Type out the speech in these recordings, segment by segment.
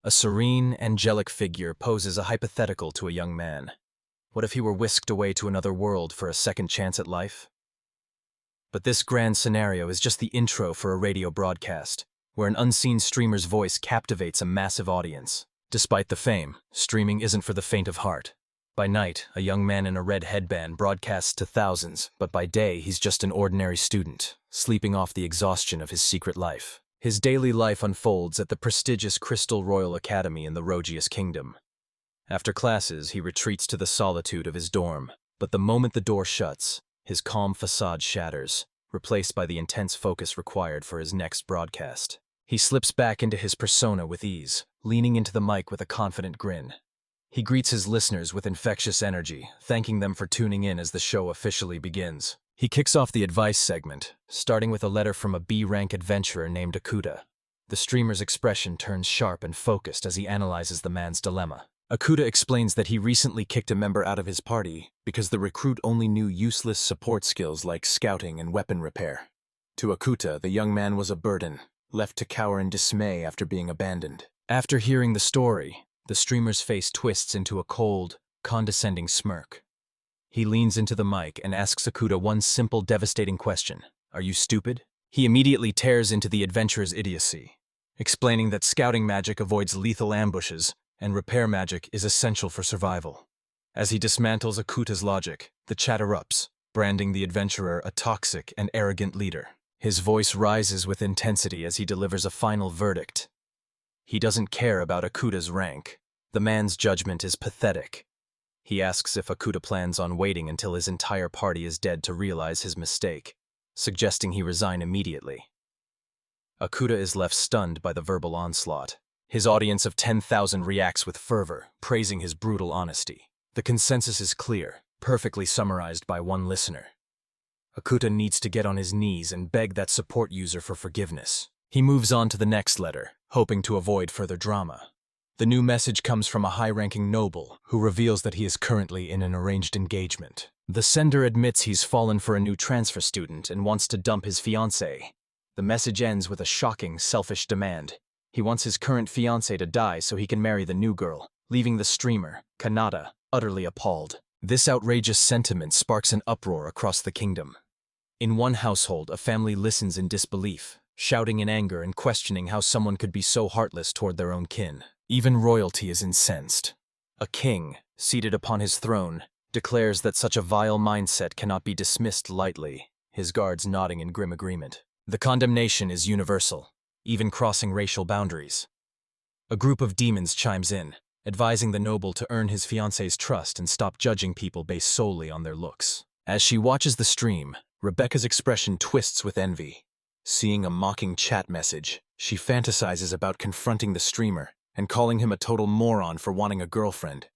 A serene, angelic figure poses a hypothetical to a young man. What if he were whisked away to another world for a second chance at life? But this grand scenario is just the intro for a radio broadcast, where an unseen streamer's voice captivates a massive audience. Despite the fame, streaming isn't for the faint of heart. By night, a young man in a red headband broadcasts to thousands, but by day he's just an ordinary student, sleeping off the exhaustion of his secret life. His daily life unfolds at the prestigious Crystal Royal Academy in the Rogius Kingdom. After classes, he retreats to the solitude of his dorm, but the moment the door shuts, his calm facade shatters, replaced by the intense focus required for his next broadcast. He slips back into his persona with ease, leaning into the mic with a confident grin. He greets his listeners with infectious energy, thanking them for tuning in as the show officially begins. He kicks off the advice segment, starting with a letter from a B-rank adventurer named Akuta. The streamer's expression turns sharp and focused as he analyzes the man's dilemma. Akuta explains that he recently kicked a member out of his party because the recruit only knew useless support skills like scouting and weapon repair. To Akuta, the young man was a burden, left to cower in dismay after being abandoned. After hearing the story, the streamer's face twists into a cold, condescending smirk. He leans into the mic and asks Akuta one simple, devastating question. Are you stupid? He immediately tears into the adventurer's idiocy, explaining that scouting magic avoids lethal ambushes and repair magic is essential for survival. As he dismantles Akuta's logic, the chat erupts, branding the adventurer a toxic and arrogant leader. His voice rises with intensity as he delivers a final verdict. He doesn't care about Akuta's rank. The man's judgment is pathetic. He asks if Akuta plans on waiting until his entire party is dead to realize his mistake, suggesting he resign immediately. Akuta is left stunned by the verbal onslaught. His audience of 10,000 reacts with fervor, praising his brutal honesty. The consensus is clear, perfectly summarized by one listener. Akuta needs to get on his knees and beg that support user for forgiveness. He moves on to the next letter, hoping to avoid further drama. The new message comes from a high-ranking noble, who reveals that he is currently in an arranged engagement. The sender admits he's fallen for a new transfer student and wants to dump his fiancée. The message ends with a shocking, selfish demand. He wants his current fiancée to die so he can marry the new girl, leaving the streamer, Kanata, utterly appalled. This outrageous sentiment sparks an uproar across the kingdom. In one household, a family listens in disbelief, shouting in anger and questioning how someone could be so heartless toward their own kin. Even royalty is incensed. A king, seated upon his throne, declares that such a vile mindset cannot be dismissed lightly, his guards nodding in grim agreement. The condemnation is universal, even crossing racial boundaries. A group of demons chimes in, advising the noble to earn his fiancée's trust and stop judging people based solely on their looks. As she watches the stream, Rebecca's expression twists with envy. Seeing a mocking chat message, she fantasizes about confronting the streamer and calling him a total moron for wanting a girlfriend,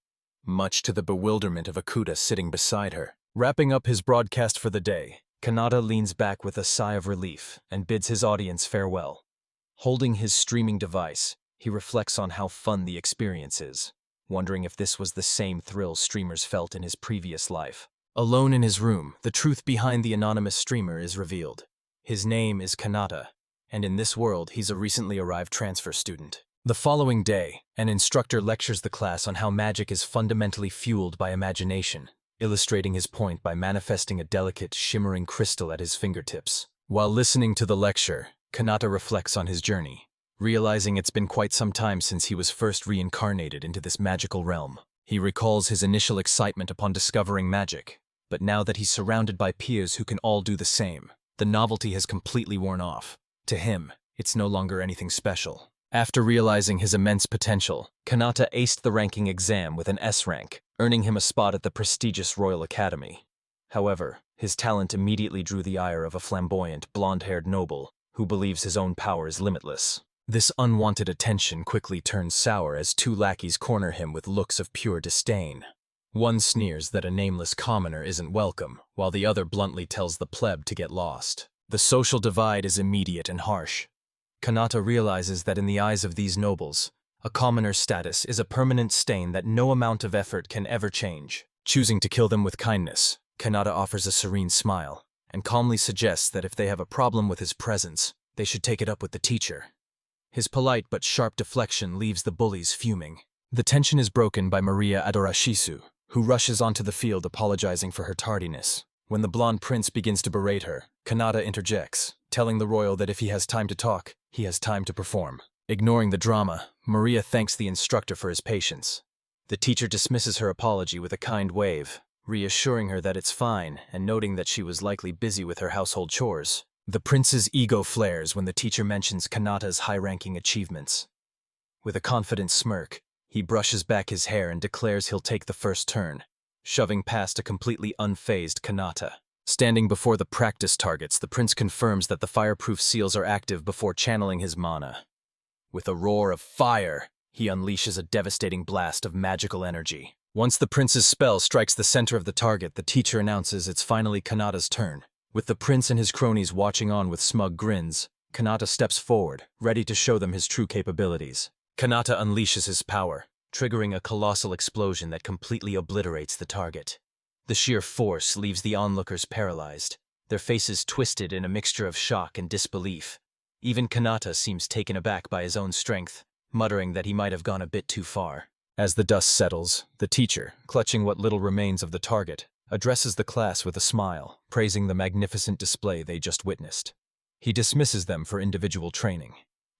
much to the bewilderment of Akuta sitting beside her. Wrapping up his broadcast for the day, Kanata leans back with a sigh of relief and bids his audience farewell. Holding his streaming device, he reflects on how fun the experience is, wondering if this was the same thrill streamers felt in his previous life. Alone in his room, the truth behind the anonymous streamer is revealed. His name is Kanata, and in this world he's a recently arrived transfer student. The following day, an instructor lectures the class on how magic is fundamentally fueled by imagination, illustrating his point by manifesting a delicate, shimmering crystal at his fingertips. While listening to the lecture, Kanata reflects on his journey, realizing it's been quite some time since he was first reincarnated into this magical realm. He recalls his initial excitement upon discovering magic, but now that he's surrounded by peers who can all do the same, the novelty has completely worn off. To him, it's no longer anything special. After realizing his immense potential, Kanata aced the ranking exam with an S rank, earning him a spot at the prestigious Royal Academy. However, his talent immediately drew the ire of a flamboyant, blonde-haired noble who believes his own power is limitless. This unwanted attention quickly turns sour as two lackeys corner him with looks of pure disdain. One sneers that a nameless commoner isn't welcome, while the other bluntly tells the pleb to get lost. The social divide is immediate and harsh. Kanata realizes that in the eyes of these nobles, a commoner's status is a permanent stain that no amount of effort can ever change. Choosing to kill them with kindness, Kanata offers a serene smile, and calmly suggests that if they have a problem with his presence, they should take it up with the teacher. His polite but sharp deflection leaves the bullies fuming. The tension is broken by Maria Adorashisu, who rushes onto the field apologizing for her tardiness. When the blonde prince begins to berate her, Kanata interjects, telling the royal that if he has time to talk, he has time to perform. Ignoring the drama, Maria thanks the instructor for his patience. The teacher dismisses her apology with a kind wave, reassuring her that it's fine and noting that she was likely busy with her household chores. The prince's ego flares when the teacher mentions Kanata's high-ranking achievements. With a confident smirk, he brushes back his hair and declares he'll take the first turn, shoving past a completely unfazed Kanata. Standing before the practice targets, the prince confirms that the fireproof seals are active before channeling his mana. With a roar of fire, he unleashes a devastating blast of magical energy. Once the prince's spell strikes the center of the target, the teacher announces it's finally Kanata's turn. With the prince and his cronies watching on with smug grins, Kanata steps forward, ready to show them his true capabilities. Kanata unleashes his power, triggering a colossal explosion that completely obliterates the target. The sheer force leaves the onlookers paralyzed, their faces twisted in a mixture of shock and disbelief. Even Kanata seems taken aback by his own strength, muttering that he might have gone a bit too far. As the dust settles, the teacher, clutching what little remains of the target, addresses the class with a smile, praising the magnificent display they just witnessed. He dismisses them for individual training,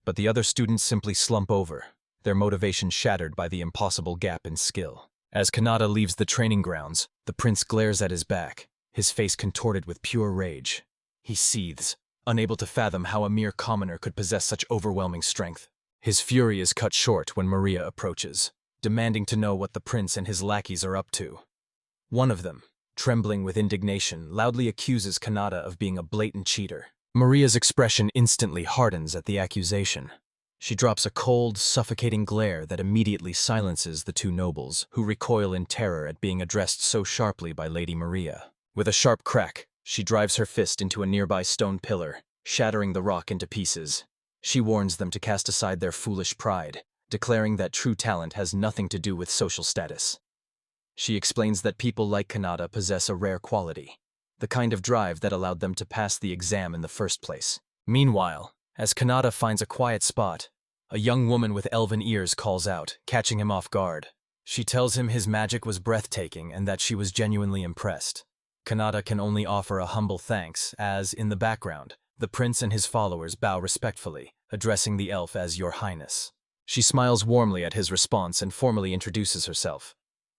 but the other students simply slump over, their motivation shattered by the impossible gap in skill. As Kanata leaves the training grounds, the prince glares at his back, his face contorted with pure rage. He seethes, unable to fathom how a mere commoner could possess such overwhelming strength. His fury is cut short when Maria approaches, demanding to know what the prince and his lackeys are up to. One of them, trembling with indignation, loudly accuses Kanata of being a blatant cheater. Maria's expression instantly hardens at the accusation. She drops a cold, suffocating glare that immediately silences the two nobles, who recoil in terror at being addressed so sharply by Lady Maria. With a sharp crack, she drives her fist into a nearby stone pillar, shattering the rock into pieces. She warns them to cast aside their foolish pride, declaring that true talent has nothing to do with social status. She explains that people like Kanata possess a rare quality, the kind of drive that allowed them to pass the exam in the first place. Meanwhile, as Kanata finds a quiet spot, a young woman with elven ears calls out, catching him off guard. She tells him his magic was breathtaking and that she was genuinely impressed. Kanata can only offer a humble thanks as, in the background, the prince and his followers bow respectfully, addressing the elf as Your Highness. She smiles warmly at his response and formally introduces herself.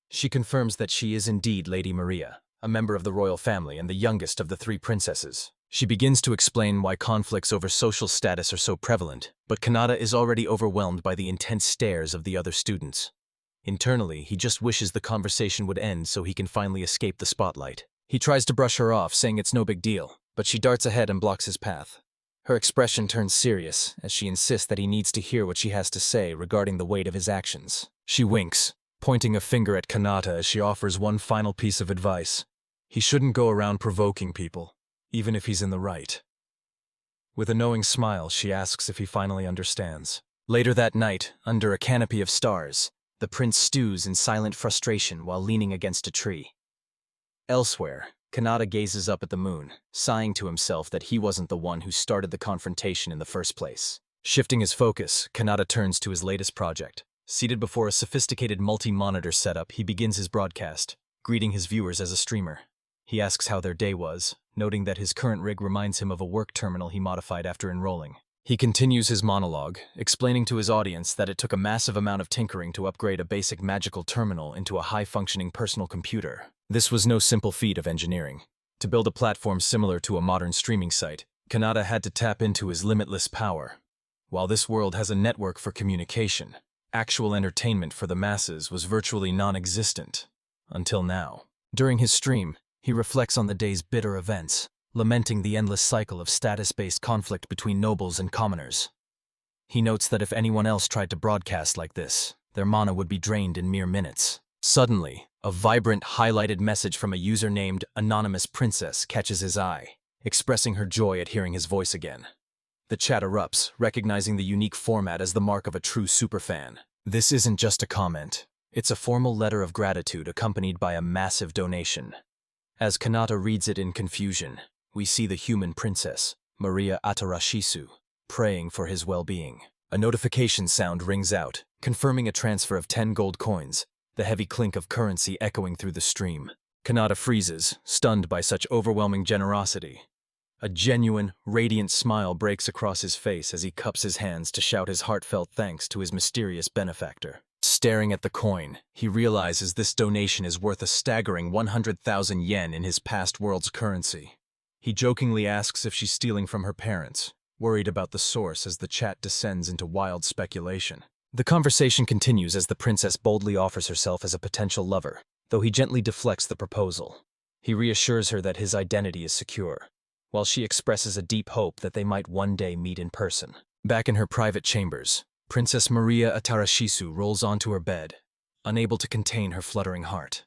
She confirms that she is indeed Lady Maria, a member of the royal family and the youngest of the three princesses. She begins to explain why conflicts over social status are so prevalent, but Kanata is already overwhelmed by the intense stares of the other students. Internally, he just wishes the conversation would end so he can finally escape the spotlight. He tries to brush her off, saying it's no big deal, but she darts ahead and blocks his path. Her expression turns serious as she insists that he needs to hear what she has to say regarding the weight of his actions. She winks, pointing a finger at Kanata as she offers one final piece of advice. He shouldn't go around provoking people, even if he's in the right. With a knowing smile, she asks if he finally understands. Later that night, under a canopy of stars, the prince stews in silent frustration while leaning against a tree. Elsewhere, Kanata gazes up at the moon, sighing to himself that he wasn't the one who started the confrontation in the first place. Shifting his focus, Kanata turns to his latest project. Seated before a sophisticated multi-monitor setup, he begins his broadcast, greeting his viewers as a streamer. He asks how their day was, noting that his current rig reminds him of a work terminal he modified after enrolling. He continues his monologue, explaining to his audience that it took a massive amount of tinkering to upgrade a basic magical terminal into a high-functioning personal computer. This was no simple feat of engineering. To build a platform similar to a modern streaming site, Kanata had to tap into his limitless power. While this world has a network for communication, actual entertainment for the masses was virtually non-existent. Until now. During his stream, he reflects on the day's bitter events, lamenting the endless cycle of status-based conflict between nobles and commoners. He notes that if anyone else tried to broadcast like this, their mana would be drained in mere minutes. Suddenly, a vibrant, highlighted message from a user named Anonymous Princess catches his eye, expressing her joy at hearing his voice again. The chat erupts, recognizing the unique format as the mark of a true superfan. This isn't just a comment. It's a formal letter of gratitude accompanied by a massive donation. As Kanata reads it in confusion, we see the human princess, Maria Atarashisu, praying for his well-being. A notification sound rings out, confirming a transfer of 10 gold coins, the heavy clink of currency echoing through the stream. Kanata freezes, stunned by such overwhelming generosity. A genuine, radiant smile breaks across his face as he cups his hands to shout his heartfelt thanks to his mysterious benefactor. Staring at the coin, he realizes this donation is worth a staggering 100,000 yen in his past world's currency. He jokingly asks if she's stealing from her parents, worried about the source as the chat descends into wild speculation. The conversation continues as the princess boldly offers herself as a potential lover, though he gently deflects the proposal. He reassures her that his identity is secure, while she expresses a deep hope that they might one day meet in person. Back in her private chambers, Princess Maria Atarashisu rolls onto her bed, unable to contain her fluttering heart.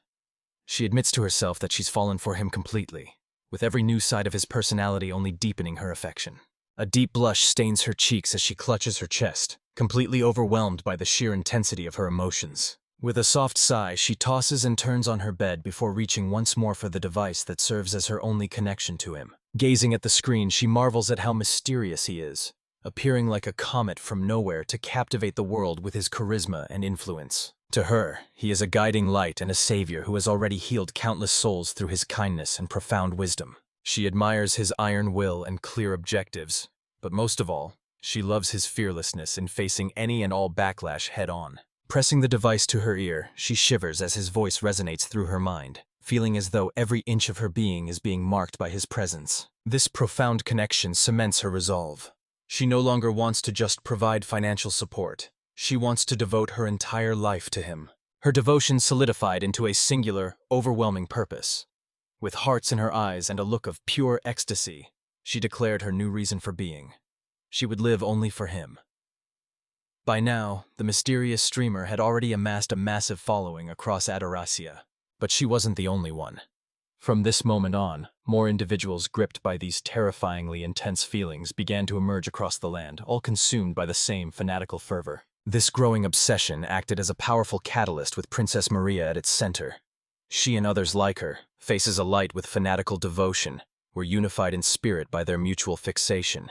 She admits to herself that she's fallen for him completely, with every new side of his personality only deepening her affection. A deep blush stains her cheeks as she clutches her chest, completely overwhelmed by the sheer intensity of her emotions. With a soft sigh, she tosses and turns on her bed before reaching once more for the device that serves as her only connection to him. Gazing at the screen, she marvels at how mysterious he is, appearing like a comet from nowhere to captivate the world with his charisma and influence. To her, he is a guiding light and a savior who has already healed countless souls through his kindness and profound wisdom. She admires his iron will and clear objectives, but most of all, she loves his fearlessness in facing any and all backlash head-on. Pressing the device to her ear, she shivers as his voice resonates through her mind, feeling as though every inch of her being is being marked by his presence. This profound connection cements her resolve. She no longer wants to just provide financial support. She wants to devote her entire life to him. Her devotion solidified into a singular, overwhelming purpose. With hearts in her eyes and a look of pure ecstasy, she declared her new reason for being. She would live only for him. By now, the mysterious streamer had already amassed a massive following across Adoracia, but she wasn't the only one. From this moment on, more individuals gripped by these terrifyingly intense feelings began to emerge across the land, all consumed by the same fanatical fervor. This growing obsession acted as a powerful catalyst with Princess Maria at its center. She and others like her, faces alight with fanatical devotion, were unified in spirit by their mutual fixation.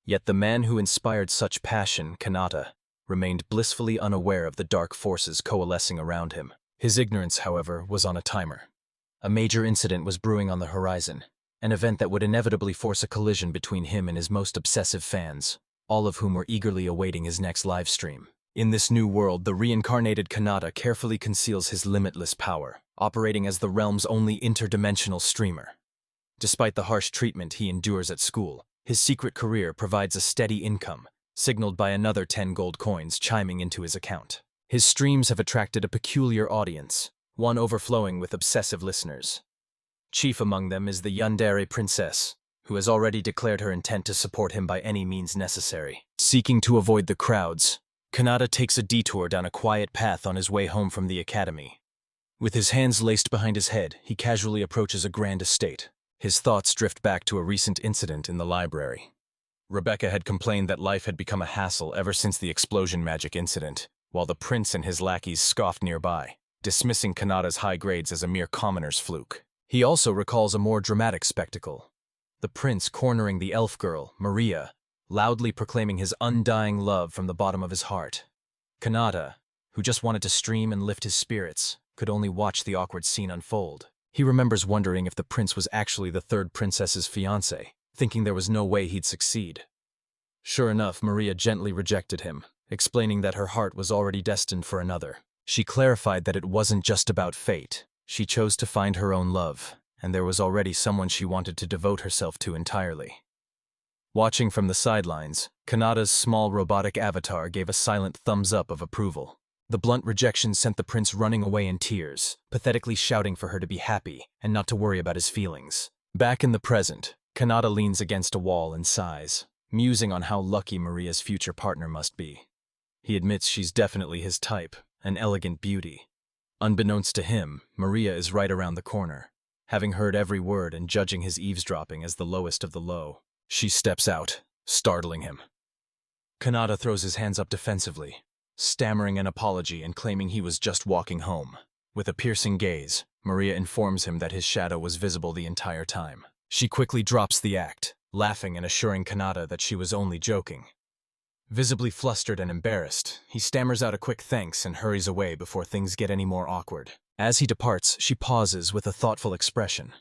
Yet the man who inspired such passion, Kanata, remained blissfully unaware of the dark forces coalescing around him. His ignorance, however, was on a timer. A major incident was brewing on the horizon, an event that would inevitably force a collision between him and his most obsessive fans, all of whom were eagerly awaiting his next livestream. In this new world, the reincarnated Kanata carefully conceals his limitless power, operating as the realm's only interdimensional streamer. Despite the harsh treatment he endures at school, his secret career provides a steady income, signaled by another 10 gold coins chiming into his account. His streams have attracted a peculiar audience, one overflowing with obsessive listeners. Chief among them is the yandere princess, who has already declared her intent to support him by any means necessary. Seeking to avoid the crowds, Kanata takes a detour down a quiet path on his way home from the academy. With his hands laced behind his head, he casually approaches a grand estate. His thoughts drift back to a recent incident in the library. Rebecca had complained that life had become a hassle ever since the explosion magic incident, while the prince and his lackeys scoffed nearby, dismissing Kanata's high grades as a mere commoner's fluke. He also recalls a more dramatic spectacle. The prince cornering the elf girl, Maria, loudly proclaiming his undying love from the bottom of his heart. Kanata, who just wanted to stream and lift his spirits, could only watch the awkward scene unfold. He remembers wondering if the prince was actually the third princess's fiancé, thinking there was no way he'd succeed. Sure enough, Maria gently rejected him, explaining that her heart was already destined for another. She clarified that it wasn't just about fate. She chose to find her own love, and there was already someone she wanted to devote herself to entirely. Watching from the sidelines, Kanata's small robotic avatar gave a silent thumbs up of approval. The blunt rejection sent the prince running away in tears, pathetically shouting for her to be happy and not to worry about his feelings. Back in the present, Kanata leans against a wall and sighs, musing on how lucky Maria's future partner must be. He admits she's definitely his type, an elegant beauty. Unbeknownst to him, Maria is right around the corner. Having heard every word and judging his eavesdropping as the lowest of the low, she steps out, startling him. Kanata throws his hands up defensively, stammering an apology and claiming he was just walking home. With a piercing gaze, Maria informs him that his shadow was visible the entire time. She quickly drops the act, laughing and assuring Kanata that she was only joking. Visibly flustered and embarrassed, he stammers out a quick thanks and hurries away before things get any more awkward. As he departs, she pauses with a thoughtful expression.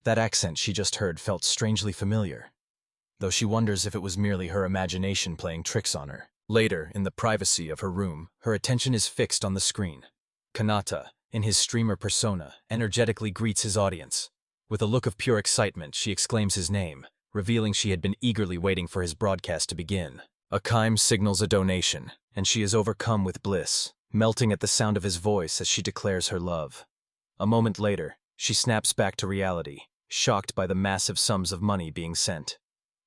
That accent she just heard felt strangely familiar, though she wonders if it was merely her imagination playing tricks on her. Later, in the privacy of her room, her attention is fixed on the screen. Kanata, in his streamer persona, energetically greets his audience. With a look of pure excitement, she exclaims his name, revealing she had been eagerly waiting for his broadcast to begin. Akaim signals a donation, and she is overcome with bliss, melting at the sound of his voice as she declares her love. A moment later, she snaps back to reality, shocked by the massive sums of money being sent.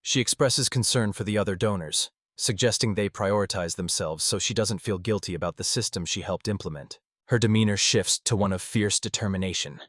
She expresses concern for the other donors, suggesting they prioritize themselves so she doesn't feel guilty about the system she helped implement. Her demeanor shifts to one of fierce determination.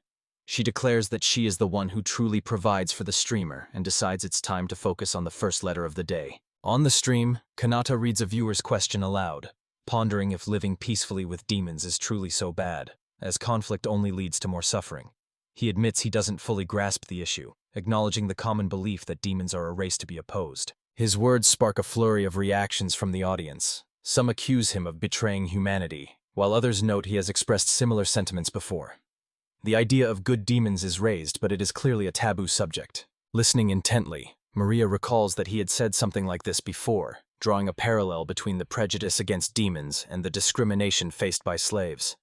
She declares that she is the one who truly provides for the streamer and decides it's time to focus on the first letter of the day. On the stream, Kanata reads a viewer's question aloud, pondering if living peacefully with demons is truly so bad, as conflict only leads to more suffering. He admits he doesn't fully grasp the issue, acknowledging the common belief that demons are a race to be opposed. His words spark a flurry of reactions from the audience. Some accuse him of betraying humanity, while others note he has expressed similar sentiments before. The idea of good demons is raised, but it is clearly a taboo subject. Listening intently, Maria recalls that he had said something like this before, drawing a parallel between the prejudice against demons and the discrimination faced by slaves.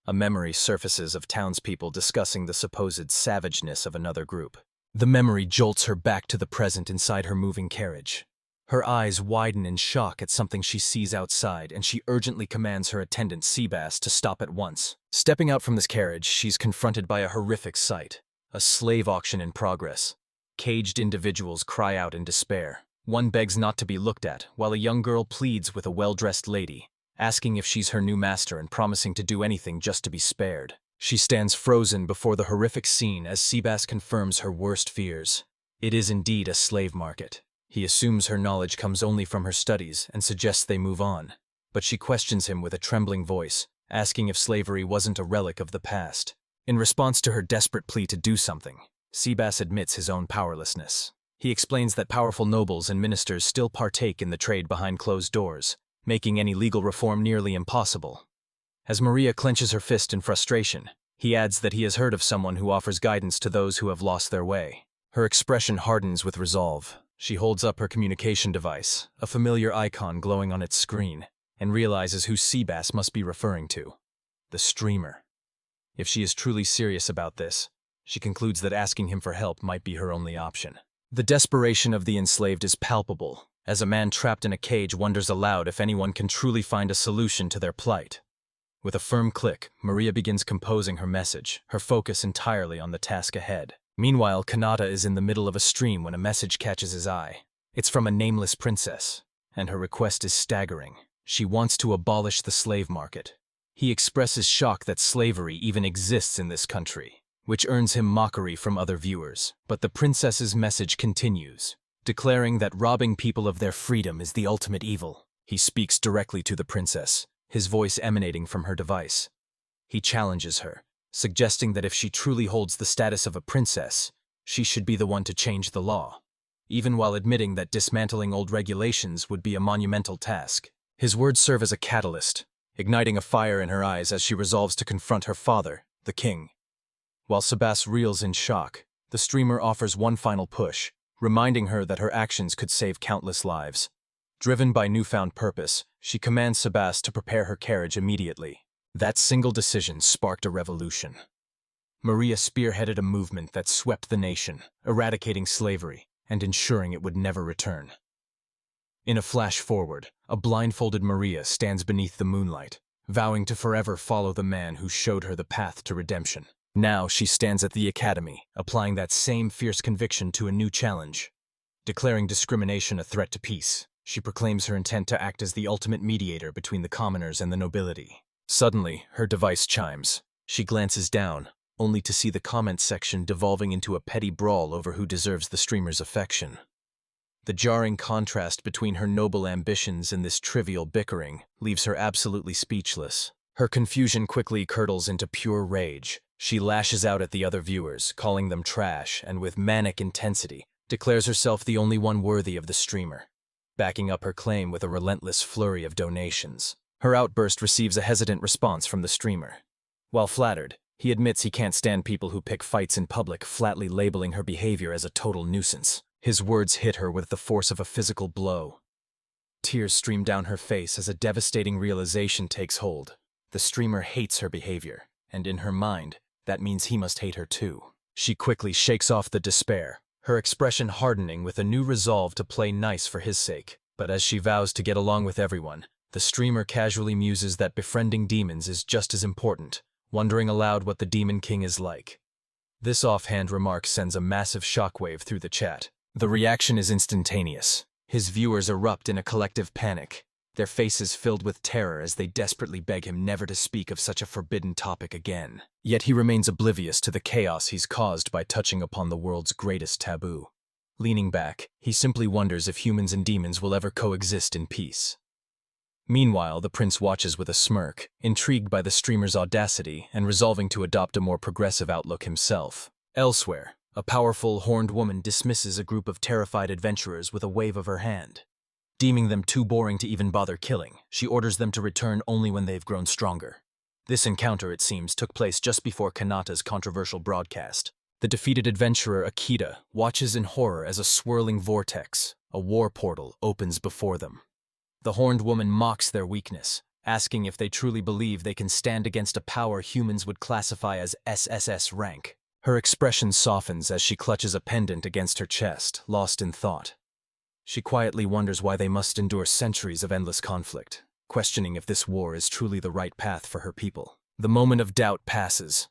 A memory surfaces of townspeople discussing the supposed savageness of another group. The memory jolts her back to the present inside her moving carriage. Her eyes widen in shock at something she sees outside, and she urgently commands her attendant Seabass to stop at once. Stepping out from this carriage, she's confronted by a horrific sight. A slave auction in progress. Caged individuals cry out in despair. One begs not to be looked at, while a young girl pleads with a well-dressed lady, asking if she's her new master and promising to do anything just to be spared. She stands frozen before the horrific scene as Seabass confirms her worst fears. It is indeed a slave market. He assumes her knowledge comes only from her studies and suggests they move on, but she questions him with a trembling voice, asking if slavery wasn't a relic of the past. In response to her desperate plea to do something, Seabass admits his own powerlessness. He explains that powerful nobles and ministers still partake in the trade behind closed doors, making any legal reform nearly impossible. As Maria clenches her fist in frustration, he adds that he has heard of someone who offers guidance to those who have lost their way. Her expression hardens with resolve. She holds up her communication device, a familiar icon glowing on its screen, and realizes who Seabass must be referring to. The streamer. If she is truly serious about this, she concludes that asking him for help might be her only option. The desperation of the enslaved is palpable, as a man trapped in a cage wonders aloud if anyone can truly find a solution to their plight. With a firm click, Maria begins composing her message, her focus entirely on the task ahead. Meanwhile, Kanata is in the middle of a stream when a message catches his eye. It's from a nameless princess, and her request is staggering. She wants to abolish the slave market. He expresses shock that slavery even exists in this country, which earns him mockery from other viewers. But the princess's message continues, declaring that robbing people of their freedom is the ultimate evil. He speaks directly to the princess, his voice emanating from her device. He challenges her, suggesting that if she truly holds the status of a princess, she should be the one to change the law, even while admitting that dismantling old regulations would be a monumental task. His words serve as a catalyst, igniting a fire in her eyes as she resolves to confront her father, the king. While Seabass reels in shock, the streamer offers one final push, reminding her that her actions could save countless lives. Driven by newfound purpose, she commands Seabass to prepare her carriage immediately. That single decision sparked a revolution. Maria spearheaded a movement that swept the nation, eradicating slavery and ensuring it would never return. In a flash forward, a blindfolded Maria stands beneath the moonlight, vowing to forever follow the man who showed her the path to redemption. Now she stands at the academy, applying that same fierce conviction to a new challenge. Declaring discrimination a threat to peace, she proclaims her intent to act as the ultimate mediator between the commoners and the nobility. Suddenly, her device chimes. She glances down, only to see the comment section devolving into a petty brawl over who deserves the streamer's affection. The jarring contrast between her noble ambitions and this trivial bickering leaves her absolutely speechless. Her confusion quickly curdles into pure rage. She lashes out at the other viewers, calling them trash, and with manic intensity, declares herself the only one worthy of the streamer. backing up her claim with a relentless flurry of donations. Her outburst receives a hesitant response from the streamer. While flattered, he admits he can't stand people who pick fights in public, flatly labeling her behavior as a total nuisance. His words hit her with the force of a physical blow. Tears stream down her face as a devastating realization takes hold. The streamer hates her behavior, and in her mind, that means he must hate her too. She quickly shakes off the despair, her expression hardening with a new resolve to play nice for his sake. But as she vows to get along with everyone, the streamer casually muses that befriending demons is just as important, wondering aloud what the Demon King is like. This offhand remark sends a massive shockwave through the chat. The reaction is instantaneous. His viewers erupt in a collective panic, their faces filled with terror as they desperately beg him never to speak of such a forbidden topic again. Yet he remains oblivious to the chaos he's caused by touching upon the world's greatest taboo. Leaning back, he simply wonders if humans and demons will ever coexist in peace. Meanwhile, the prince watches with a smirk, intrigued by the streamer's audacity and resolving to adopt a more progressive outlook himself. Elsewhere, a powerful, horned woman dismisses a group of terrified adventurers with a wave of her hand. Deeming them too boring to even bother killing, she orders them to return only when they've grown stronger. This encounter, it seems, took place just before Kanata's controversial broadcast. The defeated adventurer Akita watches in horror as a swirling vortex, a war portal, opens before them. The horned woman mocks their weakness, asking if they truly believe they can stand against a power humans would classify as SSS rank. Her expression softens as she clutches a pendant against her chest, lost in thought. She quietly wonders why they must endure centuries of endless conflict, questioning if this war is truly the right path for her people. The moment of doubt passes.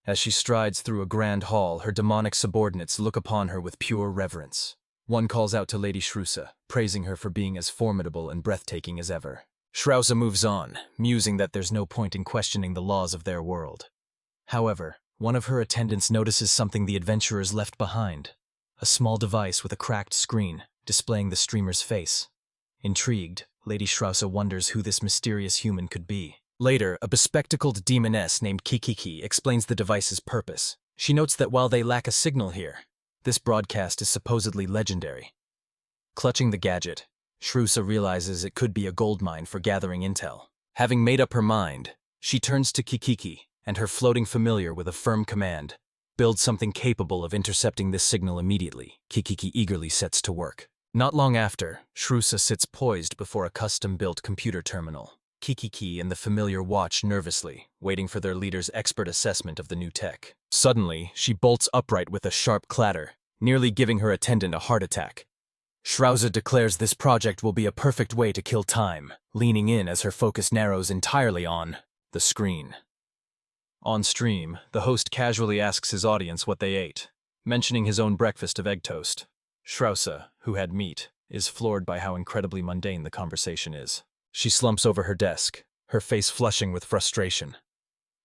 As she strides through a grand hall, her demonic subordinates look upon her with pure reverence. One calls out to Lady Shrusa, praising her for being as formidable and breathtaking as ever. Shrusa moves on, musing that there's no point in questioning the laws of their world. However, one of her attendants notices something the adventurers left behind. A small device with a cracked screen, displaying the streamer's face. Intrigued, Lady Shrusa wonders who this mysterious human could be. Later, a bespectacled demoness named Kikiki explains the device's purpose. She notes that while they lack a signal here, this broadcast is supposedly legendary. Clutching the gadget, Shrusa realizes it could be a goldmine for gathering intel. Having made up her mind, she turns to Kikiki and her floating familiar with a firm command. Build something capable of intercepting this signal immediately. Kikiki eagerly sets to work. Not long after, Shrusa sits poised before a custom-built computer terminal. Kikiki and the familiar watch nervously, waiting for their leader's expert assessment of the new tech. Suddenly, she bolts upright with a sharp clatter, nearly giving her attendant a heart attack. Shrusa declares this project will be a perfect way to kill time, leaning in as her focus narrows entirely on the screen. On stream, the host casually asks his audience what they ate, mentioning his own breakfast of egg toast. Shrusa, who had meat, is floored by how incredibly mundane the conversation is. She slumps over her desk, her face flushing with frustration.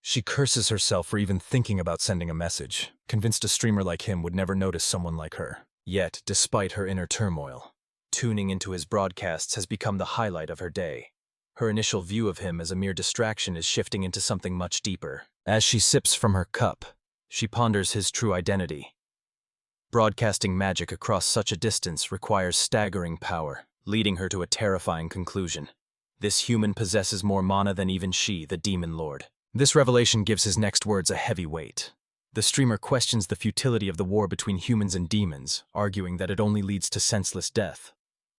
She curses herself for even thinking about sending a message, convinced a streamer like him would never notice someone like her. Yet, despite her inner turmoil, tuning into his broadcasts has become the highlight of her day. Her initial view of him as a mere distraction is shifting into something much deeper. As she sips from her cup, she ponders his true identity. Broadcasting magic across such a distance requires staggering power, leading her to a terrifying conclusion. This human possesses more mana than even she, the Demon Lord. This revelation gives his next words a heavy weight. The streamer questions the futility of the war between humans and demons, arguing that it only leads to senseless death.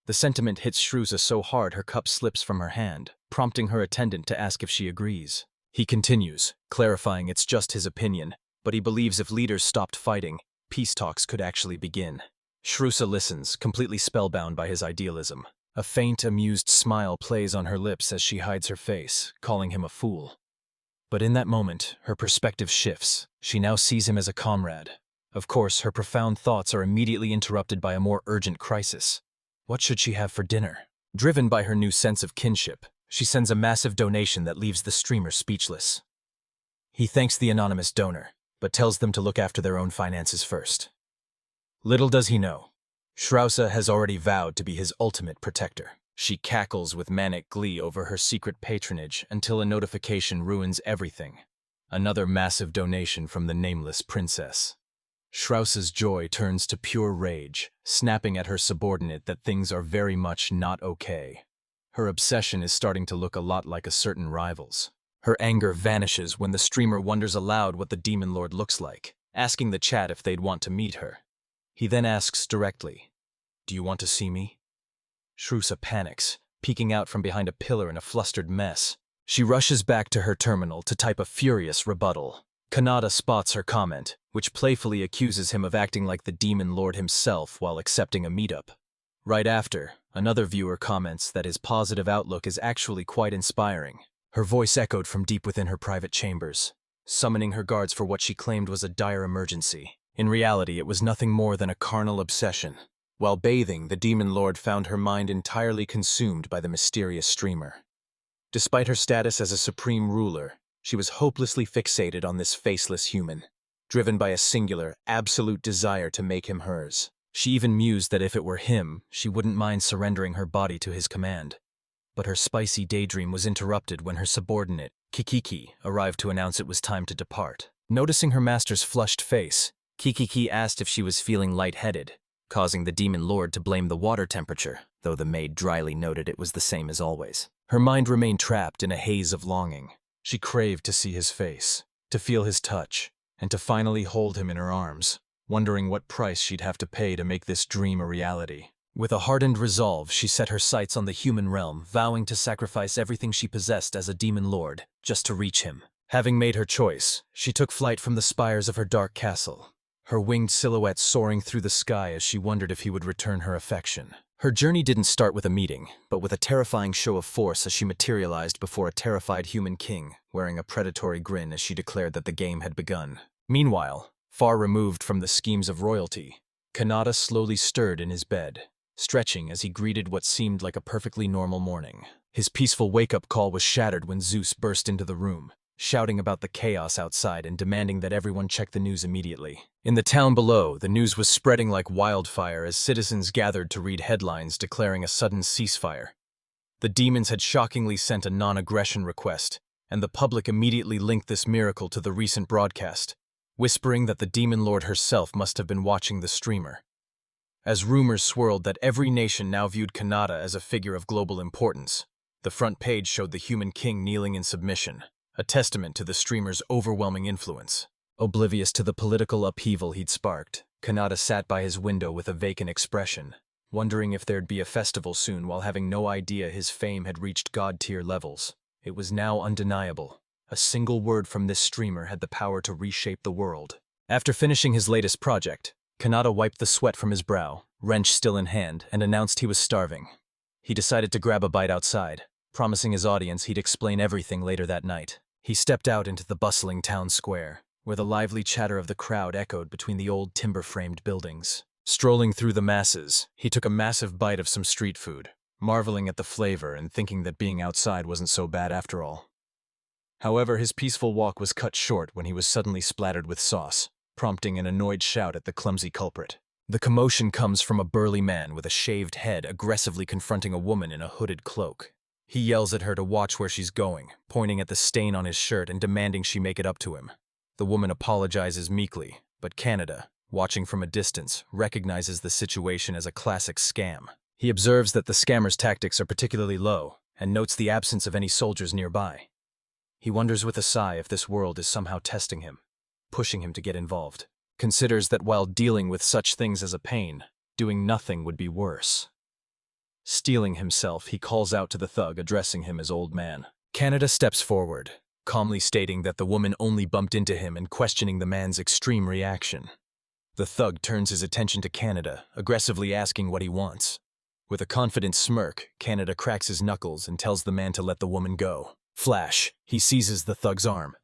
The sentiment hits Shrusa so hard her cup slips from her hand, prompting her attendant to ask if she agrees. He continues, clarifying it's just his opinion, but he believes if leaders stopped fighting, peace talks could actually begin. Shrusa listens, completely spellbound by his idealism. A faint, amused smile plays on her lips as she hides her face, calling him a fool. But in that moment, her perspective shifts. She now sees him as a comrade. Of course, her profound thoughts are immediately interrupted by a more urgent crisis. What should she have for dinner? Driven by her new sense of kinship, she sends a massive donation that leaves the streamer speechless. He thanks the anonymous donor, but tells them to look after their own finances first. Little does he know, Shrusa has already vowed to be his ultimate protector. She cackles with manic glee over her secret patronage until a notification ruins everything. Another massive donation from the nameless princess. Strauss's joy turns to pure rage, snapping at her subordinate that things are very much not okay. Her obsession is starting to look a lot like a certain rival's. Her anger vanishes when the streamer wonders aloud what the demon lord looks like, asking the chat if they'd want to meet her. He then asks directly, "Do you want to see me?" Strauss panics, peeking out from behind a pillar in a flustered mess. She rushes back to her terminal to type a furious rebuttal. Kanata spots her comment, which playfully accuses him of acting like the demon lord himself while accepting a meetup. Right after, another viewer comments that his positive outlook is actually quite inspiring. Her voice echoed from deep within her private chambers, summoning her guards for what she claimed was a dire emergency. In reality, it was nothing more than a carnal obsession. While bathing, the demon lord found her mind entirely consumed by the mysterious streamer. Despite her status as a supreme ruler, she was hopelessly fixated on this faceless human, driven by a singular, absolute desire to make him hers. She even mused that if it were him, she wouldn't mind surrendering her body to his command. But her spicy daydream was interrupted when her subordinate, Kikiki, arrived to announce it was time to depart. Noticing her master's flushed face, Kikiki asked if she was feeling lightheaded, causing the demon lord to blame the water temperature, though the maid dryly noted it was the same as always. Her mind remained trapped in a haze of longing. She craved to see his face, to feel his touch, and to finally hold him in her arms, wondering what price she'd have to pay to make this dream a reality. With a hardened resolve, she set her sights on the human realm, vowing to sacrifice everything she possessed as a demon lord, just to reach him. Having made her choice, she took flight from the spires of her dark castle, her winged silhouette soaring through the sky as she wondered if he would return her affection. Her journey didn't start with a meeting, but with a terrifying show of force as she materialized before a terrified human king, wearing a predatory grin as she declared that the game had begun. Meanwhile, far removed from the schemes of royalty, Kanata slowly stirred in his bed, stretching as he greeted what seemed like a perfectly normal morning. His peaceful wake-up call was shattered when Zeus burst into the room, shouting about the chaos outside and demanding that everyone check the news immediately. In the town below, the news was spreading like wildfire as citizens gathered to read headlines declaring a sudden ceasefire. The demons had shockingly sent a non-aggression request, and the public immediately linked this miracle to the recent broadcast, whispering that the demon lord herself must have been watching the streamer. As rumors swirled that every nation now viewed Kanata as a figure of global importance, the front page showed the human king kneeling in submission, a testament to the streamer's overwhelming influence. Oblivious to the political upheaval he'd sparked, Kanata sat by his window with a vacant expression, wondering if there'd be a festival soon while having no idea his fame had reached god-tier levels. It was now undeniable. A single word from this streamer had the power to reshape the world. After finishing his latest project, Kanata wiped the sweat from his brow, wrench still in hand, and announced he was starving. He decided to grab a bite outside, promising his audience he'd explain everything later that night. He stepped out into the bustling town square, where the lively chatter of the crowd echoed between the old timber-framed buildings. Strolling through the masses, he took a massive bite of some street food, marveling at the flavor and thinking that being outside wasn't so bad after all. However, his peaceful walk was cut short when he was suddenly splattered with sauce, prompting an annoyed shout at the clumsy culprit. The commotion comes from a burly man with a shaved head aggressively confronting a woman in a hooded cloak. He yells at her to watch where she's going, pointing at the stain on his shirt and demanding she make it up to him. The woman apologizes meekly, but Canada, watching from a distance, recognizes the situation as a classic scam. He observes that the scammer's tactics are particularly low, and notes the absence of any soldiers nearby. He wonders with a sigh if this world is somehow testing him, pushing him to get involved. Considers that while dealing with such things as a pain, doing nothing would be worse. Steeling himself, he calls out to the thug, addressing him as old man. Canada steps forward, calmly stating that the woman only bumped into him and questioning the man's extreme reaction. The thug turns his attention to Canada, aggressively asking what he wants. With a confident smirk, Canada cracks his knuckles and tells the man to let the woman go. Flash, he seizes the thug's arm.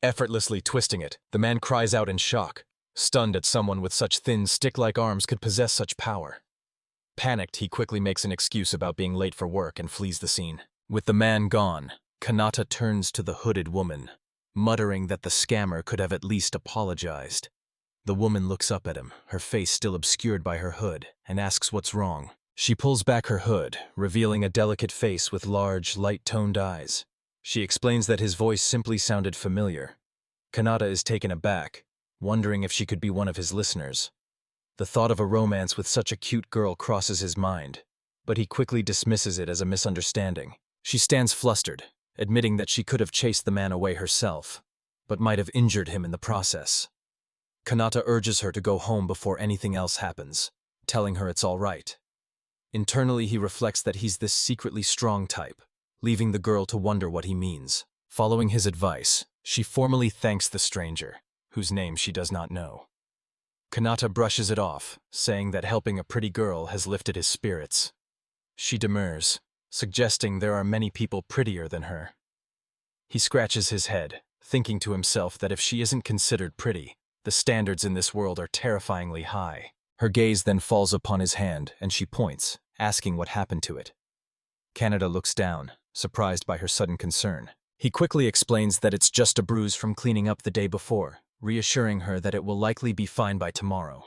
Effortlessly twisting it, the man cries out in shock, stunned at someone with such thin, stick-like arms could possess such power. Panicked, he quickly makes an excuse about being late for work and flees the scene. With the man gone, Kanata turns to the hooded woman, muttering that the scammer could have at least apologized. The woman looks up at him, her face still obscured by her hood, and asks what's wrong. She pulls back her hood, revealing a delicate face with large, light-toned eyes. She explains that his voice simply sounded familiar. Kanata is taken aback, wondering if she could be one of his listeners. The thought of a romance with such a cute girl crosses his mind, but he quickly dismisses it as a misunderstanding. She stands flustered, admitting that she could have chased the man away herself, but might have injured him in the process. Kanata urges her to go home before anything else happens, telling her it's all right. Internally, he reflects that he's this secretly strong type, leaving the girl to wonder what he means. Following his advice, she formally thanks the stranger, whose name she does not know. Kanata brushes it off, saying that helping a pretty girl has lifted his spirits. She demurs, suggesting there are many people prettier than her. He scratches his head, thinking to himself that if she isn't considered pretty, the standards in this world are terrifyingly high. Her gaze then falls upon his hand, and she points, asking what happened to it. Kanata looks down, surprised by her sudden concern. He quickly explains that it's just a bruise from cleaning up the day before, reassuring her that it will likely be fine by tomorrow.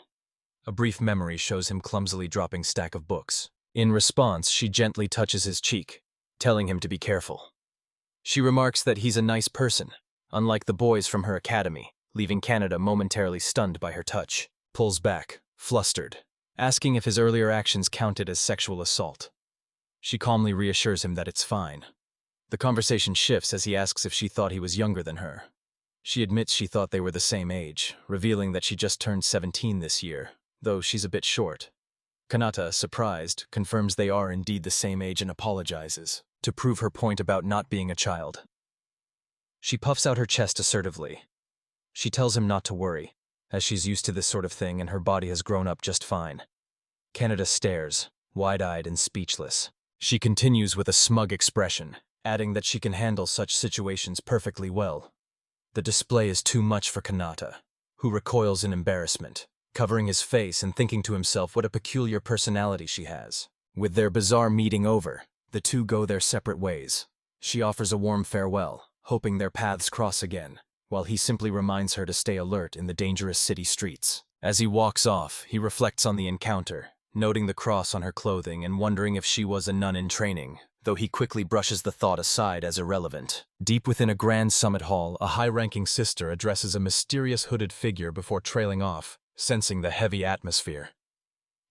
A brief memory shows him clumsily dropping stack of books. In response, she gently touches his cheek, telling him to be careful. She remarks that he's a nice person, unlike the boys from her academy, leaving Kanata momentarily stunned by her touch. Pulls back, flustered, asking if his earlier actions counted as sexual assault. She calmly reassures him that it's fine. The conversation shifts as he asks if she thought he was younger than her. She admits she thought they were the same age, revealing that she just turned 17 this year, though she's a bit short. Kanata, surprised, confirms they are indeed the same age and apologizes, to prove her point about not being a child. She puffs out her chest assertively. She tells him not to worry, as she's used to this sort of thing and her body has grown up just fine. Kanata stares, wide-eyed and speechless. She continues with a smug expression, adding that she can handle such situations perfectly well. The display is too much for Kanata, who recoils in embarrassment, covering his face and thinking to himself what a peculiar personality she has. With their bizarre meeting over, the two go their separate ways. She offers a warm farewell, hoping their paths cross again, while he simply reminds her to stay alert in the dangerous city streets. As he walks off, he reflects on the encounter, noting the cross on her clothing and wondering if she was a nun in training, though he quickly brushes the thought aside as irrelevant. Deep within a grand summit hall, a high-ranking sister addresses a mysterious hooded figure before trailing off, sensing the heavy atmosphere.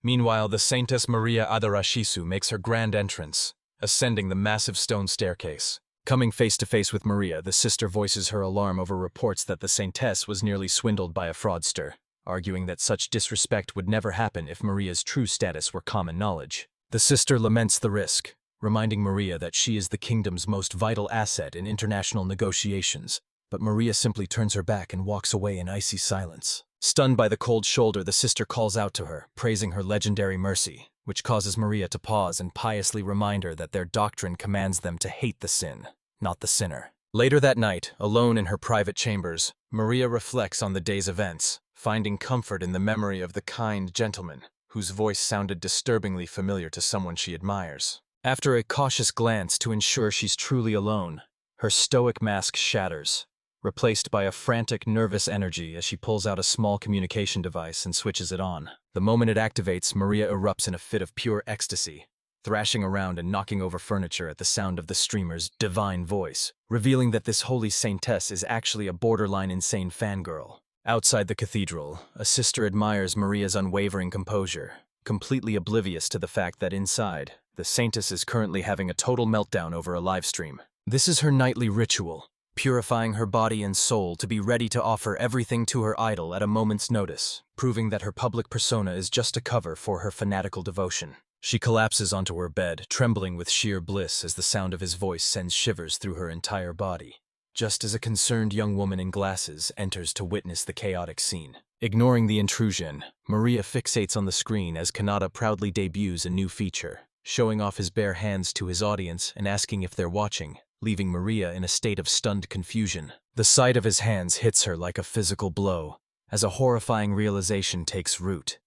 Meanwhile, the saintess Maria Adarashisu makes her grand entrance, ascending the massive stone staircase. Coming face to face with Maria, the sister voices her alarm over reports that the saintess was nearly swindled by a fraudster, arguing that such disrespect would never happen if Maria's true status were common knowledge. The sister laments the risk, reminding Maria that she is the kingdom's most vital asset in international negotiations, but Maria simply turns her back and walks away in icy silence. Stunned by the cold shoulder, the sister calls out to her, praising her legendary mercy, which causes Maria to pause and piously remind her that their doctrine commands them to hate the sin, not the sinner. Later that night, alone in her private chambers, Maria reflects on the day's events, finding comfort in the memory of the kind gentleman, whose voice sounded disturbingly familiar to someone she admires. After a cautious glance to ensure she's truly alone, her stoic mask shatters, replaced by a frantic, nervous energy as she pulls out a small communication device and switches it on. The moment it activates, Maria erupts in a fit of pure ecstasy, thrashing around and knocking over furniture at the sound of the streamer's divine voice, revealing that this holy saintess is actually a borderline insane fangirl. Outside the cathedral, a sister admires Maria's unwavering composure, completely oblivious to the fact that inside, the saintess is currently having a total meltdown over a livestream. This is her nightly ritual, purifying her body and soul to be ready to offer everything to her idol at a moment's notice, proving that her public persona is just a cover for her fanatical devotion. She collapses onto her bed, trembling with sheer bliss as the sound of his voice sends shivers through her entire body, just as a concerned young woman in glasses enters to witness the chaotic scene. Ignoring the intrusion, Maria fixates on the screen as Kanata proudly debuts a new feature, showing off his bare hands to his audience and asking if they're watching, leaving Maria in a state of stunned confusion. The sight of his hands hits her like a physical blow, as a horrifying realization takes root.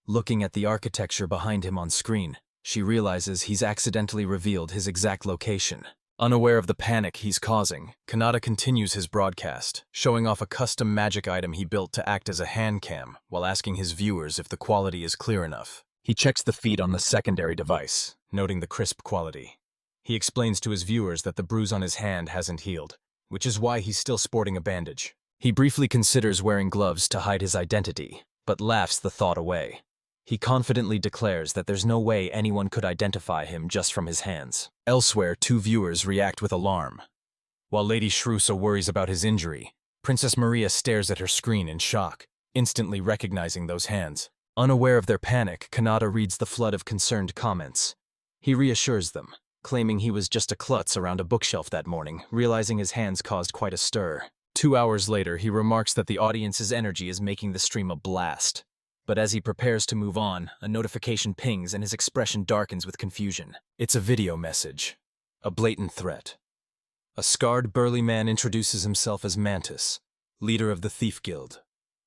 Looking at the architecture behind him on screen, she realizes he's accidentally revealed his exact location. Unaware of the panic he's causing, Kanata continues his broadcast, showing off a custom magic item he built to act as a hand cam, while asking his viewers if the quality is clear enough. He checks the feed on the secondary device, noting the crisp quality. He explains to his viewers that the bruise on his hand hasn't healed, which is why he's still sporting a bandage. He briefly considers wearing gloves to hide his identity, but laughs the thought away. He confidently declares that there's no way anyone could identify him just from his hands. Elsewhere, 2 viewers react with alarm. While Lady Shrusa worries about his injury, Princess Maria stares at her screen in shock, instantly recognizing those hands. Unaware of their panic, Kanata reads the flood of concerned comments. He reassures them, claiming he was just a klutz around a bookshelf that morning, realizing his hands caused quite a stir. 2 hours later, he remarks that the audience's energy is making the stream a blast. But as he prepares to move on, a notification pings and his expression darkens with confusion. It's a video message. A blatant threat. A scarred, burly man introduces himself as Mantis, leader of the Thief Guild,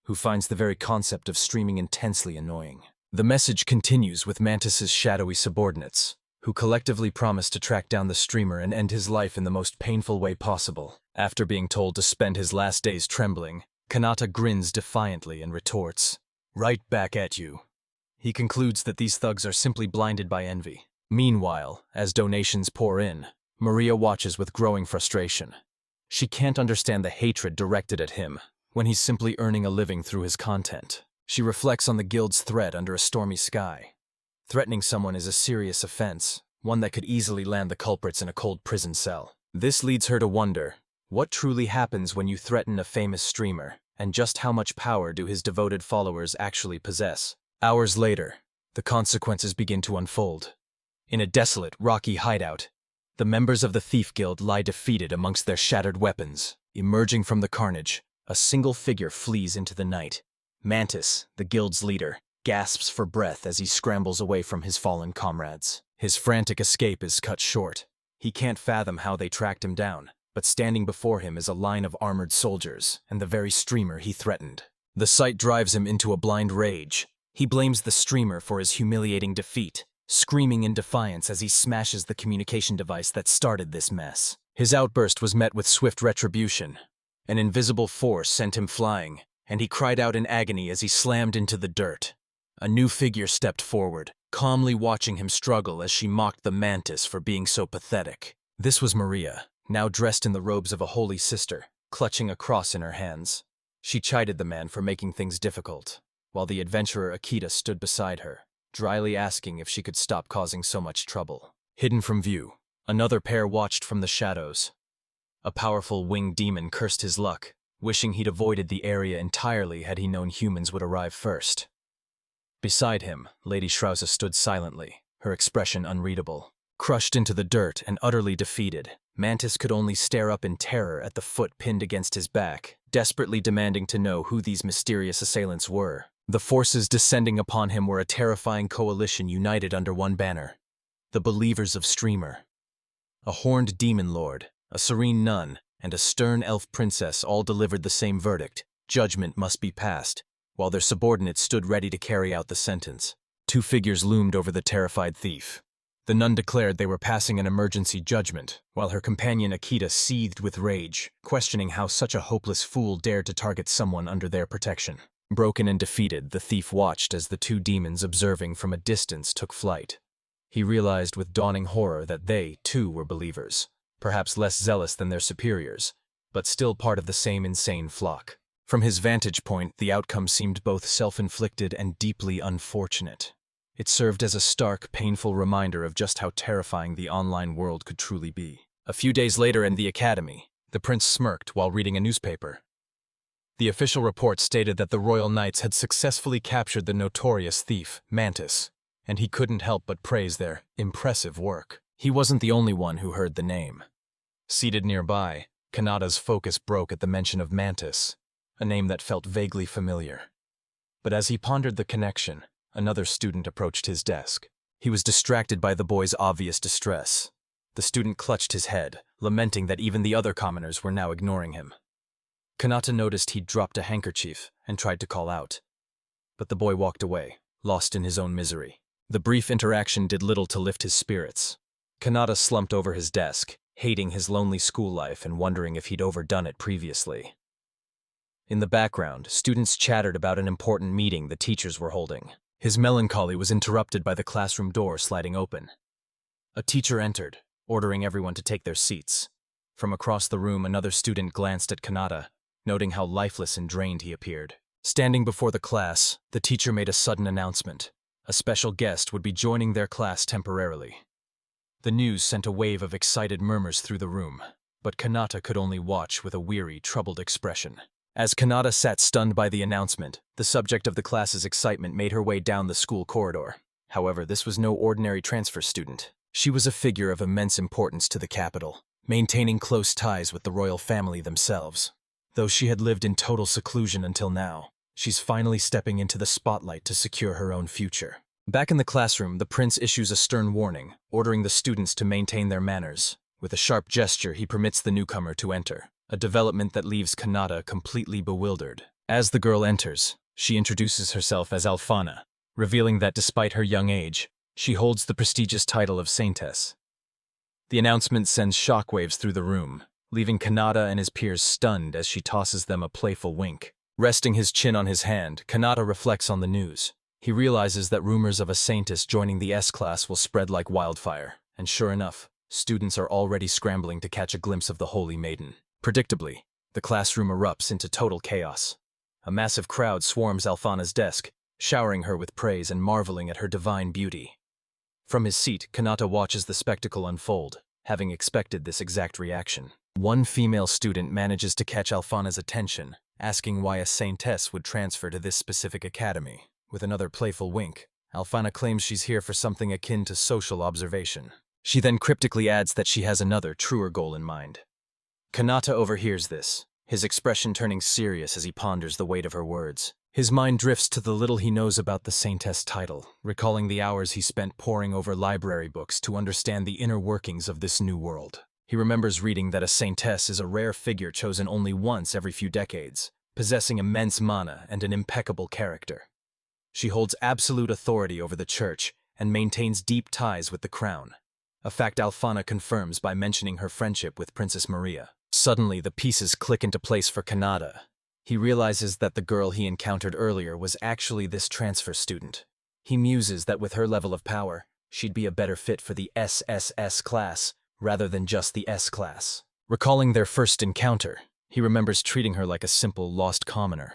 who finds the very concept of streaming intensely annoying. The message continues with Mantis's shadowy subordinates, who collectively promise to track down the streamer and end his life in the most painful way possible. After being told to spend his last days trembling, Kanata grins defiantly and retorts, "Right back at you." He concludes that these thugs are simply blinded by envy. Meanwhile, as donations pour in, Maria watches with growing frustration. She can't understand the hatred directed at him when he's simply earning a living through his content. She reflects on the guild's threat under a stormy sky. Threatening someone is a serious offense, one that could easily land the culprits in a cold prison cell. This leads her to wonder, what truly happens when you threaten a famous streamer, and just how much power do his devoted followers actually possess? Hours later, the consequences begin to unfold. In a desolate, rocky hideout, the members of the Thief Guild lie defeated amongst their shattered weapons. Emerging from the carnage, a single figure flees into the night. Mantis, the guild's leader, gasps for breath as he scrambles away from his fallen comrades. His frantic escape is cut short. He can't fathom how they tracked him down, but standing before him is a line of armored soldiers and the very streamer he threatened. The sight drives him into a blind rage. He blames the streamer for his humiliating defeat, screaming in defiance as he smashes the communication device that started this mess. His outburst was met with swift retribution. An invisible force sent him flying, and he cried out in agony as he slammed into the dirt. A new figure stepped forward, calmly watching him struggle as she mocked the Mantis for being so pathetic. This was Maria, now dressed in the robes of a holy sister, clutching a cross in her hands. She chided the man for making things difficult, while the adventurer Akita stood beside her, dryly asking if she could stop causing so much trouble. Hidden from view, another pair watched from the shadows. A powerful winged demon cursed his luck, wishing he'd avoided the area entirely had he known humans would arrive first. Beside him, Lady Shrusa stood silently, her expression unreadable. Crushed into the dirt and utterly defeated, Mantis could only stare up in terror at the foot pinned against his back, desperately demanding to know who these mysterious assailants were. The forces descending upon him were a terrifying coalition united under one banner: the Believers of Streamer. A horned demon lord, a serene nun, and a stern elf princess all delivered the same verdict: judgment must be passed, while their subordinates stood ready to carry out the sentence. 2 figures loomed over the terrified thief. The nun declared they were passing an emergency judgment, while her companion Akita seethed with rage, questioning how such a hopeless fool dared to target someone under their protection. Broken and defeated, the thief watched as the 2 demons, observing from a distance, took flight. He realized with dawning horror that they, too, were believers, perhaps less zealous than their superiors, but still part of the same insane flock. From his vantage point, the outcome seemed both self-inflicted and deeply unfortunate. It served as a stark, painful reminder of just how terrifying the online world could truly be. A few days later in the academy, the prince smirked while reading a newspaper. The official report stated that the Royal Knights had successfully captured the notorious thief, Mantis, and he couldn't help but praise their impressive work. He wasn't the only one who heard the name. Seated nearby, Kanata's focus broke at the mention of Mantis, a name that felt vaguely familiar. But as he pondered the connection, another student approached his desk. He was distracted by the boy's obvious distress. The student clutched his head, lamenting that even the other commoners were now ignoring him. Kanata noticed he'd dropped a handkerchief and tried to call out. But the boy walked away, lost in his own misery. The brief interaction did little to lift his spirits. Kanata slumped over his desk, hating his lonely school life and wondering if he'd overdone it previously. In the background, students chattered about an important meeting the teachers were holding. His melancholy was interrupted by the classroom door sliding open. A teacher entered, ordering everyone to take their seats. From across the room, another student glanced at Kanata, noting how lifeless and drained he appeared. Standing before the class, the teacher made a sudden announcement. A special guest would be joining their class temporarily. The news sent a wave of excited murmurs through the room, but Kanata could only watch with a weary, troubled expression. As Kanata sat stunned by the announcement, the subject of the class's excitement made her way down the school corridor. However, this was no ordinary transfer student. She was a figure of immense importance to the capital, maintaining close ties with the royal family themselves. Though she had lived in total seclusion until now, she's finally stepping into the spotlight to secure her own future. Back in the classroom, the prince issues a stern warning, ordering the students to maintain their manners. With a sharp gesture, he permits the newcomer to enter, a development that leaves Kanata completely bewildered. As the girl enters, she introduces herself as Alphana, revealing that despite her young age, she holds the prestigious title of saintess. The announcement sends shockwaves through the room, leaving Kanata and his peers stunned as she tosses them a playful wink. Resting his chin on his hand, Kanata reflects on the news. He realizes that rumors of a saintess joining the S-class will spread like wildfire, and sure enough, students are already scrambling to catch a glimpse of the holy maiden. Predictably, the classroom erupts into total chaos. A massive crowd swarms Alphana's desk, showering her with praise and marveling at her divine beauty. From his seat, Kanata watches the spectacle unfold, having expected this exact reaction. One female student manages to catch Alphana's attention, asking why a saintess would transfer to this specific academy. With another playful wink, Alphana claims she's here for something akin to social observation. She then cryptically adds that she has another, truer goal in mind. Kanata overhears this, his expression turning serious as he ponders the weight of her words. His mind drifts to the little he knows about the saintess title, recalling the hours he spent poring over library books to understand the inner workings of this new world. He remembers reading that a saintess is a rare figure chosen only once every few decades, possessing immense mana and an impeccable character. She holds absolute authority over the church and maintains deep ties with the crown, a fact Alphana confirms by mentioning her friendship with Princess Maria. Suddenly, the pieces click into place for Kanata. He realizes that the girl he encountered earlier was actually this transfer student. He muses that with her level of power, she'd be a better fit for the SSS class rather than just the S class. Recalling their first encounter, he remembers treating her like a simple, lost commoner.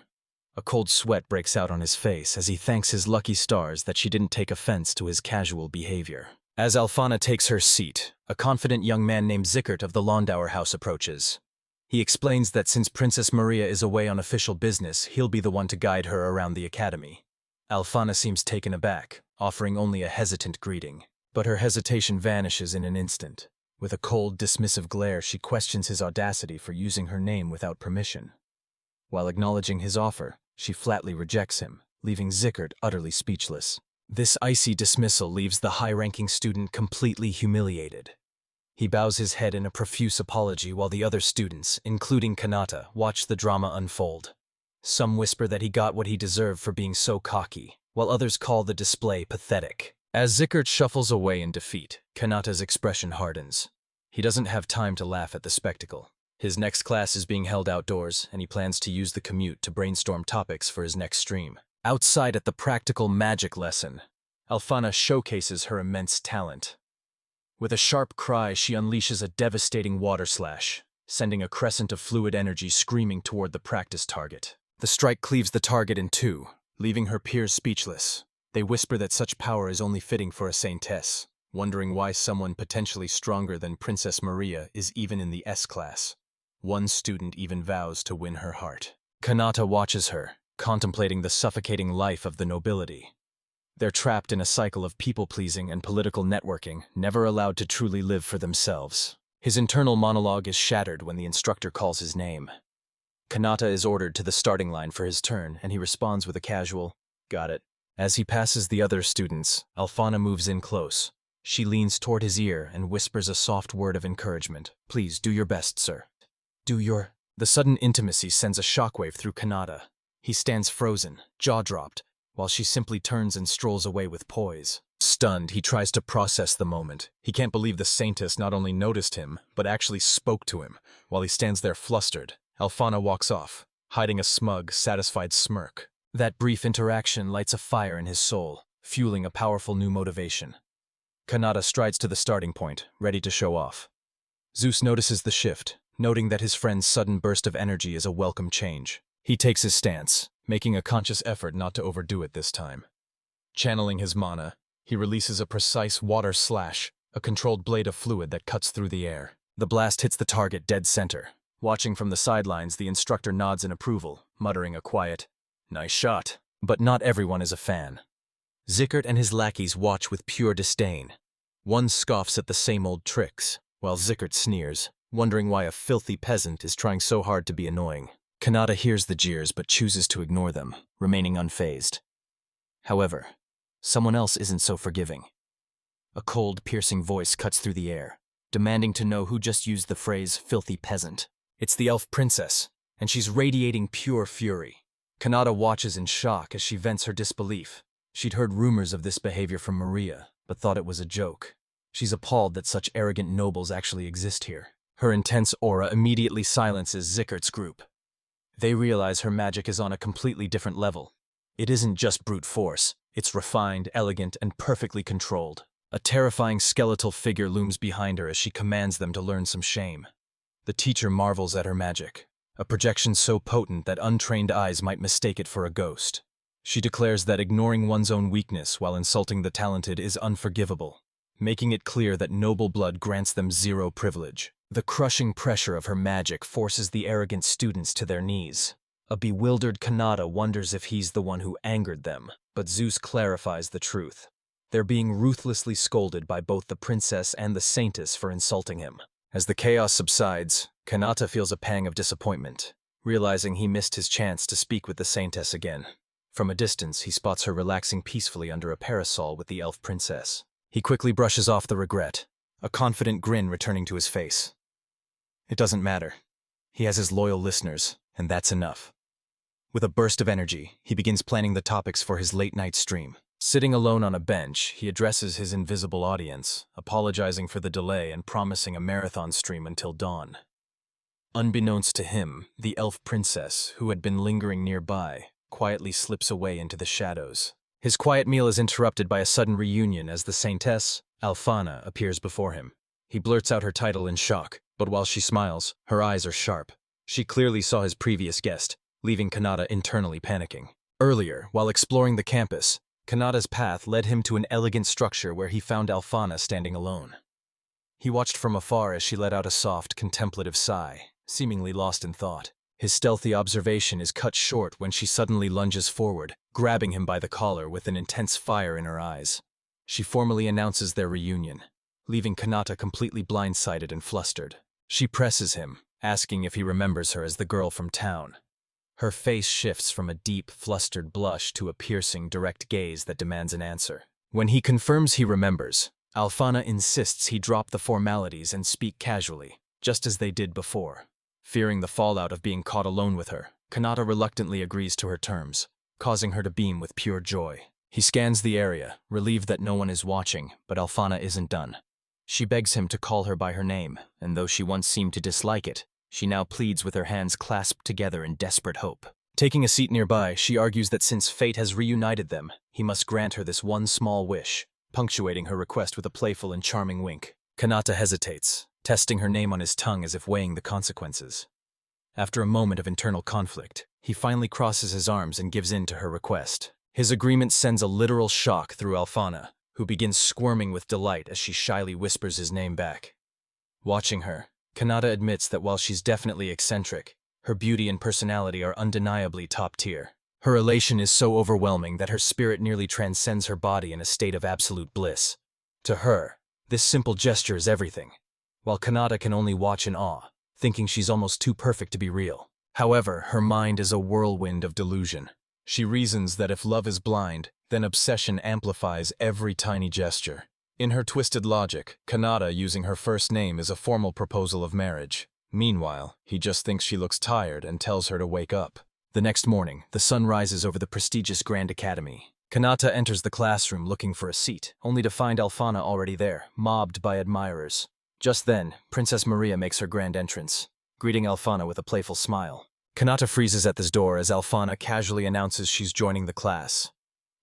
A cold sweat breaks out on his face as he thanks his lucky stars that she didn't take offense to his casual behavior. As Alphana takes her seat, a confident young man named Zickert of the Landauer house approaches. He explains that since Princess Maria is away on official business, he'll be the one to guide her around the academy. Alphana seems taken aback, offering only a hesitant greeting. But her hesitation vanishes in an instant. With a cold, dismissive glare, she questions his audacity for using her name without permission. While acknowledging his offer, she flatly rejects him, leaving Zickert utterly speechless. This icy dismissal leaves the high-ranking student completely humiliated. He bows his head in a profuse apology while the other students, including Kanata, watch the drama unfold. Some whisper that he got what he deserved for being so cocky, while others call the display pathetic. As Zickert shuffles away in defeat, Kanata's expression hardens. He doesn't have time to laugh at the spectacle. His next class is being held outdoors, and he plans to use the commute to brainstorm topics for his next stream. Outside at the practical magic lesson, Alphana showcases her immense talent. With a sharp cry, she unleashes a devastating water slash, sending a crescent of fluid energy screaming toward the practice target. The strike cleaves the target in two, leaving her peers speechless. They whisper that such power is only fitting for a saintess, wondering why someone potentially stronger than Princess Maria is even in the S-class. One student even vows to win her heart. Kanata watches her, contemplating the suffocating life of the nobility. They're trapped in a cycle of people-pleasing and political networking, never allowed to truly live for themselves. His internal monologue is shattered when the instructor calls his name. Kanata is ordered to the starting line for his turn, and he responds with a casual, "Got it." As he passes the other students, Alphana moves in close. She leans toward his ear and whispers a soft word of encouragement. "Please, do your best, sir." The sudden intimacy sends a shockwave through Kanata. He stands frozen, jaw-dropped, while she simply turns and strolls away with poise. Stunned, he tries to process the moment. He can't believe the saintess not only noticed him, but actually spoke to him. While he stands there flustered, Alphana walks off, hiding a smug, satisfied smirk. That brief interaction lights a fire in his soul, fueling a powerful new motivation. Kanata strides to the starting point, ready to show off. Zeus notices the shift, noting that his friend's sudden burst of energy is a welcome change. He takes his stance, making a conscious effort not to overdo it this time. Channeling his mana, he releases a precise water slash, a controlled blade of fluid that cuts through the air. The blast hits the target dead center. Watching from the sidelines, the instructor nods in approval, muttering a quiet, "Nice shot." But not everyone is a fan. Zickert and his lackeys watch with pure disdain. One scoffs at the same old tricks, while Zickert sneers, wondering why a filthy peasant is trying so hard to be annoying. Kanata hears the jeers but chooses to ignore them, remaining unfazed. However, someone else isn't so forgiving. A cold, piercing voice cuts through the air, demanding to know who just used the phrase filthy peasant. It's the elf princess, and she's radiating pure fury. Kanata watches in shock as she vents her disbelief. She'd heard rumors of this behavior from Maria, but thought it was a joke. She's appalled that such arrogant nobles actually exist here. Her intense aura immediately silences Zickert's group. They realize her magic is on a completely different level. It isn't just brute force, it's refined, elegant, and perfectly controlled. A terrifying skeletal figure looms behind her as she commands them to learn some shame. The teacher marvels at her magic, a projection so potent that untrained eyes might mistake it for a ghost. She declares that ignoring one's own weakness while insulting the talented is unforgivable, making it clear that noble blood grants them zero privilege. The crushing pressure of her magic forces the arrogant students to their knees. A bewildered Kanata wonders if he's the one who angered them, but Zeus clarifies the truth. They're being ruthlessly scolded by both the princess and the saintess for insulting him. As the chaos subsides, Kanata feels a pang of disappointment, realizing he missed his chance to speak with the saintess again. From a distance, he spots her relaxing peacefully under a parasol with the elf princess. He quickly brushes off the regret, a confident grin returning to his face. It doesn't matter. He has his loyal listeners, and that's enough. With a burst of energy, he begins planning the topics for his late-night stream. Sitting alone on a bench, he addresses his invisible audience, apologizing for the delay and promising a marathon stream until dawn. Unbeknownst to him, the elf princess, who had been lingering nearby, quietly slips away into the shadows. His quiet meal is interrupted by a sudden reunion as the saintess, Alfana, appears before him. He blurts out her title in shock, but while she smiles, her eyes are sharp. She clearly saw his previous guest, leaving Kanata internally panicking. Earlier, while exploring the campus, Kanata's path led him to an elegant structure where he found Alfana standing alone. He watched from afar as she let out a soft, contemplative sigh, seemingly lost in thought. His stealthy observation is cut short when she suddenly lunges forward, grabbing him by the collar with an intense fire in her eyes. She formally announces their reunion, leaving Kanata completely blindsided and flustered. She presses him, asking if he remembers her as the girl from town. Her face shifts from a deep, flustered blush to a piercing, direct gaze that demands an answer. When he confirms he remembers, Alfana insists he drop the formalities and speak casually, just as they did before. Fearing the fallout of being caught alone with her, Kanata reluctantly agrees to her terms, causing her to beam with pure joy. He scans the area, relieved that no one is watching, but Alfana isn't done. She begs him to call her by her name, and though she once seemed to dislike it, she now pleads with her hands clasped together in desperate hope. Taking a seat nearby, she argues that since fate has reunited them, he must grant her this one small wish, punctuating her request with a playful and charming wink. Kanata hesitates, testing her name on his tongue as if weighing the consequences. After a moment of internal conflict, he finally crosses his arms and gives in to her request. His agreement sends a literal shock through Alfana, who begins squirming with delight as she shyly whispers his name back. Watching her, Kanata admits that while she's definitely eccentric, her beauty and personality are undeniably top tier. Her elation is so overwhelming that her spirit nearly transcends her body in a state of absolute bliss. To her, this simple gesture is everything, while Kanata can only watch in awe, thinking she's almost too perfect to be real. However, her mind is a whirlwind of delusion. She reasons that if love is blind, then obsession amplifies every tiny gesture. In her twisted logic, Kanata using her first name is a formal proposal of marriage. Meanwhile, he just thinks she looks tired and tells her to wake up. The next morning, the sun rises over the prestigious Grand Academy. Kanata enters the classroom looking for a seat, only to find Alfana already there, mobbed by admirers. Just then, Princess Maria makes her grand entrance, greeting Alfana with a playful smile. Kanata freezes at this door as Alfana casually announces she's joining the class.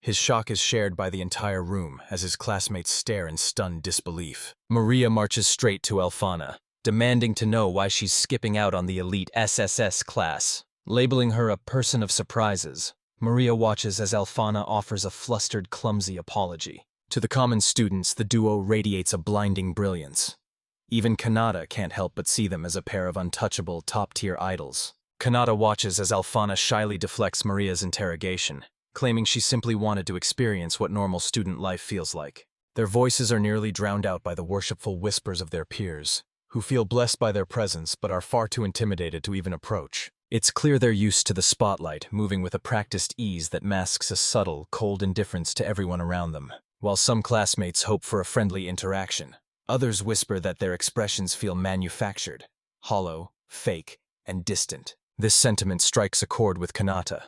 His shock is shared by the entire room as his classmates stare in stunned disbelief. Maria marches straight to Alfana, demanding to know why she's skipping out on the elite SSS class. Labeling her a person of surprises, Maria watches as Alphana offers a flustered, clumsy apology. To the common students, the duo radiates a blinding brilliance. Even Kanata can't help but see them as a pair of untouchable, top-tier idols. Kanata watches as Alphana shyly deflects Maria's interrogation, claiming she simply wanted to experience what normal student life feels like. Their voices are nearly drowned out by the worshipful whispers of their peers, who feel blessed by their presence but are far too intimidated to even approach. It's clear they're used to the spotlight, moving with a practiced ease that masks a subtle, cold indifference to everyone around them. While some classmates hope for a friendly interaction, others whisper that their expressions feel manufactured, hollow, fake, and distant. This sentiment strikes a chord with Kanata.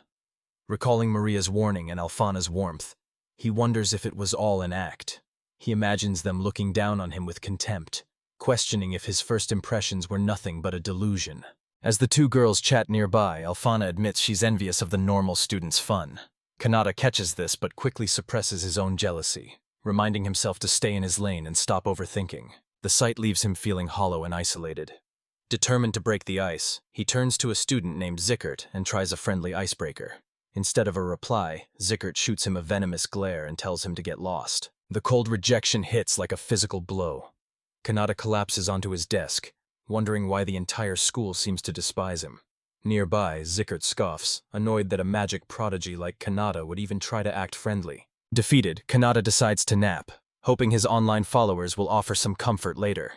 Recalling Maria's warning and Alphana's warmth, he wonders if it was all an act. He imagines them looking down on him with contempt, questioning if his first impressions were nothing but a delusion. As the two girls chat nearby, Alphana admits she's envious of the normal students' fun. Kanata catches this but quickly suppresses his own jealousy, reminding himself to stay in his lane and stop overthinking. The sight leaves him feeling hollow and isolated. Determined to break the ice, he turns to a student named Zickert and tries a friendly icebreaker. Instead of a reply, Zickert shoots him a venomous glare and tells him to get lost. The cold rejection hits like a physical blow. Kanata collapses onto his desk, wondering why the entire school seems to despise him. Nearby, Zickert scoffs, annoyed that a magic prodigy like Kanata would even try to act friendly. Defeated, Kanata decides to nap, hoping his online followers will offer some comfort later.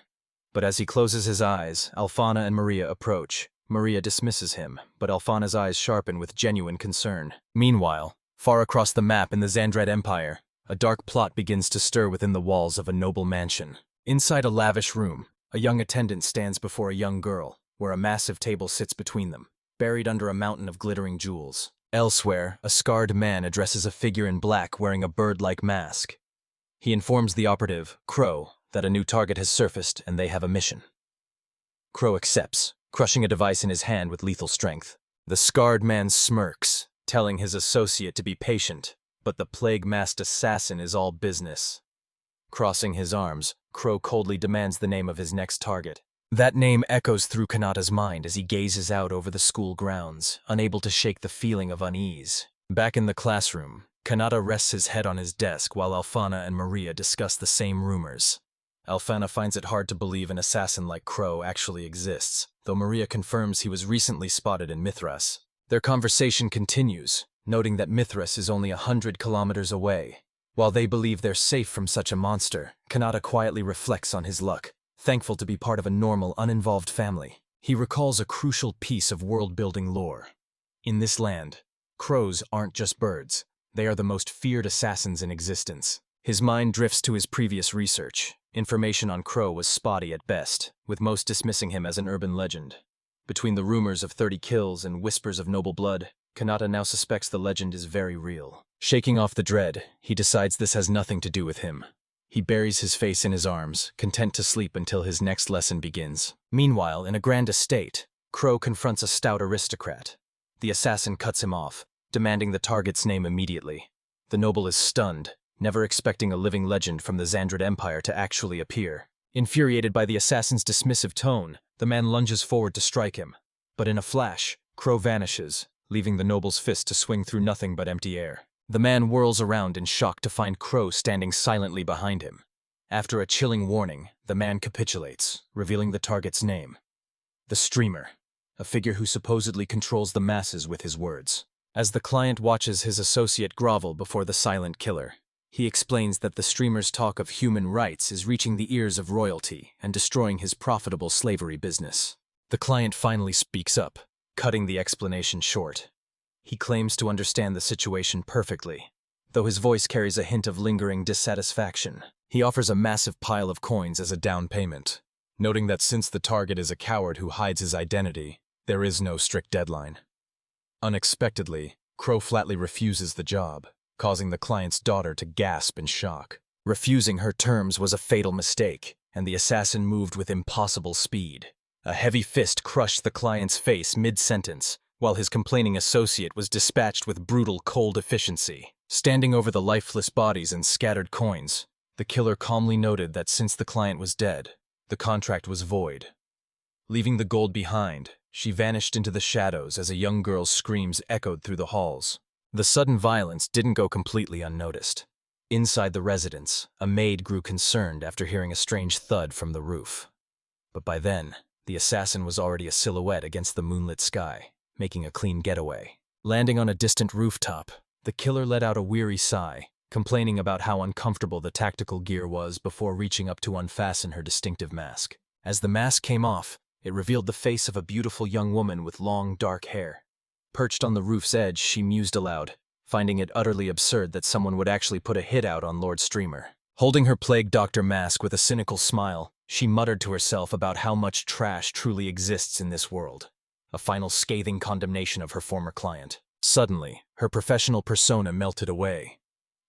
But as he closes his eyes, Alphana and Maria approach. Maria dismisses him, but Alphana's eyes sharpen with genuine concern. Meanwhile, far across the map in the Xandred Empire, a dark plot begins to stir within the walls of a noble mansion. Inside a lavish room, a young attendant stands before a young girl, where a massive table sits between them, buried under a mountain of glittering jewels. Elsewhere, a scarred man addresses a figure in black wearing a bird-like mask. He informs the operative, Crow, that a new target has surfaced and they have a mission. Crow accepts, crushing a device in his hand with lethal strength. The scarred man smirks, telling his associate to be patient, but the plague-masked assassin is all business. Crossing his arms, Crow coldly demands the name of his next target. That name echoes through Kanata's mind as he gazes out over the school grounds, unable to shake the feeling of unease. Back in the classroom, Kanata rests his head on his desk while Alphana and Maria discuss the same rumors. Alphana finds it hard to believe an assassin like Crow actually exists, though Maria confirms he was recently spotted in Mithras. Their conversation continues, noting that Mithras is only 100 kilometers away. While they believe they're safe from such a monster, Kanata quietly reflects on his luck, thankful to be part of a normal, uninvolved family. He recalls a crucial piece of world-building lore. In this land, crows aren't just birds. They are the most feared assassins in existence. His mind drifts to his previous research. Information on Crow was spotty at best, with most dismissing him as an urban legend. Between the rumors of 30 kills and whispers of noble blood, Kanata now suspects the legend is very real. Shaking off the dread, he decides this has nothing to do with him. He buries his face in his arms, content to sleep until his next lesson begins. Meanwhile, in a grand estate, Crow confronts a stout aristocrat. The assassin cuts him off, demanding the target's name immediately. The noble is stunned, never expecting a living legend from the Xandred Empire to actually appear. Infuriated by the assassin's dismissive tone, the man lunges forward to strike him. But in a flash, Crow vanishes, leaving the noble's fist to swing through nothing but empty air. The man whirls around in shock to find Crow standing silently behind him. After a chilling warning, the man capitulates, revealing the target's name. The Streamer, a figure who supposedly controls the masses with his words. As the client watches his associate grovel before the silent killer, he explains that the Streamer's talk of human rights is reaching the ears of royalty and destroying his profitable slavery business. The client finally speaks up, cutting the explanation short. He claims to understand the situation perfectly, though his voice carries a hint of lingering dissatisfaction. He offers a massive pile of coins as a down payment, noting that since the target is a coward who hides his identity, there is no strict deadline. Unexpectedly, Crow flatly refuses the job, causing the client's daughter to gasp in shock. Refusing her terms was a fatal mistake, and the assassin moved with impossible speed. A heavy fist crushed the client's face mid-sentence, while his complaining associate was dispatched with brutal, cold efficiency. Standing over the lifeless bodies and scattered coins, the killer calmly noted that since the client was dead, the contract was void. Leaving the gold behind, she vanished into the shadows as a young girl's screams echoed through the halls. The sudden violence didn't go completely unnoticed. Inside the residence, a maid grew concerned after hearing a strange thud from the roof. But by then, the assassin was already a silhouette against the moonlit sky, making a clean getaway. Landing on a distant rooftop, the killer let out a weary sigh, complaining about how uncomfortable the tactical gear was before reaching up to unfasten her distinctive mask. As the mask came off, it revealed the face of a beautiful young woman with long, dark hair. Perched on the roof's edge, she mused aloud, finding it utterly absurd that someone would actually put a hit out on Lord Streamer. Holding her plague doctor mask with a cynical smile, she muttered to herself about how much trash truly exists in this world. A final scathing condemnation of her former client. Suddenly, her professional persona melted away.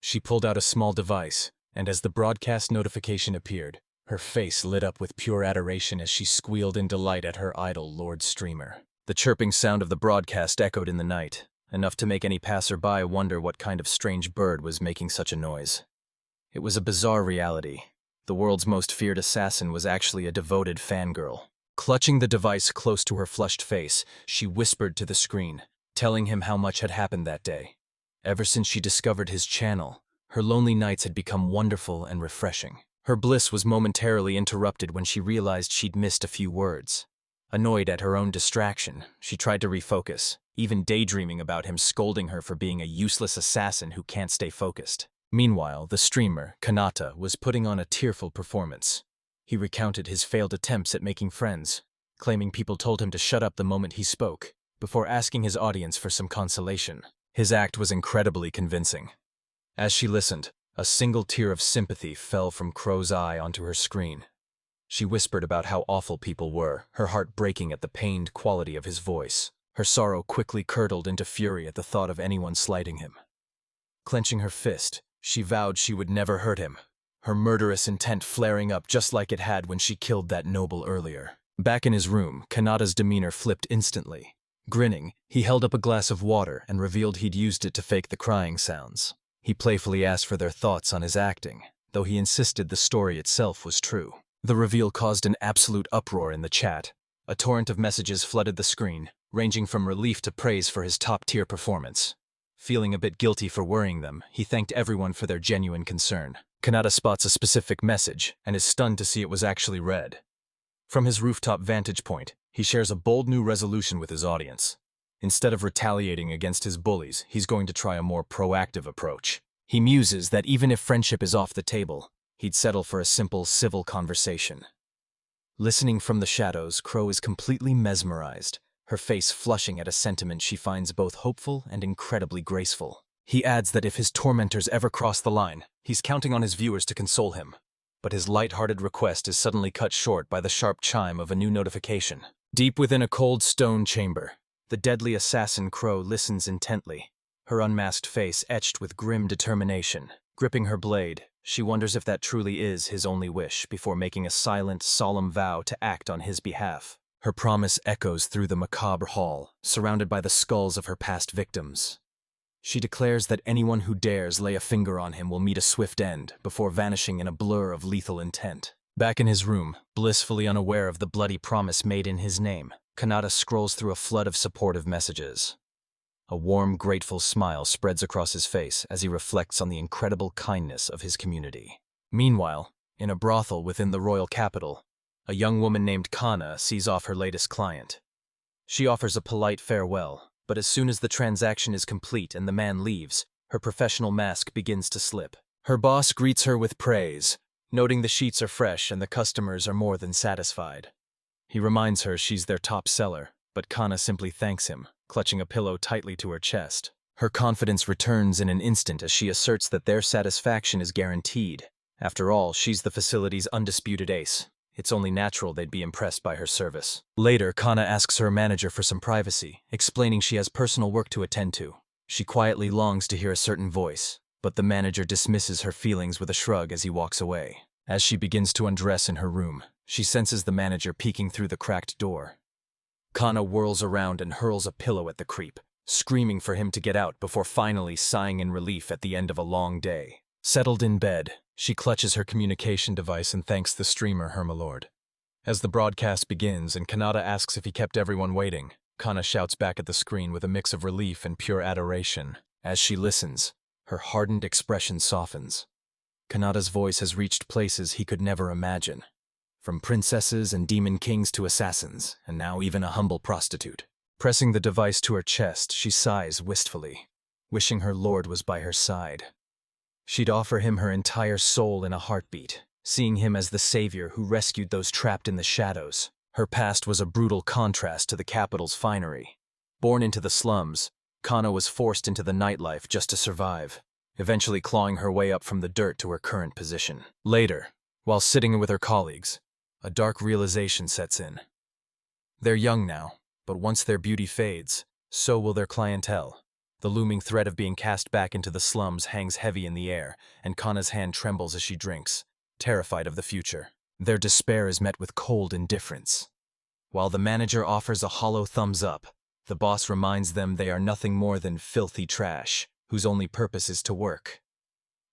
She pulled out a small device, and as the broadcast notification appeared, her face lit up with pure adoration as she squealed in delight at her idol, Lord Streamer. The chirping sound of the broadcast echoed in the night, enough to make any passerby wonder what kind of strange bird was making such a noise. It was a bizarre reality. The world's most feared assassin was actually a devoted fangirl. Clutching the device close to her flushed face, she whispered to the screen, telling him how much had happened that day. Ever since she discovered his channel, her lonely nights had become wonderful and refreshing. Her bliss was momentarily interrupted when she realized she'd missed a few words. Annoyed at her own distraction, she tried to refocus, even daydreaming about him scolding her for being a useless assassin who can't stay focused. Meanwhile, the streamer, Kanata, was putting on a tearful performance. He recounted his failed attempts at making friends, claiming people told him to shut up the moment he spoke, before asking his audience for some consolation. His act was incredibly convincing. As she listened, a single tear of sympathy fell from Crow's eye onto her screen. She whispered about how awful people were, her heart breaking at the pained quality of his voice. Her sorrow quickly curdled into fury at the thought of anyone slighting him. Clenching her fist, she vowed she would never hurt him, her murderous intent flaring up just like it had when she killed that noble earlier. Back in his room, Kanata's demeanor flipped instantly. Grinning, he held up a glass of water and revealed he'd used it to fake the crying sounds. He playfully asked for their thoughts on his acting, though he insisted the story itself was true. The reveal caused an absolute uproar in the chat. A torrent of messages flooded the screen, ranging from relief to praise for his top-tier performance. Feeling a bit guilty for worrying them, he thanked everyone for their genuine concern. Kanata spots a specific message and is stunned to see it was actually read. From his rooftop vantage point, he shares a bold new resolution with his audience. Instead of retaliating against his bullies, he's going to try a more proactive approach. He muses that even if friendship is off the table, he'd settle for a simple, civil conversation. Listening from the shadows, Crow is completely mesmerized, her face flushing at a sentiment she finds both hopeful and incredibly graceful. He adds that if his tormentors ever cross the line, he's counting on his viewers to console him. But his light-hearted request is suddenly cut short by the sharp chime of a new notification. Deep within a cold stone chamber, the deadly assassin Crow listens intently, her unmasked face etched with grim determination. Gripping her blade, she wonders if that truly is his only wish before making a silent, solemn vow to act on his behalf. Her promise echoes through the macabre hall, surrounded by the skulls of her past victims. She declares that anyone who dares lay a finger on him will meet a swift end before vanishing in a blur of lethal intent. Back in his room, blissfully unaware of the bloody promise made in his name, Kanata scrolls through a flood of supportive messages. A warm, grateful smile spreads across his face as he reflects on the incredible kindness of his community. Meanwhile, in a brothel within the royal capital, a young woman named Kana sees off her latest client. She offers a polite farewell, but as soon as the transaction is complete and the man leaves, her professional mask begins to slip. Her boss greets her with praise, noting the sheets are fresh and the customers are more than satisfied. He reminds her she's their top seller, but Kana simply thanks him, clutching a pillow tightly to her chest. Her confidence returns in an instant as she asserts that their satisfaction is guaranteed. After all, she's the facility's undisputed ace. It's only natural they'd be impressed by her service. Later, Kana asks her manager for some privacy, explaining she has personal work to attend to. She quietly longs to hear a certain voice, but the manager dismisses her feelings with a shrug as he walks away. As she begins to undress in her room, she senses the manager peeking through the cracked door. Kana whirls around and hurls a pillow at the creep, screaming for him to get out before finally sighing in relief at the end of a long day. Settled in bed, she clutches her communication device and thanks the streamer, her milord. As the broadcast begins and Kanata asks if he kept everyone waiting, Kana shouts back at the screen with a mix of relief and pure adoration. As she listens, her hardened expression softens. Kanata's voice has reached places he could never imagine. From princesses and demon kings to assassins, and now even a humble prostitute. Pressing the device to her chest, she sighs wistfully, wishing her lord was by her side. She'd offer him her entire soul in a heartbeat, seeing him as the savior who rescued those trapped in the shadows. Her past was a brutal contrast to the capital's finery. Born into the slums, Kana was forced into the nightlife just to survive, eventually clawing her way up from the dirt to her current position. Later, while sitting with her colleagues, a dark realization sets in. They're young now, but once their beauty fades, so will their clientele. The looming threat of being cast back into the slums hangs heavy in the air, and Kana's hand trembles as she drinks, terrified of the future. Their despair is met with cold indifference. While the manager offers a hollow thumbs up, the boss reminds them they are nothing more than filthy trash, whose only purpose is to work.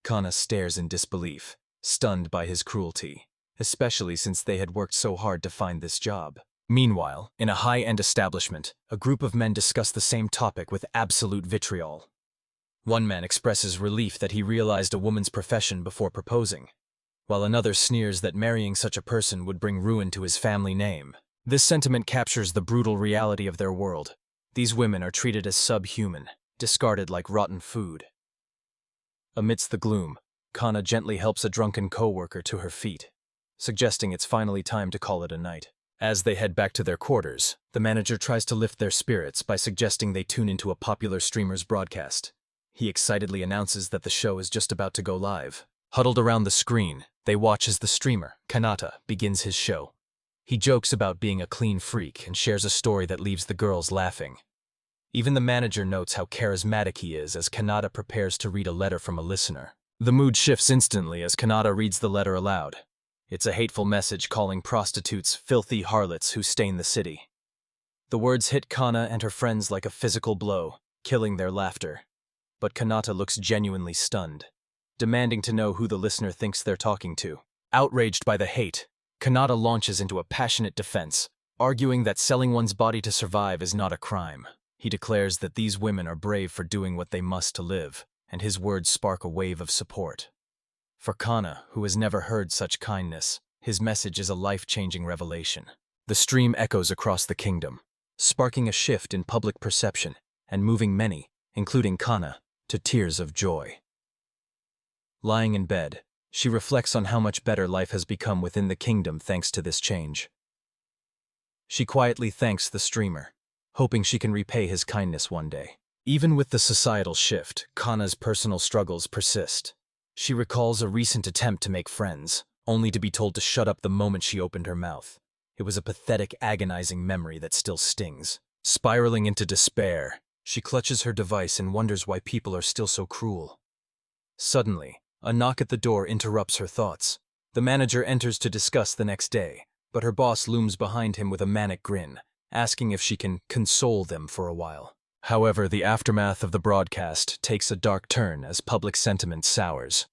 Kana stares in disbelief, stunned by his cruelty, especially since they had worked so hard to find this job. Meanwhile, in a high-end establishment, a group of men discuss the same topic with absolute vitriol. One man expresses relief that he realized a woman's profession before proposing, while another sneers that marrying such a person would bring ruin to his family name. This sentiment captures the brutal reality of their world. These women are treated as subhuman, discarded like rotten food. Amidst the gloom, Kana gently helps a drunken co-worker to her feet, suggesting it's finally time to call it a night. As they head back to their quarters, the manager tries to lift their spirits by suggesting they tune into a popular streamer's broadcast. He excitedly announces that the show is just about to go live. Huddled around the screen, they watch as the streamer, Kanata, begins his show. He jokes about being a clean freak and shares a story that leaves the girls laughing. Even the manager notes how charismatic he is as Kanata prepares to read a letter from a listener. The mood shifts instantly as Kanata reads the letter aloud. It's a hateful message calling prostitutes filthy harlots who stain the city. The words hit Kana and her friends like a physical blow, killing their laughter. But Kanata looks genuinely stunned, demanding to know who the listener thinks they're talking to. Outraged by the hate, Kanata launches into a passionate defense, arguing that selling one's body to survive is not a crime. He declares that these women are brave for doing what they must to live, and his words spark a wave of support. For Kana, who has never heard such kindness, his message is a life-changing revelation. The stream echoes across the kingdom, sparking a shift in public perception and moving many, including Kana, to tears of joy. Lying in bed, she reflects on how much better life has become within the kingdom thanks to this change. She quietly thanks the streamer, hoping she can repay his kindness one day. Even with the societal shift, Kana's personal struggles persist. She recalls a recent attempt to make friends, only to be told to shut up the moment she opened her mouth. It was a pathetic, agonizing memory that still stings. Spiraling into despair, she clutches her device and wonders why people are still so cruel. Suddenly, a knock at the door interrupts her thoughts. The manager enters to discuss the next day, but her boss looms behind him with a manic grin, asking if she can console them for a while. However, the aftermath of the broadcast takes a dark turn as public sentiment sours.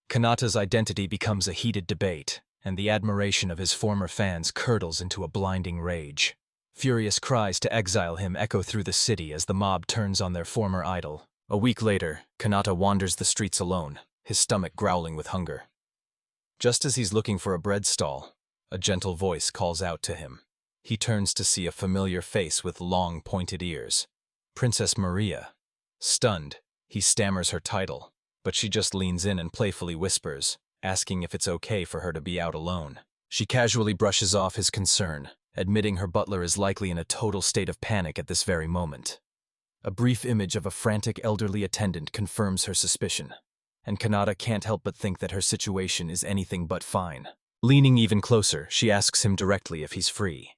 Kanata's identity becomes a heated debate, and the admiration of his former fans curdles into a blinding rage. Furious cries to exile him echo through the city as the mob turns on their former idol. A week later, Kanata wanders the streets alone, his stomach growling with hunger. Just as he's looking for a bread stall, a gentle voice calls out to him. He turns to see a familiar face with long, pointed ears. Princess Maria. Stunned, he stammers her title, but she just leans in and playfully whispers, asking if it's okay for her to be out alone. She casually brushes off his concern, admitting her butler is likely in a total state of panic at this very moment. A brief image of a frantic elderly attendant confirms her suspicion, and Kanata can't help but think that her situation is anything but fine. Leaning even closer, she asks him directly if he's free.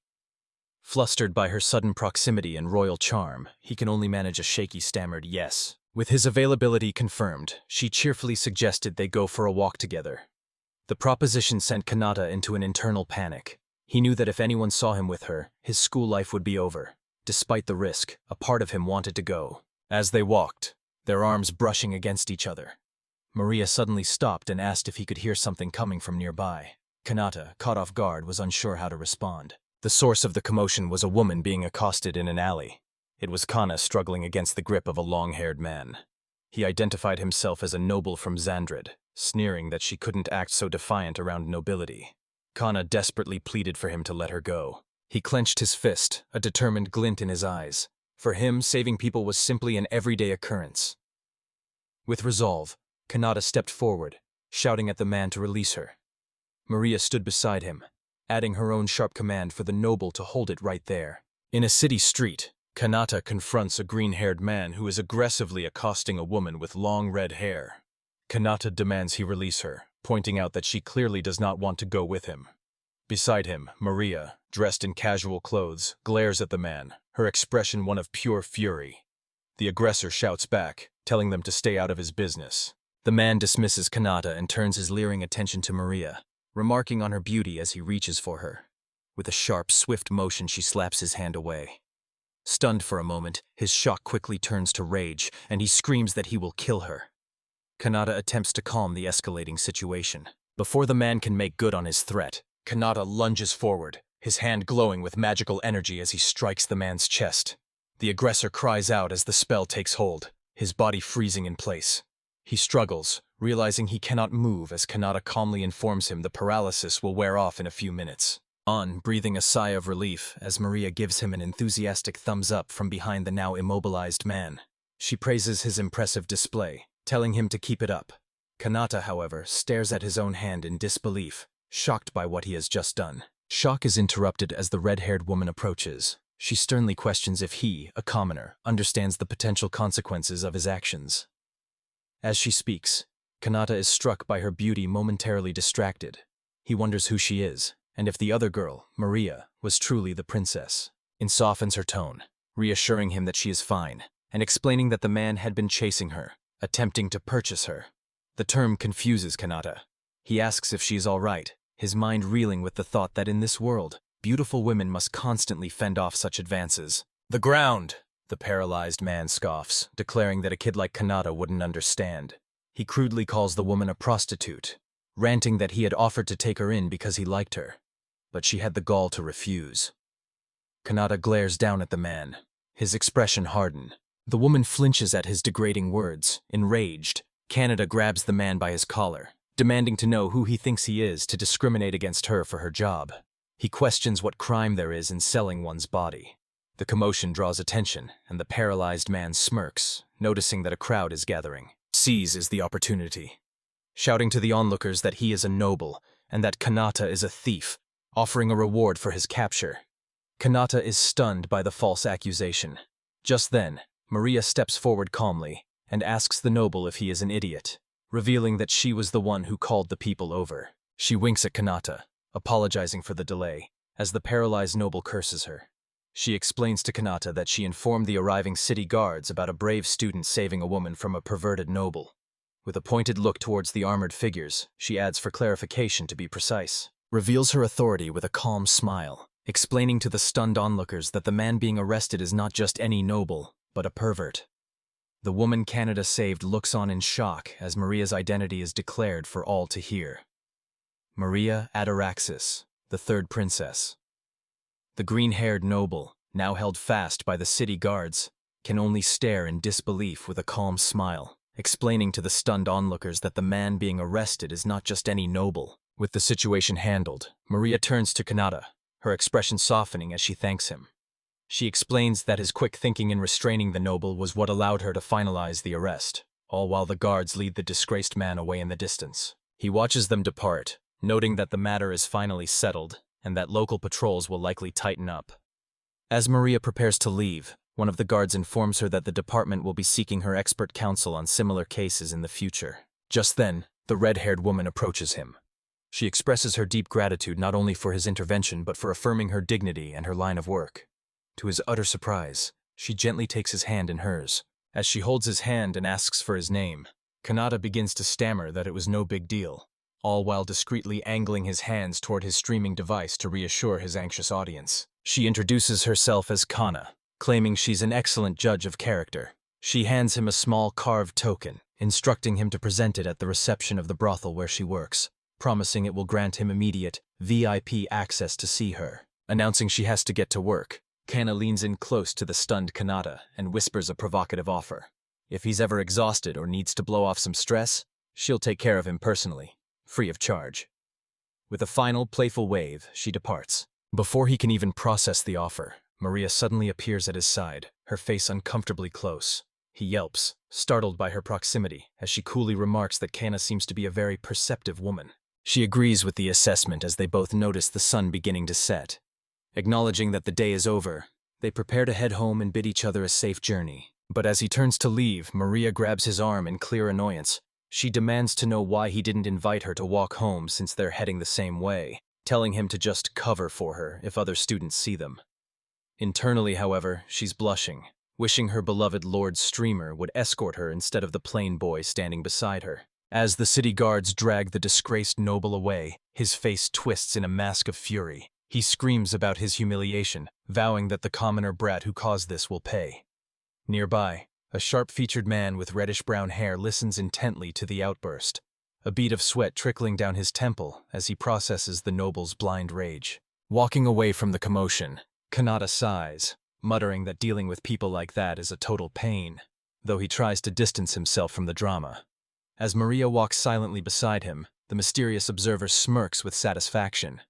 Flustered by her sudden proximity and royal charm, he can only manage a shaky stammered yes. With his availability confirmed, she cheerfully suggested they go for a walk together. The proposition sent Kanata into an internal panic. He knew that if anyone saw him with her, his school life would be over. Despite the risk, a part of him wanted to go. As they walked, their arms brushing against each other, Maria suddenly stopped and asked if he could hear something coming from nearby. Kanata, caught off guard, was unsure how to respond. The source of the commotion was a woman being accosted in an alley. It was Kana struggling against the grip of a long-haired man. He identified himself as a noble from Xandred, sneering that she couldn't act so defiant around nobility. Kana desperately pleaded for him to let her go. He clenched his fist, a determined glint in his eyes. For him, saving people was simply an everyday occurrence. With resolve, Kanata stepped forward, shouting at the man to release her. Maria stood beside him, adding her own sharp command for the noble to hold it right there. In a city street, Kanata confronts a green-haired man who is aggressively accosting a woman with long red hair. Kanata demands he release her, pointing out that she clearly does not want to go with him. Beside him, Maria, dressed in casual clothes, glares at the man, her expression one of pure fury. The aggressor shouts back, telling them to stay out of his business. The man dismisses Kanata and turns his leering attention to Maria, remarking on her beauty as he reaches for her. With a sharp, swift motion, she slaps his hand away. Stunned for a moment, his shock quickly turns to rage, and he screams that he will kill her. Kanata attempts to calm the escalating situation. Before the man can make good on his threat, Kanata lunges forward, his hand glowing with magical energy as he strikes the man's chest. The aggressor cries out as the spell takes hold, his body freezing in place. He struggles, realizing he cannot move as Kanata calmly informs him the paralysis will wear off in a few minutes. Breathing a sigh of relief as Maria gives him an enthusiastic thumbs up from behind the now immobilized man. She praises his impressive display, telling him to keep it up. Kanata, however, stares at his own hand in disbelief, shocked by what he has just done. Shock is interrupted as the red-haired woman approaches. She sternly questions if he, a commoner, understands the potential consequences of his actions. As she speaks, Kanata is struck by her beauty, momentarily distracted. He wonders who she is, and if the other girl, Maria, was truly the princess. It softens her tone, reassuring him that she is fine, and explaining that the man had been chasing her, attempting to purchase her. The term confuses Kanata. He asks if she is all right, his mind reeling with the thought that in this world, beautiful women must constantly fend off such advances. "The ground!" the paralyzed man scoffs, declaring that a kid like Kanata wouldn't understand. He crudely calls the woman a prostitute, ranting that he had offered to take her in because he liked her, but she had the gall to refuse. Kanata glares down at the man, his expression hardened. The woman flinches at his degrading words. Enraged, Kanata grabs the man by his collar, demanding to know who he thinks he is to discriminate against her for her job. He questions what crime there is in selling one's body. The commotion draws attention, and the paralyzed man smirks, noticing that a crowd is gathering. Seizes the opportunity, shouting to the onlookers that he is a noble and that Kanata is a thief, offering a reward for his capture. Kanata is stunned by the false accusation. Just then, Maria steps forward calmly and asks the noble if he is an idiot, revealing that she was the one who called the people over. She winks at Kanata, apologizing for the delay, as the paralyzed noble curses her. She explains to Kanata that she informed the arriving city guards about a brave student saving a woman from a perverted noble. With a pointed look towards the armored figures, she adds for clarification to be precise. Reveals her authority with a calm smile, explaining to the stunned onlookers that the man being arrested is not just any noble, but a pervert. The woman Kanata saved looks on in shock as Maria's identity is declared for all to hear. Maria Ataraxis, the third princess. The green-haired noble, now held fast by the city guards, can only stare in disbelief with a calm smile, explaining to the stunned onlookers that the man being arrested is not just any noble. With the situation handled, Maria turns to Kanata, her expression softening as she thanks him. She explains that his quick thinking in restraining the noble was what allowed her to finalize the arrest, all while the guards lead the disgraced man away in the distance. He watches them depart, noting that the matter is finally settled and that local patrols will likely tighten up. As Maria prepares to leave, one of the guards informs her that the department will be seeking her expert counsel on similar cases in the future. Just then, the red-haired woman approaches him. She expresses her deep gratitude not only for his intervention but for affirming her dignity and her line of work. To his utter surprise, she gently takes his hand in hers. As she holds his hand and asks for his name, Kanata begins to stammer that it was no big deal, all while discreetly angling his hands toward his streaming device to reassure his anxious audience. She introduces herself as Kana, claiming she's an excellent judge of character. She hands him a small carved token, instructing him to present it at the reception of the brothel where she works. promising it will grant him immediate VIP access to see her. Announcing she has to get to work, Kana leans in close to the stunned Kanata and whispers a provocative offer. If he's ever exhausted or needs to blow off some stress, she'll take care of him personally, free of charge. With a final, playful wave, she departs. Before he can even process the offer, Maria suddenly appears at his side, her face uncomfortably close. He yelps, startled by her proximity, as she coolly remarks that Kana seems to be a very perceptive woman. She agrees with the assessment as they both notice the sun beginning to set. Acknowledging that the day is over, they prepare to head home and bid each other a safe journey. But as he turns to leave, Maria grabs his arm in clear annoyance. She demands to know why he didn't invite her to walk home since they're heading the same way, telling him to just cover for her if other students see them. Internally, however, she's blushing, wishing her beloved Lord Streamer would escort her instead of the plain boy standing beside her. As the city guards drag the disgraced noble away, his face twists in a mask of fury. He screams about his humiliation, vowing that the commoner brat who caused this will pay. Nearby, a sharp-featured man with reddish-brown hair listens intently to the outburst, a bead of sweat trickling down his temple as he processes the noble's blind rage. Walking away from the commotion, Kanata sighs, muttering that dealing with people like that is a total pain, though he tries to distance himself from the drama. As Maria walks silently beside him, the mysterious observer smirks with satisfaction.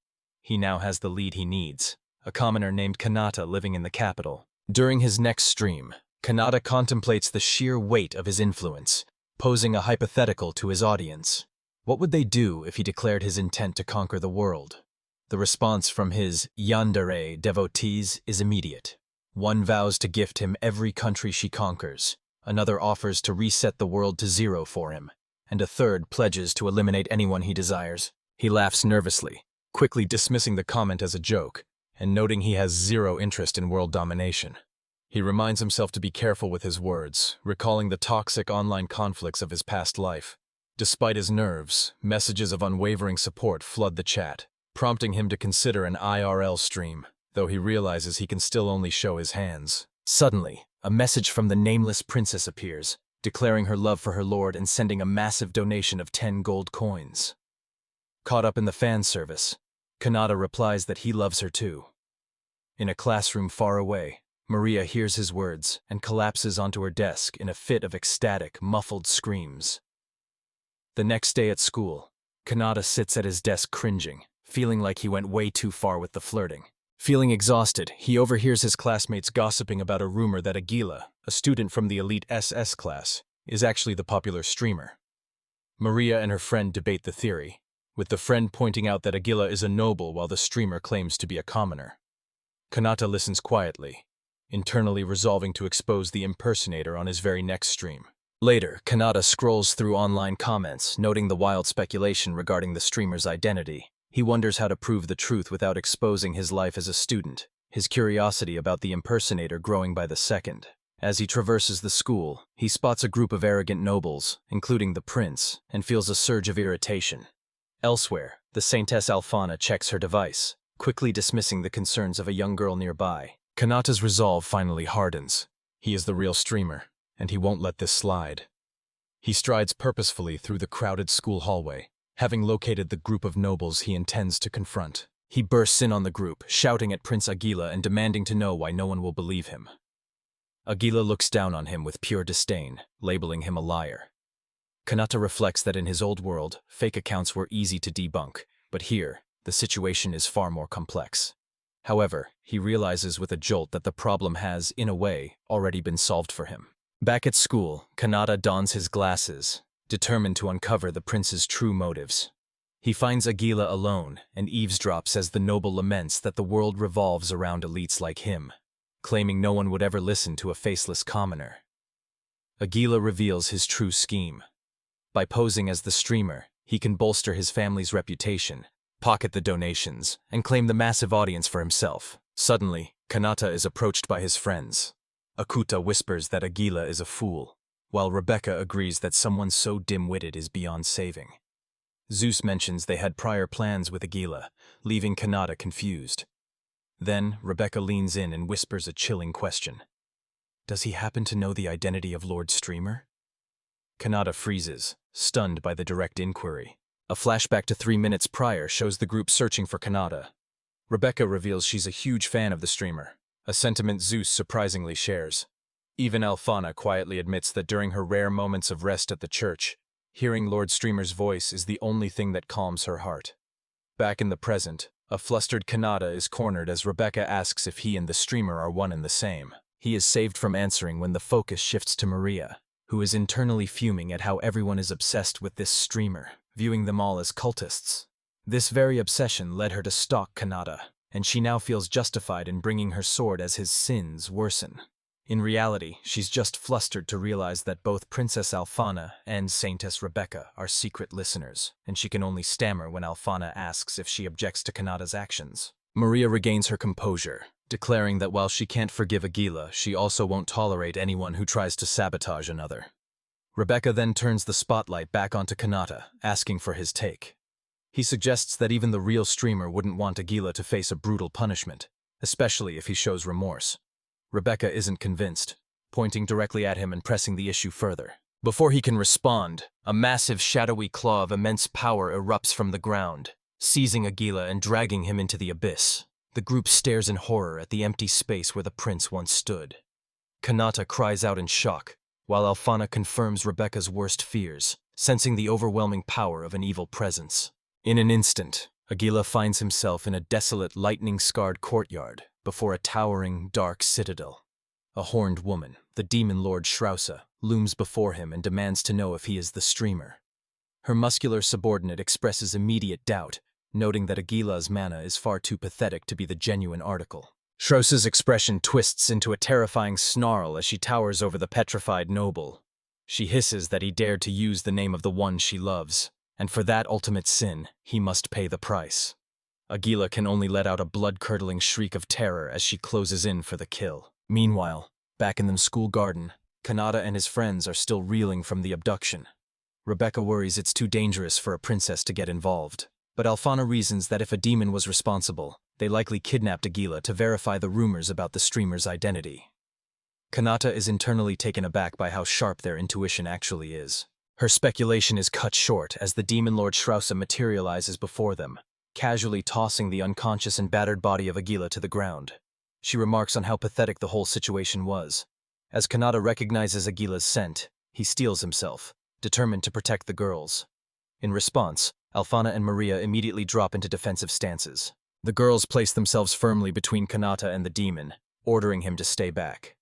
He now has the lead he needs, a commoner named Kanata living in the capital. During his next stream, Kanata contemplates the sheer weight of his influence, posing a hypothetical to his audience. What would they do if he declared his intent to conquer the world? The response from his yandere devotees is immediate. One vows to gift him every country she conquers, another offers to reset the world to 0 for him, and a third pledges to eliminate anyone he desires. He laughs nervously, quickly dismissing the comment as a joke, and noting he has 0 interest in world domination. He reminds himself to be careful with his words, recalling the toxic online conflicts of his past life. Despite his nerves, messages of unwavering support flood the chat, prompting him to consider an IRL stream, though he realizes he can still only show his hands. Suddenly, a message from the nameless princess appears, declaring her love for her lord and sending a massive donation of 10 gold coins. Caught up in the fan service, Kanata replies that he loves her too. In a classroom far away, Maria hears his words and collapses onto her desk in a fit of ecstatic, muffled screams. The next day at school, Kanata sits at his desk cringing, feeling like he went way too far with the flirting. Feeling exhausted, he overhears his classmates gossiping about a rumor that Agila, a student from the elite SS class, is actually the popular streamer. Maria and her friend debate the theory, with the friend pointing out that Agila is a noble while the streamer claims to be a commoner. Kanata listens quietly, internally resolving to expose the impersonator on his very next stream. Later, Kanata scrolls through online comments, noting the wild speculation regarding the streamer's identity. He wonders how to prove the truth without exposing his life as a student, his curiosity about the impersonator growing by the second. As he traverses the school, he spots a group of arrogant nobles, including the prince, and feels a surge of irritation. Elsewhere, the saintess Alfana checks her device, quickly dismissing the concerns of a young girl nearby. Kanata's resolve finally hardens. He is the real streamer, and he won't let this slide. He strides purposefully through the crowded school hallway, having located the group of nobles he intends to confront. He bursts in on the group, shouting at Prince Agila and demanding to know why no one will believe him. Agila looks down on him with pure disdain, labeling him a liar. Kanata reflects that in his old world, fake accounts were easy to debunk, but here, the situation is far more complex. However, he realizes with a jolt that the problem has, in a way, already been solved for him. Back at school, Kanata dons his glasses, determined to uncover the prince's true motives. He finds Agila alone and eavesdrops as the noble laments that the world revolves around elites like him, claiming no one would ever listen to a faceless commoner. Agila reveals his true scheme. By posing as the streamer, he can bolster his family's reputation, pocket the donations, and claim the massive audience for himself. Suddenly, Kanata is approached by his friends. Akuta whispers that Agila is a fool, while Rebecca agrees that someone so dim-witted is beyond saving. Zeus mentions they had prior plans with Agila, leaving Kanata confused. Then, Rebecca leans in and whispers a chilling question. Does he happen to know the identity of Lord Streamer? Kanata freezes, stunned by the direct inquiry. A flashback to 3 minutes prior shows the group searching for Kanata. Rebecca reveals she's a huge fan of the streamer, a sentiment Zeus surprisingly shares. Even Alphana quietly admits that during her rare moments of rest at the church, hearing Lord Streamer's voice is the only thing that calms her heart. Back in the present, a flustered Kanata is cornered as Rebecca asks if he and the streamer are one and the same. He is saved from answering when the focus shifts to Maria, who is internally fuming at how everyone is obsessed with this streamer, viewing them all as cultists. This very obsession led her to stalk Kanata, and she now feels justified in bringing her sword as his sins worsen. In reality, she's just flustered to realize that both Princess Alphana and Saintess Rebecca are secret listeners, and she can only stammer when Alphana asks if she objects to Kanata's actions. Maria regains her composure, declaring that while she can't forgive Aguila, she also won't tolerate anyone who tries to sabotage another. Rebecca then turns the spotlight back onto Kanata, asking for his take. He suggests that even the real streamer wouldn't want Aguila to face a brutal punishment, especially if he shows remorse. Rebecca isn't convinced, pointing directly at him and pressing the issue further. Before he can respond, a massive shadowy claw of immense power erupts from the ground, seizing Aguila and dragging him into the abyss. The group stares in horror at the empty space where the prince once stood. Kanata cries out in shock, while Alphana confirms Rebecca's worst fears, sensing the overwhelming power of an evil presence. In an instant, Aguila finds himself in a desolate, lightning-scarred courtyard before a towering, dark citadel. A horned woman, the demon lord Shrausa, looms before him and demands to know if he is the streamer. Her muscular subordinate expresses immediate doubt, noting that Aguila's mana is far too pathetic to be the genuine article. Shrausa's expression twists into a terrifying snarl as she towers over the petrified noble. She hisses that he dared to use the name of the one she loves, and for that ultimate sin, he must pay the price. Aguila can only let out a blood-curdling shriek of terror as she closes in for the kill. Meanwhile, back in the school garden, Kanata and his friends are still reeling from the abduction. Rebecca worries it's too dangerous for a princess to get involved, but Alphana reasons that if a demon was responsible, they likely kidnapped Aguila to verify the rumors about the streamer's identity. Kanata is internally taken aback by how sharp their intuition actually is. Her speculation is cut short as the demon lord Shrausa materializes before them, casually tossing the unconscious and battered body of Aguila to the ground. She remarks on how pathetic the whole situation was. As Kanata recognizes Aguila's scent, he steels himself, determined to protect the girls. In response, Alphana and Maria immediately drop into defensive stances. The girls place themselves firmly between Kanata and the demon, ordering him to stay back.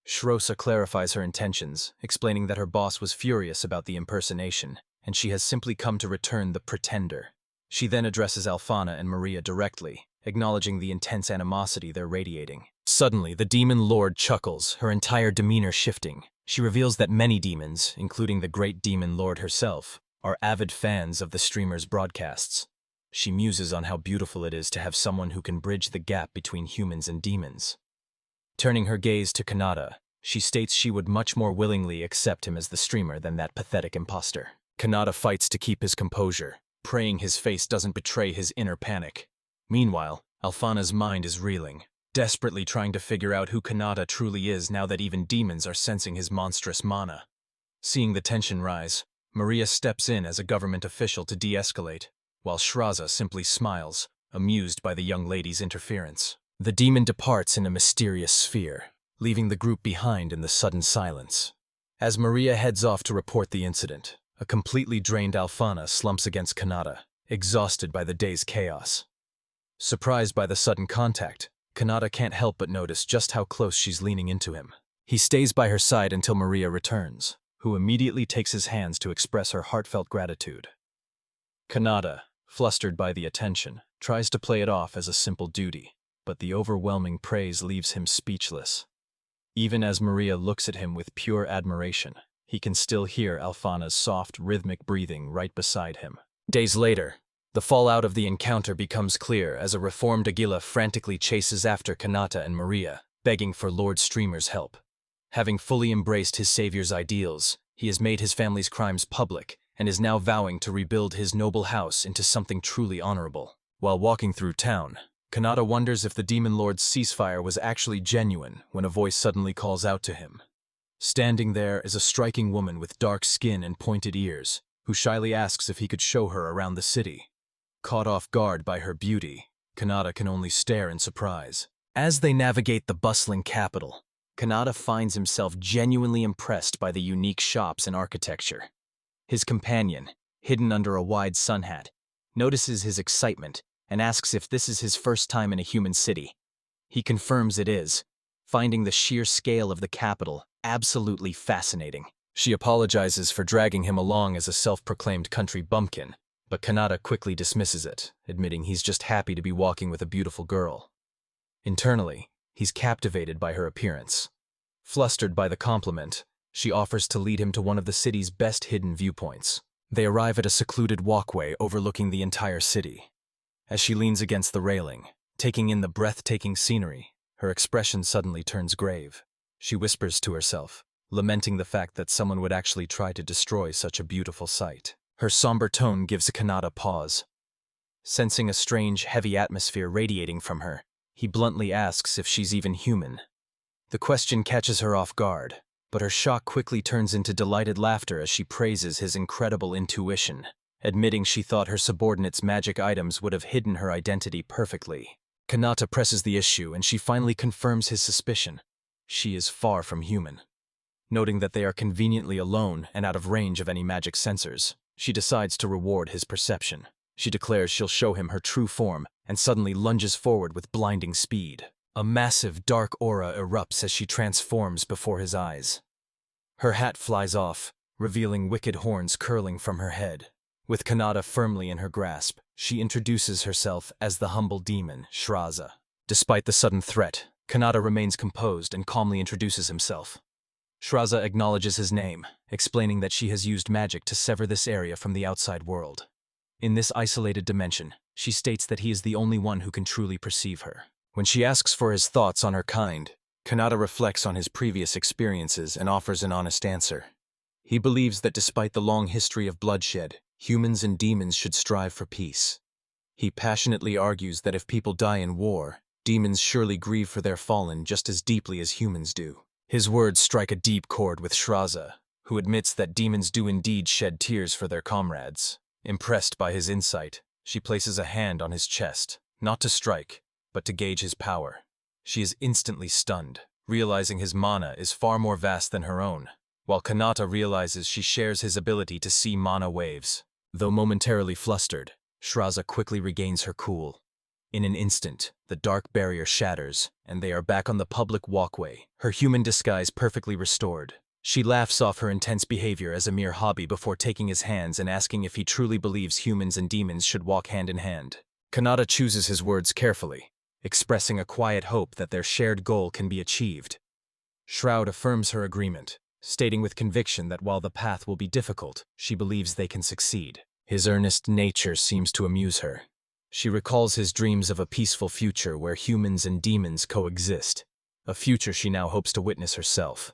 Shrausa clarifies her intentions, explaining that her boss was furious about the impersonation, and she has simply come to return the pretender. She then addresses Alphana and Maria directly, acknowledging the intense animosity they're radiating. Suddenly, the demon lord chuckles, her entire demeanor shifting. She reveals that many demons, including the great demon lord herself, are avid fans of the streamer's broadcasts. She muses on how beautiful it is to have someone who can bridge the gap between humans and demons. Turning her gaze to Kanata, she states she would much more willingly accept him as the streamer than that pathetic imposter. Kanata fights to keep his composure, praying his face doesn't betray his inner panic. Meanwhile, Alphana's mind is reeling, desperately trying to figure out who Kanata truly is now that even demons are sensing his monstrous mana. Seeing the tension rise, Maria steps in as a government official to de-escalate, while Shrausa simply smiles, amused by the young lady's interference. The demon departs in a mysterious sphere, leaving the group behind in the sudden silence. As Maria heads off to report the incident, a completely drained Alphana slumps against Kanata, exhausted by the day's chaos. Surprised by the sudden contact, Kanata can't help but notice just how close she's leaning into him. He stays by her side until Maria returns, who immediately takes his hands to express her heartfelt gratitude. Kanata, flustered by the attention, tries to play it off as a simple duty, but the overwhelming praise leaves him speechless. Even as Maria looks at him with pure admiration, he can still hear Alphana's soft, rhythmic breathing right beside him. Days later, the fallout of the encounter becomes clear as a reformed Aguila frantically chases after Kanata and Maria, begging for Lord Streamer's help. Having fully embraced his savior's ideals, he has made his family's crimes public and is now vowing to rebuild his noble house into something truly honorable. While walking through town, Kanata wonders if the demon lord's ceasefire was actually genuine when a voice suddenly calls out to him. Standing there is a striking woman with dark skin and pointed ears, who shyly asks if he could show her around the city. Caught off guard by her beauty, Kanata can only stare in surprise. As they navigate the bustling capital, Kanata finds himself genuinely impressed by the unique shops and architecture. His companion, hidden under a wide sun hat, notices his excitement and asks if this is his first time in a human city. He confirms it is, finding the sheer scale of the capital absolutely fascinating. She apologizes for dragging him along as a self-proclaimed country bumpkin, but Kanata quickly dismisses it, admitting he's just happy to be walking with a beautiful girl. Internally, he's captivated by her appearance. Flustered by the compliment, she offers to lead him to one of the city's best hidden viewpoints. They arrive at a secluded walkway overlooking the entire city. As she leans against the railing, taking in the breathtaking scenery, her expression suddenly turns grave. She whispers to herself, lamenting the fact that someone would actually try to destroy such a beautiful sight. Her somber tone gives Kanata pause. Sensing a strange, heavy atmosphere radiating from her, he bluntly asks if she's even human. The question catches her off guard, but her shock quickly turns into delighted laughter as she praises his incredible intuition, admitting she thought her subordinate's magic items would have hidden her identity perfectly. Kanata presses the issue and she finally confirms his suspicion. She is far from human. Noting that they are conveniently alone and out of range of any magic sensors, she decides to reward his perception. She declares she'll show him her true form and suddenly lunges forward with blinding speed. A massive dark aura erupts as she transforms before his eyes. Her hat flies off, revealing wicked horns curling from her head. With Kanata firmly in her grasp, she introduces herself as the humble demon, Shraza. Despite the sudden threat, Kanata remains composed and calmly introduces himself. Shraza acknowledges his name, explaining that she has used magic to sever this area from the outside world. In this isolated dimension, she states that he is the only one who can truly perceive her. When she asks for his thoughts on her kind, Kanata reflects on his previous experiences and offers an honest answer. He believes that despite the long history of bloodshed, humans and demons should strive for peace. He passionately argues that if people die in war, demons surely grieve for their fallen just as deeply as humans do. His words strike a deep chord with Shraza, who admits that demons do indeed shed tears for their comrades. Impressed by his insight, she places a hand on his chest, not to strike, but to gauge his power. She is instantly stunned, realizing his mana is far more vast than her own, while Kanata realizes she shares his ability to see mana waves. Though momentarily flustered, Shraza quickly regains her cool. In an instant, the dark barrier shatters, and they are back on the public walkway, her human disguise perfectly restored. She laughs off her intense behavior as a mere hobby before taking his hands and asking if he truly believes humans and demons should walk hand in hand. Kanata chooses his words carefully, expressing a quiet hope that their shared goal can be achieved. Shroud affirms her agreement, stating with conviction that while the path will be difficult, she believes they can succeed. His earnest nature seems to amuse her. She recalls his dreams of a peaceful future where humans and demons coexist, a future she now hopes to witness herself.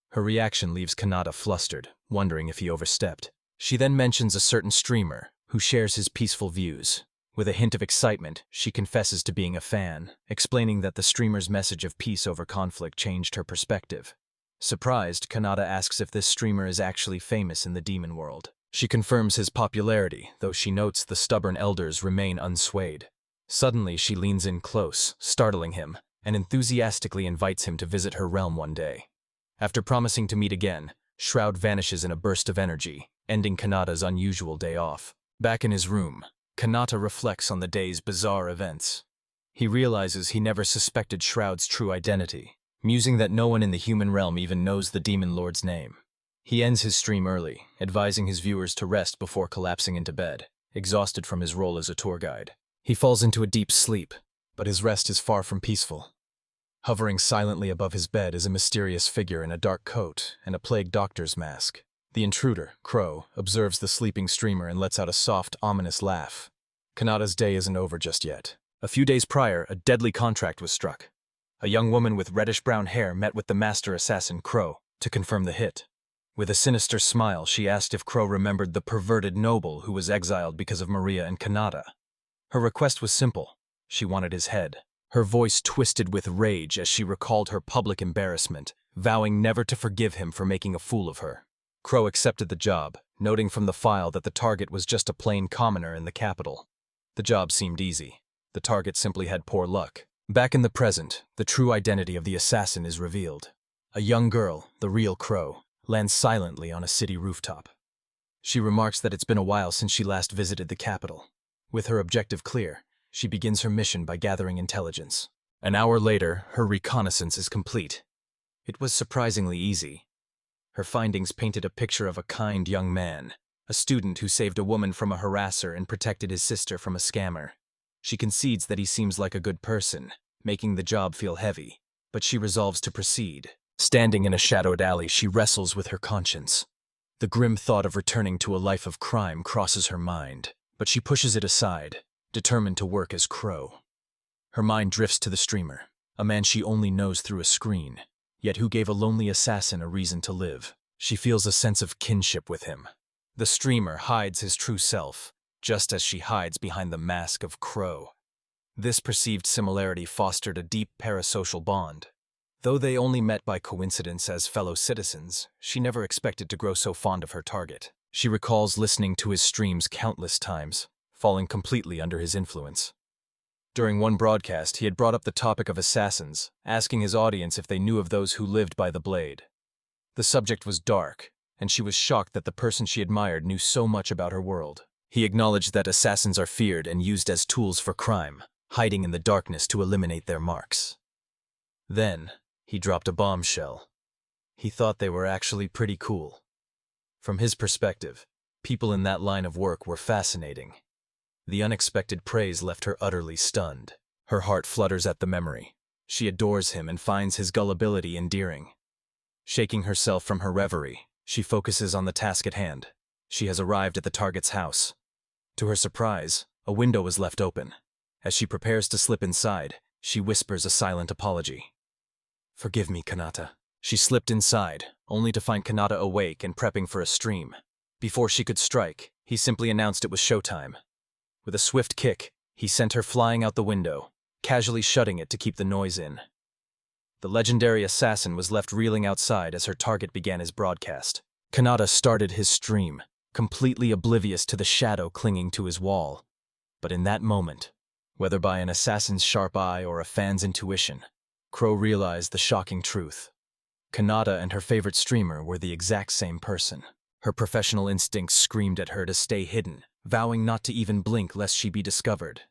Her reaction leaves Kanata flustered, wondering if he overstepped. She then mentions a certain streamer, who shares his peaceful views. With a hint of excitement, she confesses to being a fan, explaining that the streamer's message of peace over conflict changed her perspective. Surprised, Kanata asks if this streamer is actually famous in the demon world. She confirms his popularity, though she notes the stubborn elders remain unswayed. Suddenly, she leans in close, startling him, and enthusiastically invites him to visit her realm one day. After promising to meet again, Shroud vanishes in a burst of energy, ending Kanata's unusual day off. Back in his room, Kanata reflects on the day's bizarre events. He realizes he never suspected Shroud's true identity, musing that no one in the human realm even knows the Demon Lord's name. He ends his stream early, advising his viewers to rest before collapsing into bed, exhausted from his role as a tour guide. He falls into a deep sleep, but his rest is far from peaceful. Hovering silently above his bed is a mysterious figure in a dark coat and a plague doctor's mask. The intruder, Crow, observes the sleeping streamer and lets out a soft, ominous laugh. Kanata's day isn't over just yet. A few days prior, a deadly contract was struck. A young woman with reddish-brown hair met with the master assassin, Crow, to confirm the hit. With a sinister smile, she asked if Crow remembered the perverted noble who was exiled because of Maria and Kanata. Her request was simple. She wanted his head. Her voice twisted with rage as she recalled her public embarrassment, vowing never to forgive him for making a fool of her. Crow accepted the job, noting from the file that the target was just a plain commoner in the capital. The job seemed easy. The target simply had poor luck. Back in the present, the true identity of the assassin is revealed. A young girl, the real Crow, lands silently on a city rooftop. She remarks that it's been a while since she last visited the capital. With her objective clear, she begins her mission by gathering intelligence. An hour later, her reconnaissance is complete. It was surprisingly easy. Her findings painted a picture of a kind young man, a student who saved a woman from a harasser and protected his sister from a scammer. She concedes that he seems like a good person, making the job feel heavy, but she resolves to proceed. Standing in a shadowed alley, she wrestles with her conscience. The grim thought of returning to a life of crime crosses her mind, but she pushes it aside, determined to work as Crow. Her mind drifts to the streamer, a man she only knows through a screen, yet who gave a lonely assassin a reason to live. She feels a sense of kinship with him. The streamer hides his true self, just as she hides behind the mask of Crow. This perceived similarity fostered a deep parasocial bond. Though they only met by coincidence as fellow citizens, she never expected to grow so fond of her target. She recalls listening to his streams countless times, falling completely under his influence. During one broadcast, he had brought up the topic of assassins, asking his audience if they knew of those who lived by the blade. The subject was dark, and she was shocked that the person she admired knew so much about her world. He acknowledged that assassins are feared and used as tools for crime, hiding in the darkness to eliminate their marks. Then, he dropped a bombshell. He thought they were actually pretty cool. From his perspective, people in that line of work were fascinating. The unexpected praise left her utterly stunned. Her heart flutters at the memory. She adores him and finds his gullibility endearing. Shaking herself from her reverie, she focuses on the task at hand. She has arrived at the target's house. To her surprise, a window is left open. As she prepares to slip inside, she whispers a silent apology. "Forgive me, Kanata." She slipped inside, only to find Kanata awake and prepping for a stream. Before she could strike, he simply announced it was showtime. With a swift kick, he sent her flying out the window, casually shutting it to keep the noise in. The legendary assassin was left reeling outside as her target began his broadcast. Kanata started his stream, completely oblivious to the shadow clinging to his wall. But in that moment, whether by an assassin's sharp eye or a fan's intuition, Crow realized the shocking truth. Kanata and her favorite streamer were the exact same person. Her professional instincts screamed at her to stay hidden, vowing not to even blink lest she be discovered.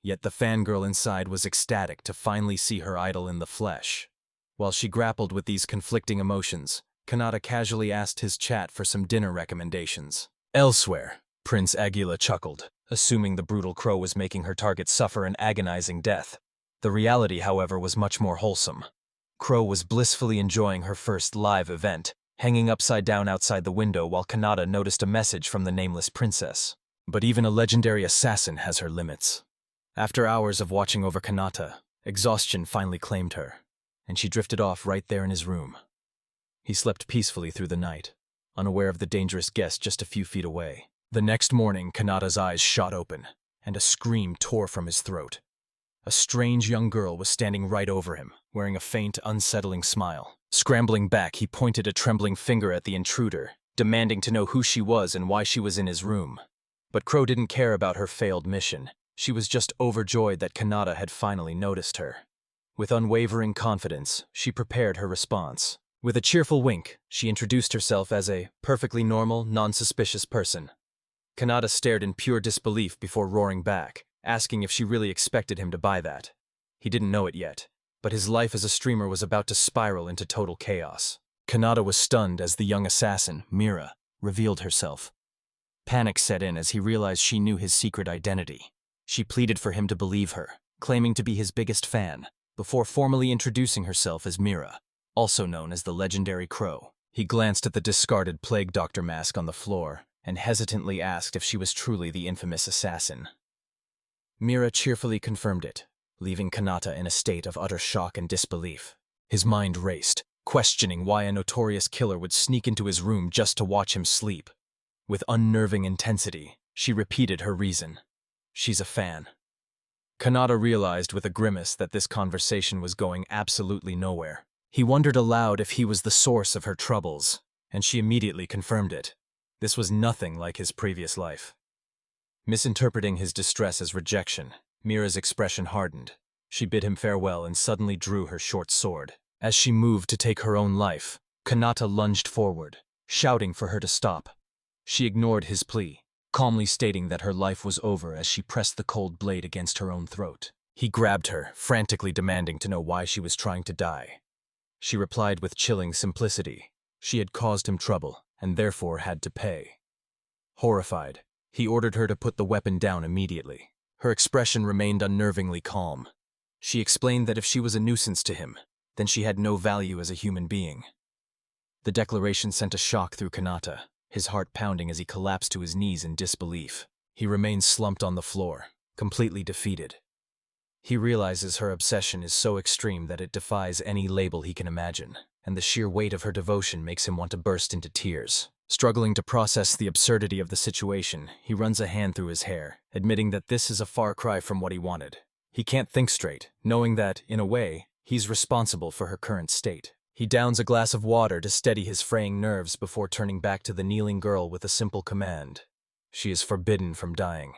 Yet the fangirl inside was ecstatic to finally see her idol in the flesh. While she grappled with these conflicting emotions, Kanata casually asked his chat for some dinner recommendations. Elsewhere, Prince Aguila chuckled, assuming the brutal Crow was making her target suffer an agonizing death. The reality, however, was much more wholesome. Crow was blissfully enjoying her first live event, hanging upside down outside the window while Kanata noticed a message from the nameless princess. But even a legendary assassin has her limits. After hours of watching over Kanata, exhaustion finally claimed her, and she drifted off right there in his room. He slept peacefully through the night, unaware of the dangerous guest just a few feet away. The next morning, Kanata's eyes shot open, and a scream tore from his throat. A strange young girl was standing right over him, wearing a faint, unsettling smile. Scrambling back, he pointed a trembling finger at the intruder, demanding to know who she was and why she was in his room. But Crow didn't care about her failed mission. She was just overjoyed that Kanata had finally noticed her. With unwavering confidence, she prepared her response. With a cheerful wink, she introduced herself as a perfectly normal, non-suspicious person. Kanata stared in pure disbelief before roaring back, asking if she really expected him to buy that. He didn't know it yet, but his life as a streamer was about to spiral into total chaos. Kanata was stunned as the young assassin, Mira, revealed herself. Panic set in as he realized she knew his secret identity. She pleaded for him to believe her, claiming to be his biggest fan, before formally introducing herself as Mira, also known as the legendary Crow. He glanced at the discarded plague doctor mask on the floor and hesitantly asked if she was truly the infamous assassin. Mira cheerfully confirmed it, leaving Kanata in a state of utter shock and disbelief. His mind raced, questioning why a notorious killer would sneak into his room just to watch him sleep. With unnerving intensity, she repeated her reason. She's a fan. Kanata realized with a grimace that this conversation was going absolutely nowhere. He wondered aloud if he was the source of her troubles, and she immediately confirmed it. This was nothing like his previous life. Misinterpreting his distress as rejection, Mira's expression hardened. She bid him farewell and suddenly drew her short sword. As she moved to take her own life, Kanata lunged forward, shouting for her to stop. She ignored his plea, calmly stating that her life was over as she pressed the cold blade against her own throat. He grabbed her, frantically demanding to know why she was trying to die. She replied with chilling simplicity. She had caused him trouble, and therefore had to pay. Horrified, he ordered her to put the weapon down immediately. Her expression remained unnervingly calm. She explained that if she was a nuisance to him, then she had no value as a human being. The declaration sent a shock through Kanata, his heart pounding as he collapsed to his knees in disbelief. He remained slumped on the floor, completely defeated. He realizes her obsession is so extreme that it defies any label he can imagine, and the sheer weight of her devotion makes him want to burst into tears. Struggling to process the absurdity of the situation, he runs a hand through his hair, admitting that this is a far cry from what he wanted. He can't think straight, knowing that, in a way, he's responsible for her current state. He downs a glass of water to steady his fraying nerves before turning back to the kneeling girl with a simple command. She is forbidden from dying.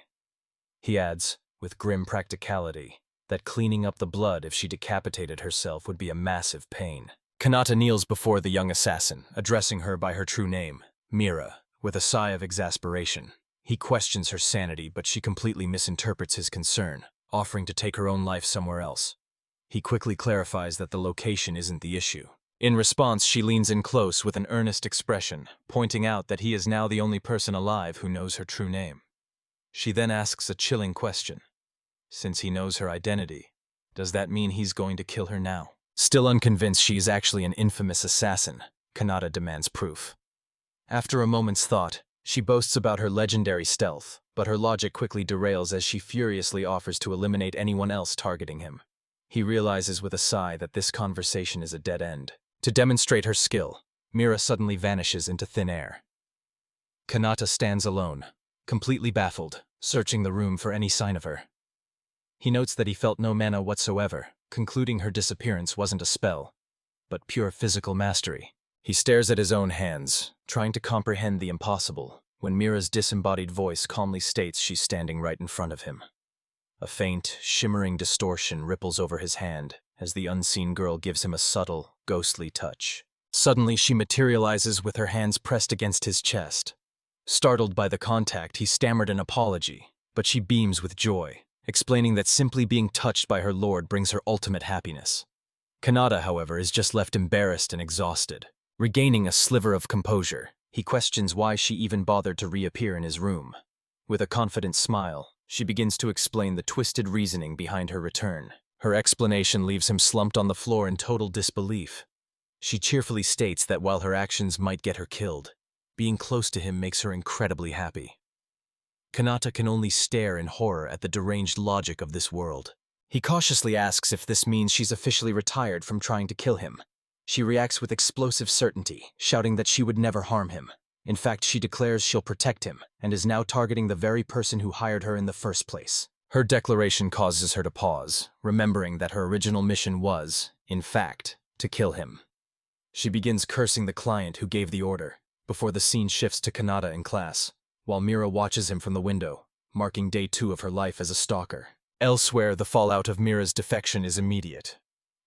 He adds, with grim practicality, that cleaning up the blood if she decapitated herself would be a massive pain. Kanata kneels before the young assassin, addressing her by her true name, Mira, with a sigh of exasperation. He questions her sanity, but she completely misinterprets his concern, offering to take her own life somewhere else. He quickly clarifies that the location isn't the issue. In response, she leans in close with an earnest expression, pointing out that he is now the only person alive who knows her true name. She then asks a chilling question. Since he knows her identity, does that mean he's going to kill her now? Still unconvinced she is actually an infamous assassin, Kanata demands proof. After a moment's thought, she boasts about her legendary stealth, but her logic quickly derails as she furiously offers to eliminate anyone else targeting him. He realizes with a sigh that this conversation is a dead end. To demonstrate her skill, Mira suddenly vanishes into thin air. Kanata stands alone, completely baffled, searching the room for any sign of her. He notes that he felt no mana whatsoever, concluding her disappearance wasn't a spell, but pure physical mastery. He stares at his own hands, trying to comprehend the impossible, when Mira's disembodied voice calmly states she's standing right in front of him. A faint, shimmering distortion ripples over his hand as the unseen girl gives him a subtle, ghostly touch. Suddenly, she materializes with her hands pressed against his chest. Startled by the contact, he stammered an apology, but she beams with joy, explaining that simply being touched by her lord brings her ultimate happiness. Kanata, however, is just left embarrassed and exhausted. Regaining a sliver of composure, he questions why she even bothered to reappear in his room. With a confident smile, she begins to explain the twisted reasoning behind her return. Her explanation leaves him slumped on the floor in total disbelief. She cheerfully states that while her actions might get her killed, being close to him makes her incredibly happy. Kanata can only stare in horror at the deranged logic of this world. He cautiously asks if this means she's officially retired from trying to kill him. She reacts with explosive certainty, shouting that she would never harm him. In fact, she declares she'll protect him, and is now targeting the very person who hired her in the first place. Her declaration causes her to pause, remembering that her original mission was, in fact, to kill him. She begins cursing the client who gave the order, before the scene shifts to Kanata in class, while Mira watches him from the window, marking day 2 of her life as a stalker. Elsewhere, the fallout of Mira's defection is immediate.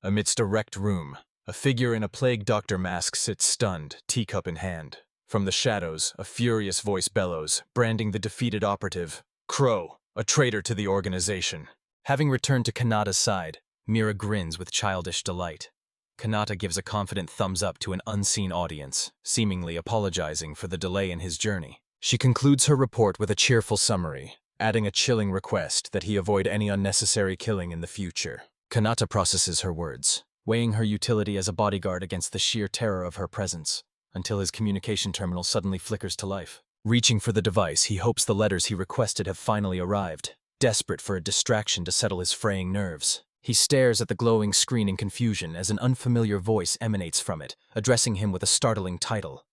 Amidst a wrecked room, a figure in a plague doctor mask sits stunned, teacup in hand. From the shadows, a furious voice bellows, branding the defeated operative, Crow, a traitor to the organization. Having returned to Kanata's side, Mira grins with childish delight. Kanata gives a confident thumbs up to an unseen audience, seemingly apologizing for the delay in his journey. She concludes her report with a cheerful summary, adding a chilling request that he avoid any unnecessary killing in the future. Kanata processes her words, weighing her utility as a bodyguard against the sheer terror of her presence, until his communication terminal suddenly flickers to life. Reaching for the device, he hopes the letters he requested have finally arrived, desperate for a distraction to settle his fraying nerves. He stares at the glowing screen in confusion as an unfamiliar voice emanates from it, addressing him with a startling title.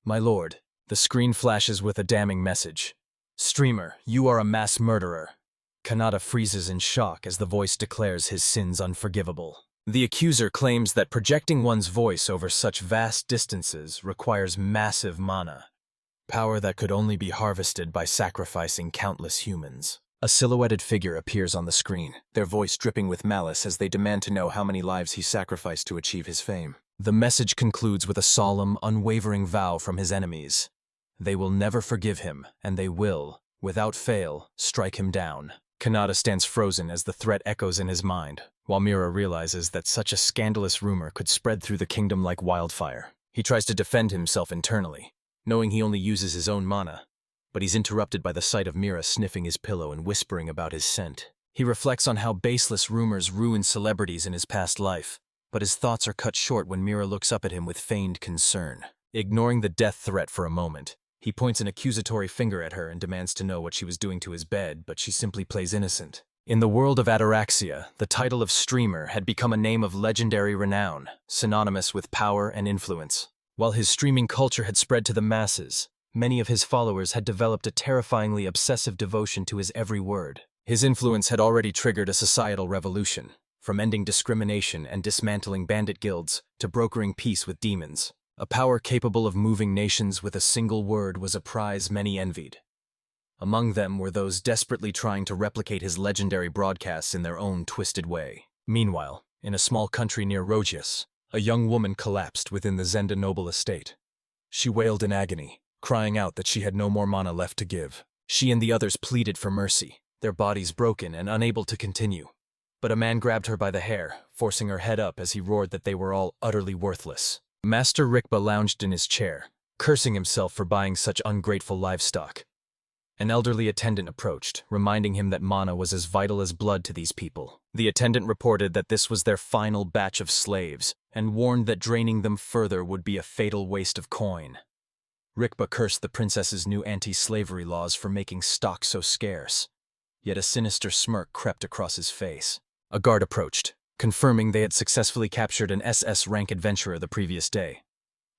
My lord, the screen flashes with a damning message. Streamer, you are a mass murderer. Kanata freezes in shock as the voice declares his sins unforgivable. The accuser claims that projecting one's voice over such vast distances requires massive mana. Power that could only be harvested by sacrificing countless humans. A silhouetted figure appears on the screen, their voice dripping with malice as they demand to know how many lives he sacrificed to achieve his fame. The message concludes with a solemn, unwavering vow from his enemies. They will never forgive him, and they will, without fail, strike him down. Kanata stands frozen as the threat echoes in his mind, while Mira realizes that such a scandalous rumor could spread through the kingdom like wildfire. He tries to defend himself internally, knowing he only uses his own mana, but he's interrupted by the sight of Mira sniffing his pillow and whispering about his scent. He reflects on how baseless rumors ruined celebrities in his past life, but his thoughts are cut short when Mira looks up at him with feigned concern. Ignoring the death threat for a moment, he points an accusatory finger at her and demands to know what she was doing to his bed, but she simply plays innocent. In the world of ataraxia, the title of streamer had become a name of legendary renown, synonymous with power and influence. While his streaming culture had spread to the masses, many of his followers had developed a terrifyingly obsessive devotion to his every word. His influence had already triggered a societal revolution, from ending discrimination and dismantling bandit guilds to brokering peace with demons. A power capable of moving nations with a single word was a prize many envied. Among them were those desperately trying to replicate his legendary broadcasts in their own twisted way. Meanwhile, in a small country near Rogius, a young woman collapsed within the Zenda noble estate. She wailed in agony, crying out that she had no more mana left to give. She and the others pleaded for mercy, their bodies broken and unable to continue. But a man grabbed her by the hair, forcing her head up as he roared that they were all utterly worthless. Master Rikba lounged in his chair, cursing himself for buying such ungrateful livestock. An elderly attendant approached, reminding him that mana was as vital as blood to these people. The attendant reported that this was their final batch of slaves, and warned that draining them further would be a fatal waste of coin. Rikba cursed the princess's new anti-slavery laws for making stock so scarce, yet a sinister smirk crept across his face. A guard approached, confirming they had successfully captured an SS rank adventurer the previous day.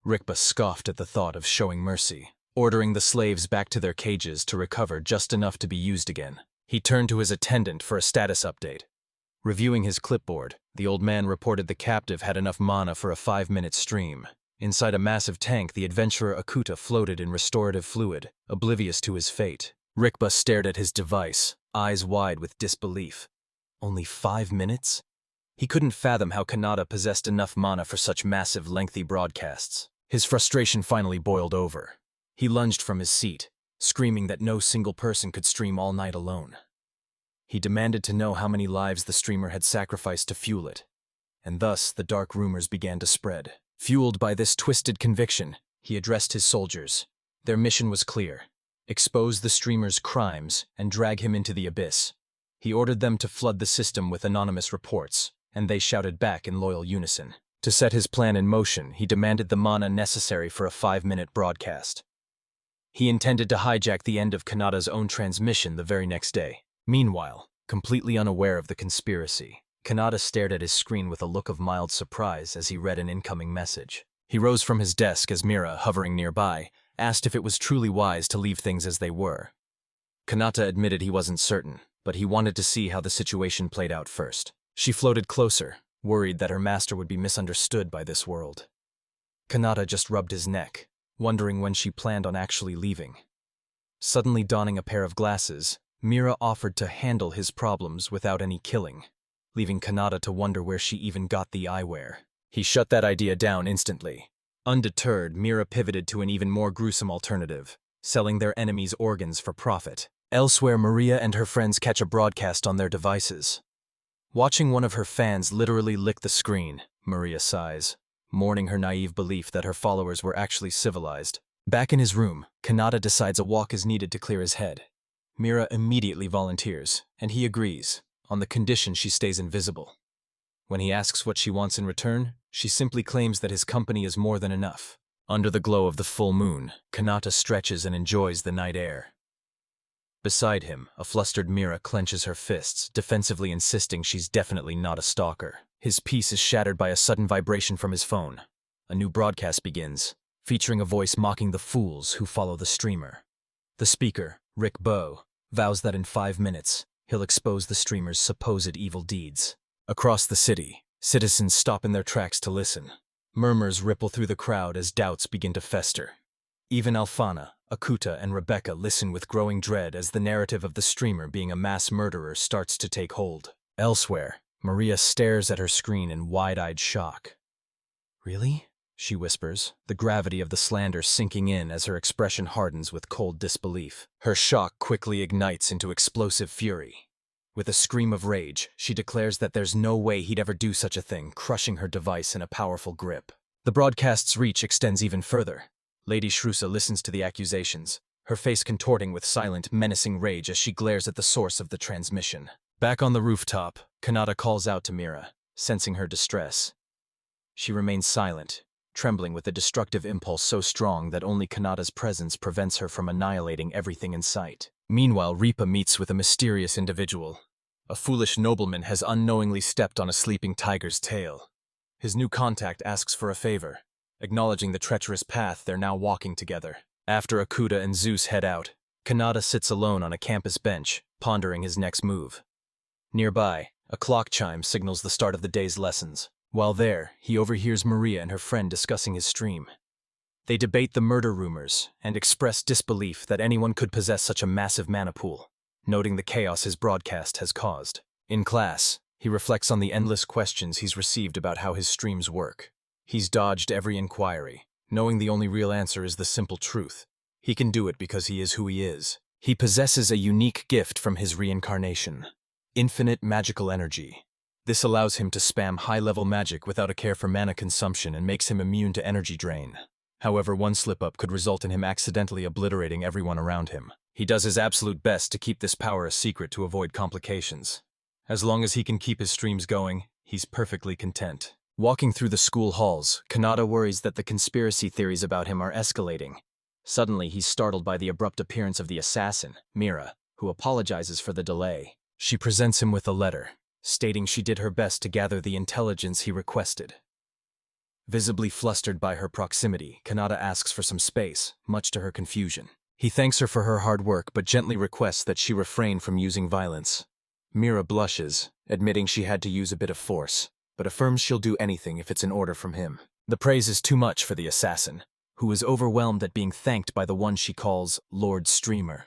Rikba scoffed at the thought of showing mercy, ordering the slaves back to their cages to recover just enough to be used again. He turned to his attendant for a status update. Reviewing his clipboard, the old man reported the captive had enough mana for a 5-minute stream. Inside a massive tank, the adventurer Akuta floated in restorative fluid, oblivious to his fate. Rikba stared at his device, eyes wide with disbelief. Only 5 minutes? He couldn't fathom how Kanata possessed enough mana for such massive, lengthy broadcasts. His frustration finally boiled over. He lunged from his seat, screaming that no single person could stream all night alone. He demanded to know how many lives the streamer had sacrificed to fuel it, and thus the dark rumors began to spread. Fueled by this twisted conviction, he addressed his soldiers. Their mission was clear: expose the streamer's crimes and drag him into the abyss. He ordered them to flood the system with anonymous reports, and they shouted back in loyal unison. To set his plan in motion, he demanded the mana necessary for a 5-minute broadcast. He intended to hijack the end of Kanata's own transmission the very next day. Meanwhile, completely unaware of the conspiracy, Kanata stared at his screen with a look of mild surprise as he read an incoming message. He rose from his desk as Mira, hovering nearby, asked if it was truly wise to leave things as they were. Kanata admitted he wasn't certain, but he wanted to see how the situation played out first. She floated closer, worried that her master would be misunderstood by this world. Kanata just rubbed his neck, wondering when she planned on actually leaving. Suddenly donning a pair of glasses, Mira offered to handle his problems without any killing, leaving Kanata to wonder where she even got the eyewear. He shut that idea down instantly. Undeterred, Mira pivoted to an even more gruesome alternative: selling their enemies' organs for profit. Elsewhere, Maria and her friends catch a broadcast on their devices. Watching one of her fans literally lick the screen, Maria sighs, mourning her naive belief that her followers were actually civilized. Back in his room, Kanata decides a walk is needed to clear his head. Mira immediately volunteers, and he agrees, on the condition she stays invisible. When he asks what she wants in return, she simply claims that his company is more than enough. Under the glow of the full moon, Kanata stretches and enjoys the night air. Beside him, a flustered Mira clenches her fists, defensively insisting she's definitely not a stalker. His peace is shattered by a sudden vibration from his phone. A new broadcast begins, featuring a voice mocking the fools who follow the streamer. The speaker, Rick Bow, vows that in 5 minutes, he'll expose the streamer's supposed evil deeds. Across the city, citizens stop in their tracks to listen. Murmurs ripple through the crowd as doubts begin to fester. Even Alfana, Akuta and Rebecca listen with growing dread as the narrative of the streamer being a mass murderer starts to take hold. Elsewhere, Maria stares at her screen in wide-eyed shock. "Really?" she whispers, the gravity of the slander sinking in as her expression hardens with cold disbelief. Her shock quickly ignites into explosive fury. With a scream of rage, she declares that there's no way he'd ever do such a thing, crushing her device in a powerful grip. The broadcast's reach extends even further. Lady Shrusa listens to the accusations, her face contorting with silent, menacing rage as she glares at the source of the transmission. Back on the rooftop, Kanata calls out to Mira, sensing her distress. She remains silent, trembling with a destructive impulse so strong that only Kanata's presence prevents her from annihilating everything in sight. Meanwhile, Ripa meets with a mysterious individual. A foolish nobleman has unknowingly stepped on a sleeping tiger's tail. His new contact asks for a favor, acknowledging the treacherous path they're now walking together. After Akuta and Zeus head out, Kanata sits alone on a campus bench, pondering his next move. Nearby, a clock chime signals the start of the day's lessons. While there, he overhears Maria and her friend discussing his stream. They debate the murder rumors and express disbelief that anyone could possess such a massive mana pool, noting the chaos his broadcast has caused. In class, he reflects on the endless questions he's received about how his streams work. He's dodged every inquiry, knowing the only real answer is the simple truth. He can do it because he is who he is. He possesses a unique gift from his reincarnation: infinite magical energy. This allows him to spam high-level magic without a care for mana consumption and makes him immune to energy drain. However, one slip-up could result in him accidentally obliterating everyone around him. He does his absolute best to keep this power a secret to avoid complications. As long as he can keep his streams going, he's perfectly content. Walking through the school halls, Kanata worries that the conspiracy theories about him are escalating. Suddenly, he's startled by the abrupt appearance of the assassin, Mira, who apologizes for the delay. She presents him with a letter, stating she did her best to gather the intelligence he requested. Visibly flustered by her proximity, Kanata asks for some space, much to her confusion. He thanks her for her hard work but gently requests that she refrain from using violence. Mira blushes, admitting she had to use a bit of force, but affirms she'll do anything if it's an order from him. The praise is too much for the assassin, who is overwhelmed at being thanked by the one she calls Lord Streamer.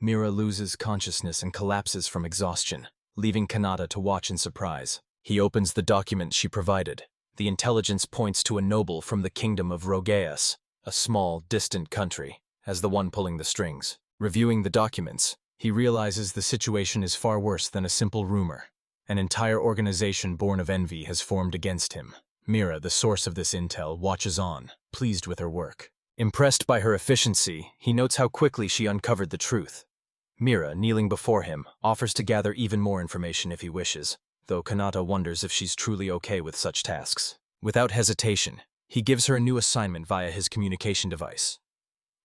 Mira loses consciousness and collapses from exhaustion, leaving Kanata to watch in surprise. He opens the document she provided. The intelligence points to a noble from the kingdom of Rogeas, a small, distant country, as the one pulling the strings. Reviewing the documents, he realizes the situation is far worse than a simple rumor. An entire organization born of envy has formed against him. Mira, the source of this intel, watches on, pleased with her work. Impressed by her efficiency, he notes how quickly she uncovered the truth. Mira, kneeling before him, offers to gather even more information if he wishes, though Kanata wonders if she's truly okay with such tasks. Without hesitation, he gives her a new assignment via his communication device.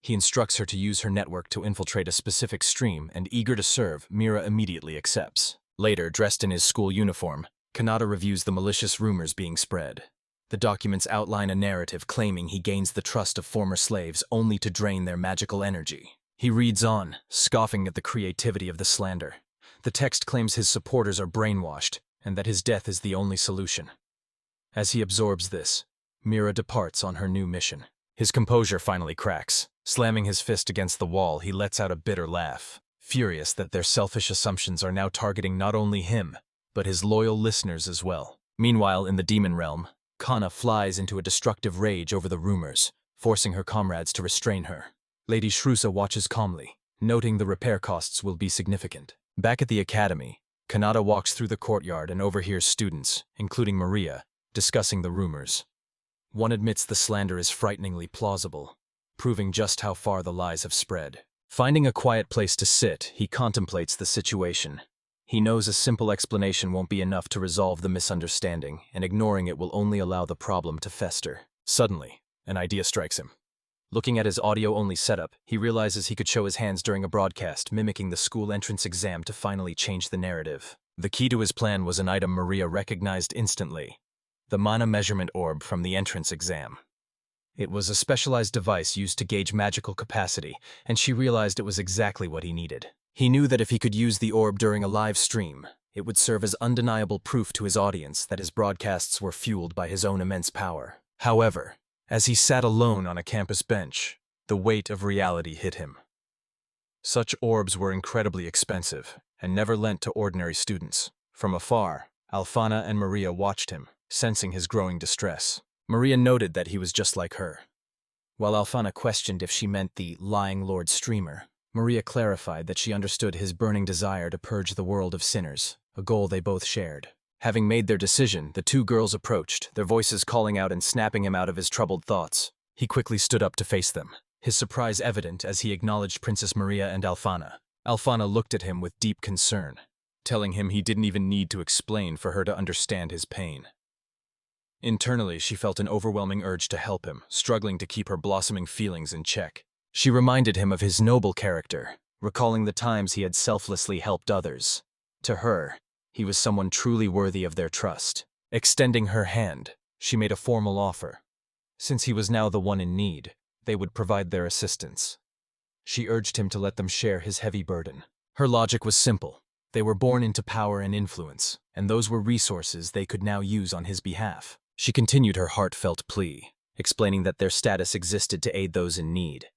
He instructs her to use her network to infiltrate a specific stream, and eager to serve, Mira immediately accepts. Later, dressed in his school uniform, Kanata reviews the malicious rumors being spread. The documents outline a narrative claiming he gains the trust of former slaves only to drain their magical energy. He reads on, scoffing at the creativity of the slander. The text claims his supporters are brainwashed, and that his death is the only solution. As he absorbs this, Mira departs on her new mission. His composure finally cracks. Slamming his fist against the wall, he lets out a bitter laugh, furious that their selfish assumptions are now targeting not only him, but his loyal listeners as well. Meanwhile, in the demon realm, Kana flies into a destructive rage over the rumors, forcing her comrades to restrain her. Lady Shrusa watches calmly, noting the repair costs will be significant. Back at the academy, Kanata walks through the courtyard and overhears students, including Maria, discussing the rumors. One admits the slander is frighteningly plausible, proving just how far the lies have spread. Finding a quiet place to sit, he contemplates the situation. He knows a simple explanation won't be enough to resolve the misunderstanding, and ignoring it will only allow the problem to fester. Suddenly, an idea strikes him. Looking at his audio-only setup, he realizes he could show his hands during a broadcast, mimicking the school entrance exam to finally change the narrative. The key to his plan was an item Maria recognized instantly: the mana measurement orb from the entrance exam. It was a specialized device used to gauge magical capacity, and she realized it was exactly what he needed. He knew that if he could use the orb during a live stream, it would serve as undeniable proof to his audience that his broadcasts were fueled by his own immense power. However, as he sat alone on a campus bench, The weight of reality hit him. Such orbs were incredibly expensive and never lent to ordinary students. From afar, Alfana and Maria watched him, sensing his growing distress. Maria noted that he was just like her. While Alfana questioned if she meant the lying Lord Streamer, Maria clarified that she understood his burning desire to purge the world of sinners, a goal they both shared. Having made their decision, the two girls approached, their voices calling out and snapping him out of his troubled thoughts. He quickly stood up to face them, his surprise evident as he acknowledged Princess Maria and Alfana. Alfana looked at him with deep concern, telling him he didn't even need to explain for her to understand his pain. Internally, she felt an overwhelming urge to help him, struggling to keep her blossoming feelings in check. She reminded him of his noble character, recalling the times he had selflessly helped others. To her, he was someone truly worthy of their trust. Extending her hand, she made a formal offer. Since he was now the one in need, they would provide their assistance. She urged him to let them share his heavy burden. Her logic was simple. They were born into power and influence, and those were resources they could now use on his behalf. She continued her heartfelt plea, explaining that their status existed to aid those in need.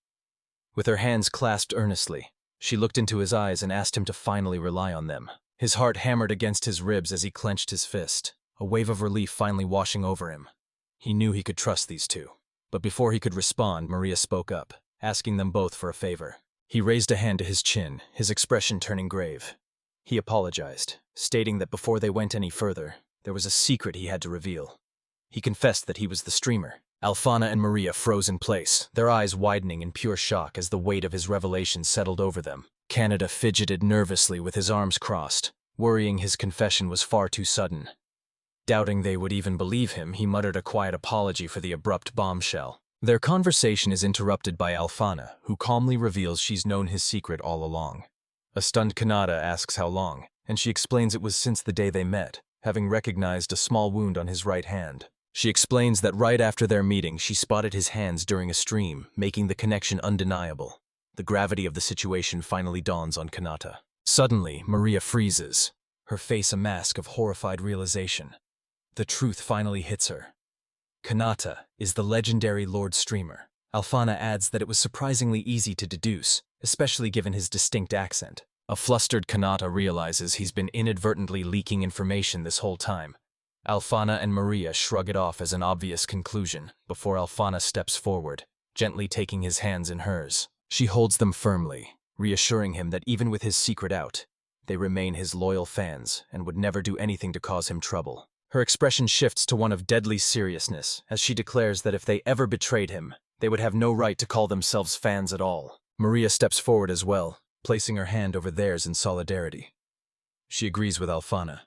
With her hands clasped earnestly, she looked into his eyes and asked him to finally rely on them. His heart hammered against his ribs as he clenched his fist, a wave of relief finally washing over him. He knew he could trust these two. But before he could respond, Maria spoke up, asking them both for a favor. He raised a hand to his chin, his expression turning grave. He apologized, stating that before they went any further, there was a secret he had to reveal. He confessed that he was the streamer. Alfana and Maria froze in place, their eyes widening in pure shock as the weight of his revelation settled over them. Canada fidgeted nervously with his arms crossed, worrying his confession was far too sudden. Doubting they would even believe him, he muttered a quiet apology for the abrupt bombshell. Their conversation is interrupted by Alfana, who calmly reveals she's known his secret all along. A stunned Kanata asks how long, and she explains it was since the day they met, having recognized a small wound on his right hand. She explains that right after their meeting, she spotted his hands during a stream, making the connection undeniable. The gravity of the situation finally dawns on Kanata. Suddenly, Maria freezes, her face a mask of horrified realization. The truth finally hits her. Kanata is the legendary Lord Streamer. Alfana adds that it was surprisingly easy to deduce, especially given his distinct accent. A flustered Kanata realizes he's been inadvertently leaking information this whole time. Alfana and Maria shrug it off as an obvious conclusion, before Alfana steps forward, gently taking his hands in hers. She holds them firmly, reassuring him that even with his secret out, they remain his loyal fans and would never do anything to cause him trouble. Her expression shifts to one of deadly seriousness as she declares that if they ever betrayed him, they would have no right to call themselves fans at all. Maria steps forward as well, placing her hand over theirs in solidarity. She agrees with Alfana,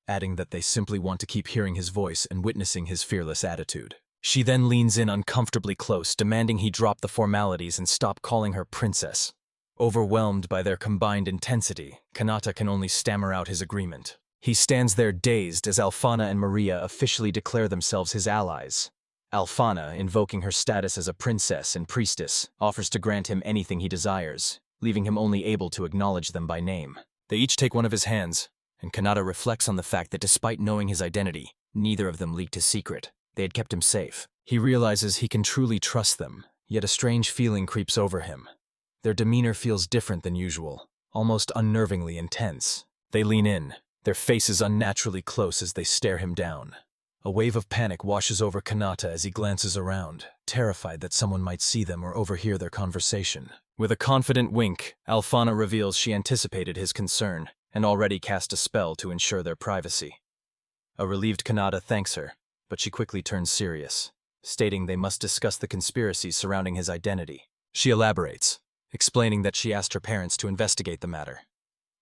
adding that they simply want to keep hearing his voice and witnessing his fearless attitude. She then leans in uncomfortably close, demanding he drop the formalities and stop calling her princess. Overwhelmed by their combined intensity, Kanata can only stammer out his agreement. He stands there dazed as Alfana and Maria officially declare themselves his allies. Alfana, invoking her status as a princess and priestess, offers to grant him anything he desires, leaving him only able to acknowledge them by name. They each take one of his hands, and Kanata reflects on the fact that despite knowing his identity, neither of them leaked his secret. They had kept him safe. He realizes he can truly trust them, yet a strange feeling creeps over him. Their demeanor feels different than usual, almost unnervingly intense. They lean in, their faces unnaturally close as they stare him down. A wave of panic washes over Kanata as he glances around, terrified that someone might see them or overhear their conversation. With a confident wink, Alfana reveals she anticipated his concern and already cast a spell to ensure their privacy. A relieved Kanata thanks her, but she quickly turns serious, stating they must discuss the conspiracies surrounding his identity. She elaborates, explaining that she asked her parents to investigate the matter.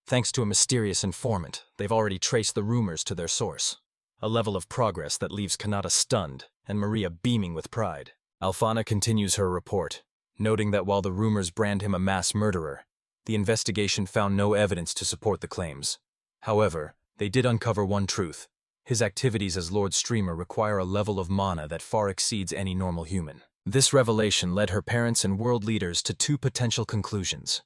Thanks to a mysterious informant, they've already traced the rumors to their source. A level of progress that leaves Kanata stunned and Maria beaming with pride. Alfana continues her report, noting that while the rumors brand him a mass murderer, the investigation found no evidence to support the claims. However, they did uncover one truth. His activities as Lord Streamer require a level of mana that far exceeds any normal human. This revelation led her parents and world leaders to two potential conclusions.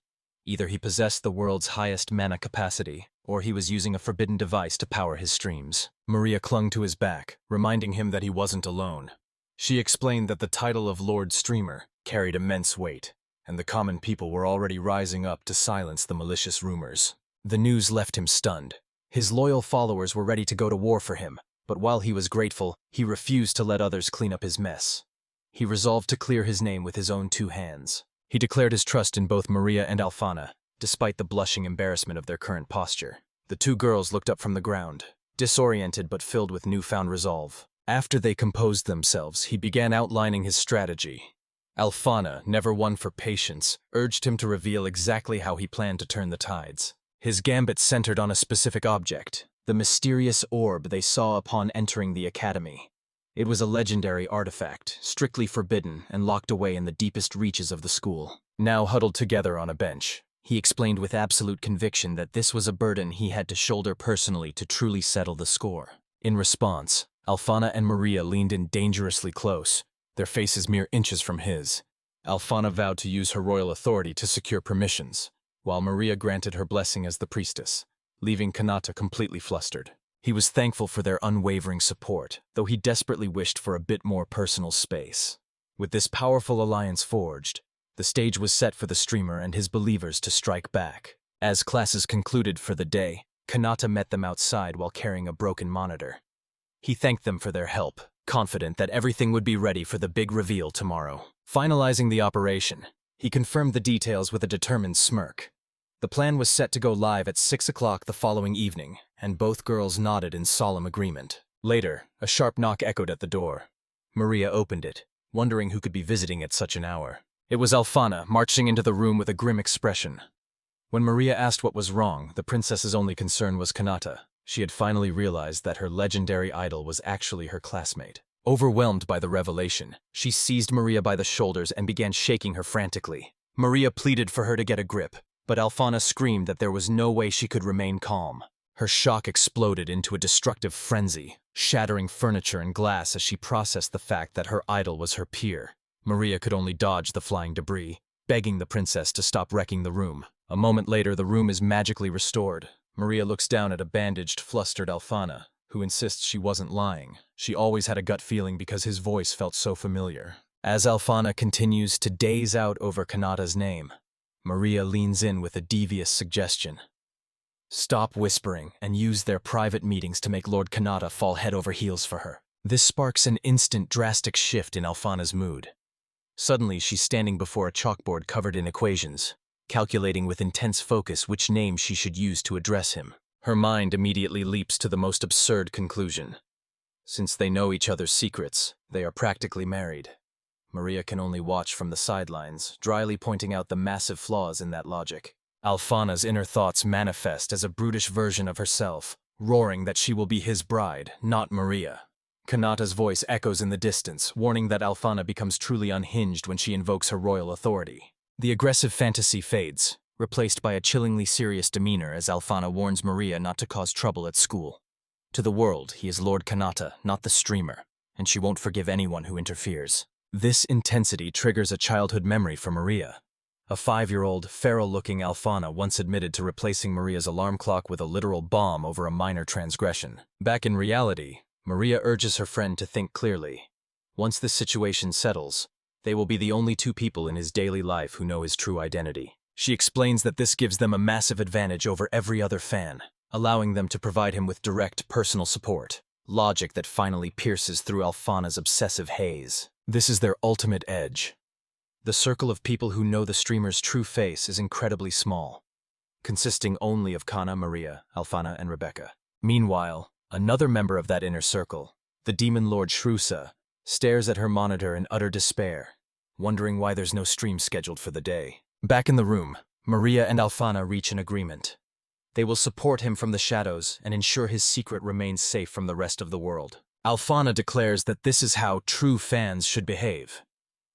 Either he possessed the world's highest mana capacity, or he was using a forbidden device to power his streams. Maria clung to his back, reminding him that he wasn't alone. She explained that the title of Lord Streamer carried immense weight, and the common people were already rising up to silence the malicious rumors. The news left him stunned. His loyal followers were ready to go to war for him, but while he was grateful, he refused to let others clean up his mess. He resolved to clear his name with his own 2 hands. He declared his trust in both Maria and Alfana, despite the blushing embarrassment of their current posture. The 2 girls looked up from the ground, disoriented but filled with newfound resolve. After they composed themselves, he began outlining his strategy. Alfana, never one for patience, urged him to reveal exactly how he planned to turn the tides. His gambit centered on a specific object, the mysterious orb they saw upon entering the academy. It was a legendary artifact, strictly forbidden and locked away in the deepest reaches of the school. Now huddled together on a bench, he explained with absolute conviction that this was a burden he had to shoulder personally to truly settle the score. In response, Alfana and Maria leaned in dangerously close, their faces mere inches from his. Alfana vowed to use her royal authority to secure permissions, while Maria granted her blessing as the priestess, leaving Kanata completely flustered. He was thankful for their unwavering support, though he desperately wished for a bit more personal space. With this powerful alliance forged, the stage was set for the streamer and his believers to strike back. As classes concluded for the day, Kanata met them outside while carrying a broken monitor. He thanked them for their help, confident that everything would be ready for the big reveal tomorrow. Finalizing the operation, he confirmed the details with a determined smirk. The plan was set to go live at 6 o'clock the following evening, and both girls nodded in solemn agreement. Later, a sharp knock echoed at the door. Maria opened it, wondering who could be visiting at such an hour. It was Alfana, marching into the room with a grim expression. When Maria asked what was wrong, the princess's only concern was Kanata. She had finally realized that her legendary idol was actually her classmate. Overwhelmed by the revelation, she seized Maria by the shoulders and began shaking her frantically. Maria pleaded for her to get a grip, but Alfana screamed that there was no way she could remain calm. Her shock exploded into a destructive frenzy, shattering furniture and glass as she processed the fact that her idol was her peer. Maria could only dodge the flying debris, begging the princess to stop wrecking the room. A moment later, the room is magically restored. Maria looks down at a bandaged, flustered Alfana, who insists she wasn't lying. She always had a gut feeling because his voice felt so familiar. As Alfana continues to daze out over Kanata's name, Maria leans in with a devious suggestion. Stop whispering and use their private meetings to make Lord Kanata fall head over heels for her. This sparks an instant drastic shift in Alfana's mood. Suddenly, she's standing before a chalkboard covered in equations, calculating with intense focus which name she should use to address him. Her mind immediately leaps to the most absurd conclusion. Since they know each other's secrets, they are practically married. Maria can only watch from the sidelines, dryly pointing out the massive flaws in that logic. Alfana's inner thoughts manifest as a brutish version of herself, roaring that she will be his bride, not Maria. Kanata's voice echoes in the distance, warning that Alfana becomes truly unhinged when she invokes her royal authority. The aggressive fantasy fades, replaced by a chillingly serious demeanor as Alfana warns Maria not to cause trouble at school. To the world, he is Lord Kanata, not the streamer, and she won't forgive anyone who interferes. This intensity triggers a childhood memory for Maria. A 5-year-old, feral-looking Alfana once admitted to replacing Maria's alarm clock with a literal bomb over a minor transgression. Back in reality, Maria urges her friend to think clearly. Once this situation settles, they will be the only 2 people in his daily life who know his true identity. She explains that this gives them a massive advantage over every other fan, allowing them to provide him with direct personal support. Logic that finally pierces through Alfana's obsessive haze. This is their ultimate edge. The circle of people who know the streamer's true face is incredibly small, consisting only of Kana, Maria, Alfana, and Rebecca. Meanwhile, another member of that inner circle, the demon lord Shrusa, stares at her monitor in utter despair, wondering why there's no stream scheduled for the day. Back in the room, Maria and Alfana reach an agreement. They will support him from the shadows and ensure his secret remains safe from the rest of the world. Alfana declares that this is how true fans should behave.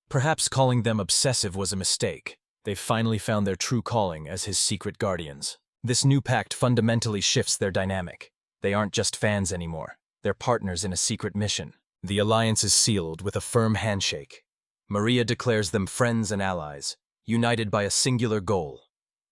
Perhaps calling them Obsessive was a mistake. They've finally found their true calling as his secret guardians. This new pact fundamentally shifts their dynamic. They aren't just fans anymore. They're partners in a secret mission. The alliance is sealed with a firm handshake. Maria declares them friends and allies, united by a singular goal: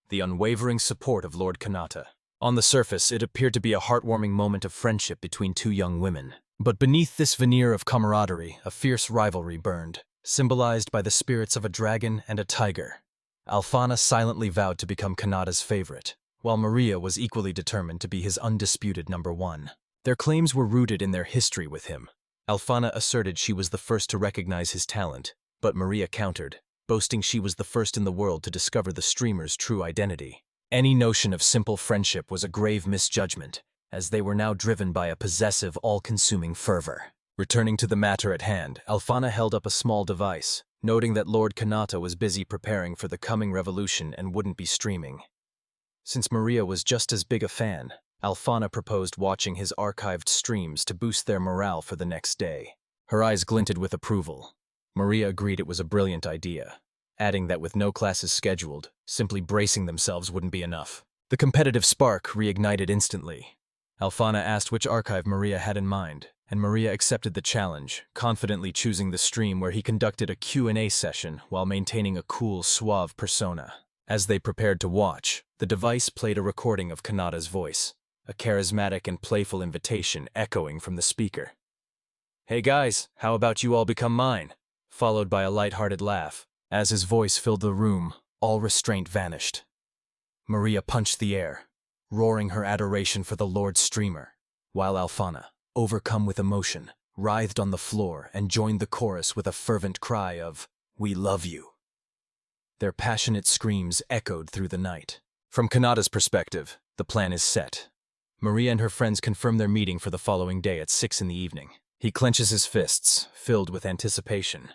the unwavering support of Lord Kanata. On the surface, it appeared to be a heartwarming moment of friendship between 2 young women. But beneath this veneer of camaraderie, a fierce rivalry burned, symbolized by the spirits of a dragon and a tiger. Alphana silently vowed to become Kanata's favorite, while Maria was equally determined to be his undisputed number one. Their claims were rooted in their history with him. Alphana asserted she was the first to recognize his talent, but Maria countered, boasting she was the first in the world to discover the streamer's true identity. Any notion of simple friendship was a grave misjudgment, as they were now driven by a possessive, all-consuming fervor. Returning to the matter at hand, Alphana held up a small device, noting that Lord Kanata was busy preparing for the coming revolution and wouldn't be streaming. Since Maria was just as big a fan, Alphana proposed watching his archived streams to boost their morale for the next day. Her eyes glinted with approval. Maria agreed it was a brilliant idea, adding that with no classes scheduled, simply bracing themselves wouldn't be enough. The competitive spark reignited instantly. Alphana asked which archive Maria had in mind, and Maria accepted the challenge, confidently choosing the stream where he conducted a Q&A session while maintaining a cool, suave persona. As they prepared to watch, the device played a recording of Kanata's voice, a charismatic and playful invitation echoing from the speaker. "Hey guys, how about you all become mine?" Followed by a light-hearted laugh. As his voice filled the room, all restraint vanished. Maria punched the air, roaring her adoration for the Lord Streamer, while Alphana, overcome with emotion, writhed on the floor and joined the chorus with a fervent cry of, "We love you." Their passionate screams echoed through the night. From Kanata's perspective, the plan is set. Maria and her friends confirm their meeting for the following day at 6 in the evening. He clenches his fists, filled with anticipation.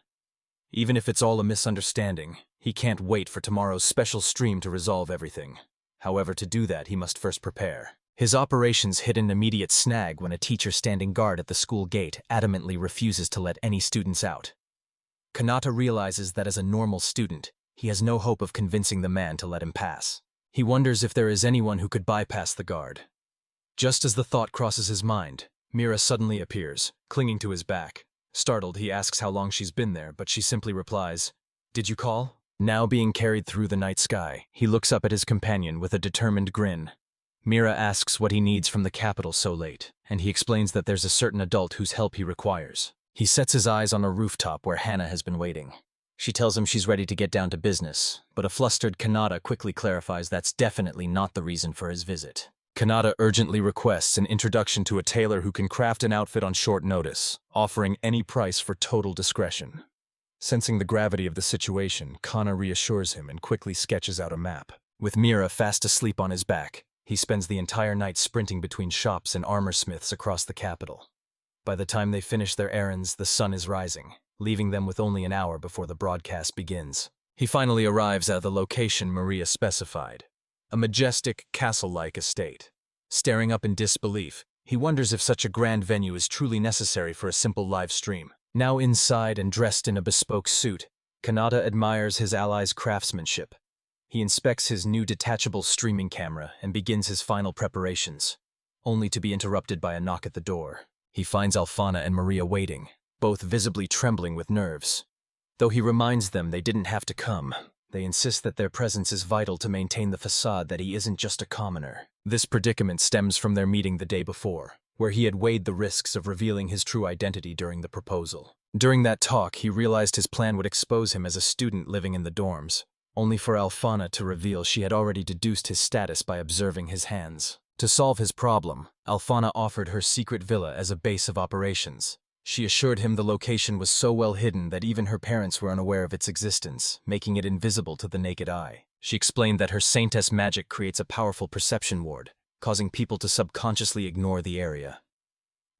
Even if it's all a misunderstanding, he can't wait for tomorrow's special stream to resolve everything. However, to do that, he must first prepare. His operations hit an immediate snag when a teacher standing guard at the school gate adamantly refuses to let any students out. Kanata realizes that as a normal student, he has no hope of convincing the man to let him pass. He wonders if there is anyone who could bypass the guard. Just as the thought crosses his mind, Mira suddenly appears, clinging to his back. Startled, he asks how long she's been there, but she simply replies, "Did you call?" Now being carried through the night sky, he looks up at his companion with a determined grin. Mira asks what he needs from the capital so late, and he explains that there's a certain adult whose help he requires. He sets his eyes on a rooftop where Hannah has been waiting. She tells him she's ready to get down to business, but a flustered Kanata quickly clarifies that's definitely not the reason for his visit. Kanata urgently requests an introduction to a tailor who can craft an outfit on short notice, offering any price for total discretion. Sensing the gravity of the situation, Kana reassures him and quickly sketches out a map. With Mira fast asleep on his back, he spends the entire night sprinting between shops and armorsmiths across the capital. By the time they finish their errands, the sun is rising, leaving them with only an hour before the broadcast begins. He finally arrives at the location Maria specified, a majestic, castle-like estate. Staring up in disbelief, he wonders if such a grand venue is truly necessary for a simple live stream. Now inside and dressed in a bespoke suit, Kanata admires his ally's craftsmanship. He inspects his new detachable streaming camera and begins his final preparations, only to be interrupted by a knock at the door. He finds Alphana and Maria waiting, both visibly trembling with nerves. Though he reminds them they didn't have to come, they insist that their presence is vital to maintain the facade that he isn't just a commoner. This predicament stems from their meeting the day before, where he had weighed the risks of revealing his true identity during the proposal. During that talk, he realized his plan would expose him as a student living in the dorms, only for Alphana to reveal she had already deduced his status by observing his hands. To solve his problem, Alphana offered her secret villa as a base of operations. She assured him the location was so well hidden that even her parents were unaware of its existence, making it invisible to the naked eye. She explained that her saintess magic creates a powerful perception ward, causing people to subconsciously ignore the area.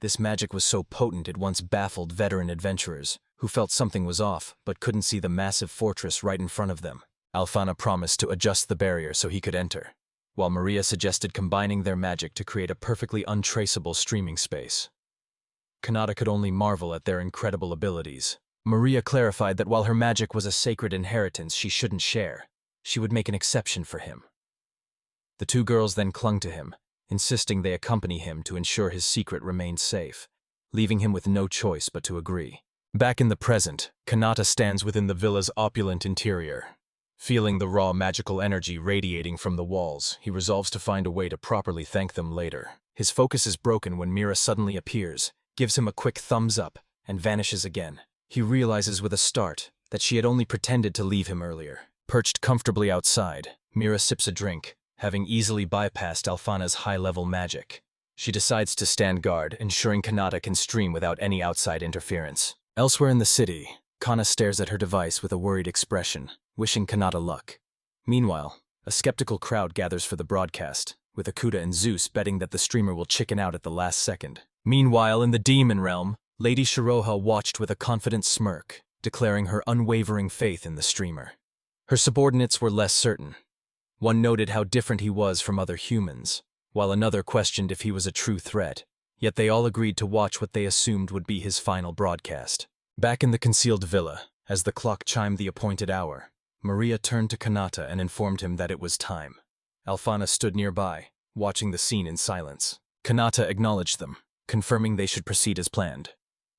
This magic was so potent it once baffled veteran adventurers, who felt something was off but couldn't see the massive fortress right in front of them. Alphana promised to adjust the barrier so he could enter, while Maria suggested combining their magic to create a perfectly untraceable streaming space. Kanata could only marvel at their incredible abilities. Maria clarified that while her magic was a sacred inheritance she shouldn't share, she would make an exception for him. The two girls then clung to him, insisting they accompany him to ensure his secret remained safe, leaving him with no choice but to agree. Back in the present, Kanata stands within the villa's opulent interior. Feeling the raw magical energy radiating from the walls, he resolves to find a way to properly thank them later. His focus is broken when Mira suddenly appears, gives him a quick thumbs up, and vanishes again. He realizes with a start that she had only pretended to leave him earlier. Perched comfortably outside, Mira sips a drink, having easily bypassed Alfana's high-level magic. She decides to stand guard, ensuring Kanata can stream without any outside interference. Elsewhere in the city, Kana stares at her device with a worried expression, wishing Kanata luck. Meanwhile, a skeptical crowd gathers for the broadcast, with Akuta and Zeus betting that the streamer will chicken out at the last second. Meanwhile, in the demon realm, Lady Shiroha watched with a confident smirk, declaring her unwavering faith in the streamer. Her subordinates were less certain. One noted how different he was from other humans, while another questioned if he was a true threat, yet they all agreed to watch what they assumed would be his final broadcast. Back in the concealed villa, as the clock chimed the appointed hour, Maria turned to Kanata and informed him that it was time. Alfana stood nearby, watching the scene in silence. Kanata acknowledged them, confirming they should proceed as planned.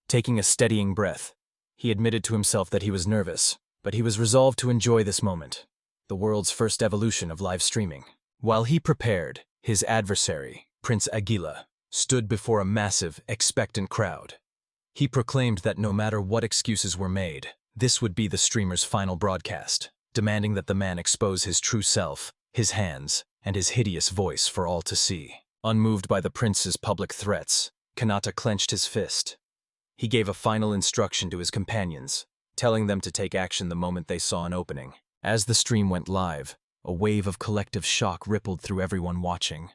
Taking a steadying breath, he admitted to himself that he was nervous, but he was resolved to enjoy this moment, the world's first evolution of live streaming. While he prepared, his adversary, Prince Aguila, stood before a massive, expectant crowd. He proclaimed that no matter what excuses were made, this would be the streamer's final broadcast, demanding that the man expose his true self, his hands, and his hideous voice for all to see. Unmoved by the prince's public threats, Kanata clenched his fist. He gave a final instruction to his companions, telling them to take action the moment they saw an opening. As the stream went live, a wave of collective shock rippled through everyone watching.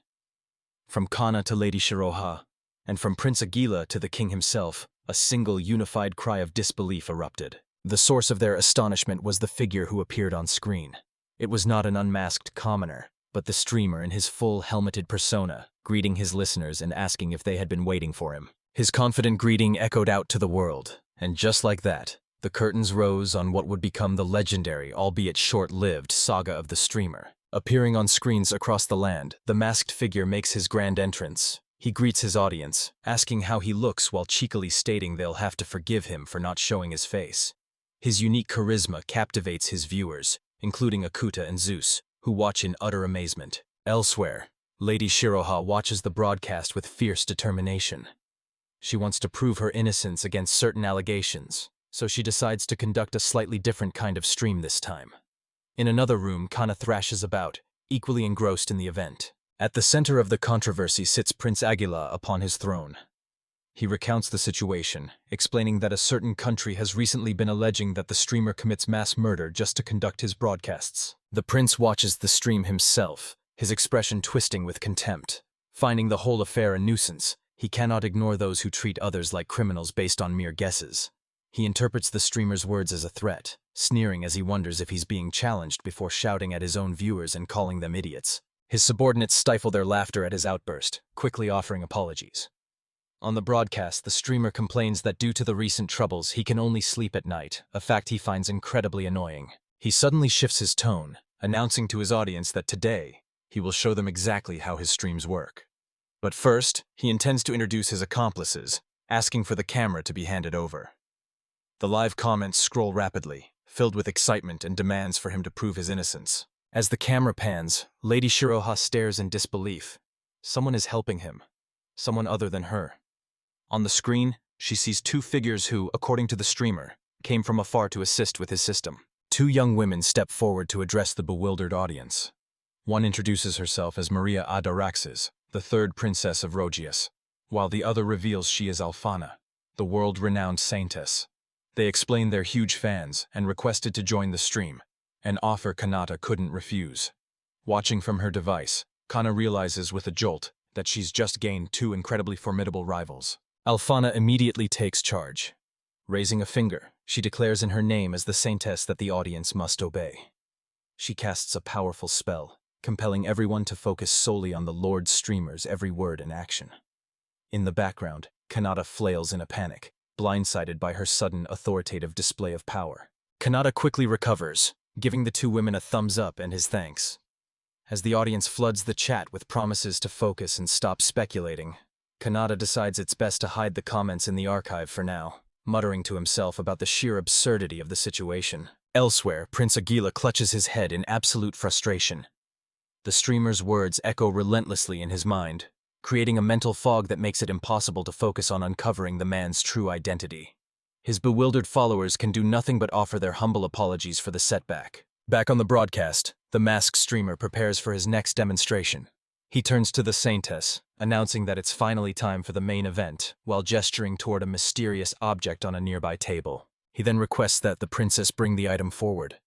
From Kana to Lady Shiroha, and from Prince Aguila to the king himself, a single unified cry of disbelief erupted. The source of their astonishment was the figure who appeared on screen. It was not an unmasked commoner, but the streamer in his full helmeted persona, greeting his listeners and asking if they had been waiting for him. His confident greeting echoed out to the world, and just like that, the curtains rose on what would become the legendary, albeit short-lived, saga of the streamer. Appearing on screens across the land, the masked figure makes his grand entrance. He greets his audience, asking how he looks while cheekily stating they'll have to forgive him for not showing his face. His unique charisma captivates his viewers, including Akuta and Zeus, who watch in utter amazement. Elsewhere, Lady Shiroha watches the broadcast with fierce determination. She wants to prove her innocence against certain allegations, so she decides to conduct a slightly different kind of stream this time. In another room, Kana thrashes about, equally engrossed in the event. At the center of the controversy sits Prince Aguila upon his throne. He recounts the situation, explaining that a certain country has recently been alleging that the streamer commits mass murder just to conduct his broadcasts. The prince watches the stream himself, his expression twisting with contempt. Finding the whole affair a nuisance, he cannot ignore those who treat others like criminals based on mere guesses. He interprets the streamer's words as a threat, sneering as he wonders if he's being challenged before shouting at his own viewers and calling them idiots. His subordinates stifle their laughter at his outburst, quickly offering apologies. On the broadcast, the streamer complains that due to the recent troubles, he can only sleep at night, a fact he finds incredibly annoying. He suddenly shifts his tone, announcing to his audience that today, he will show them exactly how his streams work. But first, he intends to introduce his accomplices, asking for the camera to be handed over. The live comments scroll rapidly, filled with excitement and demands for him to prove his innocence. As the camera pans, Lady Shiroha stares in disbelief. Someone is helping him. Someone other than her. On the screen, she sees two figures who, according to the streamer, came from afar to assist with his system. Two young women step forward to address the bewildered audience. One introduces herself as Maria Adaraxes, the third princess of Rogius, while the other reveals she is Alfana, the world-renowned saintess. They explain they're huge fans and requested to join the stream, an offer Kanata couldn't refuse. Watching from her device, Kana realizes with a jolt that she's just gained two incredibly formidable rivals. Alfana immediately takes charge. Raising a finger, she declares in her name as the saintess that the audience must obey. She casts a powerful spell, compelling everyone to focus solely on the Lord streamer's every word and action. In the background, Kanata flails in a panic, blindsided by her sudden authoritative display of power. Kanata quickly recovers, giving the two women a thumbs up and his thanks. As the audience floods the chat with promises to focus and stop speculating, Kanata decides it's best to hide the comments in the archive for now, muttering to himself about the sheer absurdity of the situation. Elsewhere, Prince Aguila clutches his head in absolute frustration. The streamer's words echo relentlessly in his mind, creating a mental fog that makes it impossible to focus on uncovering the man's true identity. His bewildered followers can do nothing but offer their humble apologies for the setback. Back on the broadcast, the masked streamer prepares for his next demonstration. He turns to the saintess, announcing that it's finally time for the main event, while gesturing toward a mysterious object on a nearby table. He then requests that the princess bring the item forward.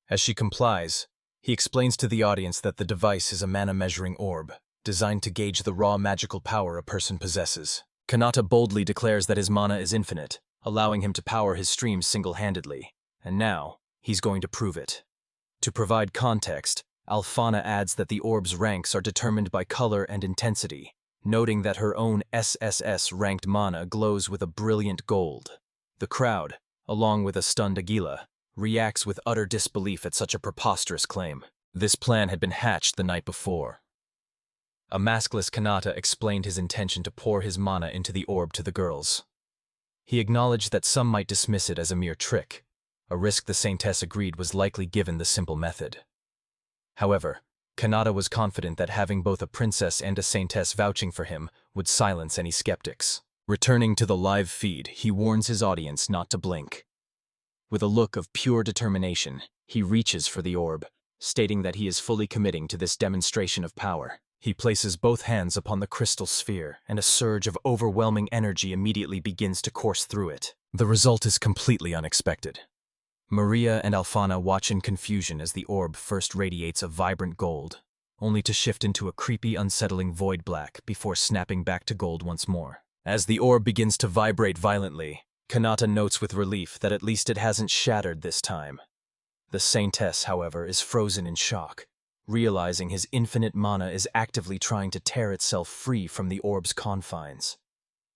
As she complies, he explains to the audience that the device is a mana-measuring orb, designed to gauge the raw magical power a person possesses. Kanata boldly declares that his mana is infinite, allowing him to power his streams single-handedly, and now, he's going to prove it. To provide context, Alphana adds that the orb's ranks are determined by color and intensity, noting that her own SSS-ranked mana glows with a brilliant gold. The crowd, along with a stunned Aguila, reacts with utter disbelief at such a preposterous claim. This plan had been hatched the night before. A maskless Kanata explained his intention to pour his mana into the orb to the girls. He acknowledged that some might dismiss it as a mere trick, a risk the saintess agreed was likely given the simple method. However, Kanata was confident that having both a princess and a saintess vouching for him would silence any skeptics. Returning to the live feed, he warns his audience not to blink. With a look of pure determination, he reaches for the orb, stating that he is fully committing to this demonstration of power. He places both hands upon the crystal sphere, and a surge of overwhelming energy immediately begins to course through it. The result is completely unexpected. Maria and Alphana watch in confusion as the orb first radiates a vibrant gold, only to shift into a creepy, unsettling void black before snapping back to gold once more. As the orb begins to vibrate violently, Kanata notes with relief that at least it hasn't shattered this time. The saintess, however, is frozen in shock, realizing his infinite mana is actively trying to tear itself free from the orb's confines.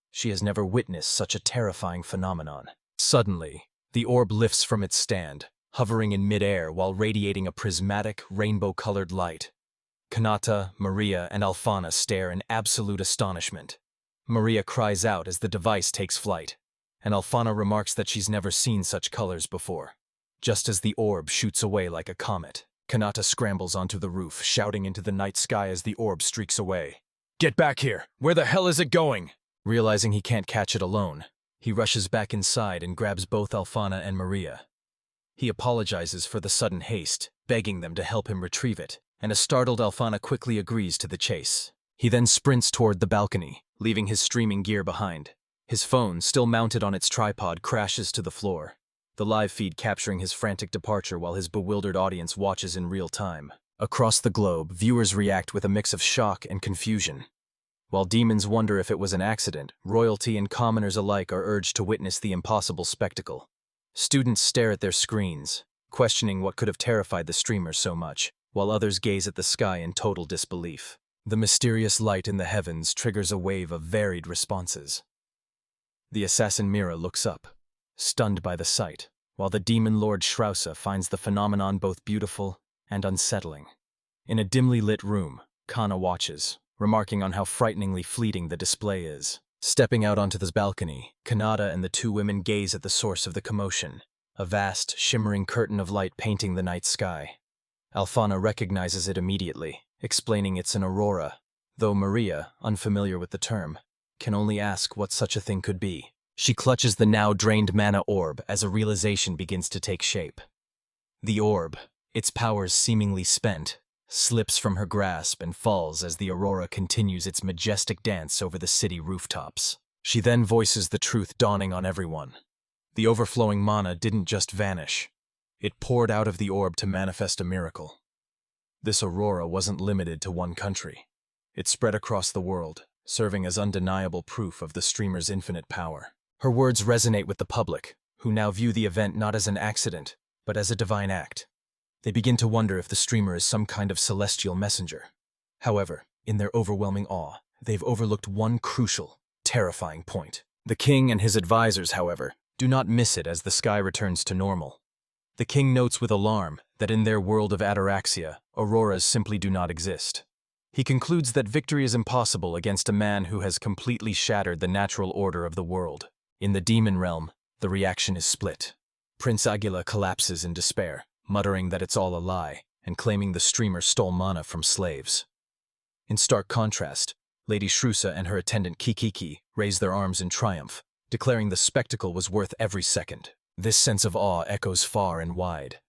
She has never witnessed such a terrifying phenomenon. Suddenly, the orb lifts from its stand, hovering in midair while radiating a prismatic, rainbow-colored light. Kanata, Maria, and Alphana stare in absolute astonishment. Maria cries out as the device takes flight, and Alphana remarks that she's never seen such colors before. Just as the orb shoots away like a comet, Kanata scrambles onto the roof, shouting into the night sky as the orb streaks away. "Get back here! Where the hell is it going?" Realizing he can't catch it alone, he rushes back inside and grabs both Alphana and Maria. He apologizes for the sudden haste, begging them to help him retrieve it, and a startled Alphana quickly agrees to the chase. He then sprints toward the balcony, leaving his streaming gear behind. His phone, still mounted on its tripod, crashes to the floor, the live feed capturing his frantic departure while his bewildered audience watches in real time. Across the globe, viewers react with a mix of shock and confusion. While demons wonder if it was an accident, royalty and commoners alike are urged to witness the impossible spectacle. Students stare at their screens, questioning what could have terrified the streamers so much, while others gaze at the sky in total disbelief. The mysterious light in the heavens triggers a wave of varied responses. The assassin Mira looks up, stunned by the sight, while the demon lord Shrausa finds the phenomenon both beautiful and unsettling. In a dimly lit room, Kana watches, remarking on how frighteningly fleeting the display is. Stepping out onto the balcony, Kanata and the two women gaze at the source of the commotion, a vast, shimmering curtain of light painting the night sky. Alphana recognizes it immediately, explaining it's an aurora, though Maria, unfamiliar with the term, can only ask what such a thing could be. She clutches the now drained mana orb as a realization begins to take shape. The orb, its powers seemingly spent, slips from her grasp and falls as the aurora continues its majestic dance over the city rooftops. She then voices the truth dawning on everyone. The overflowing mana didn't just vanish. It poured out of the orb to manifest a miracle. This aurora wasn't limited to one country. It spread across the world, serving as undeniable proof of the streamer's infinite power. Her words resonate with the public, who now view the event not as an accident, but as a divine act. They begin to wonder if the streamer is some kind of celestial messenger. However, in their overwhelming awe, they've overlooked one crucial, terrifying point. The king and his advisors, however, do not miss it as the sky returns to normal. The king notes with alarm that in their world of ataraxia, auroras simply do not exist. He concludes that victory is impossible against a man who has completely shattered the natural order of the world. In the demon realm, the reaction is split. Prince Aguila collapses in despair, muttering that it's all a lie, and claiming the streamer stole mana from slaves. In stark contrast, Lady Shrusa and her attendant Kikiki raised their arms in triumph, declaring the spectacle was worth every second. This sense of awe echoes far and wide.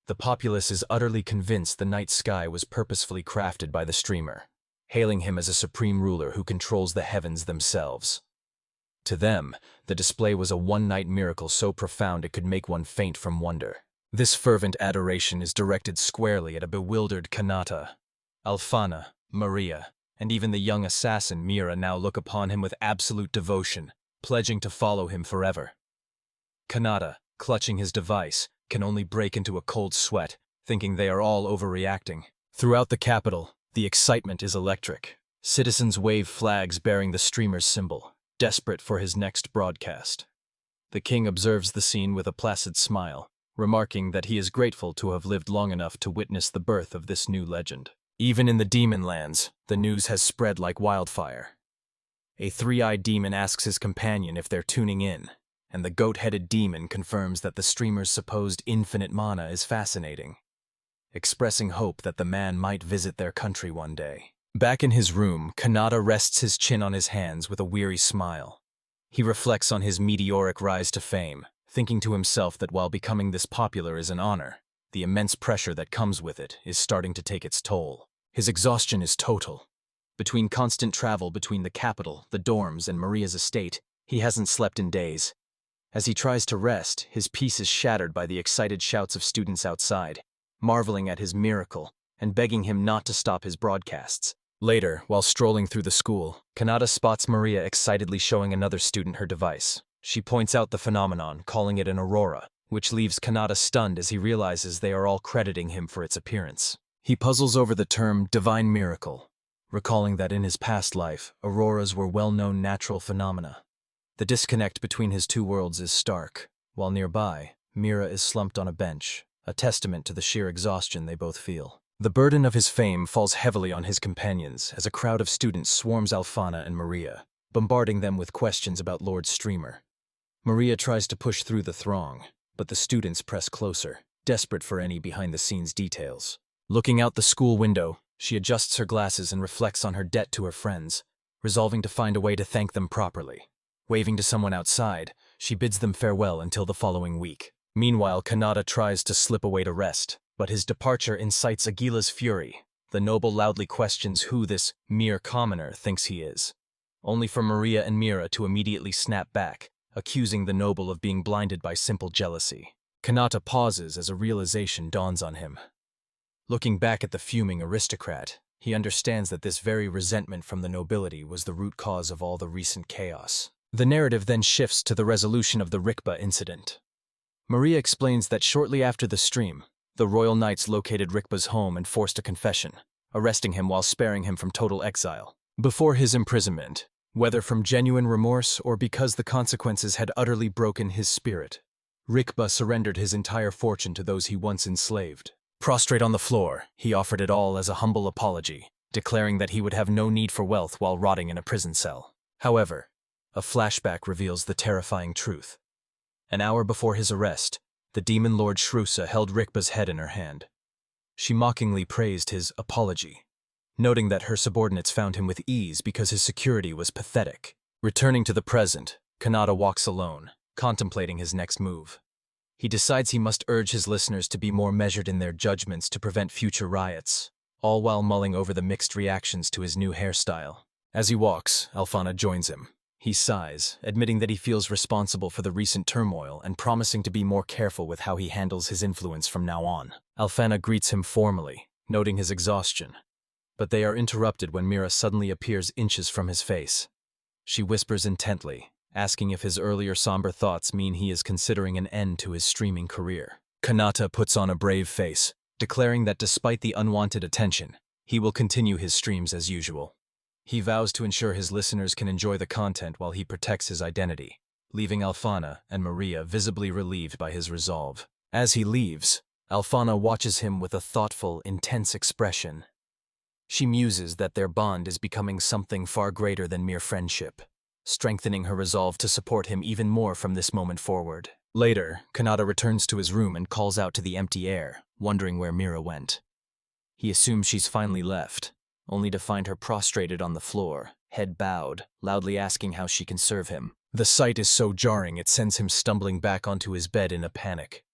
The populace is utterly convinced the night sky was purposefully crafted by the streamer, hailing him as a supreme ruler who controls the heavens themselves. To them, the display was a one-night miracle so profound it could make one faint from wonder. This fervent adoration is directed squarely at a bewildered Kanata. Alfana, Maria, and even the young assassin Mira now look upon him with absolute devotion, pledging to follow him forever. Kanata, clutching his device, can only break into a cold sweat, thinking they are all overreacting. Throughout the capital, the excitement is electric. Citizens wave flags bearing the streamer's symbol, desperate for his next broadcast. The king observes the scene with a placid smile, remarking that he is grateful to have lived long enough to witness the birth of this new legend. Even in the demon lands, the news has spread like wildfire. A three-eyed demon asks his companion if they're tuning in, and the goat-headed demon confirms that the streamer's supposed infinite mana is fascinating, expressing hope that the man might visit their country one day. Back in his room, Kanata rests his chin on his hands with a weary smile. He reflects on his meteoric rise to fame, thinking to himself that while becoming this popular is an honor, the immense pressure that comes with it is starting to take its toll. His exhaustion is total. Between constant travel between the capital, the dorms, and Maria's estate, he hasn't slept in days. As he tries to rest, his peace is shattered by the excited shouts of students outside, marveling at his miracle and begging him not to stop his broadcasts. Later, while strolling through the school, Kanata spots Maria excitedly showing another student her device. She points out the phenomenon, calling it an aurora, which leaves Kanata stunned as he realizes they are all crediting him for its appearance. He puzzles over the term divine miracle, recalling that in his past life, auroras were well-known natural phenomena. The disconnect between his two worlds is stark. While nearby, Mira is slumped on a bench, a testament to the sheer exhaustion they both feel. The burden of his fame falls heavily on his companions as a crowd of students swarms Alfana and Maria, bombarding them with questions about Lord Streamer. Maria tries to push through the throng, but the students press closer, desperate for any behind-the-scenes details. Looking out the school window, she adjusts her glasses and reflects on her debt to her friends, resolving to find a way to thank them properly. Waving to someone outside, she bids them farewell until the following week. Meanwhile, Kanata tries to slip away to rest, but his departure incites Aguila's fury. The noble loudly questions who this mere commoner thinks he is, only for Maria and Mira to immediately snap back, accusing the noble of being blinded by simple jealousy. Kanata pauses as a realization dawns on him. Looking back at the fuming aristocrat, he understands that this very resentment from the nobility was the root cause of all the recent chaos. The narrative then shifts to the resolution of the Rikba incident. Maria explains that shortly after the stream, the royal knights located Rikba's home and forced a confession, arresting him while sparing him from total exile. Before his imprisonment, whether from genuine remorse or because the consequences had utterly broken his spirit, Rikba surrendered his entire fortune to those he once enslaved. Prostrate on the floor, he offered it all as a humble apology, declaring that he would have no need for wealth while rotting in a prison cell. However, a flashback reveals the terrifying truth. An hour before his arrest, the demon lord Shrusa held Rikba's head in her hand. She mockingly praised his apology, noting that her subordinates found him with ease because his security was pathetic. Returning to the present, Kanata walks alone, contemplating his next move. He decides he must urge his listeners to be more measured in their judgments to prevent future riots, all while mulling over the mixed reactions to his new hairstyle. As he walks, Alfana joins him. He sighs, admitting that he feels responsible for the recent turmoil and promising to be more careful with how he handles his influence from now on. Alfana greets him formally, noting his exhaustion, but they are interrupted when Mira suddenly appears inches from his face. She whispers intently, asking if his earlier somber thoughts mean he is considering an end to his streaming career. Kanata puts on a brave face, declaring that despite the unwanted attention, he will continue his streams as usual. He vows to ensure his listeners can enjoy the content while he protects his identity, leaving Alfana and Maria visibly relieved by his resolve. As he leaves, Alfana watches him with a thoughtful, intense expression. She muses that their bond is becoming something far greater than mere friendship, strengthening her resolve to support him even more from this moment forward. Later, Kanata returns to his room and calls out to the empty air, wondering where Mira went. He assumes she's finally left, only to find her prostrated on the floor, head bowed, loudly asking how she can serve him. The sight is so jarring it sends him stumbling back onto his bed in a panic.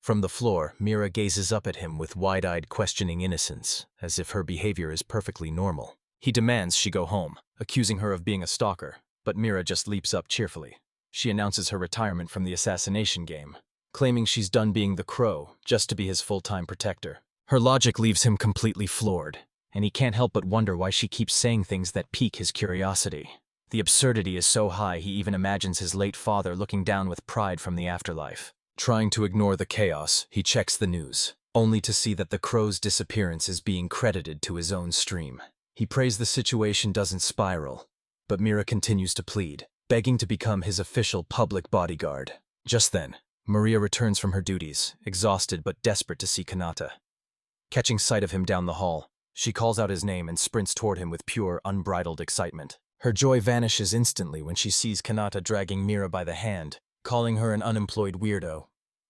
From the floor, Mira gazes up at him with wide-eyed questioning innocence, as if her behavior is perfectly normal. He demands she go home, accusing her of being a stalker, but Mira just leaps up cheerfully. She announces her retirement from the assassination game, claiming she's done being the crow just to be his full-time protector. Her logic leaves him completely floored, and he can't help but wonder why she keeps saying things that pique his curiosity. The absurdity is so high he even imagines his late father looking down with pride from the afterlife. Trying to ignore the chaos, he checks the news, only to see that the crow's disappearance is being credited to his own stream. He prays the situation doesn't spiral, but Mira continues to plead, begging to become his official public bodyguard. Just then, Maria returns from her duties, exhausted but desperate to see Kanata. Catching sight of him down the hall, she calls out his name and sprints toward him with pure, unbridled excitement. Her joy vanishes instantly when she sees Kanata dragging Mira by the hand, calling her an unemployed weirdo.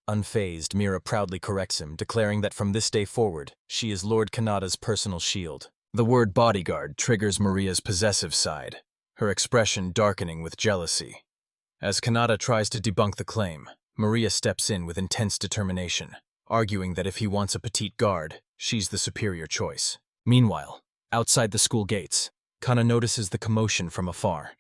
Unfazed, Mira proudly corrects him, declaring that from this day forward, she is Lord Kanata's personal shield. The word bodyguard triggers Maria's possessive side, her expression darkening with jealousy. As Kanata tries to debunk the claim, Maria steps in with intense determination, arguing that if he wants a petite guard, she's the superior choice. Meanwhile, outside the school gates, Kana notices the commotion from afar.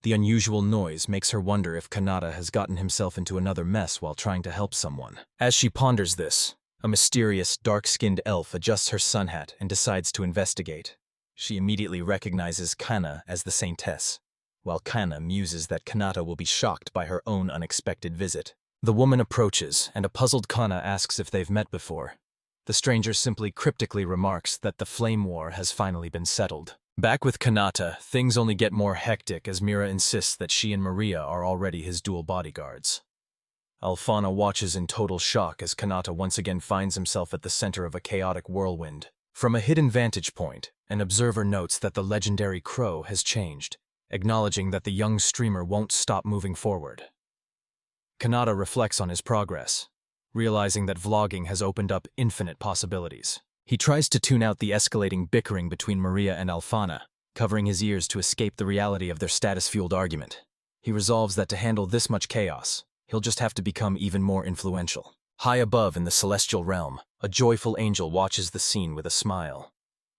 The unusual noise makes her wonder if Kanata has gotten himself into another mess while trying to help someone. As she ponders this, a mysterious, dark-skinned elf adjusts her sun hat and decides to investigate. She immediately recognizes Kana as the saintess, while Kana muses that Kanata will be shocked by her own unexpected visit. The woman approaches, and a puzzled Kana asks if they've met before. The stranger simply cryptically remarks that the flame war has finally been settled. Back with Kanata, things only get more hectic as Mira insists that she and Maria are already his dual bodyguards. Alfana watches in total shock as Kanata once again finds himself at the center of a chaotic whirlwind. From a hidden vantage point, an observer notes that the legendary crow has changed, acknowledging that the young streamer won't stop moving forward. Kanata reflects on his progress, realizing that vlogging has opened up infinite possibilities. He tries to tune out the escalating bickering between Maria and Alfana, covering his ears to escape the reality of their status-fueled argument. He resolves that to handle this much chaos, he'll just have to become even more influential. High above in the celestial realm, a joyful angel watches the scene with a smile.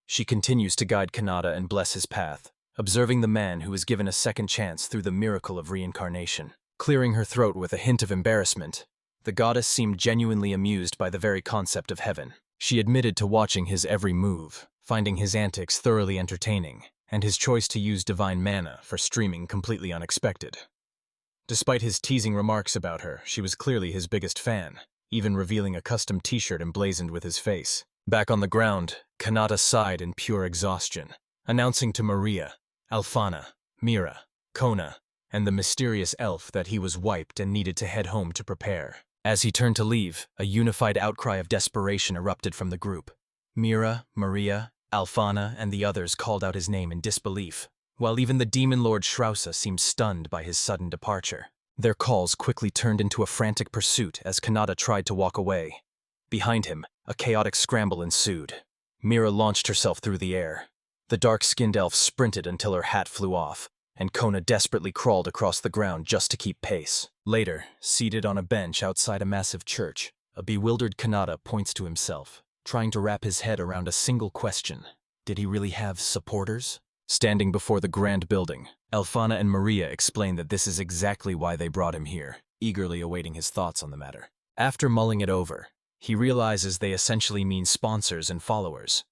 She continues to guide Kanata and bless his path, observing the man who is given a second chance through the miracle of reincarnation. Clearing her throat with a hint of embarrassment, the goddess seemed genuinely amused by the very concept of heaven. She admitted to watching his every move, finding his antics thoroughly entertaining, and his choice to use divine mana for streaming completely unexpected. Despite his teasing remarks about her, she was clearly his biggest fan, even revealing a custom t-shirt emblazoned with his face. Back on the ground, Kanata sighed in pure exhaustion, announcing to Maria, Alfana, Mira, Kona, and the mysterious elf that he was wiped and needed to head home to prepare. As he turned to leave, a unified outcry of desperation erupted from the group. Mira, Maria, Alfana, and the others called out his name in disbelief, while even the demon lord Shrausa seemed stunned by his sudden departure. Their calls quickly turned into a frantic pursuit as Kanata tried to walk away. Behind him, a chaotic scramble ensued. Mira launched herself through the air. The dark-skinned elf sprinted until her hat flew off, and Kona desperately crawled across the ground just to keep pace. Later, seated on a bench outside a massive church, a bewildered Kanata points to himself, trying to wrap his head around a single question. Did he really have supporters? Standing before the grand building, Alfana and Maria explain that this is exactly why they brought him here, eagerly awaiting his thoughts on the matter. After mulling it over, he realizes they essentially mean sponsors and followers.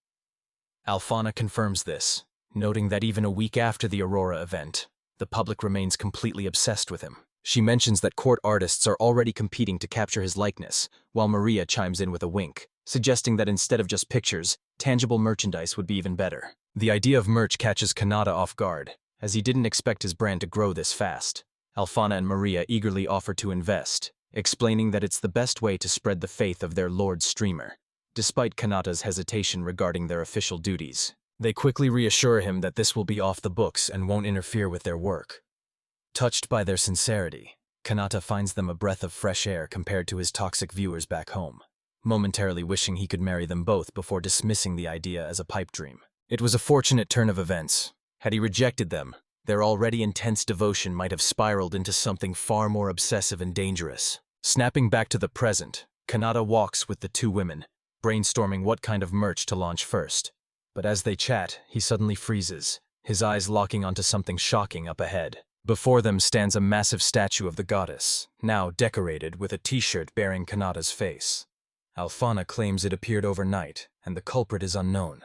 Alfana confirms this, noting that even a week after the Aurora event, the public remains completely obsessed with him. She mentions that court artists are already competing to capture his likeness, while Maria chimes in with a wink, suggesting that instead of just pictures, tangible merchandise would be even better. The idea of merch catches Kanata off guard, as he didn't expect his brand to grow this fast. Alfana and Maria eagerly offer to invest, explaining that it's the best way to spread the faith of their Lord Streamer. Despite Kanata's hesitation regarding their official duties, they quickly reassure him that this will be off the books and won't interfere with their work. Touched by their sincerity, Kanata finds them a breath of fresh air compared to his toxic viewers back home, momentarily wishing he could marry them both before dismissing the idea as a pipe dream. It was a fortunate turn of events, Had he rejected them, their already intense devotion might have spiraled into something far more obsessive and dangerous. Snapping back to the present, Kanata walks with the two women, brainstorming what kind of merch to launch first. But as they chat, he suddenly freezes, his eyes locking onto something shocking up ahead. Before them stands a massive statue of the goddess, now decorated with a t-shirt bearing Kanata's face. Alphana claims it appeared overnight, and the culprit is unknown.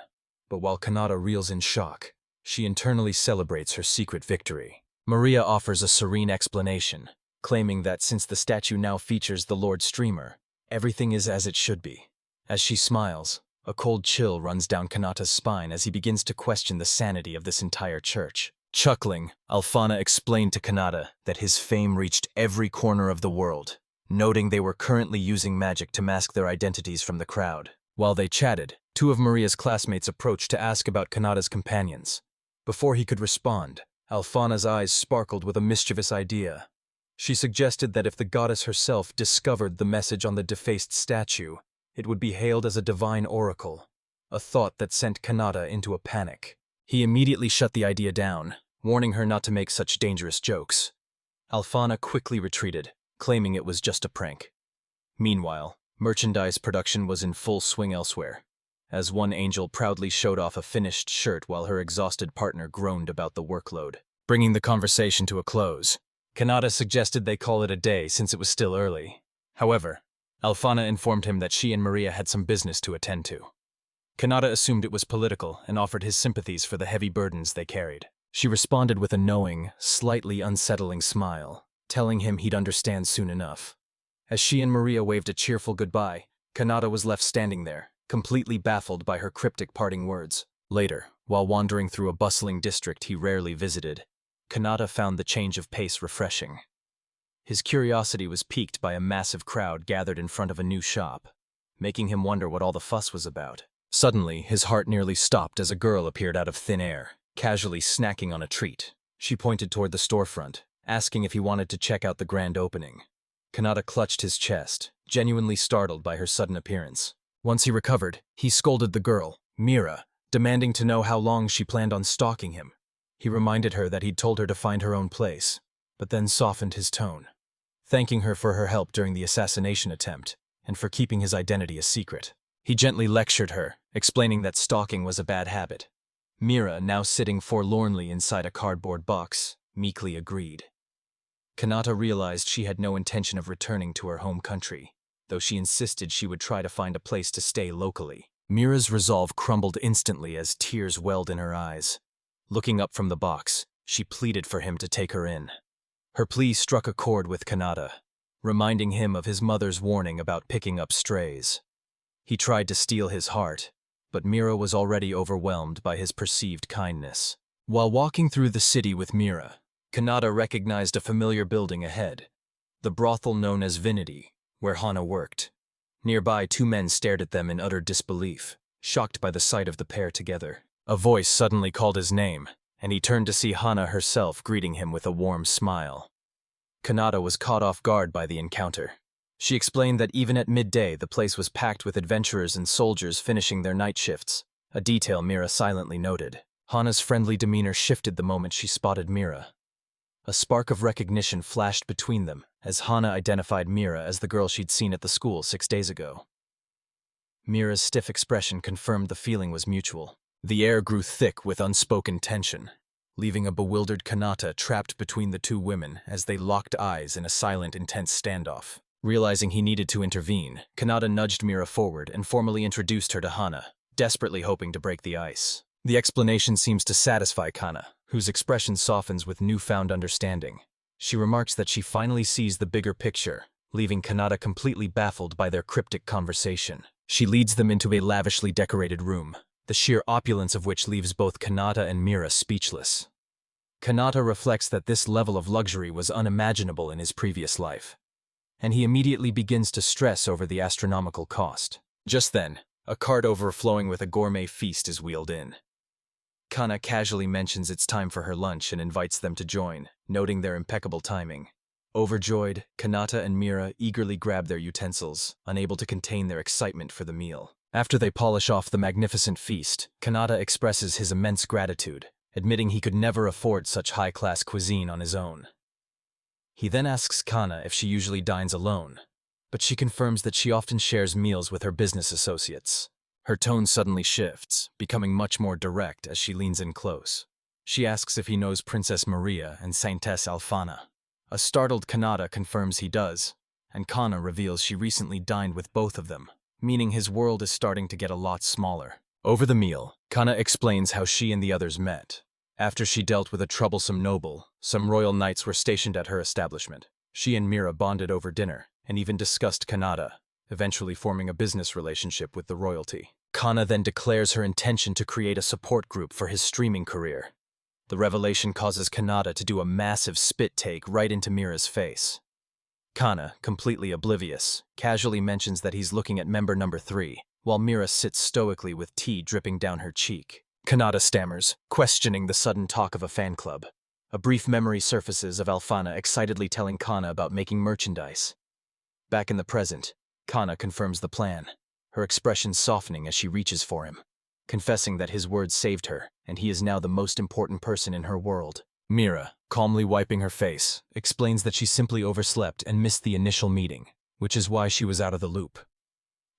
But while Kanata reels in shock, she internally celebrates her secret victory. Maria offers a serene explanation, claiming that since the statue now features the Lord Streamer, everything is as it should be. As she smiles, a cold chill runs down Kanata's spine as he begins to question the sanity of this entire church. Chuckling, Alphana explained to Kanata that his fame reached every corner of the world, noting they were currently using magic to mask their identities from the crowd. While they chatted, two of Maria's classmates approached to ask about Kanata's companions. Before he could respond, Alphana's eyes sparkled with a mischievous idea. She suggested that if the goddess herself discovered the message on the defaced statue, it would be hailed as a divine oracle, a thought that sent Kanata into a panic. He immediately shut the idea down, warning her not to make such dangerous jokes. Alphana quickly retreated, claiming it was just a prank. Meanwhile, merchandise production was in full swing elsewhere, as one angel proudly showed off a finished shirt while her exhausted partner groaned about the workload. Bringing the conversation to a close, Kanata suggested they call it a day since it was still early. However, Alphana informed him that she and Maria had some business to attend to. Kanata assumed it was political and offered his sympathies for the heavy burdens they carried. She responded with a knowing, slightly unsettling smile, telling him he'd understand soon enough. As she and Maria waved a cheerful goodbye, Kanata was left standing there, completely baffled by her cryptic parting words. Later, while wandering through a bustling district he rarely visited, Kanata found the change of pace refreshing. His curiosity was piqued by a massive crowd gathered in front of a new shop, making him wonder what all the fuss was about. Suddenly, his heart nearly stopped as a girl appeared out of thin air, casually snacking on a treat. She pointed toward the storefront, asking if he wanted to check out the grand opening. Kanata clutched his chest, genuinely startled by her sudden appearance. Once he recovered, he scolded the girl, Mira, demanding to know how long she planned on stalking him. He reminded her that he'd told her to find her own place, but then softened his tone, thanking her for her help during the assassination attempt and for keeping his identity a secret. He gently lectured her, explaining that stalking was a bad habit. Mira, now sitting forlornly inside a cardboard box, meekly agreed. Kanata realized she had no intention of returning to her home country, though she insisted she would try to find a place to stay locally. Mira's resolve crumbled instantly as tears welled in her eyes. Looking up from the box, she pleaded for him to take her in. Her plea struck a chord with Kanata, reminding him of his mother's warning about picking up strays. He tried to steal his heart, but Mira was already overwhelmed by his perceived kindness. While walking through the city with Mira, Kanata recognized a familiar building ahead, the brothel known as Vinity, where Hana worked. Nearby, two men stared at them in utter disbelief, shocked by the sight of the pair together. A voice suddenly called his name, and he turned to see Hana herself greeting him with a warm smile. Kanata was caught off guard by the encounter. She explained that even at midday the place was packed with adventurers and soldiers finishing their night shifts, a detail Mira silently noted. Hana's friendly demeanor shifted the moment she spotted Mira. A spark of recognition flashed between them as Hana identified Mira as the girl she'd seen at the school 6 days ago. Mira's stiff expression confirmed the feeling was mutual. The air grew thick with unspoken tension, leaving a bewildered Kanata trapped between the two women as they locked eyes in a silent, intense standoff. Realizing he needed to intervene, Kanata nudged Mira forward and formally introduced her to Hana, desperately hoping to break the ice. The explanation seems to satisfy Kana, whose expression softens with newfound understanding. She remarks that she finally sees the bigger picture, leaving Kanata completely baffled by their cryptic conversation. She leads them into a lavishly decorated room, the sheer opulence of which leaves both Kanata and Mira speechless. Kanata reflects that this level of luxury was unimaginable in his previous life, and he immediately begins to stress over the astronomical cost. Just then, a cart overflowing with a gourmet feast is wheeled in. Kana casually mentions it's time for her lunch and invites them to join, noting their impeccable timing. Overjoyed, Kanata and Mira eagerly grab their utensils, unable to contain their excitement for the meal. After they polish off the magnificent feast, Kanata expresses his immense gratitude, admitting he could never afford such high-class cuisine on his own. He then asks Kana if she usually dines alone, but she confirms that she often shares meals with her business associates. Her tone suddenly shifts, becoming much more direct as she leans in close. She asks if he knows Princess Maria and Saintess Alfana. A startled Kanata confirms he does, and Kana reveals she recently dined with both of them, meaning his world is starting to get a lot smaller. Over the meal, Kana explains how she and the others met. After she dealt with a troublesome noble, some royal knights were stationed at her establishment. She and Mira bonded over dinner, and even discussed Kanata, eventually forming a business relationship with the royalty. Kana then declares her intention to create a support group for his streaming career. The revelation causes Kanata to do a massive spit take right into Mira's face. Kana, completely oblivious, casually mentions that he's looking at member number 3, while Mira sits stoically with tea dripping down her cheek. Kanata stammers, questioning the sudden talk of a fan club. A brief memory surfaces of Alfana excitedly telling Kana about making merchandise. Back in the present, Kana confirms the plan, her expression softening as she reaches for him, confessing that his words saved her, and he is now the most important person in her world. Mira, calmly wiping her face, explains that she simply overslept and missed the initial meeting, which is why she was out of the loop.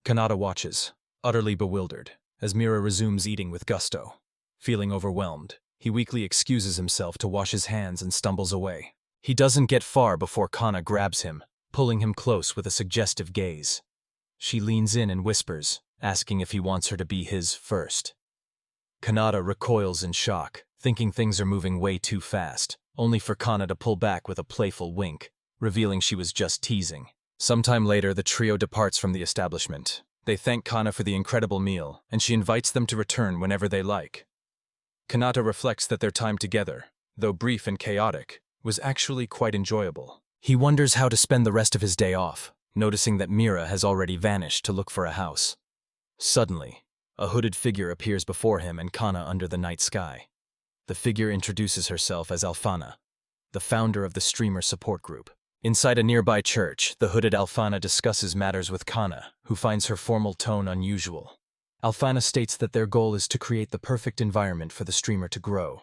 Kanata watches, utterly bewildered, as Mira resumes eating with gusto. Feeling overwhelmed, he weakly excuses himself to wash his hands and stumbles away. He doesn't get far before Kana grabs him, pulling him close with a suggestive gaze. She leans in and whispers, asking if he wants her to be his first. Kanata recoils in shock, thinking things are moving way too fast, only for Kana to pull back with a playful wink, revealing she was just teasing. Sometime later, the trio departs from the establishment. They thank Kana for the incredible meal, and she invites them to return whenever they like. Kanata reflects that their time together, though brief and chaotic, was actually quite enjoyable. He wonders how to spend the rest of his day off, noticing that Mira has already vanished to look for a house. Suddenly, a hooded figure appears before him and Kana under the night sky. The figure introduces herself as Alfana, the founder of the streamer support group. Inside a nearby church, the hooded Alfana discusses matters with Kana, who finds her formal tone unusual. Alfana states that their goal is to create the perfect environment for the streamer to grow.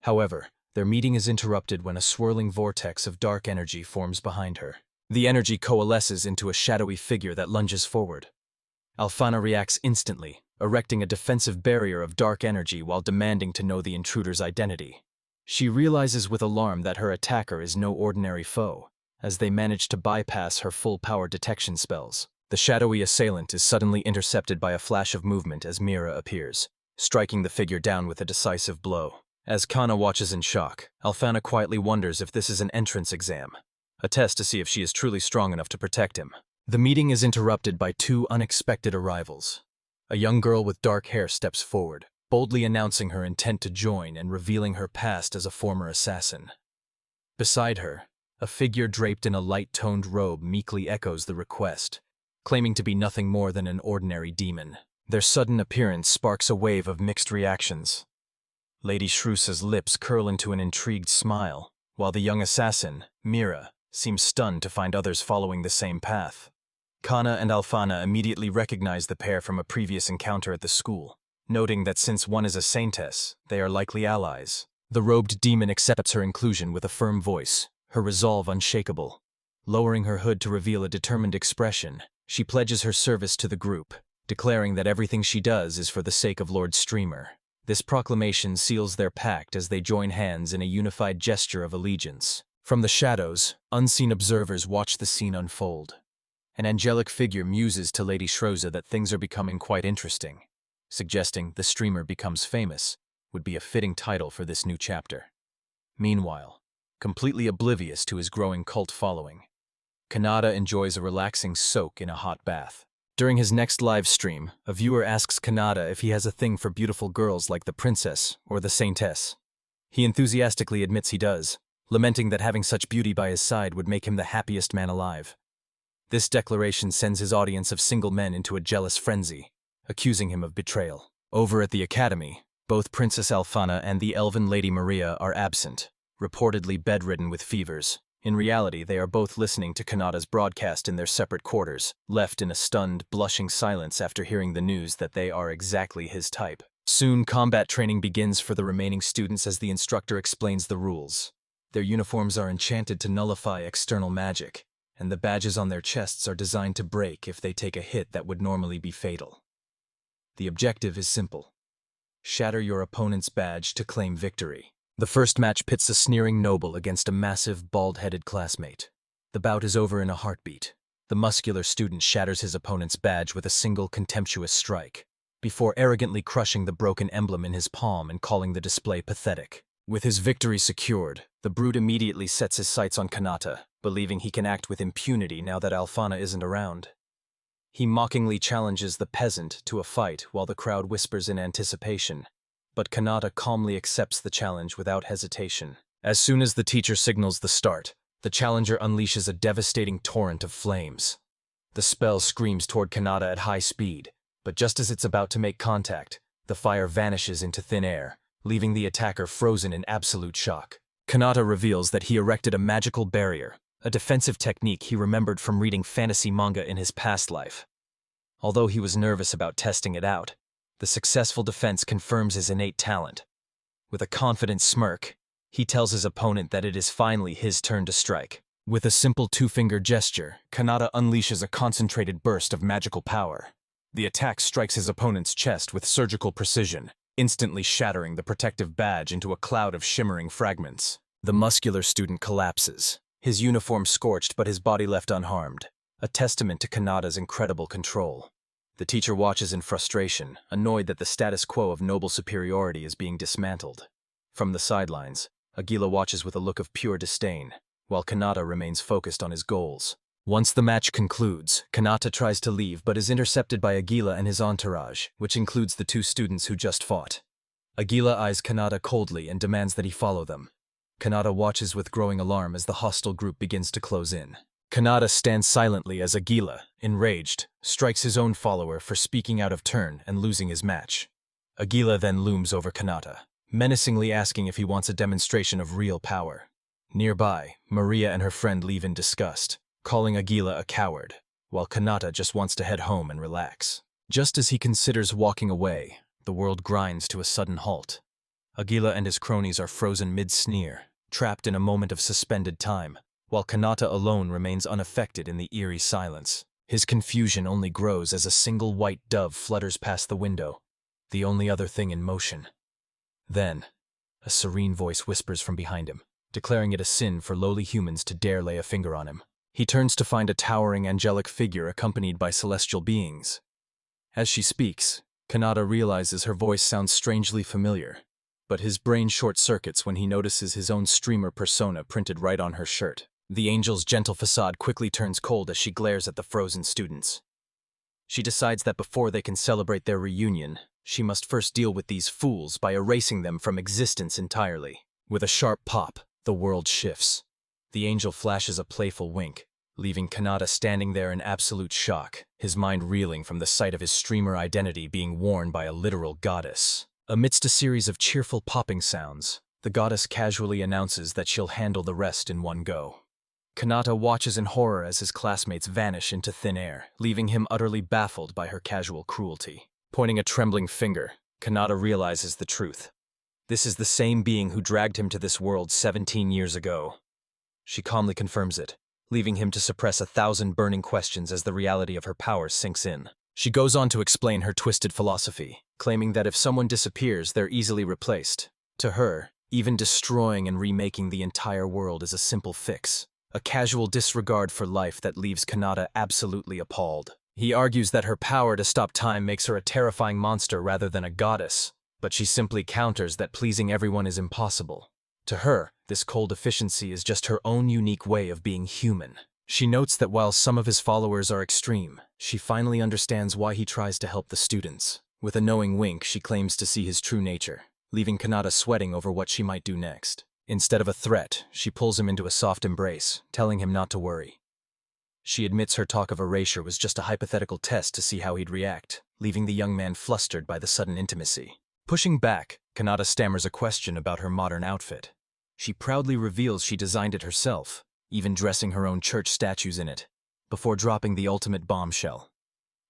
However, their meeting is interrupted when a swirling vortex of dark energy forms behind her. The energy coalesces into a shadowy figure that lunges forward. Alfana reacts instantly, erecting a defensive barrier of dark energy while demanding to know the intruder's identity. She realizes with alarm that her attacker is no ordinary foe, as they manage to bypass her full-power detection spells. The shadowy assailant is suddenly intercepted by a flash of movement as Mira appears, striking the figure down with a decisive blow. As Kana watches in shock, Alfana quietly wonders if this is an entrance exam, a test to see if she is truly strong enough to protect him. The meeting is interrupted by two unexpected arrivals. A young girl with dark hair steps forward, boldly announcing her intent to join and revealing her past as a former assassin. Beside her, a figure draped in a light-toned robe meekly echoes the request, claiming to be nothing more than an ordinary demon. Their sudden appearance sparks a wave of mixed reactions. Lady Shrusa's lips curl into an intrigued smile, while the young assassin, Mira, seems stunned to find others following the same path. Kana and Alfana immediately recognize the pair from a previous encounter at the school, noting that since one is a saintess, they are likely allies. The robed demon accepts her inclusion with a firm voice, her resolve unshakable. Lowering her hood to reveal a determined expression, she pledges her service to the group, declaring that everything she does is for the sake of Lord Streamer. This proclamation seals their pact as they join hands in a unified gesture of allegiance. From the shadows, unseen observers watch the scene unfold. An angelic figure muses to Lady Shrusa that things are becoming quite interesting, suggesting the streamer becomes famous would be a fitting title for this new chapter. Meanwhile, completely oblivious to his growing cult following, Kanata enjoys a relaxing soak in a hot bath. During his next live stream, a viewer asks Kanata if he has a thing for beautiful girls like the princess or the saintess. He enthusiastically admits he does, lamenting that having such beauty by his side would make him the happiest man alive. This declaration sends his audience of single men into a jealous frenzy, accusing him of betrayal. Over at the academy, both Princess Alfana and the elven Lady Maria are absent, reportedly bedridden with fevers. In reality, they are both listening to Kanata's broadcast in their separate quarters, left in a stunned, blushing silence after hearing the news that they are exactly his type. Soon, combat training begins for the remaining students as the instructor explains the rules. Their uniforms are enchanted to nullify external magic, and the badges on their chests are designed to break if they take a hit that would normally be fatal. The objective is simple. Shatter your opponent's badge to claim victory. The first match pits a sneering noble against a massive, bald-headed classmate. The bout is over in a heartbeat. The muscular student shatters his opponent's badge with a single contemptuous strike, before arrogantly crushing the broken emblem in his palm and calling the display pathetic. With his victory secured, the brute immediately sets his sights on Kanata, believing he can act with impunity now that Alfana isn't around. He mockingly challenges the peasant to a fight while the crowd whispers in anticipation, but Kanata calmly accepts the challenge without hesitation. As soon as the teacher signals the start, the challenger unleashes a devastating torrent of flames. The spell screams toward Kanata at high speed, but just as it's about to make contact, the fire vanishes into thin air, leaving the attacker frozen in absolute shock. Kanata reveals that he erected a magical barrier, a defensive technique he remembered from reading fantasy manga in his past life. Although he was nervous about testing it out, the successful defense confirms his innate talent. With a confident smirk, he tells his opponent that it is finally his turn to strike. With a simple two-finger gesture, Kanata unleashes a concentrated burst of magical power. The attack strikes his opponent's chest with surgical precision, instantly shattering the protective badge into a cloud of shimmering fragments. The muscular student collapses, his uniform scorched but his body left unharmed, a testament to Kanata's incredible control. The teacher watches in frustration, annoyed that the status quo of noble superiority is being dismantled. From the sidelines, Aguila watches with a look of pure disdain, while Kanata remains focused on his goals. Once the match concludes, Kanata tries to leave but is intercepted by Aguila and his entourage, which includes the two students who just fought. Aguila eyes Kanata coldly and demands that he follow them. Kanata watches with growing alarm as the hostile group begins to close in. Kanata stands silently as Aguila, enraged, strikes his own follower for speaking out of turn and losing his match. Aguila then looms over Kanata, menacingly asking if he wants a demonstration of real power. Nearby, Maria and her friend leave in disgust, calling Aguila a coward, while Kanata just wants to head home and relax. Just as he considers walking away, the world grinds to a sudden halt. Aguila and his cronies are frozen mid-sneer, trapped in a moment of suspended time, while Kanata alone remains unaffected in the eerie silence. His confusion only grows as a single white dove flutters past the window, the only other thing in motion. Then, a serene voice whispers from behind him, declaring it a sin for lowly humans to dare lay a finger on him. He turns to find a towering angelic figure accompanied by celestial beings. As she speaks, Kanata realizes her voice sounds strangely familiar, but his brain short-circuits when he notices his own streamer persona printed right on her shirt. The angel's gentle facade quickly turns cold as she glares at the frozen students. She decides that before they can celebrate their reunion, she must first deal with these fools by erasing them from existence entirely. With a sharp pop, the world shifts. The angel flashes a playful wink, leaving Kanata standing there in absolute shock, his mind reeling from the sight of his streamer identity being worn by a literal goddess. Amidst a series of cheerful popping sounds, the goddess casually announces that she'll handle the rest in one go. Kanata watches in horror as his classmates vanish into thin air, leaving him utterly baffled by her casual cruelty. Pointing a trembling finger, Kanata realizes the truth. This is the same being who dragged him to this world 17 years ago. She calmly confirms it, leaving him to suppress 1,000 burning questions as the reality of her power sinks in. She goes on to explain her twisted philosophy, claiming that if someone disappears, they're easily replaced. To her, even destroying and remaking the entire world is a simple fix, a casual disregard for life that leaves Kanata absolutely appalled. He argues that her power to stop time makes her a terrifying monster rather than a goddess, but she simply counters that pleasing everyone is impossible. To her, this cold efficiency is just her own unique way of being human. She notes that while some of his followers are extreme, she finally understands why he tries to help the students. With a knowing wink, she claims to see his true nature, leaving Kanata sweating over what she might do next. Instead of a threat, she pulls him into a soft embrace, telling him not to worry. She admits her talk of erasure was just a hypothetical test to see how he'd react, leaving the young man flustered by the sudden intimacy. Pushing back, Kanata stammers a question about her modern outfit. She proudly reveals she designed it herself, even dressing her own church statues in it, before dropping the ultimate bombshell.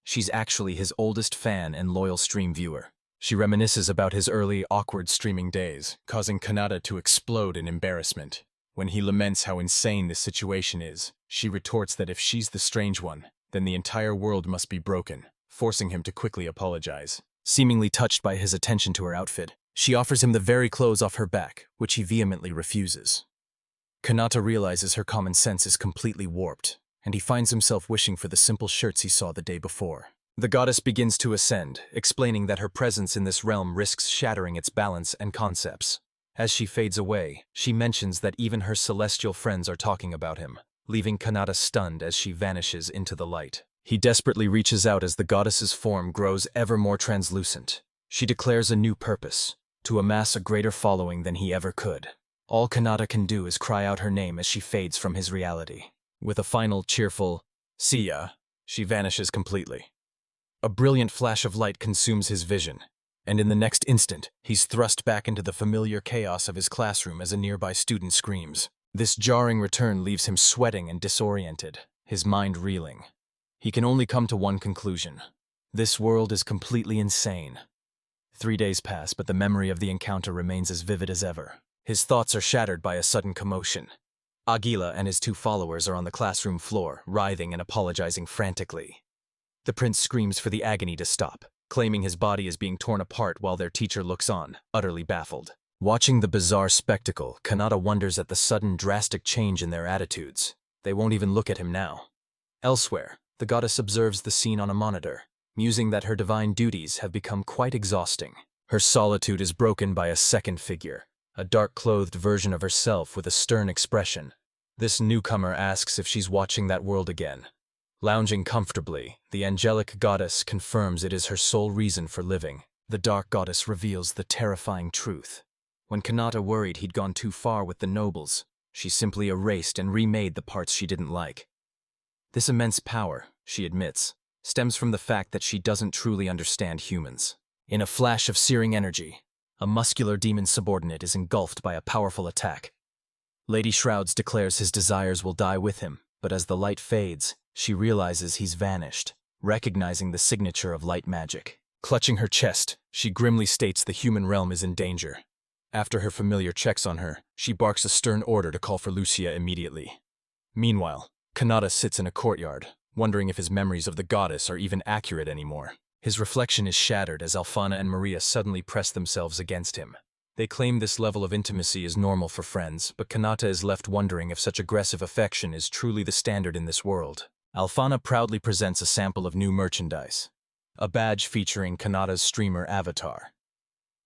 She's actually his oldest fan and loyal stream viewer. She reminisces about his early, awkward streaming days, causing Kanata to explode in embarrassment. When he laments how insane this situation is, she retorts that if she's the strange one, then the entire world must be broken, forcing him to quickly apologize. Seemingly touched by his attention to her outfit, she offers him the very clothes off her back, which he vehemently refuses. Kanata realizes her common sense is completely warped, and he finds himself wishing for the simple shirts he saw the day before. The goddess begins to ascend, explaining that her presence in this realm risks shattering its balance and concepts. As she fades away, she mentions that even her celestial friends are talking about him, leaving Kanata stunned as she vanishes into the light. He desperately reaches out as the goddess's form grows ever more translucent. She declares a new purpose, to amass a greater following than he ever could. All Kanata can do is cry out her name as she fades from his reality. With a final cheerful, "See ya," she vanishes completely. A brilliant flash of light consumes his vision, and in the next instant, he's thrust back into the familiar chaos of his classroom as a nearby student screams. This jarring return leaves him sweating and disoriented, his mind reeling. He can only come to one conclusion. This world is completely insane. 3 days pass, but the memory of the encounter remains as vivid as ever. His thoughts are shattered by a sudden commotion. Aguila and his 2 followers are on the classroom floor, writhing and apologizing frantically. The prince screams for the agony to stop, claiming his body is being torn apart while their teacher looks on, utterly baffled. Watching the bizarre spectacle, Kanata wonders at the sudden drastic change in their attitudes. They won't even look at him now. Elsewhere, the goddess observes the scene on a monitor, musing that her divine duties have become quite exhausting. Her solitude is broken by a second figure, a dark-clothed version of herself with a stern expression. This newcomer asks if she's watching that world again. Lounging comfortably, the angelic goddess confirms it is her sole reason for living. The dark goddess reveals the terrifying truth. When Kanata worried he'd gone too far with the nobles, she simply erased and remade the parts she didn't like. This immense power, she admits, stems from the fact that she doesn't truly understand humans. In a flash of searing energy, a muscular demon subordinate is engulfed by a powerful attack. Lady Shrouds declares his desires will die with him, but as the light fades, she realizes he's vanished, recognizing the signature of light magic. Clutching her chest, she grimly states the human realm is in danger. After her familiar checks on her, she barks a stern order to call for Lucia immediately. Meanwhile, Kanata sits in a courtyard, wondering if his memories of the goddess are even accurate anymore. His reflection is shattered as Alfana and Maria suddenly press themselves against him. They claim this level of intimacy is normal for friends, but Kanata is left wondering if such aggressive affection is truly the standard in this world. Alfana proudly presents a sample of new merchandise, a badge featuring Kanata's streamer avatar.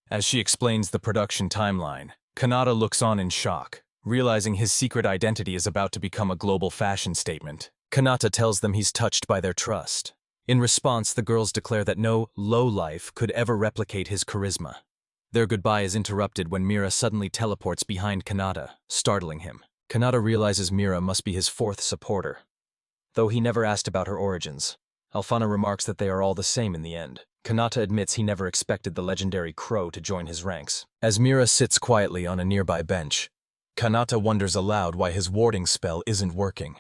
As she explains the production timeline, Kanata looks on in shock, realizing his secret identity is about to become a global fashion statement. Kanata tells them he's touched by their trust. In response, the girls declare that no lowlife could ever replicate his charisma. Their goodbye is interrupted when Mira suddenly teleports behind Kanata, startling him. Kanata realizes Mira must be his 4th supporter. Though he never asked about her origins, Alfana remarks that they are all the same in the end. Kanata admits he never expected the legendary Crow to join his ranks. As Mira sits quietly on a nearby bench, Kanata wonders aloud why his warding spell isn't working.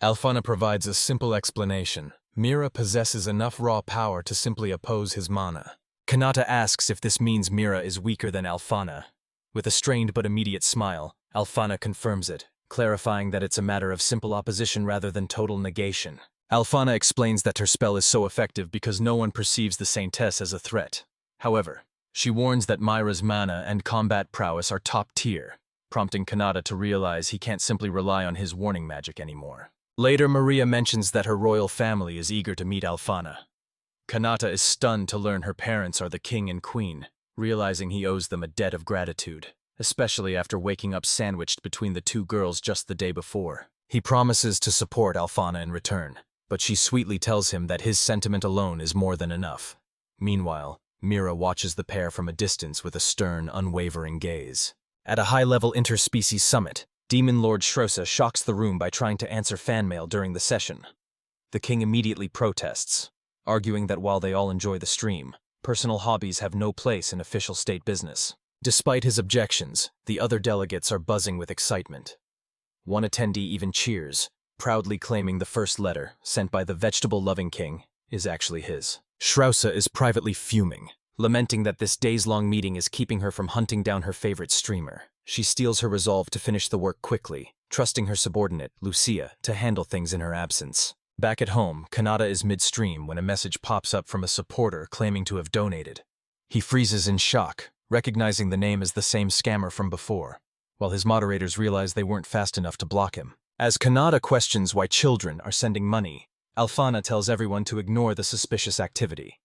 Alfana provides a simple explanation. Mira possesses enough raw power to simply oppose his mana. Kanata asks if this means Mira is weaker than Alfana. With a strained but immediate smile, Alfana confirms it, clarifying that it's a matter of simple opposition rather than total negation. Alfana explains that her spell is so effective because no one perceives the saintess as a threat. However, she warns that Myra's mana and combat prowess are top tier, prompting Kanata to realize he can't simply rely on his warning magic anymore. Later, Maria mentions that her royal family is eager to meet Alfana. Kanata is stunned to learn her parents are the king and queen, realizing he owes them a debt of gratitude, especially after waking up sandwiched between the 2 girls just the day before. He promises to support Alfana in return, but she sweetly tells him that his sentiment alone is more than enough. Meanwhile, Mira watches the pair from a distance with a stern, unwavering gaze. At a high-level interspecies summit, Demon Lord Shrosa shocks the room by trying to answer fan mail during the session. The king immediately protests, arguing that while they all enjoy the stream, personal hobbies have no place in official state business. Despite his objections, the other delegates are buzzing with excitement. One attendee even cheers, proudly claiming the first letter, sent by the vegetable-loving king, is actually his. Shrousa is privately fuming, Lamenting that this days-long meeting is keeping her from hunting down her favorite streamer, she steels her resolve to finish the work quickly, trusting her subordinate, Lucia, to handle things in her absence. Back at home, Kanata is midstream when a message pops up from a supporter claiming to have donated. He freezes in shock, recognizing the name as the same scammer from before, while his moderators realize they weren't fast enough to block him. As Kanata questions why children are sending money, Alfana tells everyone to ignore the suspicious activity.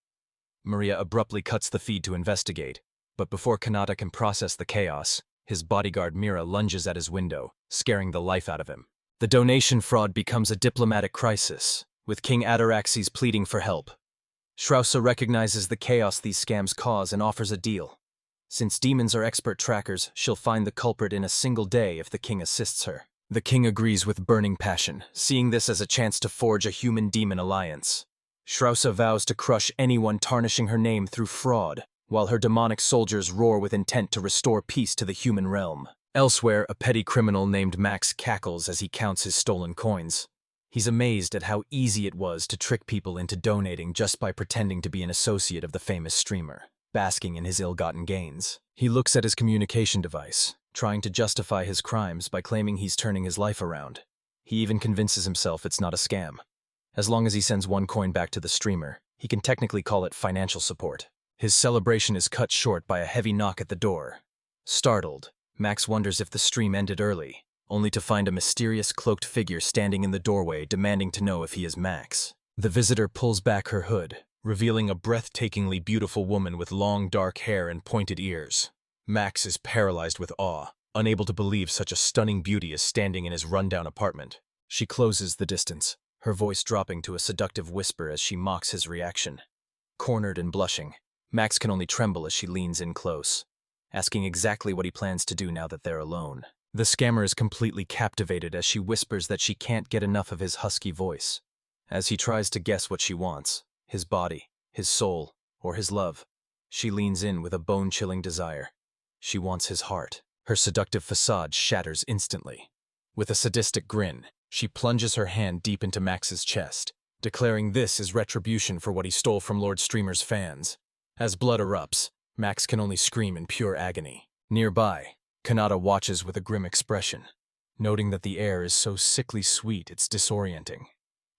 Maria abruptly cuts the feed to investigate, but before Kanata can process the chaos, his bodyguard Mira lunges at his window, scaring the life out of him. The donation fraud becomes a diplomatic crisis, with King Ataraxes pleading for help. Shrausa recognizes the chaos these scams cause and offers a deal. Since demons are expert trackers, she'll find the culprit in a single day if the king assists her. The king agrees with burning passion, seeing this as a chance to forge a human-demon alliance. Shrausa vows to crush anyone tarnishing her name through fraud, while her demonic soldiers roar with intent to restore peace to the human realm. Elsewhere, a petty criminal named Max cackles as he counts his stolen coins. He's amazed at how easy it was to trick people into donating just by pretending to be an associate of the famous streamer, basking in his ill-gotten gains. He looks at his communication device, trying to justify his crimes by claiming he's turning his life around. He even convinces himself it's not a scam. As long as he sends one coin back to the streamer, he can technically call it financial support. His celebration is cut short by a heavy knock at the door. Startled, Max wonders if the stream ended early, only to find a mysterious cloaked figure standing in the doorway demanding to know if he is Max. The visitor pulls back her hood, revealing a breathtakingly beautiful woman with long dark hair and pointed ears. Max is paralyzed with awe, unable to believe such a stunning beauty is standing in his rundown apartment. She closes the distance, her voice dropping to a seductive whisper as she mocks his reaction. Cornered and blushing, Max can only tremble as she leans in close, asking exactly what he plans to do now that they're alone. The scammer is completely captivated as she whispers that she can't get enough of his husky voice. As he tries to guess what she wants, his body, his soul, or his love, she leans in with a bone-chilling desire. She wants his heart. Her seductive facade shatters instantly. With a sadistic grin, she plunges her hand deep into Max's chest, declaring this is retribution for what he stole from Lord Streamer's fans. As blood erupts, Max can only scream in pure agony. Nearby, Kanata watches with a grim expression, noting that the air is so sickly sweet it's disorienting.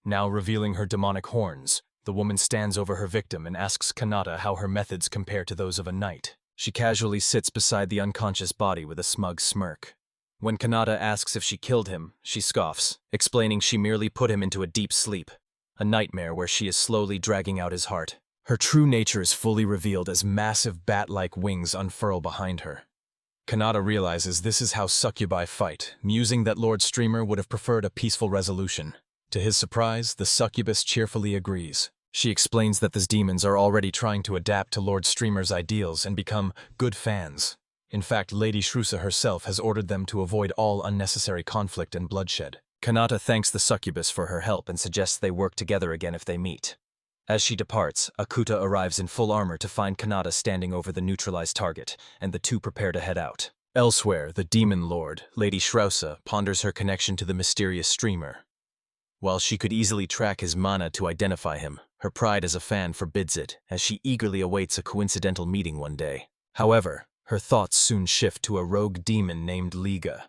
Now revealing her demonic horns, the woman stands over her victim and asks Kanata how her methods compare to those of a knight. She casually sits beside the unconscious body with a smug smirk. When Kanata asks if she killed him, she scoffs, explaining she merely put him into a deep sleep, a nightmare where she is slowly dragging out his heart. Her true nature is fully revealed as massive bat-like wings unfurl behind her. Kanata realizes this is how succubi fight, musing that Lord Streamer would have preferred a peaceful resolution. To his surprise, the succubus cheerfully agrees. She explains that these demons are already trying to adapt to Lord Streamer's ideals and become good fans. In fact, Lady Shrewsa herself has ordered them to avoid all unnecessary conflict and bloodshed. Kanata thanks the succubus for her help and suggests they work together again if they meet. As she departs, Akuta arrives in full armor to find Kanata standing over the neutralized target, and the two prepare to head out. Elsewhere, the demon lord, Lady Shrewsa, ponders her connection to the mysterious streamer. While she could easily track his mana to identify him, her pride as a fan forbids it, as she eagerly awaits a coincidental meeting one day. However, her thoughts soon shift to a rogue demon named Liga.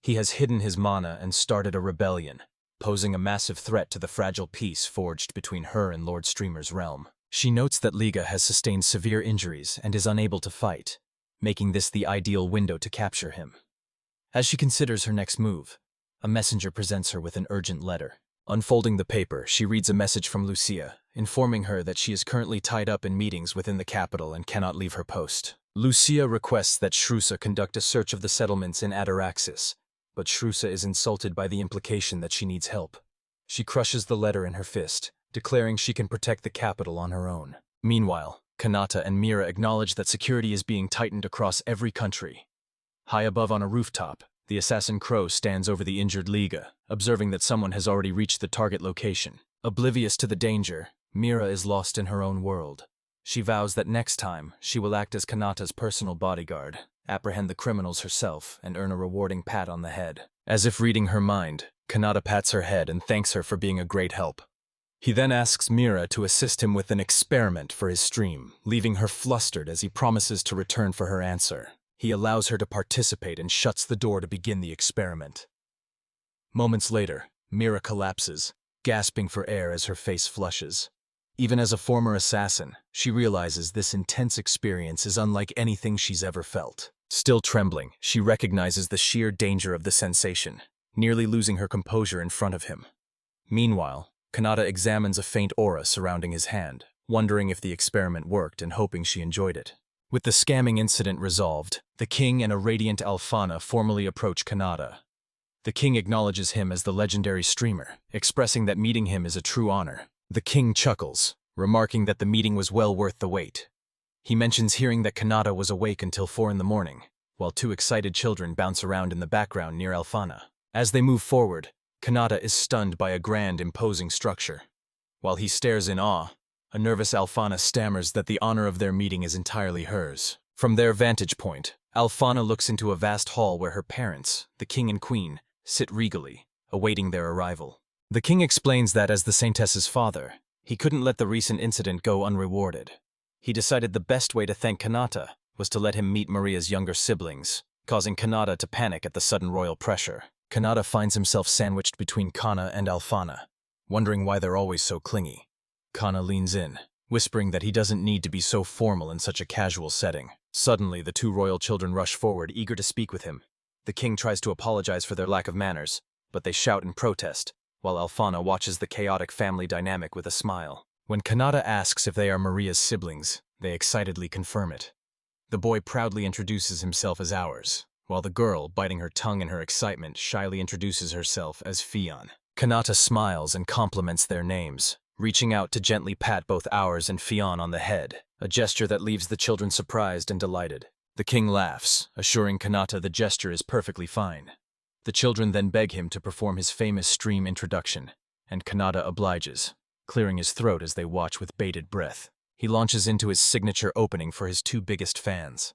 He has hidden his mana and started a rebellion, posing a massive threat to the fragile peace forged between her and Lord Streamer's realm. She notes that Liga has sustained severe injuries and is unable to fight, making this the ideal window to capture him. As she considers her next move, a messenger presents her with an urgent letter. Unfolding the paper, she reads a message from Lucia, informing her that she is currently tied up in meetings within the capital and cannot leave her post. Lucia requests that Shrewsa conduct a search of the settlements in Ataraxis, but Shrewsa is insulted by the implication that she needs help. She crushes the letter in her fist, declaring she can protect the capital on her own. Meanwhile, Kanata and Mira acknowledge that security is being tightened across every country. High above on a rooftop, the assassin Crow stands over the injured Liga, observing that someone has already reached the target location. Oblivious to the danger, Mira is lost in her own world. She vows that next time, she will act as Kanata's personal bodyguard, apprehend the criminals herself, and earn a rewarding pat on the head. As if reading her mind, Kanata pats her head and thanks her for being a great help. He then asks Mira to assist him with an experiment for his stream, leaving her flustered as he promises to return for her answer. He allows her to participate and shuts the door to begin the experiment. Moments later, Mira collapses, gasping for air as her face flushes. Even as a former assassin, she realizes this intense experience is unlike anything she's ever felt. Still trembling, she recognizes the sheer danger of the sensation, nearly losing her composure in front of him. Meanwhile, Kanata examines a faint aura surrounding his hand, wondering if the experiment worked and hoping she enjoyed it. With the scamming incident resolved, the king and a radiant Alfana formally approach Kanata. The king acknowledges him as the legendary streamer, expressing that meeting him is a true honor. The king chuckles, remarking that the meeting was well worth the wait. He mentions hearing that Kanata was awake until 4 in the morning, while 2 excited children bounce around in the background near Alfana. As they move forward, Kanata is stunned by a grand, imposing structure. While he stares in awe, a nervous Alfana stammers that the honor of their meeting is entirely hers. From their vantage point, Alfana looks into a vast hall where her parents, the king and queen, sit regally, awaiting their arrival. The king explains that as the saintess's father, he couldn't let the recent incident go unrewarded. He decided the best way to thank Kanata was to let him meet Maria's younger siblings, causing Kanata to panic at the sudden royal pressure. Kanata finds himself sandwiched between Kana and Alfana, wondering why they're always so clingy. Kana leans in, whispering that he doesn't need to be so formal in such a casual setting. Suddenly, the 2 royal children rush forward, eager to speak with him. The king tries to apologize for their lack of manners, but they shout in protest, while Alfana watches the chaotic family dynamic with a smile. When Kanata asks if they are Maria's siblings, they excitedly confirm it. The boy proudly introduces himself as ours, while the girl, biting her tongue in her excitement, shyly introduces herself as Fion. Kanata smiles and compliments their names, reaching out to gently pat both ours and Fion on the head, a gesture that leaves the children surprised and delighted. The king laughs, assuring Kanata the gesture is perfectly fine. The children then beg him to perform his famous stream introduction, and Kanata obliges, clearing his throat as they watch with bated breath. He launches into his signature opening for his 2 biggest fans.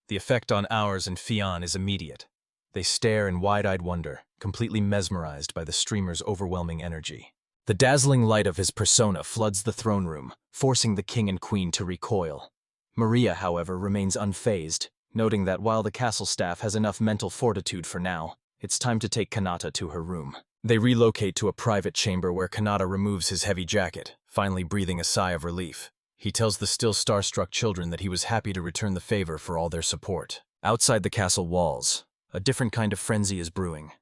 The effect on ours and Fion is immediate. They stare in wide-eyed wonder, completely mesmerized by the streamer's overwhelming energy. The dazzling light of his persona floods the throne room, forcing the king and queen to recoil. Maria, however, remains unfazed, noting that while the castle staff has enough mental fortitude for now, it's time to take Kanata to her room. They relocate to a private chamber where Kanata removes his heavy jacket, finally breathing a sigh of relief. He tells the still starstruck children that he was happy to return the favor for all their support. Outside the castle walls, a different kind of frenzy is brewing.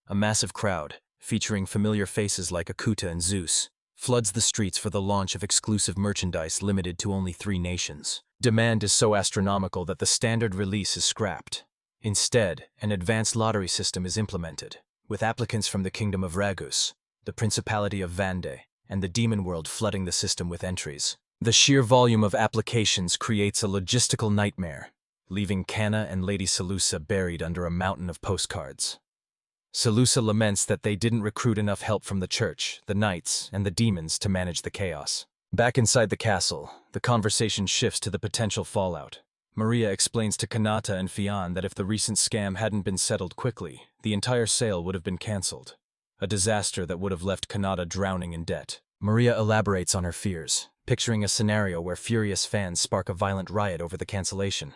A massive crowd, featuring familiar faces like Akuta and Zeus, floods the streets for the launch of exclusive merchandise limited to only 3 nations. Demand is so astronomical that the standard release is scrapped. Instead, an advanced lottery system is implemented, with applicants from the Kingdom of Ragus, the Principality of Vande, and the Demon World flooding the system with entries. The sheer volume of applications creates a logistical nightmare, leaving Kana and Lady Salusa buried under a mountain of postcards. Salusa laments that they didn't recruit enough help from the church, the knights, and the demons to manage the chaos. Back inside the castle, the conversation shifts to the potential fallout. Maria explains to Kanata and Fion that if the recent scam hadn't been settled quickly, the entire sale would have been cancelled. A disaster that would have left Kanata drowning in debt. Maria elaborates on her fears, picturing a scenario where furious fans spark a violent riot over the cancellation.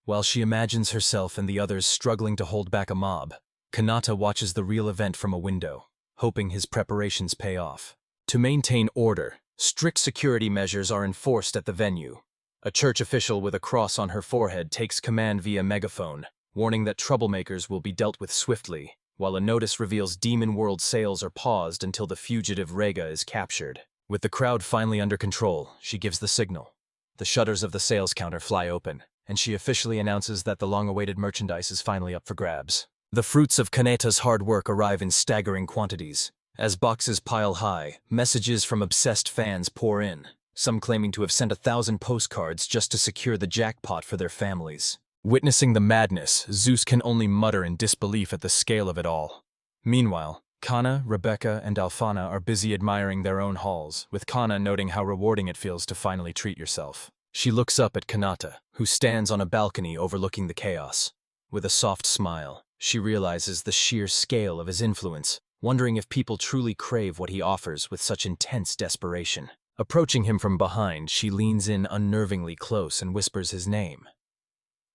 While she imagines herself and the others struggling to hold back a mob, Kanata watches the real event from a window, hoping his preparations pay off. To maintain order, strict security measures are enforced at the venue. A church official with a cross on her forehead takes command via megaphone, warning that troublemakers will be dealt with swiftly, while a notice reveals Demon World sales are paused until the fugitive Rega is captured. With the crowd finally under control, she gives the signal. The shutters of the sales counter fly open, and she officially announces that the long-awaited merchandise is finally up for grabs. The fruits of Kanata's hard work arrive in staggering quantities. As boxes pile high, messages from obsessed fans pour in, some claiming to have sent 1,000 postcards just to secure the jackpot for their families. Witnessing the madness, Zeus can only mutter in disbelief at the scale of it all. Meanwhile, Kana, Rebecca, and Alfana are busy admiring their own hauls, with Kana noting how rewarding it feels to finally treat yourself. She looks up at Kanata, who stands on a balcony overlooking the chaos. With a soft smile, she realizes the sheer scale of his influence, wondering if people truly crave what he offers with such intense desperation. Approaching him from behind, she leans in unnervingly close and whispers his name.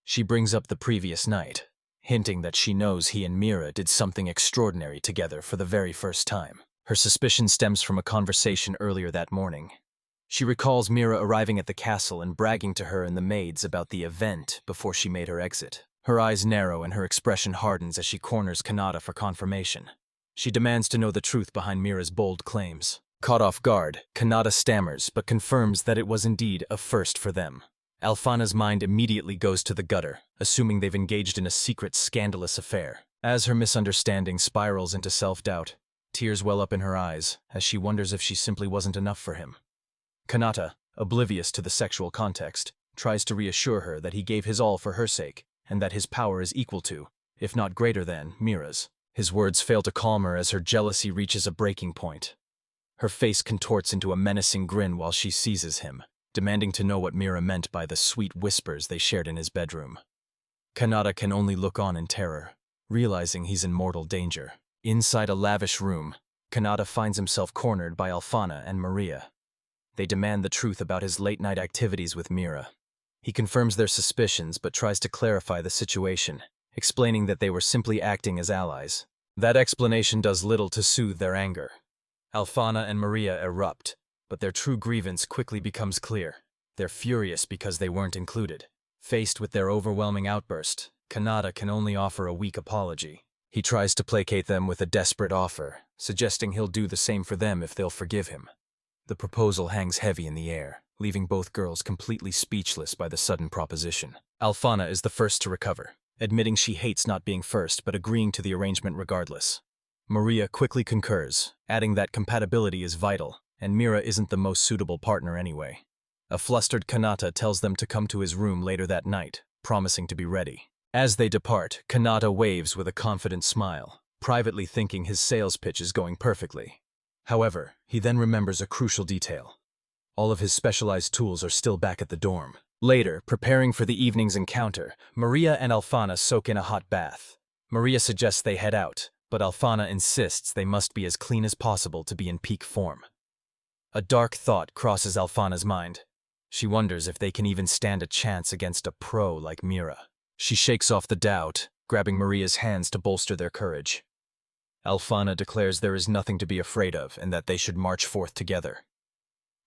She brings up the previous night, hinting that she knows he and Mira did something extraordinary together for the very first time. Her suspicion stems from a conversation earlier that morning. She recalls Mira arriving at the castle and bragging to her and the maids about the event before she made her exit. Her eyes narrow and her expression hardens as she corners Kanata for confirmation. She demands to know the truth behind Mira's bold claims. Caught off guard, Kanata stammers but confirms that it was indeed a first for them. Alfana's mind immediately goes to the gutter, assuming they've engaged in a secret, scandalous affair. As her misunderstanding spirals into self-doubt, tears well up in her eyes as she wonders if she simply wasn't enough for him. Kanata, oblivious to the sexual context, tries to reassure her that he gave his all for her sake, and that his power is equal to, if not greater than, Mira's. His words fail to calm her as her jealousy reaches a breaking point. Her face contorts into a menacing grin while she seizes him, demanding to know what Mira meant by the sweet whispers they shared in his bedroom. Kanata can only look on in terror, realizing he's in mortal danger. Inside a lavish room, Kanata finds himself cornered by Alfana and Maria. They demand the truth about his late-night activities with Mira. He confirms their suspicions but tries to clarify the situation, explaining that they were simply acting as allies. That explanation does little to soothe their anger. Alfana and Maria erupt, but their true grievance quickly becomes clear. They're furious because they weren't included. Faced with their overwhelming outburst, Kanata can only offer a weak apology. He tries to placate them with a desperate offer, suggesting he'll do the same for them if they'll forgive him. The proposal hangs heavy in the air, leaving both girls completely speechless by the sudden proposition. Alfana is the first to recover, admitting she hates not being first but agreeing to the arrangement regardless. Maria quickly concurs, adding that compatibility is vital, and Mira isn't the most suitable partner anyway. A flustered Kanata tells them to come to his room later that night, promising to be ready. As they depart, Kanata waves with a confident smile, privately thinking his sales pitch is going perfectly. However, he then remembers a crucial detail. All of his specialized tools are still back at the dorm. Later, preparing for the evening's encounter, Maria and Alfana soak in a hot bath. Maria suggests they head out, but Alfana insists they must be as clean as possible to be in peak form. A dark thought crosses Alfana's mind. She wonders if they can even stand a chance against a pro like Mira. She shakes off the doubt, grabbing Maria's hands to bolster their courage. Alfana declares there is nothing to be afraid of and that they should march forth together.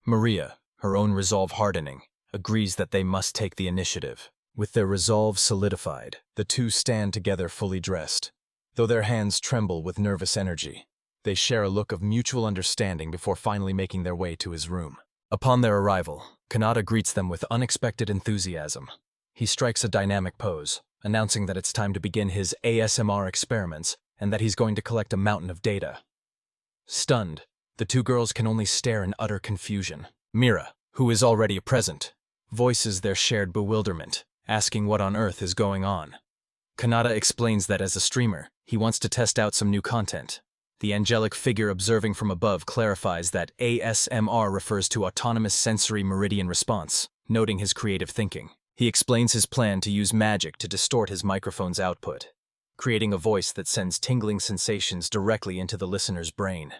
Maria, her own resolve hardening, agrees that they must take the initiative. With their resolve solidified, the two stand together fully dressed. Though their hands tremble with nervous energy, they share a look of mutual understanding before finally making their way to his room. Upon their arrival, Kanata greets them with unexpected enthusiasm. He strikes a dynamic pose, announcing that it's time to begin his ASMR experiments and that he's going to collect a mountain of data. Stunned, the two girls can only stare in utter confusion. Mira, who is already present, voices their shared bewilderment, asking what on earth is going on. Kanata explains that as a streamer, he wants to test out some new content. The angelic figure observing from above clarifies that ASMR refers to Autonomous Sensory Meridian Response, noting his creative thinking. He explains his plan to use magic to distort his microphone's output, creating a voice that sends tingling sensations directly into the listener's brain.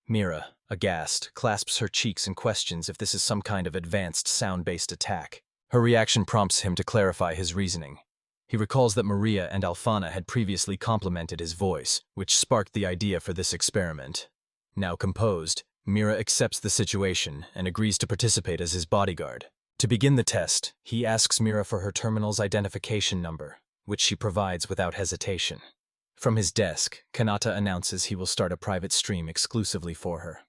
Mira, aghast, clasps her cheeks and questions if this is some kind of advanced sound-based attack. Her reaction prompts him to clarify his reasoning. He recalls that Maria and Alfana had previously complimented his voice, which sparked the idea for this experiment. Now composed, Mira accepts the situation and agrees to participate as his bodyguard. To begin the test, he asks Mira for her terminal's identification number, which she provides without hesitation. From his desk, Kanata announces he will start a private stream exclusively for her.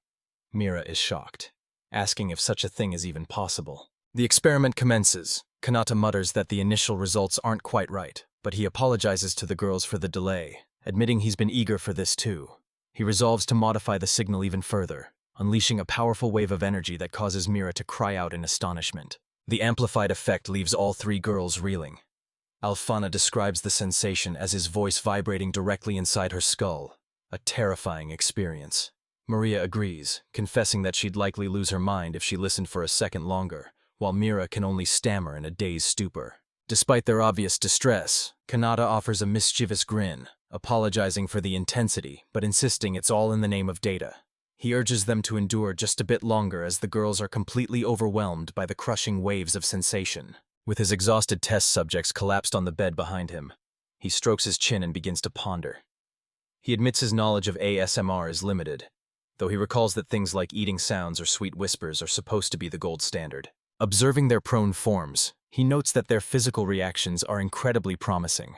Mira is shocked, asking if such a thing is even possible. The experiment commences. Kanata mutters that the initial results aren't quite right, but he apologizes to the girls for the delay, admitting he's been eager for this too. He resolves to modify the signal even further, unleashing a powerful wave of energy that causes Mira to cry out in astonishment. The amplified effect leaves all three girls reeling. Alfana describes the sensation as his voice vibrating directly inside her skull, a terrifying experience. Maria agrees, confessing that she'd likely lose her mind if she listened for a second longer, while Mira can only stammer in a dazed stupor. Despite their obvious distress, Kanata offers a mischievous grin, apologizing for the intensity but insisting it's all in the name of data. He urges them to endure just a bit longer as the girls are completely overwhelmed by the crushing waves of sensation. With his exhausted test subjects collapsed on the bed behind him, he strokes his chin and begins to ponder. He admits his knowledge of ASMR is limited, though he recalls that things like eating sounds or sweet whispers are supposed to be the gold standard. Observing their prone forms, he notes that their physical reactions are incredibly promising.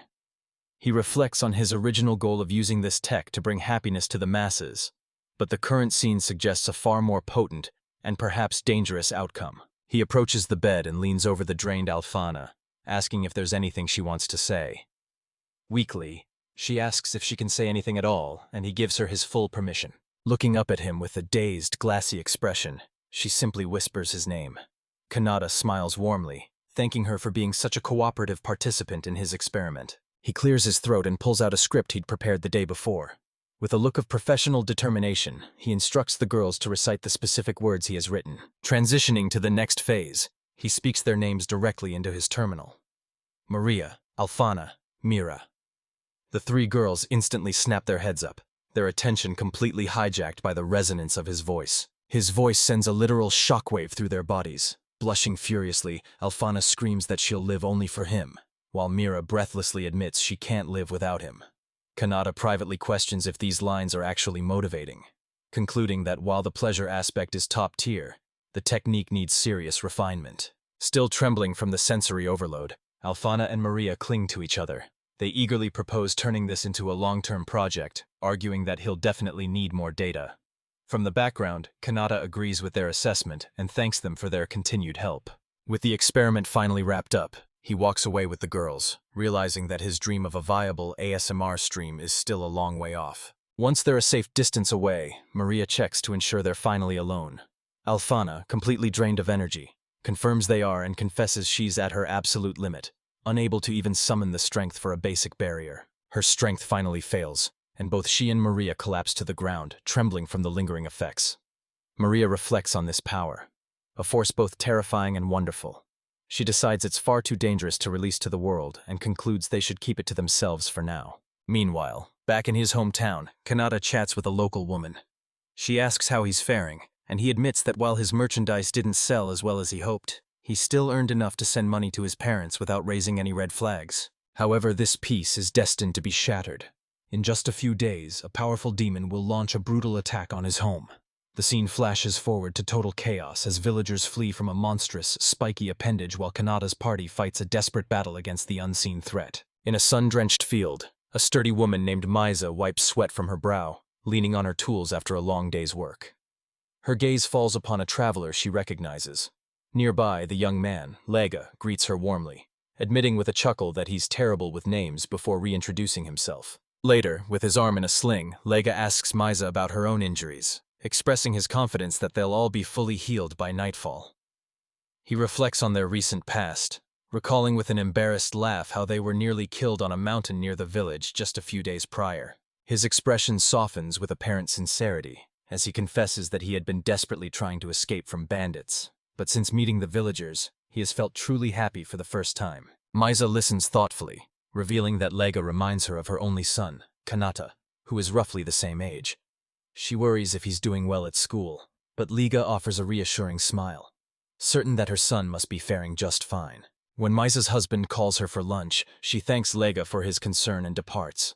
He reflects on his original goal of using this tech to bring happiness to the masses, but the current scene suggests a far more potent and perhaps dangerous outcome. He approaches the bed and leans over the drained Alfana, asking if there's anything she wants to say. Weakly, she asks if she can say anything at all, and he gives her his full permission. Looking up at him with a dazed, glassy expression, she simply whispers his name. Kanata smiles warmly, thanking her for being such a cooperative participant in his experiment. He clears his throat and pulls out a script he'd prepared the day before. With a look of professional determination, he instructs the girls to recite the specific words he has written. Transitioning to the next phase, he speaks their names directly into his terminal. Maria, Alfana, Mira. The three girls instantly snap their heads up, their attention completely hijacked by the resonance of his voice. His voice sends a literal shockwave through their bodies. Blushing furiously, Alfana screams that she'll live only for him, while Mira breathlessly admits she can't live without him. Kanata privately questions if these lines are actually motivating, concluding that while the pleasure aspect is top tier, the technique needs serious refinement. Still trembling from the sensory overload, Alfana and Maria cling to each other. They eagerly propose turning this into a long-term project, arguing that he'll definitely need more data. From the background, Kanata agrees with their assessment and thanks them for their continued help. With the experiment finally wrapped up, he walks away with the girls, realizing that his dream of a viable ASMR stream is still a long way off. Once they're a safe distance away, Maria checks to ensure they're finally alone. Alfana, completely drained of energy, confirms they are and confesses she's at her absolute limit, unable to even summon the strength for a basic barrier. Her strength finally fails, and both she and Maria collapse to the ground, trembling from the lingering effects. Maria reflects on this power, a force both terrifying and wonderful. She decides it's far too dangerous to release to the world and concludes they should keep it to themselves for now. Meanwhile, back in his hometown, Kanata chats with a local woman. She asks how he's faring, and he admits that while his merchandise didn't sell as well as he hoped, he still earned enough to send money to his parents without raising any red flags. However, this peace is destined to be shattered. In just a few days, a powerful demon will launch a brutal attack on his home. The scene flashes forward to total chaos as villagers flee from a monstrous, spiky appendage while Kanata's party fights a desperate battle against the unseen threat. In a sun-drenched field, a sturdy woman named Misa wipes sweat from her brow, leaning on her tools after a long day's work. Her gaze falls upon a traveler she recognizes. Nearby, the young man, Lega, greets her warmly, admitting with a chuckle that he's terrible with names before reintroducing himself. Later, with his arm in a sling, Lega asks Misa about her own injuries, expressing his confidence that they'll all be fully healed by nightfall. He reflects on their recent past, recalling with an embarrassed laugh how they were nearly killed on a mountain near the village just a few days prior. His expression softens with apparent sincerity, as he confesses that he had been desperately trying to escape from bandits, but since meeting the villagers, he has felt truly happy for the first time. Misa listens thoughtfully, revealing that Lega reminds her of her only son, Kanata, who is roughly the same age. She worries if he's doing well at school, but Lega offers a reassuring smile, certain that her son must be faring just fine. When Misa's husband calls her for lunch, she thanks Lega for his concern and departs.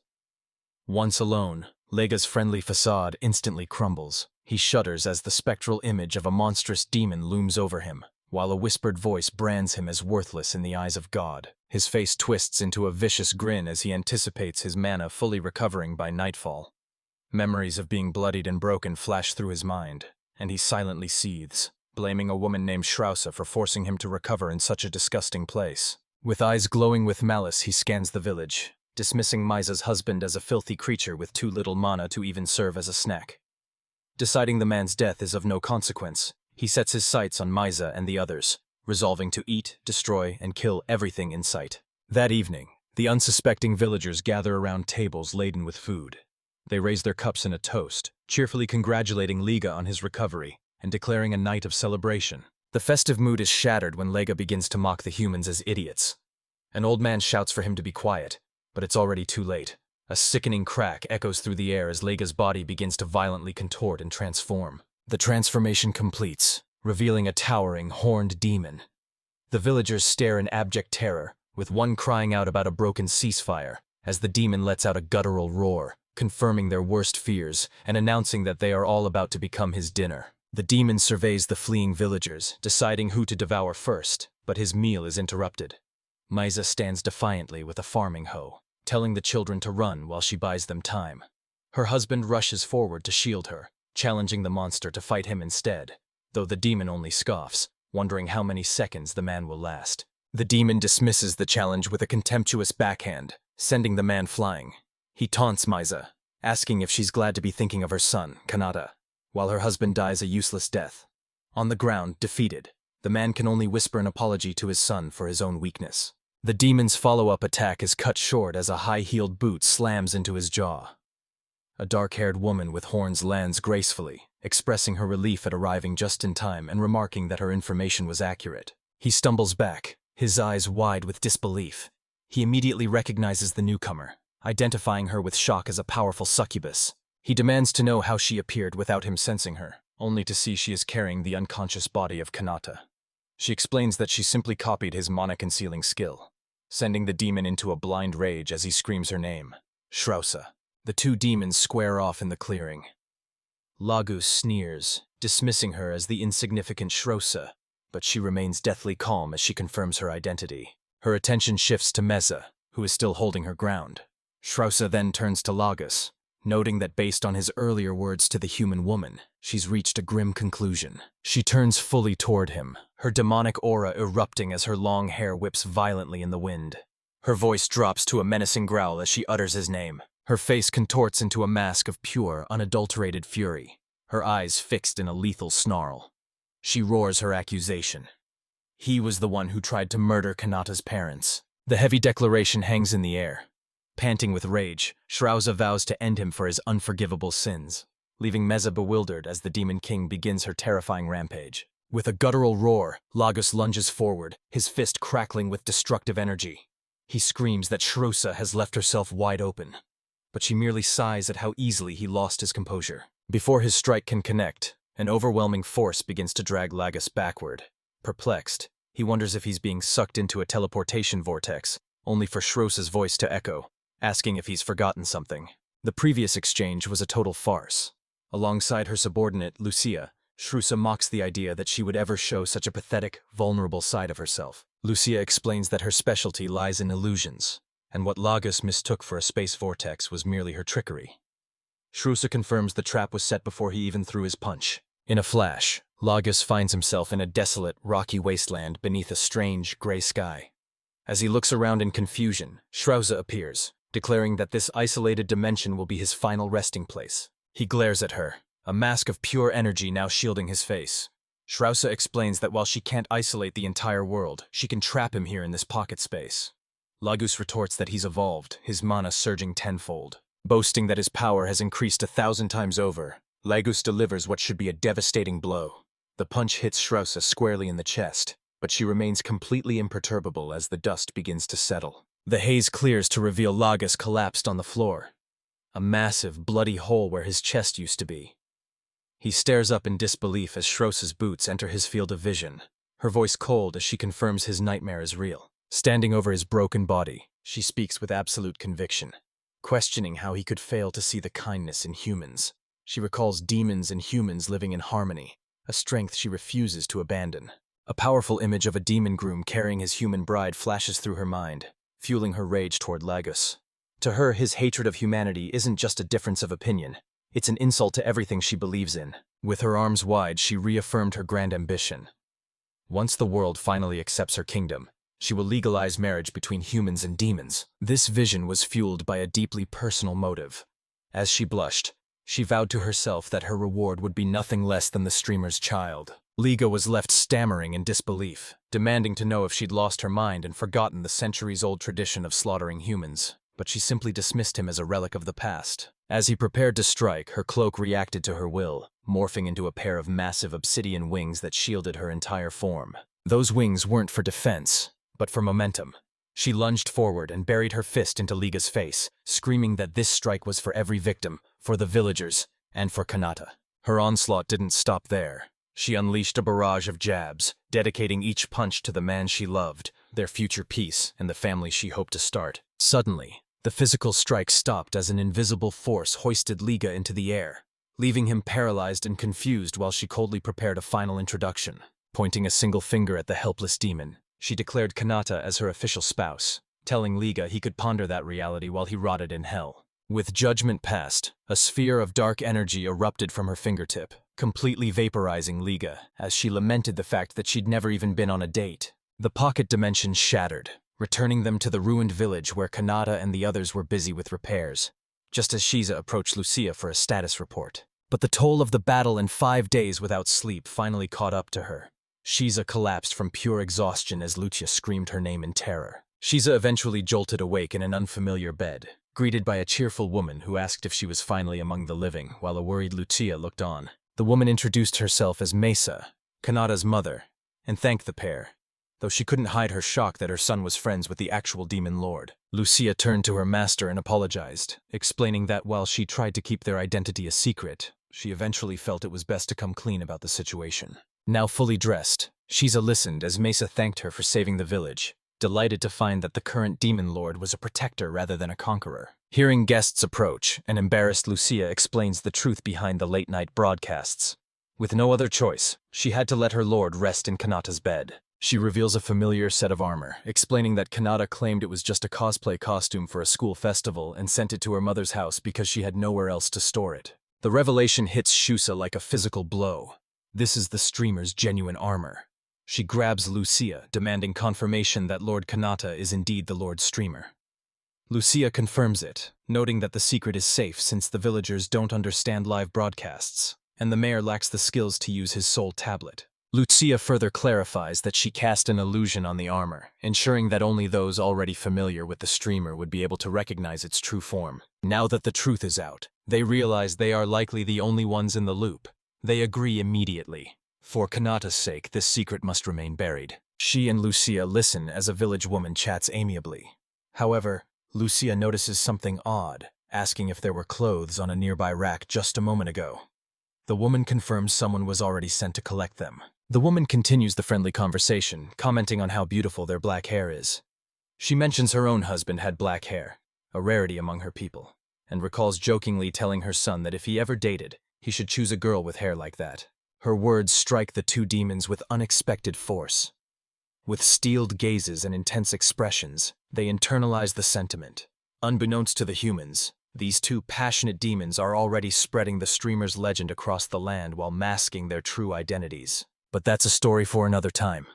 Once alone, Lega's friendly facade instantly crumbles. He shudders as the spectral image of a monstrous demon looms over him, while a whispered voice brands him as worthless in the eyes of God. His face twists into a vicious grin as he anticipates his mana fully recovering by nightfall. Memories of being bloodied and broken flash through his mind, and he silently seethes, blaming a woman named Shrausa for forcing him to recover in such a disgusting place. With eyes glowing with malice, he scans the village, dismissing Misa's husband as a filthy creature with too little mana to even serve as a snack. Deciding the man's death is of no consequence, he sets his sights on Misa and the others, resolving to eat, destroy, and kill everything in sight. That evening, the unsuspecting villagers gather around tables laden with food. They raise their cups in a toast, cheerfully congratulating Lega on his recovery and declaring a night of celebration. The festive mood is shattered when Lega begins to mock the humans as idiots. An old man shouts for him to be quiet, but it's already too late. A sickening crack echoes through the air as Lega's body begins to violently contort and transform. The transformation completes, revealing a towering, horned demon. The villagers stare in abject terror, with one crying out about a broken ceasefire, as the demon lets out a guttural roar, confirming their worst fears and announcing that they are all about to become his dinner. The demon surveys the fleeing villagers, deciding who to devour first, but his meal is interrupted. Misa stands defiantly with a farming hoe, telling the children to run while she buys them time. Her husband rushes forward to shield her, challenging the monster to fight him instead, though the demon only scoffs, wondering how many seconds the man will last. The demon dismisses the challenge with a contemptuous backhand, sending the man flying. He taunts Misa, asking if she's glad to be thinking of her son, Kanata, while her husband dies a useless death. On the ground, defeated, the man can only whisper an apology to his son for his own weakness. The demon's follow-up attack is cut short as a high-heeled boot slams into his jaw. A dark-haired woman with horns lands gracefully, expressing her relief at arriving just in time and remarking that her information was accurate. He stumbles back, his eyes wide with disbelief. He immediately recognizes the newcomer, identifying her with shock as a powerful succubus. He demands to know how she appeared without him sensing her, only to see she is carrying the unconscious body of Kanata. She explains that she simply copied his mana-concealing skill, sending the demon into a blind rage as he screams her name, Shrausa. The two demons square off in the clearing. Lagus sneers, dismissing her as the insignificant Shrausa, but she remains deathly calm as she confirms her identity. Her attention shifts to Meza, who is still holding her ground. Shrausa then turns to Lagus, noting that based on his earlier words to the human woman, she's reached a grim conclusion. She turns fully toward him, her demonic aura erupting as her long hair whips violently in the wind. Her voice drops to a menacing growl as she utters his name. Her face contorts into a mask of pure, unadulterated fury, her eyes fixed in a lethal snarl. She roars her accusation. He was the one who tried to murder Kanata's parents. The heavy declaration hangs in the air. Panting with rage, Shrausa vows to end him for his unforgivable sins, leaving Meza bewildered as the Demon King begins her terrifying rampage. With a guttural roar, Lagus lunges forward, his fist crackling with destructive energy. He screams that Shrausa has left herself wide open, but she merely sighs at how easily he lost his composure. Before his strike can connect, an overwhelming force begins to drag Lagus backward. Perplexed, he wonders if he's being sucked into a teleportation vortex, only for Shrausa's voice to echo, asking if he's forgotten something. The previous exchange was a total farce. Alongside her subordinate, Lucia, Shrausa mocks the idea that she would ever show such a pathetic, vulnerable side of herself. Lucia explains that her specialty lies in illusions, and what Lagus mistook for a space vortex was merely her trickery. Shrausa confirms the trap was set before he even threw his punch. In a flash, Lagus finds himself in a desolate, rocky wasteland beneath a strange, gray sky. As he looks around in confusion, Shrausa appears, declaring that this isolated dimension will be his final resting place. He glares at her, a mask of pure energy now shielding his face. Shrausa explains that while she can't isolate the entire world, she can trap him here in this pocket space. Lagus retorts that he's evolved, his mana surging tenfold. Boasting that his power has increased 1,000 times over, Lagus delivers what should be a devastating blow. The punch hits Shrausa squarely in the chest, but she remains completely imperturbable as the dust begins to settle. The haze clears to reveal Lagus collapsed on the floor, a massive, bloody hole where his chest used to be. He stares up in disbelief as Shrausa's boots enter his field of vision, her voice cold as she confirms his nightmare is real. Standing over his broken body, she speaks with absolute conviction, questioning how he could fail to see the kindness in humans. She recalls demons and humans living in harmony, a strength she refuses to abandon. A powerful image of a demon groom carrying his human bride flashes through her mind, fueling her rage toward Lagus. To her, his hatred of humanity isn't just a difference of opinion, it's an insult to everything she believes in. With her arms wide, she reaffirmed her grand ambition. Once the world finally accepts her kingdom, she will legalize marriage between humans and demons. This vision was fueled by a deeply personal motive. As she blushed, she vowed to herself that her reward would be nothing less than the streamer's child. Liga was left stammering in disbelief, demanding to know if she'd lost her mind and forgotten the centuries-old tradition of slaughtering humans, but she simply dismissed him as a relic of the past. As he prepared to strike, her cloak reacted to her will, morphing into a pair of massive obsidian wings that shielded her entire form. Those wings weren't for defense, but for momentum. She lunged forward and buried her fist into Liga's face, screaming that this strike was for every victim, for the villagers, and for Kanata. Her onslaught didn't stop there. She unleashed a barrage of jabs, dedicating each punch to the man she loved, their future peace, and the family she hoped to start. Suddenly, the physical strike stopped as an invisible force hoisted Liga into the air, leaving him paralyzed and confused while she coldly prepared a final introduction. Pointing a single finger at the helpless demon, she declared Kanata as her official spouse, telling Liga he could ponder that reality while he rotted in hell. With judgment passed, a sphere of dark energy erupted from her fingertip, completely vaporizing Liga, as she lamented the fact that she'd never even been on a date. The pocket dimension shattered, returning them to the ruined village where Kanata and the others were busy with repairs, just as Shiza approached Lucia for a status report. But the toll of the battle and 5 days without sleep finally caught up to her. Shiza collapsed from pure exhaustion as Lucia screamed her name in terror. Shiza eventually jolted awake in an unfamiliar bed, greeted by a cheerful woman who asked if she was finally among the living, while a worried Lucia looked on. The woman introduced herself as Mesa, Kanata's mother, and thanked the pair, though she couldn't hide her shock that her son was friends with the actual demon lord. Lucia turned to her master and apologized, explaining that while she tried to keep their identity a secret, she eventually felt it was best to come clean about the situation. Now fully dressed, Shiza listened as Mesa thanked her for saving the village, delighted to find that the current demon lord was a protector rather than a conqueror. Hearing guests approach, an embarrassed Lucia explains the truth behind the late-night broadcasts. With no other choice, she had to let her lord rest in Kanata's bed. She reveals a familiar set of armor, explaining that Kanata claimed it was just a cosplay costume for a school festival and sent it to her mother's house because she had nowhere else to store it. The revelation hits Shusa like a physical blow. This is the streamer's genuine armor. She grabs Lucia, demanding confirmation that Lord Kanata is indeed the Lord Streamer. Lucia confirms it, noting that the secret is safe since the villagers don't understand live broadcasts, and the mayor lacks the skills to use his soul tablet. Lucia further clarifies that she cast an illusion on the armor, ensuring that only those already familiar with the streamer would be able to recognize its true form. Now that the truth is out, they realize they are likely the only ones in the loop. They agree immediately. For Kanata's sake, this secret must remain buried. She and Lucia listen as a village woman chats amiably. However, Lucia notices something odd, asking if there were clothes on a nearby rack just a moment ago. The woman confirms someone was already sent to collect them. The woman continues the friendly conversation, commenting on how beautiful their black hair is. She mentions her own husband had black hair, a rarity among her people, and recalls jokingly telling her son that if he ever dated, he should choose a girl with hair like that. Her words strike the two demons with unexpected force. With steeled gazes and intense expressions, they internalize the sentiment. Unbeknownst to the humans, these two passionate demons are already spreading the streamer's legend across the land while masking their true identities. But that's a story for another time.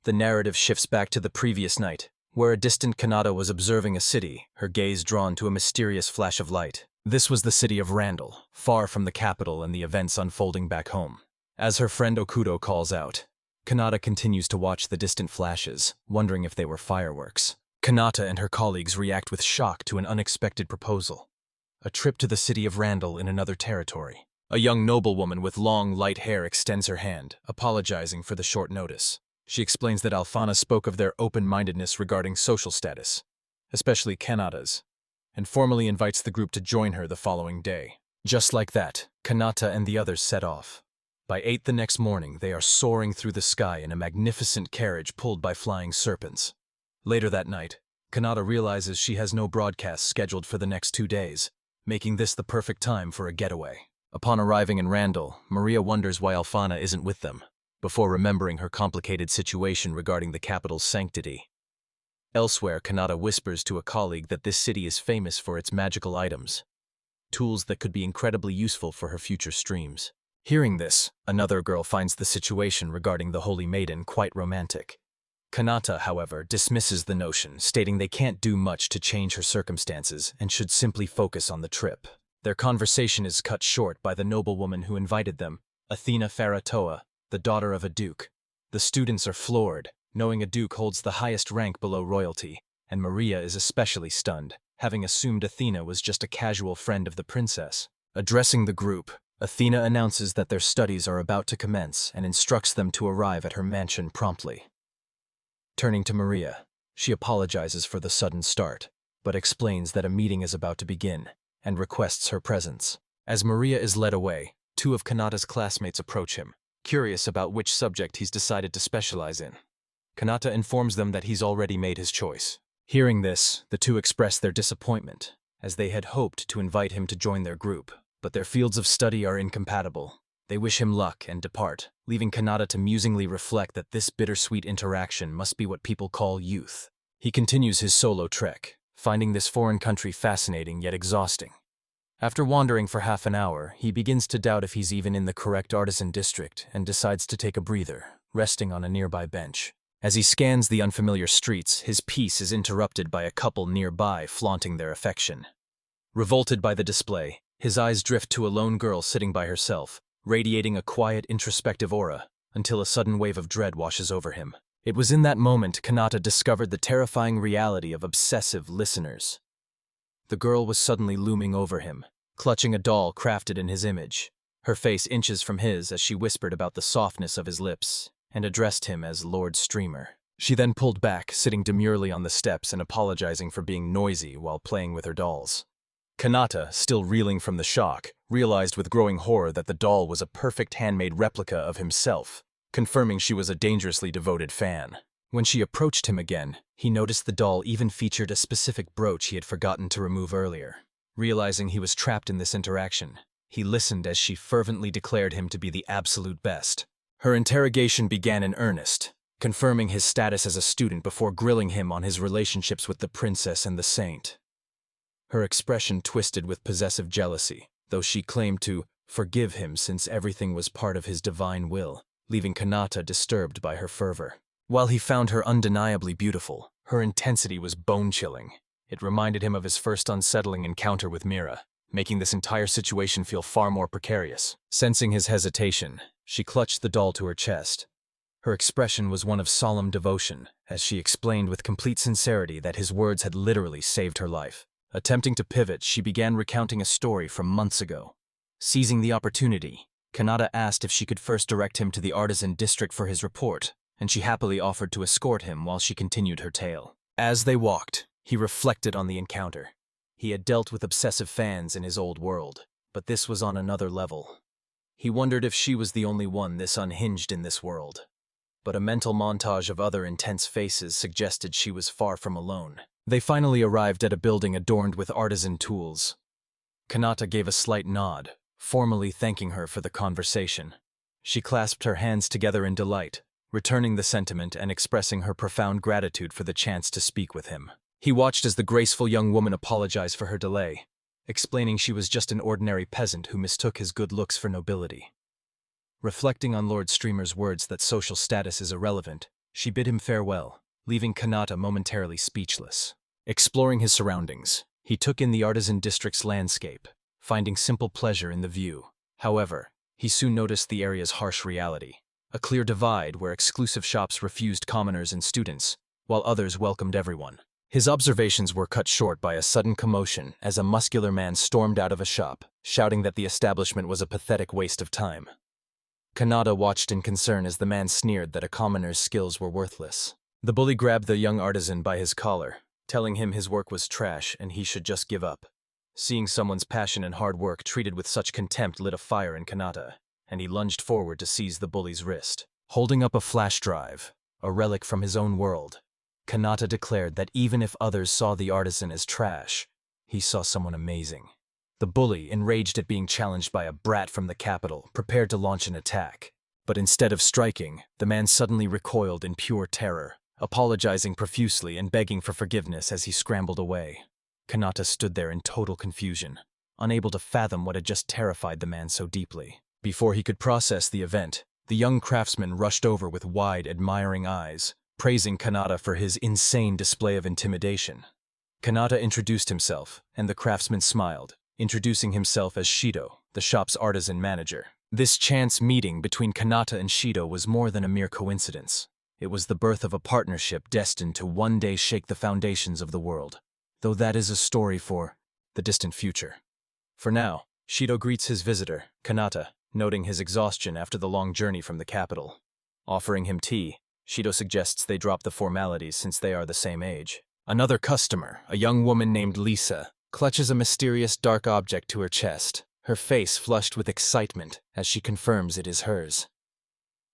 The narrative shifts back to the previous night, where a distant Kanata was observing a city, her gaze drawn to a mysterious flash of light. This was the city of Randall, far from the capital and the events unfolding back home. As her friend Okudo calls out, Kanata continues to watch the distant flashes, wondering if they were fireworks. Kanata and her colleagues react with shock to an unexpected proposal. A trip to the city of Randall in another territory. A young noblewoman with long, light hair extends her hand, apologizing for the short notice. She explains that Alfana spoke of their open-mindedness regarding social status, especially Kanata's, and formally invites the group to join her the following day. Just like that, Kanata and the others set off. By 8 the next morning, they are soaring through the sky in a magnificent carriage pulled by flying serpents. Later that night, Kanata realizes she has no broadcast scheduled for the next 2 days, making this the perfect time for a getaway. Upon arriving in Randall, Maria wonders why Alfana isn't with them, before remembering her complicated situation regarding the capital's sanctity. Elsewhere, Kanata whispers to a colleague that this city is famous for its magical items, tools that could be incredibly useful for her future streams. Hearing this, another girl finds the situation regarding the Holy Maiden quite romantic. Kanata, however, dismisses the notion, stating they can't do much to change her circumstances and should simply focus on the trip. Their conversation is cut short by the noblewoman who invited them, Athena Faratoa, the daughter of a duke. The students are floored, knowing a duke holds the highest rank below royalty, and Maria is especially stunned, having assumed Athena was just a casual friend of the princess. Addressing the group, Athena announces that their studies are about to commence and instructs them to arrive at her mansion promptly. Turning to Maria, She apologizes for the sudden start, but explains that a meeting is about to begin, and requests her presence. As Maria is led away, two of Kanata's classmates approach him, curious about which subject he's decided to specialize in. Kanata informs them that he's already made his choice. Hearing this, the two express their disappointment, as they had hoped to invite him to join their group, but their fields of study are incompatible. They wish him luck and depart, leaving Kanata to musingly reflect that this bittersweet interaction must be what people call youth. He continues his solo trek, finding this foreign country fascinating yet exhausting. After wandering for half an hour, he begins to doubt if he's even in the correct artisan district and decides to take a breather, resting on a nearby bench. As he scans the unfamiliar streets, his peace is interrupted by a couple nearby flaunting their affection. Revolted by the display, his eyes drift to a lone girl sitting by herself, radiating a quiet, introspective aura, until a sudden wave of dread washes over him. It was in that moment Kanata discovered the terrifying reality of obsessive listeners. The girl was suddenly looming over him, clutching a doll crafted in his image. Her face inches from his as she whispered about the softness of his lips, and addressed him as Lord Streamer. She then pulled back, sitting demurely on the steps and apologizing for being noisy while playing with her dolls. Kanata, still reeling from the shock, realized with growing horror that the doll was a perfect handmade replica of himself, confirming she was a dangerously devoted fan. When she approached him again, he noticed the doll even featured a specific brooch he had forgotten to remove earlier. Realizing he was trapped in this interaction, he listened as she fervently declared him to be the absolute best. Her interrogation began in earnest, confirming his status as a student before grilling him on his relationships with the princess and the saint. Her expression twisted with possessive jealousy, though she claimed to forgive him since everything was part of his divine will, leaving Kanata disturbed by her fervor. While he found her undeniably beautiful, her intensity was bone-chilling. It reminded him of his first unsettling encounter with Mira, making this entire situation feel far more precarious. Sensing his hesitation, she clutched the doll to her chest. Her expression was one of solemn devotion, as she explained with complete sincerity that his words had literally saved her life. Attempting to pivot, she began recounting a story from months ago. Seizing the opportunity, Kanata asked if she could first direct him to the artisan district for his report, and she happily offered to escort him while she continued her tale. As they walked, he reflected on the encounter. He had dealt with obsessive fans in his old world, but this was on another level. He wondered if she was the only one this unhinged in this world. But a mental montage of other intense faces suggested she was far from alone. They finally arrived at a building adorned with artisan tools. Kanata gave a slight nod, formally thanking her for the conversation. She clasped her hands together in delight, returning the sentiment and expressing her profound gratitude for the chance to speak with him. He watched as the graceful young woman apologized for her delay, explaining she was just an ordinary peasant who mistook his good looks for nobility. Reflecting on Lord Streamer's words that social status is irrelevant, she bid him farewell, leaving Kanata momentarily speechless. Exploring his surroundings, he took in the artisan district's landscape, finding simple pleasure in the view. However, he soon noticed the area's harsh reality, a clear divide where exclusive shops refused commoners and students, while others welcomed everyone. His observations were cut short by a sudden commotion as a muscular man stormed out of a shop, shouting that the establishment was a pathetic waste of time. Kanata watched in concern as the man sneered that a commoner's skills were worthless. The bully grabbed the young artisan by his collar, telling him his work was trash and he should just give up. Seeing someone's passion and hard work treated with such contempt lit a fire in Kanata, and he lunged forward to seize the bully's wrist. Holding up a flash drive, a relic from his own world, Kanata declared that even if others saw the artisan as trash, he saw someone amazing. The bully, enraged at being challenged by a brat from the capital, prepared to launch an attack. But instead of striking, the man suddenly recoiled in pure terror, apologizing profusely and begging for forgiveness as he scrambled away. Kanata stood there in total confusion, unable to fathom what had just terrified the man so deeply. Before he could process the event, the young craftsman rushed over with wide, admiring eyes, praising Kanata for his insane display of intimidation. Kanata introduced himself, and the craftsman smiled, introducing himself as Shido, the shop's artisan manager. This chance meeting between Kanata and Shido was more than a mere coincidence. It was the birth of a partnership destined to one day shake the foundations of the world, though that is a story for the distant future. For now, Shido greets his visitor, Kanata, noting his exhaustion after the long journey from the capital. Offering him tea, Shido suggests they drop the formalities since they are the same age. Another customer, a young woman named Lisa, clutches a mysterious dark object to her chest, her face flushed with excitement as she confirms it is hers.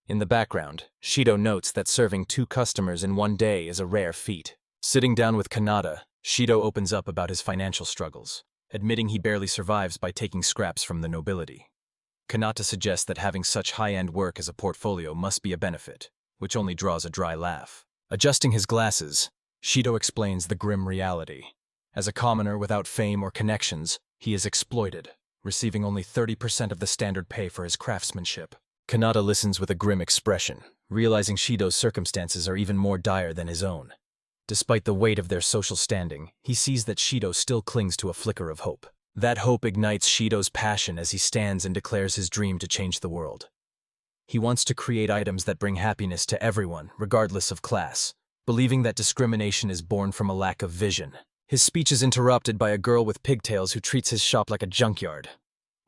In the background, Shido notes that serving 2 customers in one day is a rare feat. Sitting down with Kanata, Shido opens up about his financial struggles, admitting he barely survives by taking scraps from the nobility. Kanata suggests that having such high-end work as a portfolio must be a benefit, which only draws a dry laugh. Adjusting his glasses, Shido explains the grim reality. As a commoner without fame or connections, he is exploited, receiving only 30% of the standard pay for his craftsmanship. Kanata listens with a grim expression, realizing Shido's circumstances are even more dire than his own. Despite the weight of their social standing, he sees that Shido still clings to a flicker of hope. That hope ignites Shido's passion as he stands and declares his dream to change the world. He wants to create items that bring happiness to everyone, regardless of class, believing that discrimination is born from a lack of vision. His speech is interrupted by a girl with pigtails who treats his shop like a junkyard.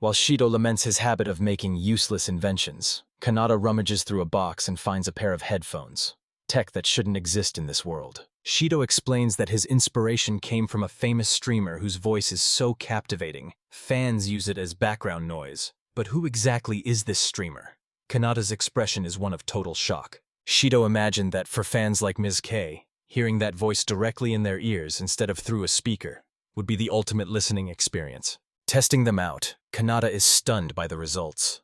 While Shido laments his habit of making useless inventions, Kanata rummages through a box and finds a pair of headphones, tech that shouldn't exist in this world. Shido explains that his inspiration came from a famous streamer whose voice is so captivating, fans use it as background noise. But who exactly is this streamer? Kanata's expression is one of total shock. Shido imagined that for fans like Ms. K, hearing that voice directly in their ears instead of through a speaker would be the ultimate listening experience. Testing them out, Kanata is stunned by the results.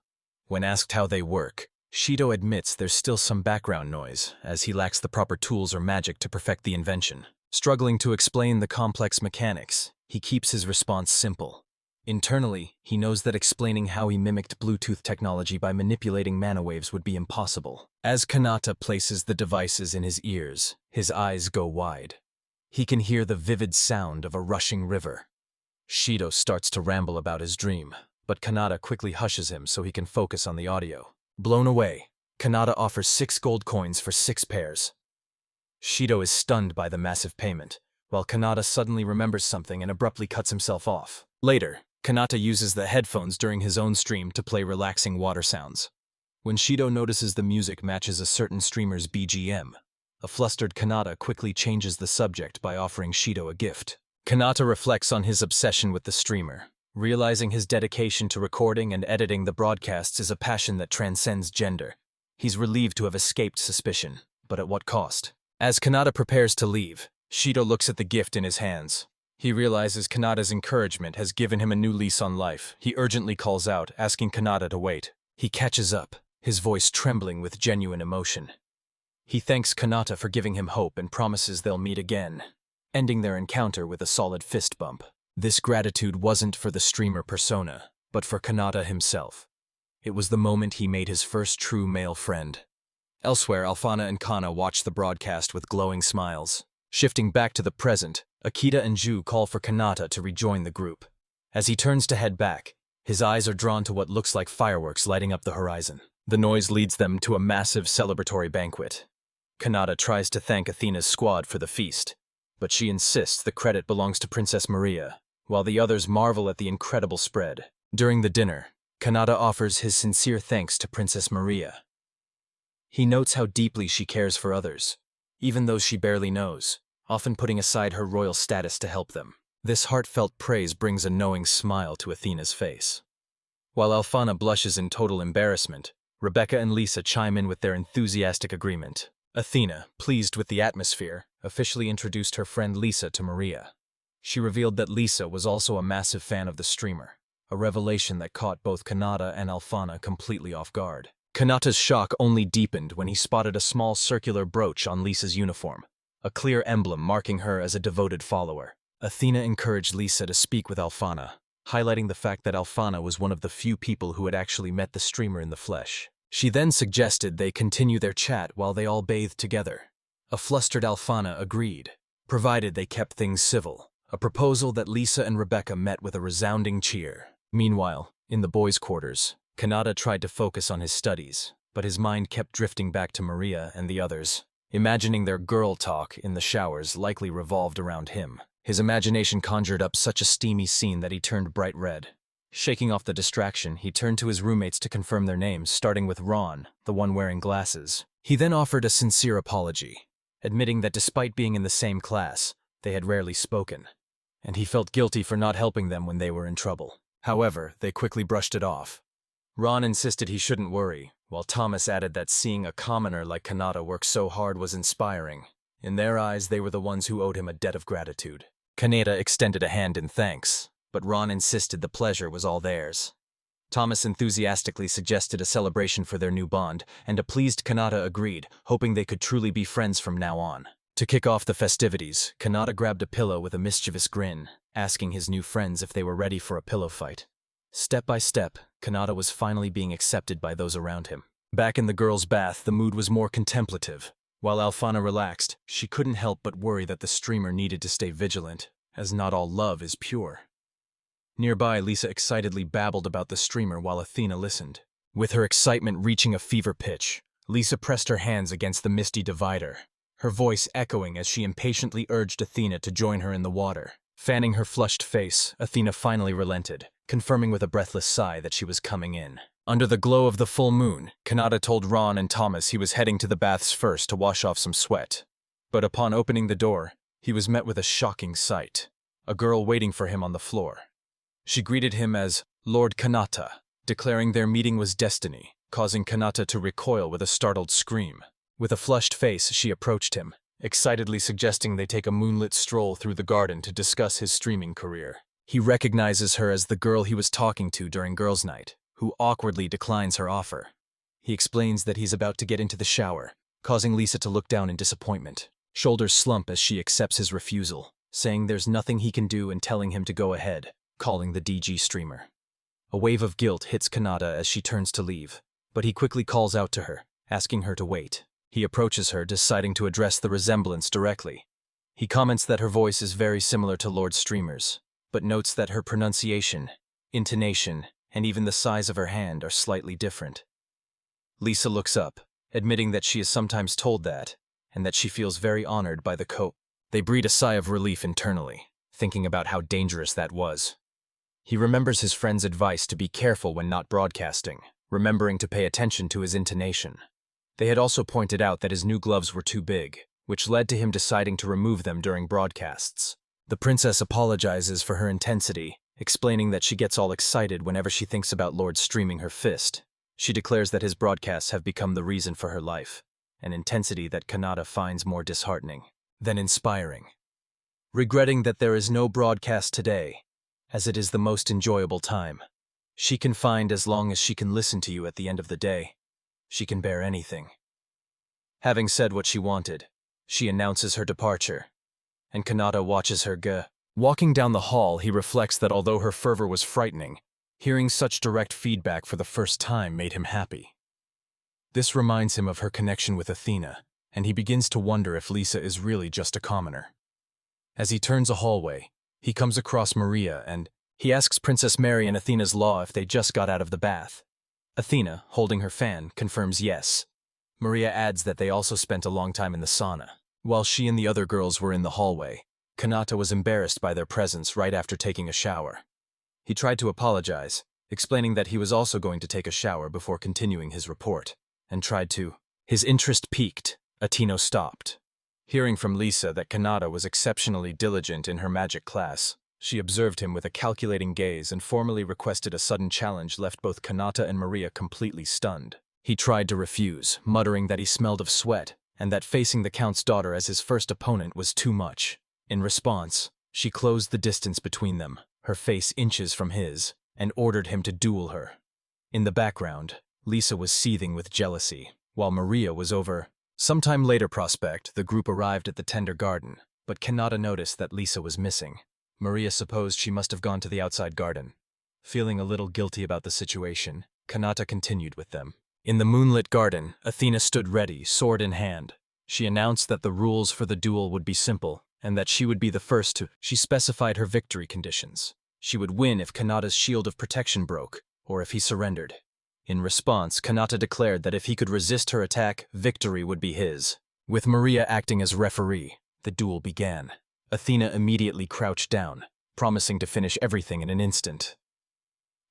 When asked how they work, Shido admits there's still some background noise, as he lacks the proper tools or magic to perfect the invention. Struggling to explain the complex mechanics, he keeps his response simple. Internally, he knows that explaining how he mimicked Bluetooth technology by manipulating mana waves would be impossible. As Kanata places the devices in his ears, his eyes go wide. He can hear the vivid sound of a rushing river. Shido starts to ramble about his dream, but Kanata quickly hushes him so he can focus on the audio. Blown away, Kanata offers 6 gold coins for 6 pairs. Shido is stunned by the massive payment, while Kanata suddenly remembers something and abruptly cuts himself off. Later, Kanata uses the headphones during his own stream to play relaxing water sounds. When Shido notices the music matches a certain streamer's BGM, a flustered Kanata quickly changes the subject by offering Shido a gift. Kanata reflects on his obsession with the streamer, realizing his dedication to recording and editing the broadcasts is a passion that transcends gender. He's relieved to have escaped suspicion, but at what cost? As Kanata prepares to leave, Shido looks at the gift in his hands. He realizes Kanata's encouragement has given him a new lease on life. He urgently calls out, asking Kanata to wait. He catches up, his voice trembling with genuine emotion. He thanks Kanata for giving him hope and promises they'll meet again, ending their encounter with a solid fist bump. This gratitude wasn't for the streamer persona, but for Kanata himself. It was the moment he made his first true male friend. Elsewhere, Alfana and Kana watch the broadcast with glowing smiles. Shifting back to the present, Akita and Ju call for Kanata to rejoin the group. As he turns to head back, his eyes are drawn to what looks like fireworks lighting up the horizon. The noise leads them to a massive celebratory banquet. Kanata tries to thank Athena's squad for the feast, but she insists the credit belongs to Princess Maria, while the others marvel at the incredible spread. During the dinner, Kanata offers his sincere thanks to Princess Maria. He notes how deeply she cares for others, even those she barely knows, often putting aside her royal status to help them. This heartfelt praise brings a knowing smile to Athena's face. While Alfana blushes in total embarrassment, Rebecca and Lisa chime in with their enthusiastic agreement. Athena, pleased with the atmosphere, officially introduced her friend Lisa to Maria. She revealed that Lisa was also a massive fan of the streamer, a revelation that caught both Kanata and Alfana completely off guard. Kanata's shock only deepened when he spotted a small circular brooch on Lisa's uniform, a clear emblem marking her as a devoted follower. Athena encouraged Lisa to speak with Alfana, highlighting the fact that Alfana was one of the few people who had actually met the streamer in the flesh. She then suggested they continue their chat while they all bathed together. A flustered Alfana agreed, provided they kept things civil, a proposal that Lisa and Rebecca met with a resounding cheer. Meanwhile, in the boys' quarters, Kanata tried to focus on his studies, but his mind kept drifting back to Maria and the others. Imagining their girl talk in the showers likely revolved around him. His imagination conjured up such a steamy scene that he turned bright red. Shaking off the distraction, he turned to his roommates to confirm their names, starting with Ron, the one wearing glasses. He then offered a sincere apology, admitting that despite being in the same class, they had rarely spoken, and he felt guilty for not helping them when they were in trouble. However, they quickly brushed it off. Ron insisted he shouldn't worry, while Thomas added that seeing a commoner like Kanata work so hard was inspiring. In their eyes, they were the ones who owed him a debt of gratitude. Kanata extended a hand in thanks, but Ron insisted the pleasure was all theirs. Thomas enthusiastically suggested a celebration for their new bond, and a pleased Kanata agreed, hoping they could truly be friends from now on. To kick off the festivities, Kanata grabbed a pillow with a mischievous grin, asking his new friends if they were ready for a pillow fight. Step by step, Kanata was finally being accepted by those around him. Back in the girls' bath, the mood was more contemplative. While Alfana relaxed, she couldn't help but worry that the streamer needed to stay vigilant, as not all love is pure. Nearby, Lisa excitedly babbled about the streamer while Athena listened. With her excitement reaching a fever pitch, Lisa pressed her hands against the misty divider, her voice echoing as she impatiently urged Athena to join her in the water. Fanning her flushed face, Athena finally relented, confirming with a breathless sigh that she was coming in. Under the glow of the full moon, Kanata told Ron and Thomas he was heading to the baths first to wash off some sweat. But upon opening the door, he was met with a shocking sight: a girl waiting for him on the floor. She greeted him as Lord Kanata, declaring their meeting was destiny, causing Kanata to recoil with a startled scream. With a flushed face, she approached him, excitedly suggesting they take a moonlit stroll through the garden to discuss his streaming career. He recognizes her as the girl he was talking to during girls' night, who awkwardly declines her offer. He explains that he's about to get into the shower, causing Lisa to look down in disappointment. Shoulders slump as she accepts his refusal, saying there's nothing he can do and telling him to go ahead, calling the DG streamer. A wave of guilt hits Kanata as she turns to leave, but he quickly calls out to her, asking her to wait. He approaches her, deciding to address the resemblance directly. He comments that her voice is very similar to Lord Streamer's, but notes that her pronunciation, intonation, and even the size of her hand are slightly different. Lisa looks up, admitting that she is sometimes told that, and that she feels very honored by the They breathe a sigh of relief internally, thinking about how dangerous that was. He remembers his friend's advice to be careful when not broadcasting, remembering to pay attention to his intonation. They had also pointed out that his new gloves were too big, which led to him deciding to remove them during broadcasts. The princess apologizes for her intensity, explaining that she gets all excited whenever she thinks about Lord streaming her fist. She declares that his broadcasts have become the reason for her life, an intensity that Kanata finds more disheartening than inspiring. Regretting that there is no broadcast today, as it is the most enjoyable time. She can find as long as she can listen to you at the end of the day. She can bear anything. Having said what she wanted, she announces her departure, and Kanata watches her go. Walking down the hall, he reflects that although her fervor was frightening, hearing such direct feedback for the first time made him happy. This reminds him of her connection with Athena, and he begins to wonder if Lisa is really just a commoner. As he turns a hallway, he comes across Maria and he asks Princess Mary and Athena's law if they just got out of the bath. Athena, holding her fan, confirms yes. Maria adds that they also spent a long time in the sauna. While she and the other girls were in the hallway, Kanata was embarrassed by their presence right after taking a shower. He tried to apologize, explaining that he was also going to take a shower before continuing his report, and tried to. His interest peaked. Atino stopped. Hearing from Lisa that Kanata was exceptionally diligent in her magic class, she observed him with a calculating gaze and formally requested a sudden challenge left both Kanata and Maria completely stunned. He tried to refuse, muttering that he smelled of sweat and that facing the Count's daughter as his first opponent was too much. In response, she closed the distance between them, her face inches from his, and ordered him to duel her. In the background, Lisa was seething with jealousy, while Maria was over. Sometime later prospect, the group arrived at the tender garden, but Kanata noticed that Lisa was missing. Maria supposed she must have gone to the outside garden. Feeling a little guilty about the situation, Kanata continued with them. In the moonlit garden, Athena stood ready, sword in hand. She announced that the rules for the duel would be simple, and that she would be the first to. She specified her victory conditions. She would win if Kanata's shield of protection broke, or if he surrendered. In response, Kanata declared that if he could resist her attack, victory would be his. With Maria acting as referee, the duel began. Athena immediately crouched down, promising to finish everything in an instant.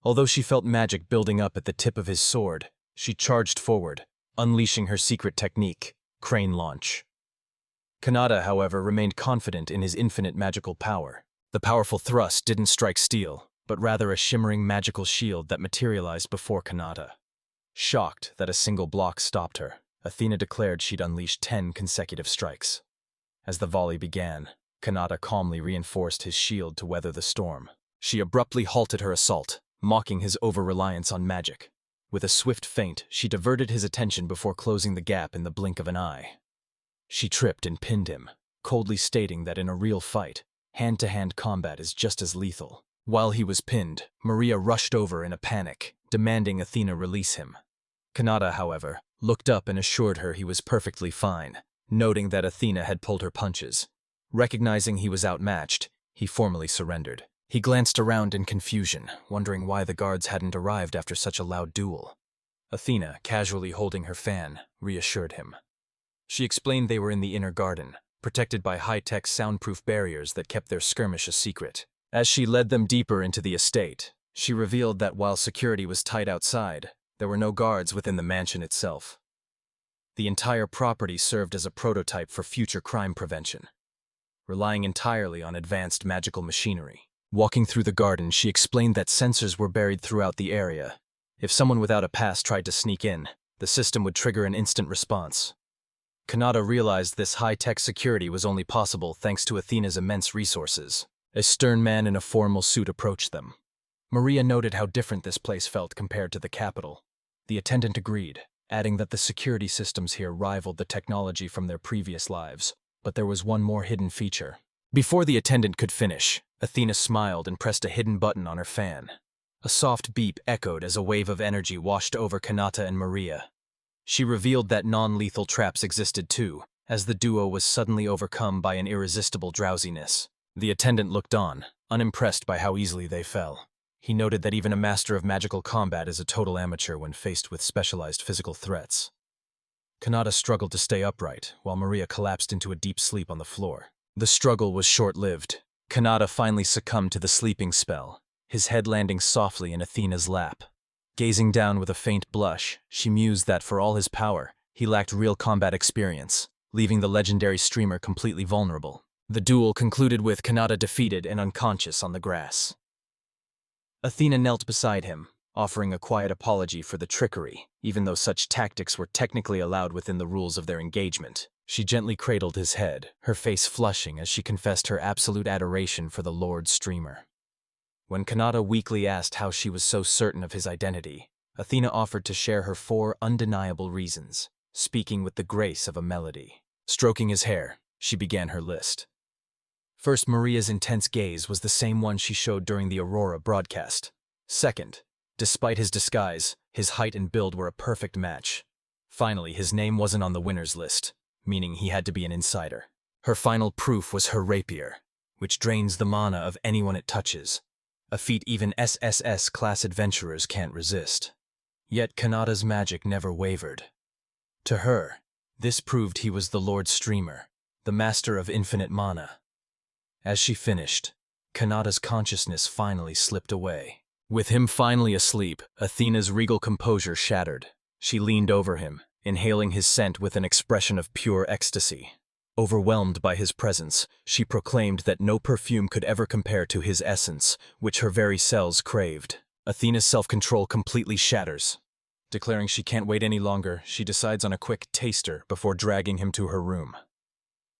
Although she felt magic building up at the tip of his sword, she charged forward, unleashing her secret technique, crane launch. Kanata, however, remained confident in his infinite magical power. The powerful thrust didn't strike steel, but rather a shimmering magical shield that materialized before Kanata. Shocked that a single block stopped her, Athena declared she'd unleashed 10 consecutive strikes. As the volley began, Kanata calmly reinforced his shield to weather the storm. She abruptly halted her assault, mocking his over-reliance on magic. With a swift feint, she diverted his attention before closing the gap in the blink of an eye. She tripped and pinned him, coldly stating that in a real fight, hand-to-hand combat is just as lethal. While he was pinned, Maria rushed over in a panic, demanding Athena release him. Kanata, however, looked up and assured her he was perfectly fine, noting that Athena had pulled her punches. Recognizing he was outmatched, he formally surrendered. He glanced around in confusion, wondering why the guards hadn't arrived after such a loud duel. Athena, casually holding her fan, reassured him. She explained they were in the inner garden, protected by high-tech soundproof barriers that kept their skirmish a secret. As she led them deeper into the estate, she revealed that while security was tight outside, there were no guards within the mansion itself. The entire property served as a prototype for future crime prevention, relying entirely on advanced magical machinery. Walking through the garden, she explained that sensors were buried throughout the area. If someone without a pass tried to sneak in, the system would trigger an instant response. Kanata realized this high-tech security was only possible thanks to Athena's immense resources. A stern man in a formal suit approached them. Maria noted how different this place felt compared to the capital. The attendant agreed, adding that the security systems here rivaled the technology from their previous lives. But there was one more hidden feature. Before the attendant could finish, Athena smiled and pressed a hidden button on her fan. A soft beep echoed as a wave of energy washed over Kanata and Maria. She revealed that non-lethal traps existed too, as the duo was suddenly overcome by an irresistible drowsiness. The attendant looked on, unimpressed by how easily they fell. He noted that even a master of magical combat is a total amateur when faced with specialized physical threats. Kanata struggled to stay upright, while Maria collapsed into a deep sleep on the floor. The struggle was short-lived. Kanata finally succumbed to the sleeping spell, his head landing softly in Athena's lap. Gazing down with a faint blush, she mused that for all his power, he lacked real combat experience, leaving the legendary streamer completely vulnerable. The duel concluded with Kanata defeated and unconscious on the grass. Athena knelt beside him, offering a quiet apology for the trickery, even though such tactics were technically allowed within the rules of their engagement. She gently cradled his head, her face flushing as she confessed her absolute adoration for the Lord Streamer. When Kanata weakly asked how she was so certain of his identity, Athena offered to share her 4 undeniable reasons, speaking with the grace of a melody. Stroking his hair, she began her list. First, Maria's intense gaze was the same one she showed during the Aurora broadcast. Second, despite his disguise, his height and build were a perfect match. Finally, his name wasn't on the winner's list, meaning he had to be an insider. Her final proof was her rapier, which drains the mana of anyone it touches, a feat even SSS-class adventurers can't resist. Yet Kanata's magic never wavered. To her, this proved he was the Lord Streamer, the master of infinite mana. As she finished, Kanata's consciousness finally slipped away. With him finally asleep, Athena's regal composure shattered. She leaned over him, inhaling his scent with an expression of pure ecstasy. Overwhelmed by his presence, she proclaimed that no perfume could ever compare to his essence, which her very cells craved. Athena's self-control completely shatters. Declaring she can't wait any longer, she decides on a quick taster before dragging him to her room.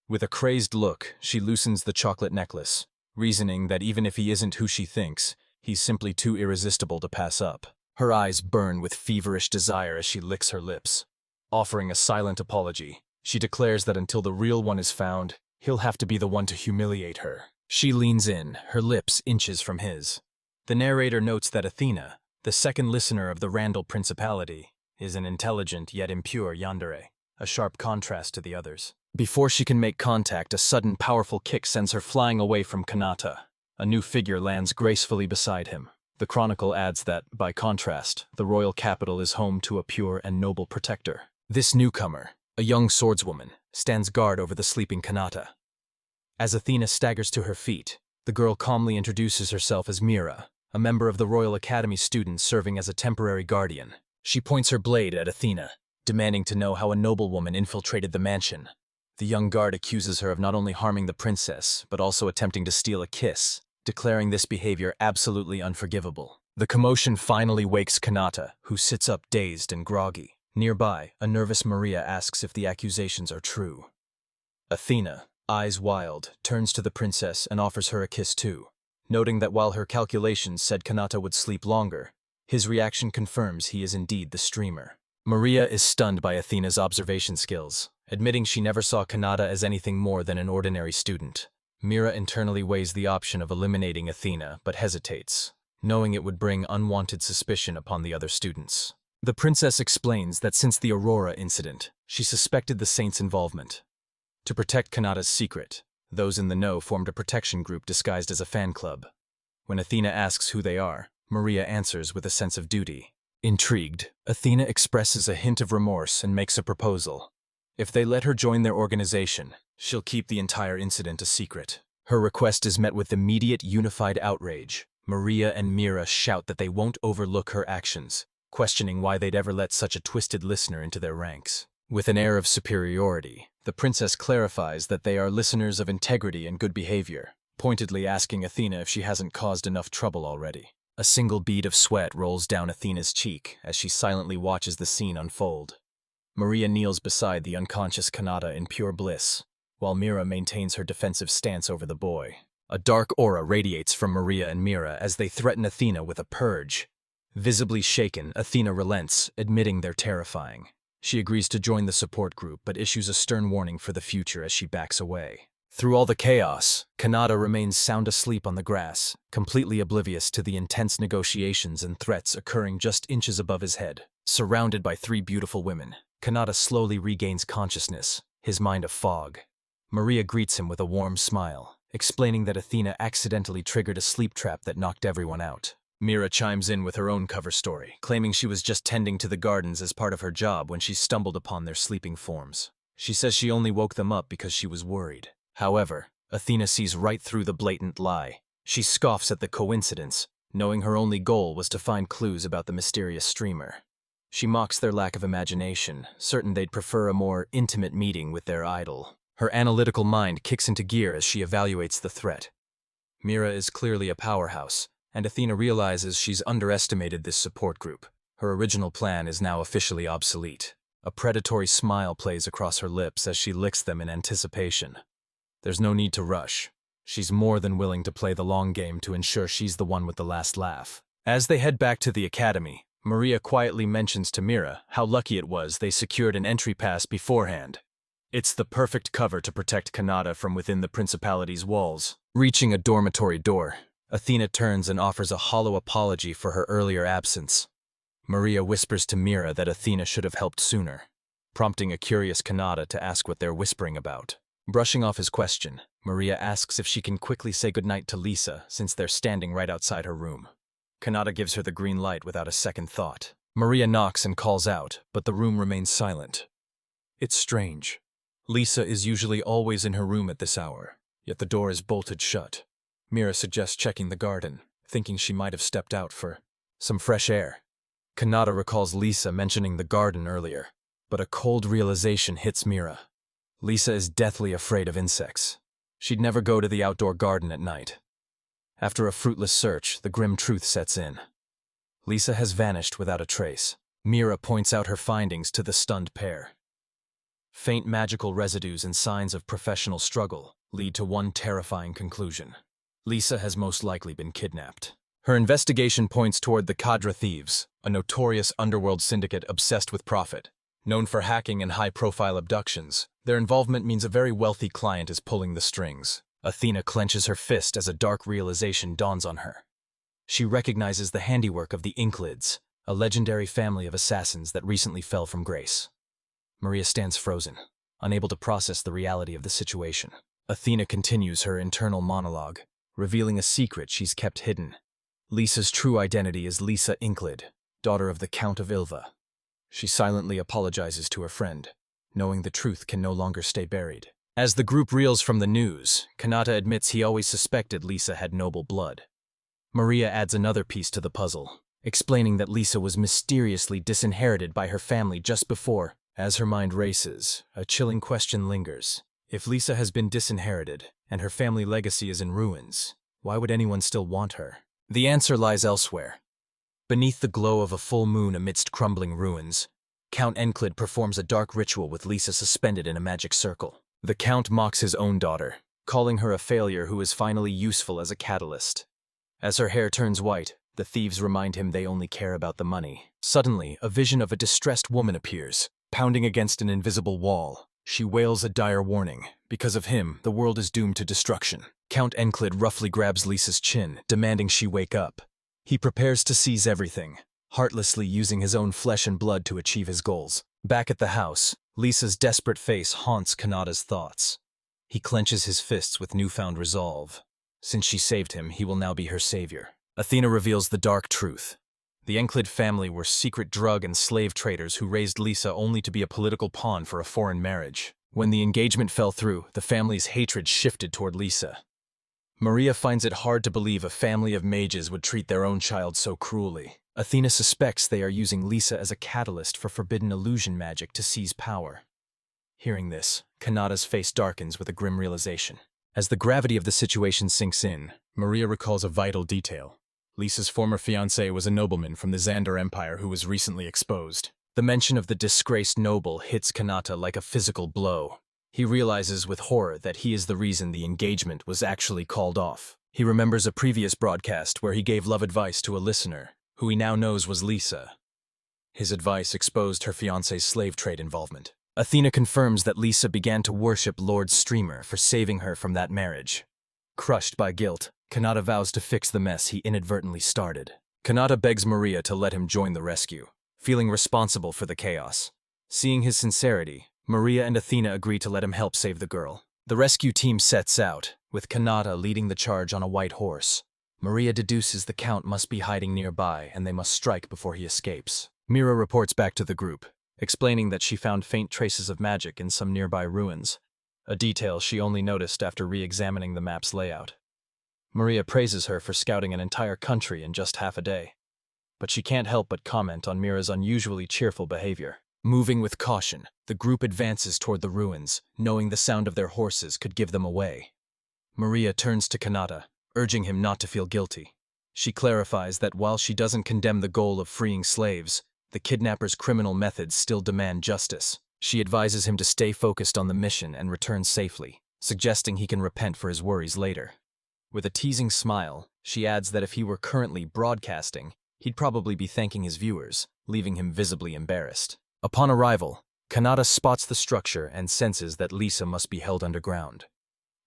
With a crazed look, she loosens the chocolate necklace, reasoning that even if he isn't who she thinks, he's simply too irresistible to pass up. Her eyes burn with feverish desire as she licks her lips. Offering a silent apology, she declares that until the real one is found, he'll have to be the one to humiliate her. She leans in, her lips inches from his. The narrator notes that Athena, the second listener of the Randall Principality, is an intelligent yet impure yandere, a sharp contrast to the others. Before she can make contact, a sudden powerful kick sends her flying away from Kanata. A new figure lands gracefully beside him. The chronicle adds that, by contrast, the royal capital is home to a pure and noble protector. This newcomer, a young swordswoman, stands guard over the sleeping Kanata. As Athena staggers to her feet, the girl calmly introduces herself as Mira, a member of the Royal Academy students serving as a temporary guardian. She points her blade at Athena, demanding to know how a noblewoman infiltrated the mansion. The young guard accuses her of not only harming the princess, but also attempting to steal a kiss, declaring this behavior absolutely unforgivable. The commotion finally wakes Kanata, who sits up dazed and groggy. Nearby, a nervous Maria asks if the accusations are true. Athena, eyes wild, turns to the princess and offers her a kiss too. Noting that while her calculations said Kanata would sleep longer, his reaction confirms he is indeed the streamer. Maria is stunned by Athena's observation skills, admitting she never saw Kanata as anything more than an ordinary student. Mira internally weighs the option of eliminating Athena, but hesitates, knowing it would bring unwanted suspicion upon the other students. The princess explains that since the Aurora incident, she suspected the saint's involvement. To protect Kanata's secret, those in the know formed a protection group disguised as a fan club. When Athena asks who they are, Maria answers with a sense of duty. Intrigued, Athena expresses a hint of remorse and makes a proposal. If they let her join their organization, she'll keep the entire incident a secret. Her request is met with immediate unified outrage. Maria and Mira shout that they won't overlook her actions, questioning why they'd ever let such a twisted listener into their ranks. With an air of superiority, the princess clarifies that they are listeners of integrity and good behavior, pointedly asking Athena if she hasn't caused enough trouble already. A single bead of sweat rolls down Athena's cheek as she silently watches the scene unfold. Maria kneels beside the unconscious Kanata in pure bliss, while Mira maintains her defensive stance over the boy. A dark aura radiates from Maria and Mira as they threaten Athena with a purge. Visibly shaken, Athena relents, admitting they're terrifying. She agrees to join the support group, but issues a stern warning for the future as she backs away. Through all the chaos, Kanata remains sound asleep on the grass, completely oblivious to the intense negotiations and threats occurring just inches above his head. Surrounded by three beautiful women, Kanata slowly regains consciousness, his mind a fog. Maria greets him with a warm smile, explaining that Athena accidentally triggered a sleep trap that knocked everyone out. Mira chimes in with her own cover story, claiming she was just tending to the gardens as part of her job when she stumbled upon their sleeping forms. She says she only woke them up because she was worried. However, Athena sees right through the blatant lie. She scoffs at the coincidence, knowing her only goal was to find clues about the mysterious streamer. She mocks their lack of imagination, certain they'd prefer a more intimate meeting with their idol. Her analytical mind kicks into gear as she evaluates the threat. Mira is clearly a powerhouse, and Athena realizes she's underestimated this support group. Her original plan is now officially obsolete. A predatory smile plays across her lips as she licks them in anticipation. There's no need to rush. She's more than willing to play the long game to ensure she's the one with the last laugh. As they head back to the academy, Maria quietly mentions to Mira how lucky it was they secured an entry pass beforehand. It's the perfect cover to protect Kanata from within the principality's walls. Reaching a dormitory door, Athena turns and offers a hollow apology for her earlier absence. Maria whispers to Mira that Athena should have helped sooner, prompting a curious Kanata to ask what they're whispering about. Brushing off his question, Maria asks if she can quickly say goodnight to Lisa since they're standing right outside her room. Kanata gives her the green light without a second thought. Maria knocks and calls out, but the room remains silent. It's strange. Lisa is usually always in her room at this hour, yet the door is bolted shut. Mira suggests checking the garden, thinking she might have stepped out for some fresh air. Kanata recalls Lisa mentioning the garden earlier, but a cold realization hits Mira. Lisa is deathly afraid of insects. She'd never go to the outdoor garden at night. After a fruitless search, the grim truth sets in. Lisa has vanished without a trace. Mira points out her findings to the stunned pair. Faint magical residues and signs of professional struggle lead to one terrifying conclusion. Lisa has most likely been kidnapped. Her investigation points toward the Cadre Thieves, a notorious underworld syndicate obsessed with profit. Known for hacking and high-profile abductions, their involvement means a very wealthy client is pulling the strings. Athena clenches her fist as a dark realization dawns on her. She recognizes the handiwork of the Inklids, a legendary family of assassins that recently fell from grace. Maria stands frozen, unable to process the reality of the situation. Athena continues her internal monologue, revealing a secret she's kept hidden. Lisa's true identity is Lisa Inklid, daughter of the Count of Ilva. She silently apologizes to her friend, knowing the truth can no longer stay buried. As the group reels from the news, Kanata admits he always suspected Lisa had noble blood. Maria adds another piece to the puzzle, explaining that Lisa was mysteriously disinherited by her family just before. As her mind races, a chilling question lingers. If Lisa has been disinherited, and her family legacy is in ruins, why would anyone still want her? The answer lies elsewhere. Beneath the glow of a full moon amidst crumbling ruins, Count Enclid performs a dark ritual with Lisa suspended in a magic circle. The Count mocks his own daughter, calling her a failure who is finally useful as a catalyst. As her hair turns white, the thieves remind him they only care about the money. Suddenly, a vision of a distressed woman appears, pounding against an invisible wall. She wails a dire warning. Because of him, the world is doomed to destruction. Count Enclid roughly grabs Lisa's chin, demanding she wake up. He prepares to seize everything, heartlessly using his own flesh and blood to achieve his goals. Back at the house, Lisa's desperate face haunts Kanata's thoughts. He clenches his fists with newfound resolve. Since she saved him, he will now be her savior. Athena reveals the dark truth. The Enclid family were secret drug and slave traders who raised Lisa only to be a political pawn for a foreign marriage. When the engagement fell through, the family's hatred shifted toward Lisa. Maria finds it hard to believe a family of mages would treat their own child so cruelly. Athena suspects they are using Lisa as a catalyst for forbidden illusion magic to seize power. Hearing this, Kanata's face darkens with a grim realization. As the gravity of the situation sinks in, Maria recalls a vital detail. Lisa's former fiancé was a nobleman from the Xander Empire who was recently exposed. The mention of the disgraced noble hits Kanata like a physical blow. He realizes with horror that he is the reason the engagement was actually called off. He remembers a previous broadcast where he gave love advice to a listener, who he now knows was Lisa. His advice exposed her fiancé's slave trade involvement. Athena confirms that Lisa began to worship Lord Streamer for saving her from that marriage. Crushed by guilt, Kanata vows to fix the mess he inadvertently started. Kanata begs Maria to let him join the rescue, feeling responsible for the chaos. Seeing his sincerity, Maria and Athena agree to let him help save the girl. The rescue team sets out, with Kanata leading the charge on a white horse. Maria deduces the Count must be hiding nearby and they must strike before he escapes. Mira reports back to the group, explaining that she found faint traces of magic in some nearby ruins, a detail she only noticed after re-examining the map's layout. Maria praises her for scouting an entire country in just half a day, but she can't help but comment on Mira's unusually cheerful behavior. Moving with caution, the group advances toward the ruins, knowing the sound of their horses could give them away. Maria turns to Kanata, urging him not to feel guilty. She clarifies that while she doesn't condemn the goal of freeing slaves, the kidnappers' criminal methods still demand justice. She advises him to stay focused on the mission and return safely, suggesting he can repent for his worries later. With a teasing smile, she adds that if he were currently broadcasting, he'd probably be thanking his viewers, leaving him visibly embarrassed. Upon arrival, Kanata spots the structure and senses that Lisa must be held underground.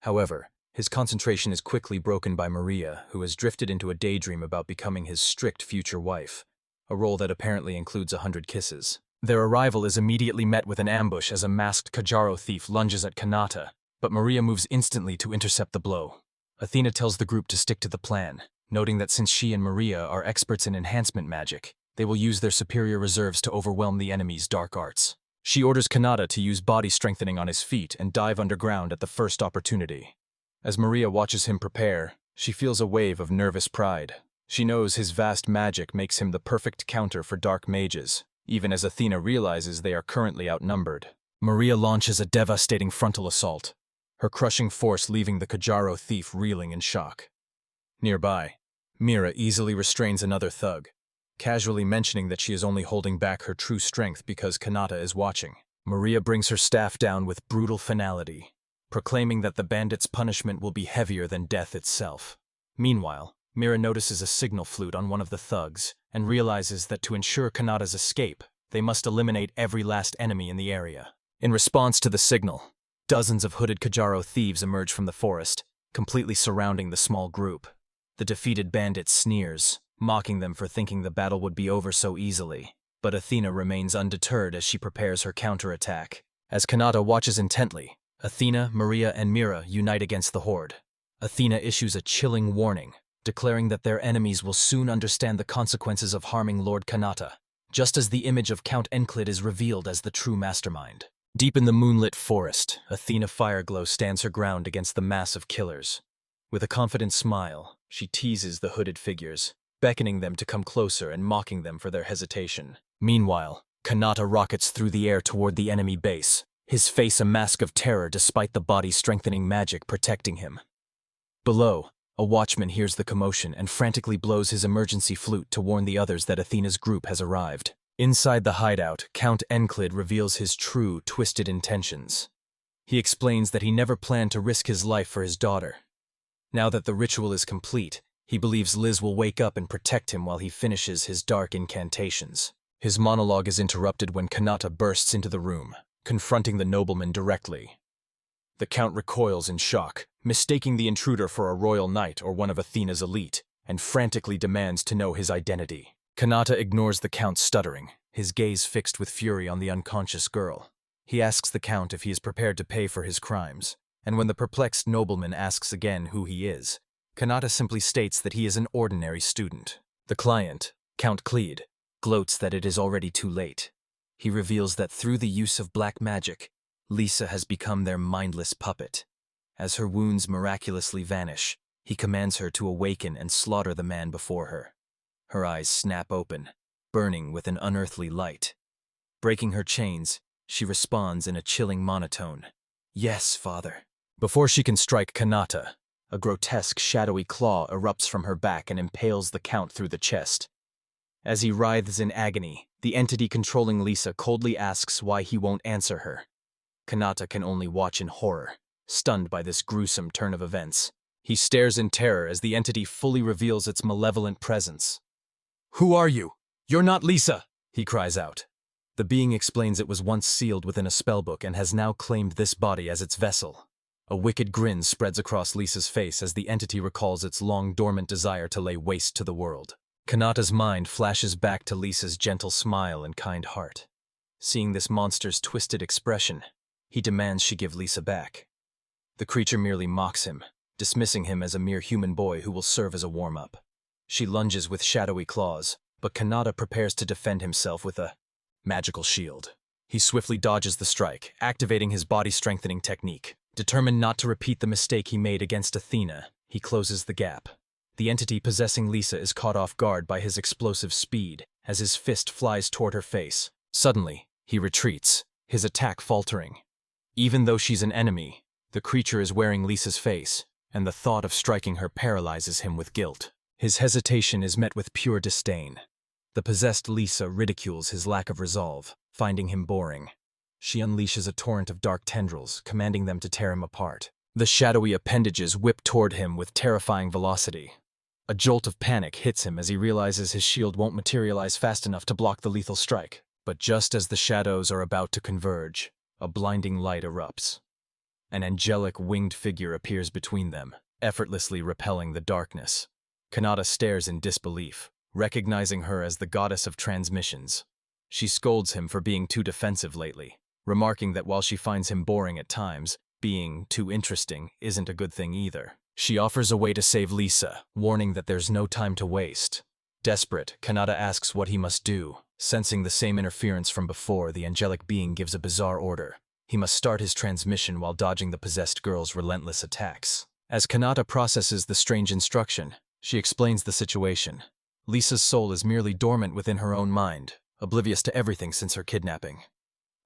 However, his concentration is quickly broken by Maria, who has drifted into a daydream about becoming his strict future wife, a role that apparently includes 100 kisses. Their arrival is immediately met with an ambush as a masked Kajaro thief lunges at Kanata, but Maria moves instantly to intercept the blow. Athena tells the group to stick to the plan, noting that since she and Maria are experts in enhancement magic, they will use their superior reserves to overwhelm the enemy's dark arts. She orders Kanata to use body strengthening on his feet and dive underground at the first opportunity. As Maria watches him prepare, she feels a wave of nervous pride. She knows his vast magic makes him the perfect counter for dark mages, even as Athena realizes they are currently outnumbered. Maria launches a devastating frontal assault, her crushing force leaving the Kajaro thief reeling in shock. Nearby, Mira easily restrains another thug, casually mentioning that she is only holding back her true strength because Kanata is watching. Maria brings her staff down with brutal finality, proclaiming that the bandit's punishment will be heavier than death itself. Meanwhile, Mira notices a signal flute on one of the thugs and realizes that to ensure Kanata's escape, they must eliminate every last enemy in the area. In response to the signal, dozens of hooded Kajaro thieves emerge from the forest, completely surrounding the small group. The defeated bandit sneers, mocking them for thinking the battle would be over so easily. But Athena remains undeterred as she prepares her counterattack. As Kanata watches intently, Athena, Maria, and Mira unite against the horde. Athena issues a chilling warning, declaring that their enemies will soon understand the consequences of harming Lord Kanata, just as the image of Count Enclid is revealed as the true mastermind. Deep in the moonlit forest, Athena Fireglow stands her ground against the mass of killers. With a confident smile, she teases the hooded figures, beckoning them to come closer and mocking them for their hesitation. Meanwhile, Kanata rockets through the air toward the enemy base, his face a mask of terror despite the body-strengthening magic protecting him. Below, a watchman hears the commotion and frantically blows his emergency flute to warn the others that Athena's group has arrived. Inside the hideout, Count Enclid reveals his true, twisted intentions. He explains that he never planned to risk his life for his daughter. Now that the ritual is complete, he believes Liz will wake up and protect him while he finishes his dark incantations. His monologue is interrupted when Kanata bursts into the room, confronting the nobleman directly. The Count recoils in shock, mistaking the intruder for a royal knight or one of Athena's elite, and frantically demands to know his identity. Kanata ignores the Count stuttering, his gaze fixed with fury on the unconscious girl. He asks the Count if he is prepared to pay for his crimes, and when the perplexed nobleman asks again who he is, Kanata simply states that he is an ordinary student. The client, Count Cleed, gloats that it is already too late. He reveals that through the use of black magic, Lisa has become their mindless puppet. As her wounds miraculously vanish, he commands her to awaken and slaughter the man before her. Her eyes snap open, burning with an unearthly light. Breaking her chains, she responds in a chilling monotone, "Yes, father." Before she can strike Kanata, a grotesque shadowy claw erupts from her back and impales the Count through the chest. As he writhes in agony, the entity controlling Lisa coldly asks why he won't answer her. Kanata can only watch in horror, stunned by this gruesome turn of events. He stares in terror as the entity fully reveals its malevolent presence. "Who are you? You're not Lisa!" he cries out. The being explains it was once sealed within a spellbook and has now claimed this body as its vessel. A wicked grin spreads across Lisa's face as the entity recalls its long-dormant desire to lay waste to the world. Kanata's mind flashes back to Lisa's gentle smile and kind heart. Seeing this monster's twisted expression, he demands she give Lisa back. The creature merely mocks him, dismissing him as a mere human boy who will serve as a warm-up. She lunges with shadowy claws, but Kanata prepares to defend himself with a magical shield. He swiftly dodges the strike, activating his body-strengthening technique. Determined not to repeat the mistake he made against Athena, he closes the gap. The entity possessing Lisa is caught off guard by his explosive speed as his fist flies toward her face. Suddenly, he retreats, his attack faltering. Even though she's an enemy, the creature is wearing Lisa's face, and the thought of striking her paralyzes him with guilt. His hesitation is met with pure disdain. The possessed Lisa ridicules his lack of resolve, finding him boring. She unleashes a torrent of dark tendrils, commanding them to tear him apart. The shadowy appendages whip toward him with terrifying velocity. A jolt of panic hits him as he realizes his shield won't materialize fast enough to block the lethal strike. But just as the shadows are about to converge, a blinding light erupts. An angelic winged figure appears between them, effortlessly repelling the darkness. Kanata stares in disbelief, recognizing her as the goddess of transmissions. She scolds him for being too defensive lately, remarking that while she finds him boring at times, being too interesting isn't a good thing either. She offers a way to save Lisa, warning that there's no time to waste. Desperate, Kanata asks what he must do. Sensing the same interference from before, the angelic being gives a bizarre order. He must start his transmission while dodging the possessed girl's relentless attacks. As Kanata processes the strange instruction, she explains the situation. Lisa's soul is merely dormant within her own mind, oblivious to everything since her kidnapping.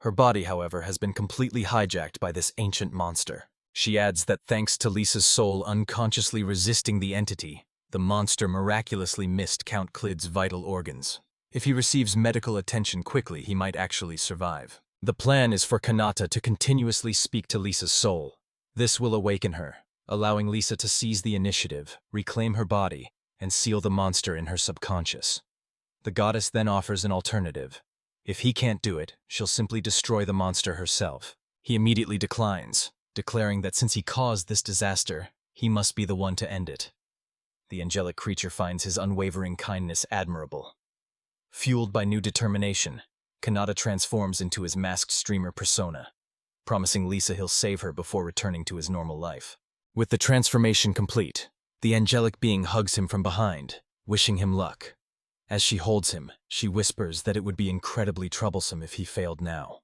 Her body, however, has been completely hijacked by this ancient monster. She adds that thanks to Lisa's soul unconsciously resisting the entity, the monster miraculously missed Count Cleed's vital organs. If he receives medical attention quickly, he might actually survive. The plan is for Kanata to continuously speak to Lisa's soul. This will awaken her, allowing Lisa to seize the initiative, reclaim her body, and seal the monster in her subconscious. The goddess then offers an alternative. If he can't do it, she'll simply destroy the monster herself. He immediately declines, declaring that since he caused this disaster, he must be the one to end it. The angelic creature finds his unwavering kindness admirable. Fueled by new determination, Kanata transforms into his masked streamer persona, promising Lisa he'll save her before returning to his normal life. With the transformation complete, the angelic being hugs him from behind, wishing him luck. As she holds him, she whispers that it would be incredibly troublesome if he failed now.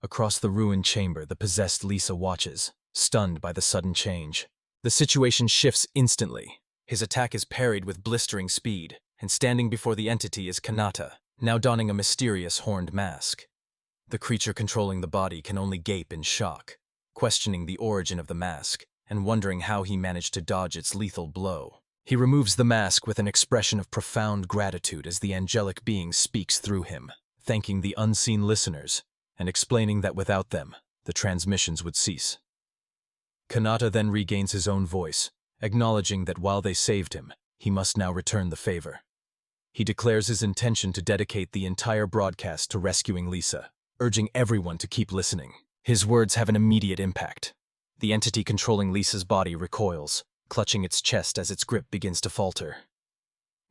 Across the ruined chamber, the possessed Lisa watches, stunned by the sudden change. The situation shifts instantly. His attack is parried with blistering speed, and standing before the entity is Kanata, now donning a mysterious horned mask. The creature controlling the body can only gape in shock, questioning the origin of the mask and wondering how he managed to dodge its lethal blow. He removes the mask with an expression of profound gratitude as the angelic being speaks through him, thanking the unseen listeners and explaining that without them, the transmissions would cease. Kanata then regains his own voice, acknowledging that while they saved him, he must now return the favor. He declares his intention to dedicate the entire broadcast to rescuing Lisa, urging everyone to keep listening. His words have an immediate impact. The entity controlling Lisa's body recoils, clutching its chest as its grip begins to falter.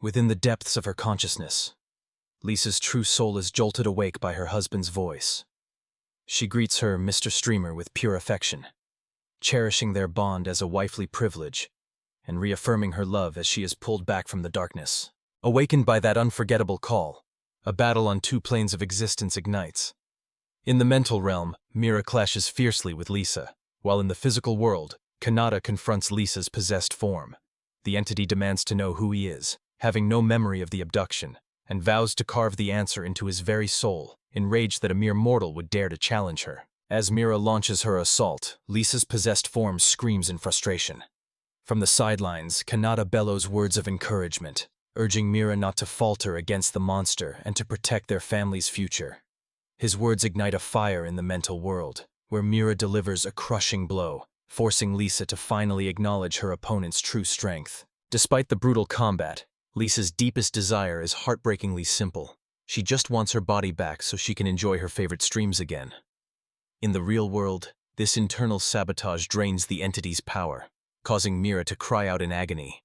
Within the depths of her consciousness, Lisa's true soul is jolted awake by her husband's voice. She greets her Mr. Streamer with pure affection, cherishing their bond as a wifely privilege and reaffirming her love as she is pulled back from the darkness. Awakened by that unforgettable call, a battle on two planes of existence ignites. In the mental realm, Mira clashes fiercely with Lisa, while in the physical world, Kanata confronts Lisa's possessed form. The entity demands to know who he is, having no memory of the abduction, and vows to carve the answer into his very soul, enraged that a mere mortal would dare to challenge her. As Mira launches her assault, Lisa's possessed form screams in frustration. From the sidelines, Kanata bellows words of encouragement, urging Mira not to falter against the monster and to protect their family's future. His words ignite a fire in the mental world, where Mira delivers a crushing blow, forcing Lisa to finally acknowledge her opponent's true strength. Despite the brutal combat, Lisa's deepest desire is heartbreakingly simple. She just wants her body back so she can enjoy her favorite streams again. In the real world, this internal sabotage drains the entity's power, causing Mira to cry out in agony.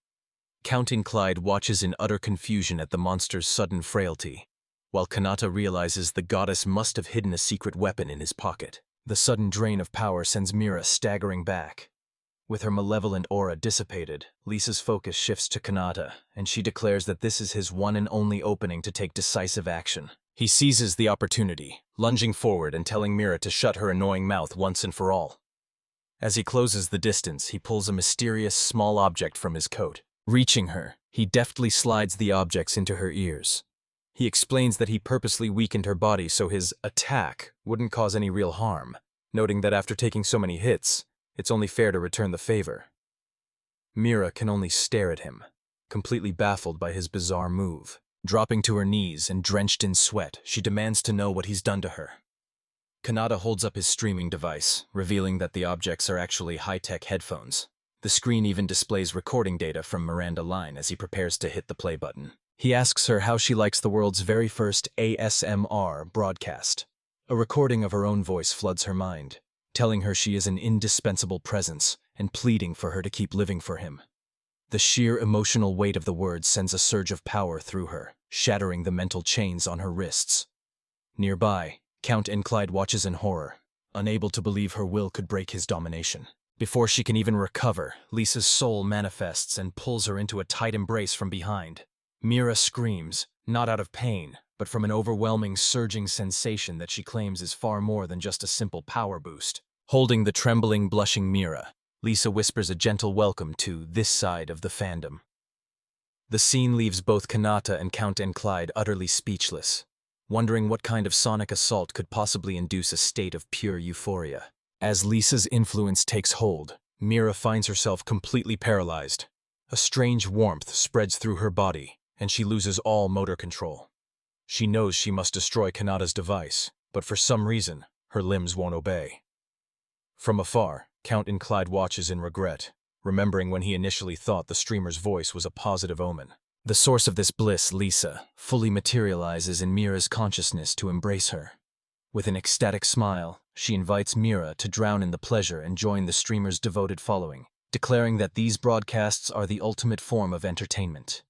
Count Clyde watches in utter confusion at the monster's sudden frailty, while Kanata realizes the goddess must have hidden a secret weapon in his pocket. The sudden drain of power sends Mira staggering back. With her malevolent aura dissipated, Lisa's focus shifts to Kanata, and she declares that this is his one and only opening to take decisive action. He seizes the opportunity, lunging forward and telling Mira to shut her annoying mouth once and for all. As he closes the distance, he pulls a mysterious small object from his coat. Reaching her, he deftly slides the objects into her ears. He explains that he purposely weakened her body so his attack wouldn't cause any real harm, noting that after taking so many hits, it's only fair to return the favor. Mira can only stare at him, completely baffled by his bizarre move. Dropping to her knees and drenched in sweat, she demands to know what he's done to her. Kanata holds up his streaming device, revealing that the objects are actually high-tech headphones. The screen even displays recording data from Miranda Line as he prepares to hit the play button. He asks her how she likes the world's very first ASMR broadcast. A recording of her own voice floods her mind, telling her she is an indispensable presence and pleading for her to keep living for him. The sheer emotional weight of the words sends a surge of power through her, shattering the mental chains on her wrists. Nearby, Count Clyde watches in horror, unable to believe her will could break his domination. Before she can even recover, Lisa's soul manifests and pulls her into a tight embrace from behind. Mira screams, not out of pain, but from an overwhelming, surging sensation that she claims is far more than just a simple power boost. Holding the trembling, blushing Mira, Lisa whispers a gentle welcome to this side of the fandom. The scene leaves both Kanata and Count Clyde utterly speechless, wondering what kind of sonic assault could possibly induce a state of pure euphoria. As Lisa's influence takes hold, Mira finds herself completely paralyzed. A strange warmth spreads through her body, and she loses all motor control. She knows she must destroy Kanata's device, but for some reason, her limbs won't obey. From afar, Count Clyde watches in regret, remembering when he initially thought the streamer's voice was a positive omen. The source of this bliss, Lisa, fully materializes in Mira's consciousness to embrace her. With an ecstatic smile, she invites Mira to drown in the pleasure and join the streamer's devoted following, declaring that these broadcasts are the ultimate form of entertainment.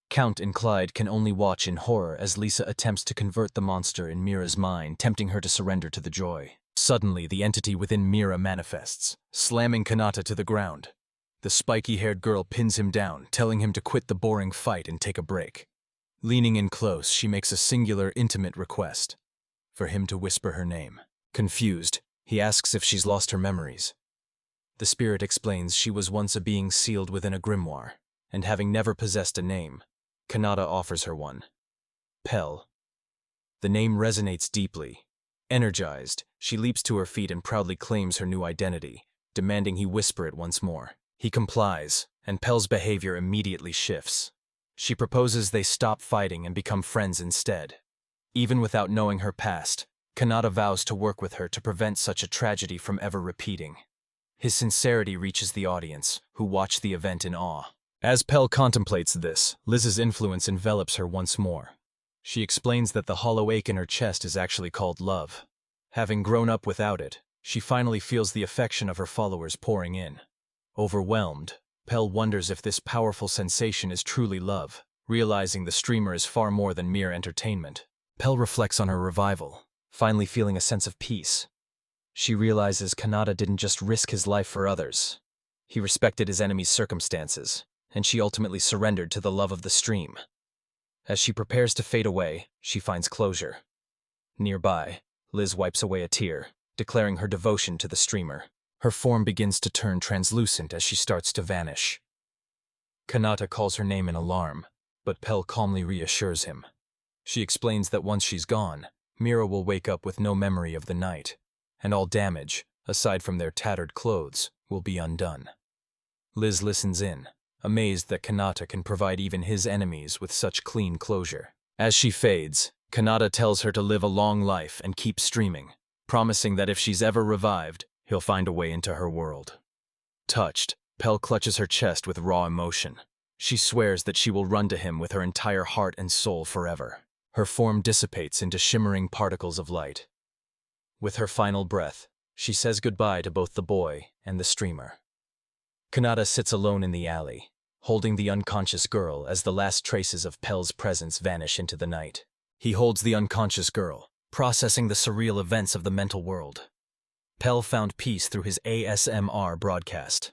Count Clyde can only watch in horror as Lisa attempts to convert the monster in Mira's mind, tempting her to surrender to the joy. Suddenly, the entity within Mira manifests, slamming Kanata to the ground. The spiky-haired girl pins him down, telling him to quit the boring fight and take a break. Leaning in close, she makes a singular, intimate request for him to whisper her name. Confused, he asks if she's lost her memories. The spirit explains she was once a being sealed within a grimoire, and having never possessed a name, Kanata offers her one. Pell. The name resonates deeply. Energized, she leaps to her feet and proudly claims her new identity, demanding he whisper it once more. He complies, and Pell's behavior immediately shifts. She proposes they stop fighting and become friends instead. Even without knowing her past, Kanata vows to work with her to prevent such a tragedy from ever repeating. His sincerity reaches the audience, who watch the event in awe. As Pell contemplates this, Liz's influence envelops her once more. She explains that the hollow ache in her chest is actually called love. Having grown up without it, she finally feels the affection of her followers pouring in. Overwhelmed, Pell wonders if this powerful sensation is truly love, realizing the streamer is far more than mere entertainment. Pell reflects on her revival, finally feeling a sense of peace. She realizes Kanata didn't just risk his life for others. He respected his enemy's circumstances, and she ultimately surrendered to the love of the stream. As she prepares to fade away, she finds closure. Nearby, Liz wipes away a tear, declaring her devotion to the streamer. Her form begins to turn translucent as she starts to vanish. Kanata calls her name in alarm, but Pell calmly reassures him. She explains that once she's gone, Mira will wake up with no memory of the night, and all damage, aside from their tattered clothes, will be undone. Liz listens in, amazed that Kanata can provide even his enemies with such clean closure. As she fades, Kanata tells her to live a long life and keep streaming, promising that if she's ever revived, he'll find a way into her world. Touched, Pell clutches her chest with raw emotion. She swears that she will run to him with her entire heart and soul forever. Her form dissipates into shimmering particles of light. With her final breath, she says goodbye to both the boy and the streamer. Kanata sits alone in the alley, holding the unconscious girl as the last traces of Pell's presence vanish into the night. He holds the unconscious girl, processing the surreal events of the mental world. Pell found peace through his ASMR broadcast,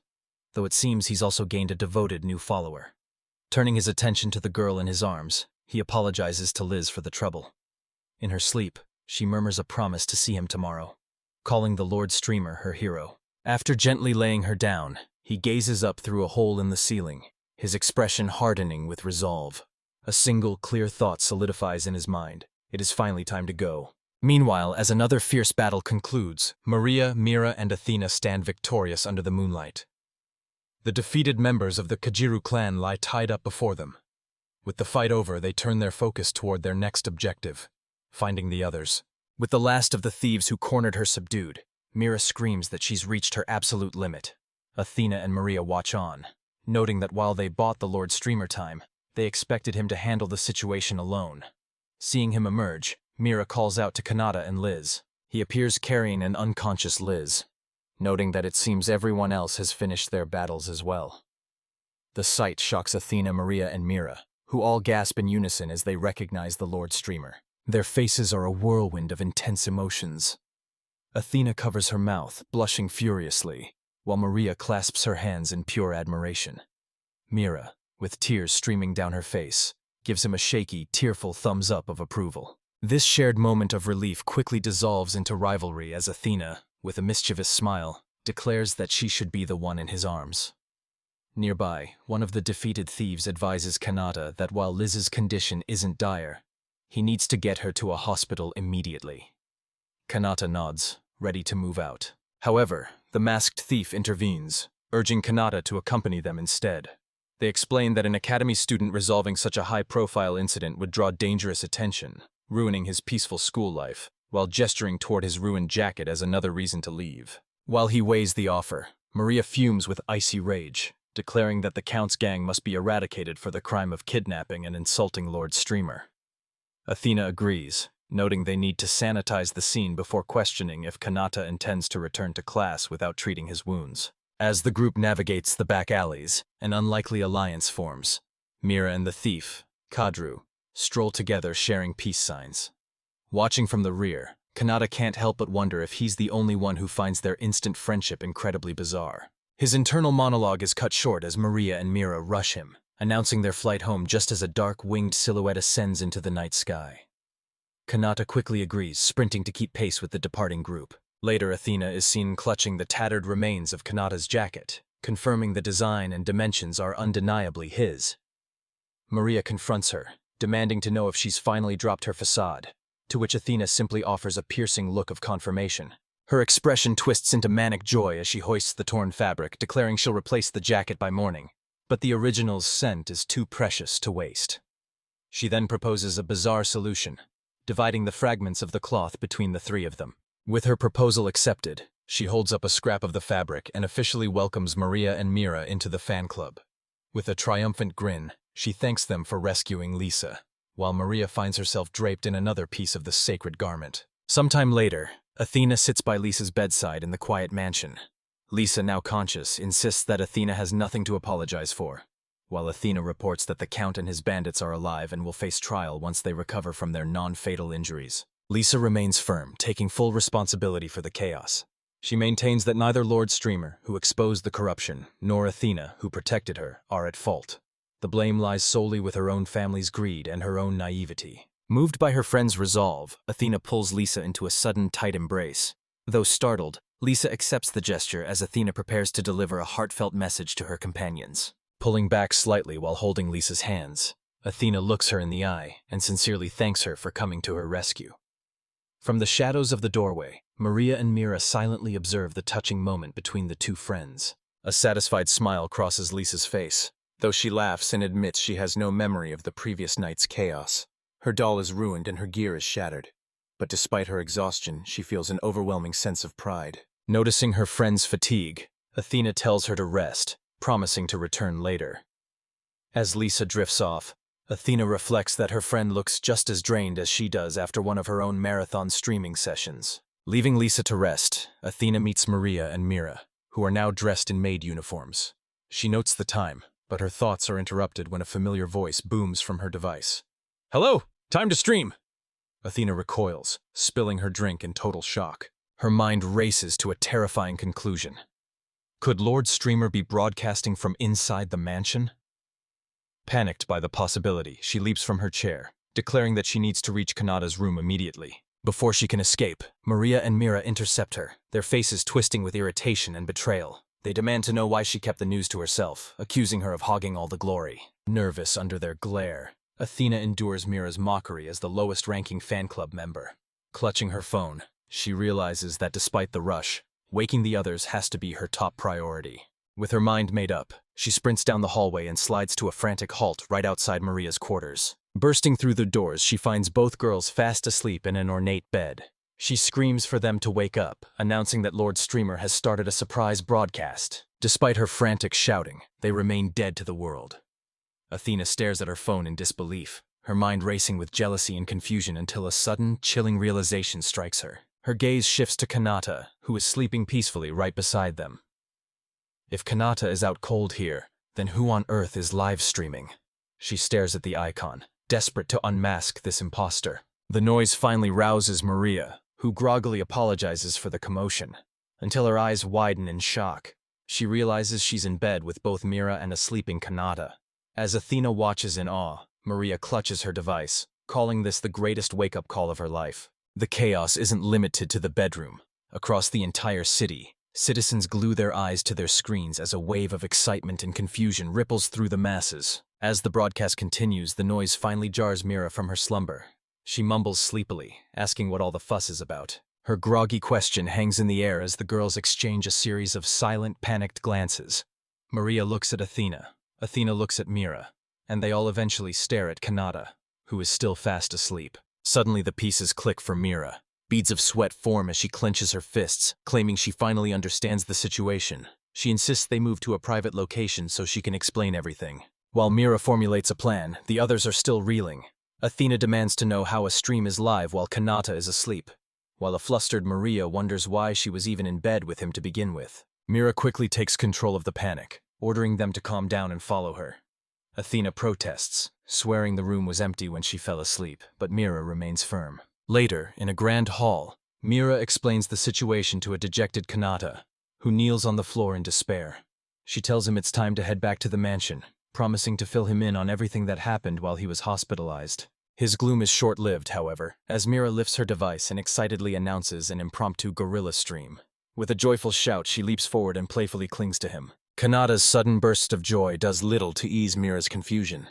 though it seems he's also gained a devoted new follower. Turning his attention to the girl in his arms, he apologizes to Liz for the trouble. In her sleep, she murmurs a promise to see him tomorrow, calling the Lord Streamer her hero. After gently laying her down, he gazes up through a hole in the ceiling, his expression hardening with resolve. A single clear thought solidifies in his mind. It is finally time to go. Meanwhile, as another fierce battle concludes, Maria, Mira, and Athena stand victorious under the moonlight. The defeated members of the Kajiru clan lie tied up before them. With the fight over, they turn their focus toward their next objective, finding the others. With the last of the thieves who cornered her subdued, Mira screams that she's reached her absolute limit. Athena and Maria watch on, noting that while they bought the Lord Streamer time, they expected him to handle the situation alone. Seeing him emerge, Mira calls out to Kanata and Liz. He appears carrying an unconscious Liz, noting that it seems everyone else has finished their battles as well. The sight shocks Athena, Maria, and Mira, who all gasp in unison as they recognize the Lord Streamer. Their faces are a whirlwind of intense emotions. Athena covers her mouth, blushing furiously, while Maria clasps her hands in pure admiration. Mira, with tears streaming down her face, gives him a shaky, tearful thumbs up of approval. This shared moment of relief quickly dissolves into rivalry as Athena, with a mischievous smile, declares that she should be the one in his arms. Nearby, one of the defeated thieves advises Kanata that while Liz's condition isn't dire, he needs to get her to a hospital immediately. Kanata nods, ready to move out. However, the masked thief intervenes, urging Kanata to accompany them instead. They explain that an academy student resolving such a high-profile incident would draw dangerous attention, ruining his peaceful school life, while gesturing toward his ruined jacket as another reason to leave. While he weighs the offer, Maria fumes with icy rage, declaring that the Count's gang must be eradicated for the crime of kidnapping and insulting Lord Streamer. Athena agrees, noting they need to sanitize the scene before questioning if Kanata intends to return to class without treating his wounds. As the group navigates the back alleys, an unlikely alliance forms. Mira and the thief, Kadru, stroll together sharing peace signs. Watching from the rear, Kanata can't help but wonder if he's the only one who finds their instant friendship incredibly bizarre. His internal monologue is cut short as Maria and Mira rush him, announcing their flight home just as a dark winged silhouette ascends into the night sky. Kanata quickly agrees, sprinting to keep pace with the departing group. Later, Athena is seen clutching the tattered remains of Kanata's jacket, confirming the design and dimensions are undeniably his. Maria confronts her, demanding to know if she's finally dropped her facade, to which Athena simply offers a piercing look of confirmation. Her expression twists into manic joy as she hoists the torn fabric, declaring she'll replace the jacket by morning. But the original's scent is too precious to waste. She then proposes a bizarre solution, dividing the fragments of the cloth between the three of them. With her proposal accepted, she holds up a scrap of the fabric and officially welcomes Maria and Mira into the fan club. With a triumphant grin, she thanks them for rescuing Lisa, while Maria finds herself draped in another piece of the sacred garment. Sometime later, Athena sits by Lisa's bedside in the quiet mansion. Lisa, now conscious, insists that Athena has nothing to apologize for, while Athena reports that the Count and his bandits are alive and will face trial once they recover from their non-fatal injuries. Lisa remains firm, taking full responsibility for the chaos. She maintains that neither Lord Streamer, who exposed the corruption, nor Athena, who protected her, are at fault. The blame lies solely with her own family's greed and her own naivety. Moved by her friend's resolve, Athena pulls Lisa into a sudden, tight embrace. Though startled, Lisa accepts the gesture as Athena prepares to deliver a heartfelt message to her companions. Pulling back slightly while holding Lisa's hands, Athena looks her in the eye and sincerely thanks her for coming to her rescue. From the shadows of the doorway, Maria and Mira silently observe the touching moment between the two friends. A satisfied smile crosses Lisa's face, though she laughs and admits she has no memory of the previous night's chaos. Her doll is ruined and her gear is shattered, but despite her exhaustion, she feels an overwhelming sense of pride. Noticing her friend's fatigue, Athena tells her to rest, promising to return later. As Lisa drifts off, Athena reflects that her friend looks just as drained as she does after one of her own marathon streaming sessions. Leaving Lisa to rest, Athena meets Maria and Mira, who are now dressed in maid uniforms. She notes the time, but her thoughts are interrupted when a familiar voice booms from her device. "Hello! Time to stream!" Athena recoils, spilling her drink in total shock. Her mind races to a terrifying conclusion. Could Lord Streamer be broadcasting from inside the mansion? Panicked by the possibility, she leaps from her chair, declaring that she needs to reach Kanata's room immediately. Before she can escape, Maria and Mira intercept her, their faces twisting with irritation and betrayal. They demand to know why she kept the news to herself, accusing her of hogging all the glory. Nervous under their glare, Athena endures Mira's mockery as the lowest-ranking fan club member. Clutching her phone, she realizes that despite the rush, waking the others has to be her top priority. With her mind made up, she sprints down the hallway and slides to a frantic halt right outside Maria's quarters. Bursting through the doors, she finds both girls fast asleep in an ornate bed. She screams for them to wake up, announcing that Lord Streamer has started a surprise broadcast. Despite her frantic shouting, they remain dead to the world. Athena stares at her phone in disbelief, her mind racing with jealousy and confusion until a sudden, chilling realization strikes her. Her gaze shifts to Kanata, who is sleeping peacefully right beside them. If Kanata is out cold here, then who on earth is live streaming? She stares at the icon, desperate to unmask this imposter. The noise finally rouses Maria, who groggily apologizes for the commotion, until her eyes widen in shock. She realizes she's in bed with both Mira and a sleeping Kanata. As Athena watches in awe, Maria clutches her device, calling this the greatest wake-up call of her life. The chaos isn't limited to the bedroom. Across the entire city, citizens glue their eyes to their screens as a wave of excitement and confusion ripples through the masses. As the broadcast continues, the noise finally jars Mira from her slumber. She mumbles sleepily, asking what all the fuss is about. Her groggy question hangs in the air as the girls exchange a series of silent, panicked glances. Maria looks at Athena. Athena looks at Mira, and they all eventually stare at Kanata, who is still fast asleep. Suddenly the pieces click for Mira. Beads of sweat form as she clenches her fists, claiming she finally understands the situation. She insists they move to a private location so she can explain everything. While Mira formulates a plan, the others are still reeling. Athena demands to know how a stream is live while Kanata is asleep, while a flustered Maria wonders why she was even in bed with him to begin with. Mira quickly takes control of the panic, ordering them to calm down and follow her. Athena protests, swearing the room was empty when she fell asleep, but Mira remains firm. Later, in a grand hall, Mira explains the situation to a dejected Kanata, who kneels on the floor in despair. She tells him it's time to head back to the mansion, promising to fill him in on everything that happened while he was hospitalized. His gloom is short-lived, however, as Mira lifts her device and excitedly announces an impromptu gorilla stream. With a joyful shout, she leaps forward and playfully clings to him. Kanata's sudden burst of joy does little to ease Mira's confusion.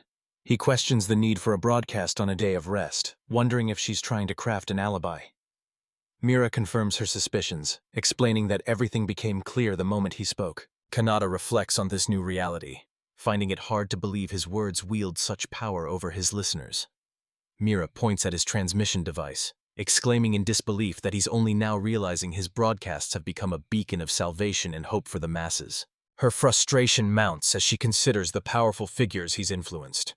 He questions the need for a broadcast on a day of rest, wondering if she's trying to craft an alibi. Mira confirms her suspicions, explaining that everything became clear the moment he spoke. Kanata reflects on this new reality, finding it hard to believe his words wield such power over his listeners. Mira points at his transmission device, exclaiming in disbelief that he's only now realizing his broadcasts have become a beacon of salvation and hope for the masses. Her frustration mounts as she considers the powerful figures he's influenced.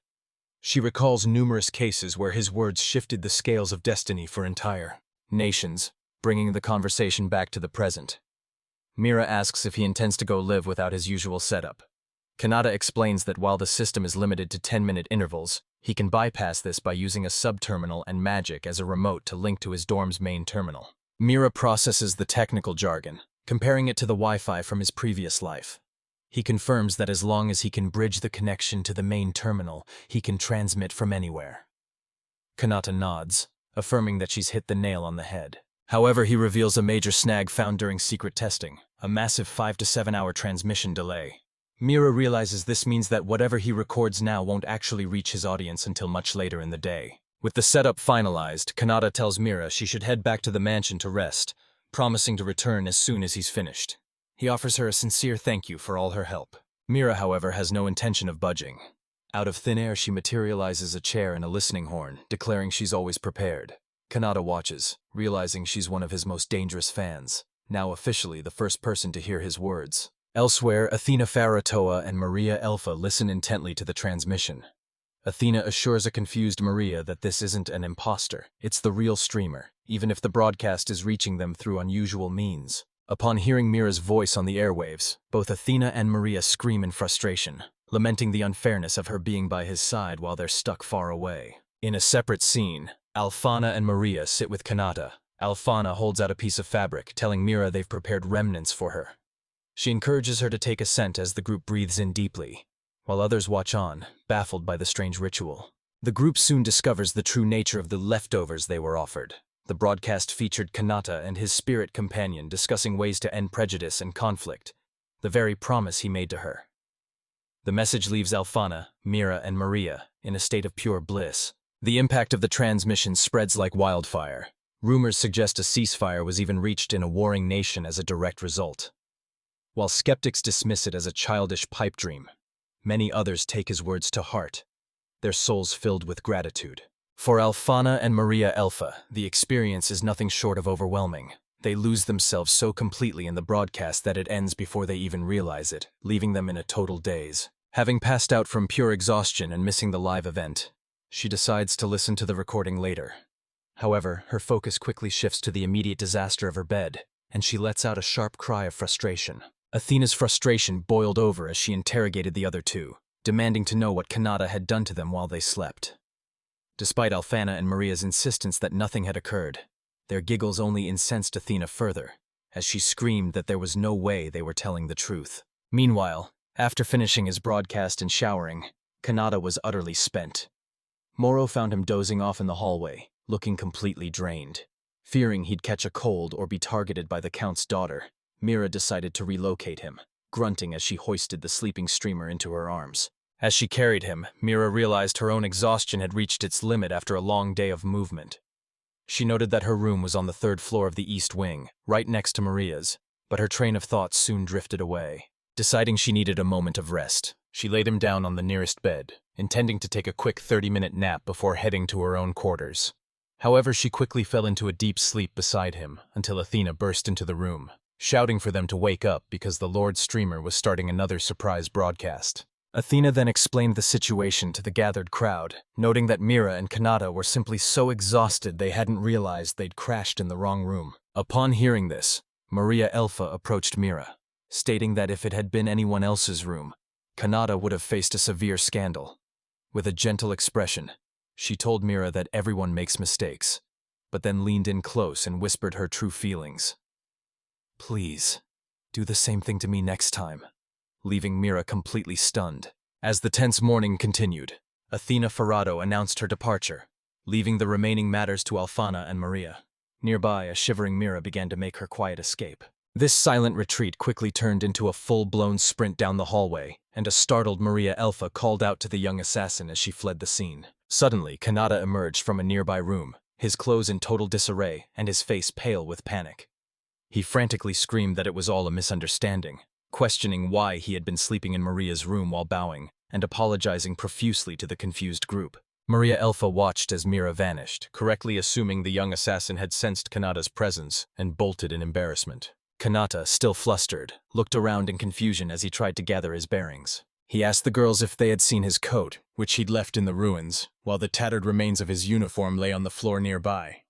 She recalls numerous cases where his words shifted the scales of destiny for entire nations, bringing the conversation back to the present. Mira asks if he intends to go live without his usual setup. Kanata explains that while the system is limited to 10-minute intervals, he can bypass this by using a sub-terminal and magic as a remote to link to his dorm's main terminal. Mira processes the technical jargon, comparing it to the Wi-Fi from his previous life. He confirms that as long as he can bridge the connection to the main terminal, he can transmit from anywhere. Kanata nods, affirming that she's hit the nail on the head. However, he reveals a major snag found during secret testing, a massive 5 to 7 hour transmission delay. Mira realizes this means that whatever he records now won't actually reach his audience until much later in the day. With the setup finalized, Kanata tells Mira she should head back to the mansion to rest, promising to return as soon as he's finished. He offers her a sincere thank you for all her help. Mira, however, has no intention of budging. Out of thin air, she materializes a chair and a listening horn, declaring she's always prepared. Kanata watches, realizing she's one of his most dangerous fans, now officially the first person to hear his words. Elsewhere, Athena Faratoa and Maria Elfa listen intently to the transmission. Athena assures a confused Maria that this isn't an imposter, it's the real streamer, even if the broadcast is reaching them through unusual means. Upon hearing Mira's voice on the airwaves, both Athena and Maria scream in frustration, lamenting the unfairness of her being by his side while they're stuck far away. In a separate scene, Alfana and Maria sit with Kanata. Alfana holds out a piece of fabric, telling Mira they've prepared remnants for her. She encourages her to take a scent as the group breathes in deeply, while others watch on, baffled by the strange ritual. The group soon discovers the true nature of the leftovers they were offered. The broadcast featured Kanata and his spirit companion discussing ways to end prejudice and conflict, the very promise he made to her. The message leaves Alfana, Mira, and Maria in a state of pure bliss. The impact of the transmission spreads like wildfire. Rumors suggest a ceasefire was even reached in a warring nation as a direct result. While skeptics dismiss it as a childish pipe dream, many others take his words to heart, their souls filled with gratitude. For Alfana and Maria Elfa, the experience is nothing short of overwhelming. They lose themselves so completely in the broadcast that it ends before they even realize it, leaving them in a total daze. Having passed out from pure exhaustion and missing the live event, she decides to listen to the recording later. However, her focus quickly shifts to the immediate disaster of her bed, and she lets out a sharp cry of frustration. Athena's frustration boiled over as she interrogated the other two, demanding to know what Kanata had done to them while they slept. Despite Alfana and Maria's insistence that nothing had occurred, their giggles only incensed Athena further, as she screamed that there was no way they were telling the truth. Meanwhile, after finishing his broadcast and showering, Kanata was utterly spent. Moro found him dozing off in the hallway, looking completely drained. Fearing he'd catch a cold or be targeted by the Count's daughter, Mira decided to relocate him, grunting as she hoisted the sleeping streamer into her arms. As she carried him, Mira realized her own exhaustion had reached its limit after a long day of movement. She noted that her room was on the 3rd floor of the east wing, right next to Maria's, but her train of thoughts soon drifted away. Deciding she needed a moment of rest, she laid him down on the nearest bed, intending to take a quick 30-minute nap before heading to her own quarters. However, she quickly fell into a deep sleep beside him until Athena burst into the room, shouting for them to wake up because the Lord Streamer was starting another surprise broadcast. Athena then explained the situation to the gathered crowd, noting that Mira and Kanata were simply so exhausted they hadn't realized they'd crashed in the wrong room. Upon hearing this, Maria Elfa approached Mira, stating that if it had been anyone else's room, Kanata would have faced a severe scandal. With a gentle expression, she told Mira that everyone makes mistakes, but then leaned in close and whispered her true feelings. "Please, do the same thing to me next time," leaving Mira completely stunned. As the tense morning continued, Athena Farado announced her departure, leaving the remaining matters to Alfana and Maria. Nearby, a shivering Mira began to make her quiet escape. This silent retreat quickly turned into a full-blown sprint down the hallway, and a startled Maria Elfa called out to the young assassin as she fled the scene. Suddenly, Kanata emerged from a nearby room, his clothes in total disarray and his face pale with panic. He frantically screamed that it was all a misunderstanding, questioning why he had been sleeping in Maria's room while bowing, and apologizing profusely to the confused group. Maria Elfa watched as Mira vanished, correctly assuming the young assassin had sensed Kanata's presence and bolted in embarrassment. Kanata, still flustered, looked around in confusion as he tried to gather his bearings. He asked the girls if they had seen his coat, which he'd left in the ruins, while the tattered remains of his uniform lay on the floor nearby.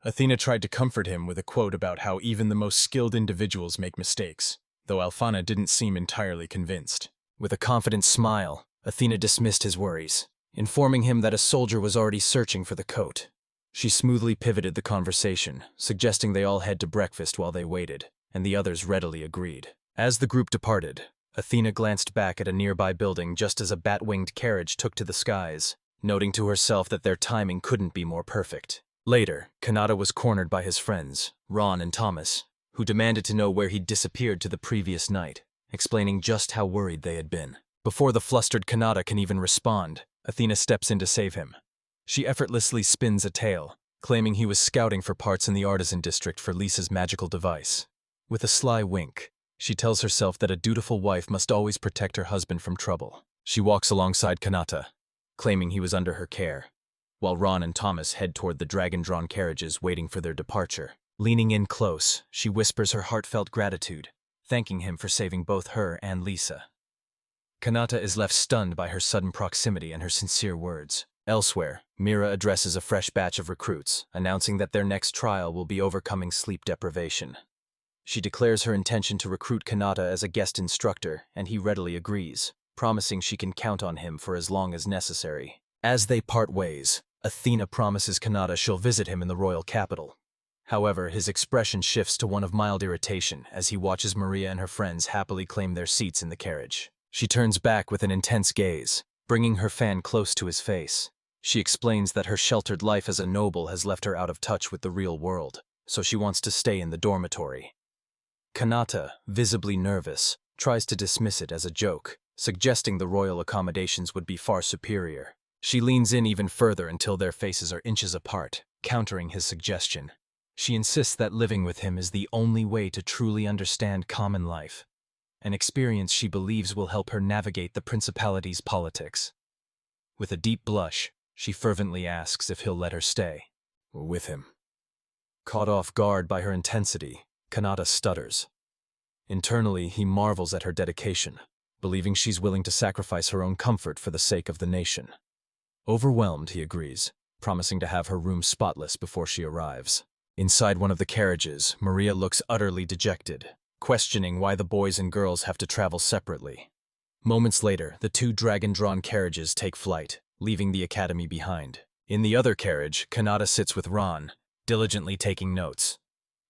Athena tried to comfort him with a quote about how even the most skilled individuals make mistakes, though Alphana didn't seem entirely convinced. With a confident smile, Athena dismissed his worries, informing him that a soldier was already searching for the coat. She smoothly pivoted the conversation, suggesting they all head to breakfast while they waited, and the others readily agreed. As the group departed, Athena glanced back at a nearby building just as a bat-winged carriage took to the skies, noting to herself that their timing couldn't be more perfect. Later, Kanata was cornered by his friends, Ron and Thomas, who demanded to know where he'd disappeared to the previous night, explaining just how worried they had been. Before the flustered Kanata can even respond, Athena steps in to save him. She effortlessly spins a tale, claiming he was scouting for parts in the artisan district for Lisa's magical device. With a sly wink, she tells herself that a dutiful wife must always protect her husband from trouble. She walks alongside Kanata, claiming he was under her care, while Ron and Thomas head toward the dragon-drawn carriages waiting for their departure. Leaning in close, she whispers her heartfelt gratitude, thanking him for saving both her and Lisa. Kanata is left stunned by her sudden proximity and her sincere words. Elsewhere, Mira addresses a fresh batch of recruits, announcing that their next trial will be overcoming sleep deprivation. She declares her intention to recruit Kanata as a guest instructor, and he readily agrees, promising she can count on him for as long as necessary. As they part ways, Athena promises Kanata she'll visit him in the royal capital. However, his expression shifts to one of mild irritation as he watches Maria and her friends happily claim their seats in the carriage. She turns back with an intense gaze, bringing her fan close to his face. She explains that her sheltered life as a noble has left her out of touch with the real world, so she wants to stay in the dormitory. Kanata, visibly nervous, tries to dismiss it as a joke, suggesting the royal accommodations would be far superior. She leans in even further until their faces are inches apart, countering his suggestion. She insists that living with him is the only way to truly understand common life, an experience she believes will help her navigate the principality's politics. With a deep blush, she fervently asks if he'll let her stay with him. Caught off guard by her intensity, Kanata stutters. Internally, he marvels at her dedication, believing she's willing to sacrifice her own comfort for the sake of the nation. Overwhelmed, he agrees, promising to have her room spotless before she arrives. Inside one of the carriages, Maria looks utterly dejected, questioning why the boys and girls have to travel separately. Moments later, the two dragon-drawn carriages take flight, leaving the academy behind. In the other carriage, Kanata sits with Ron, diligently taking notes.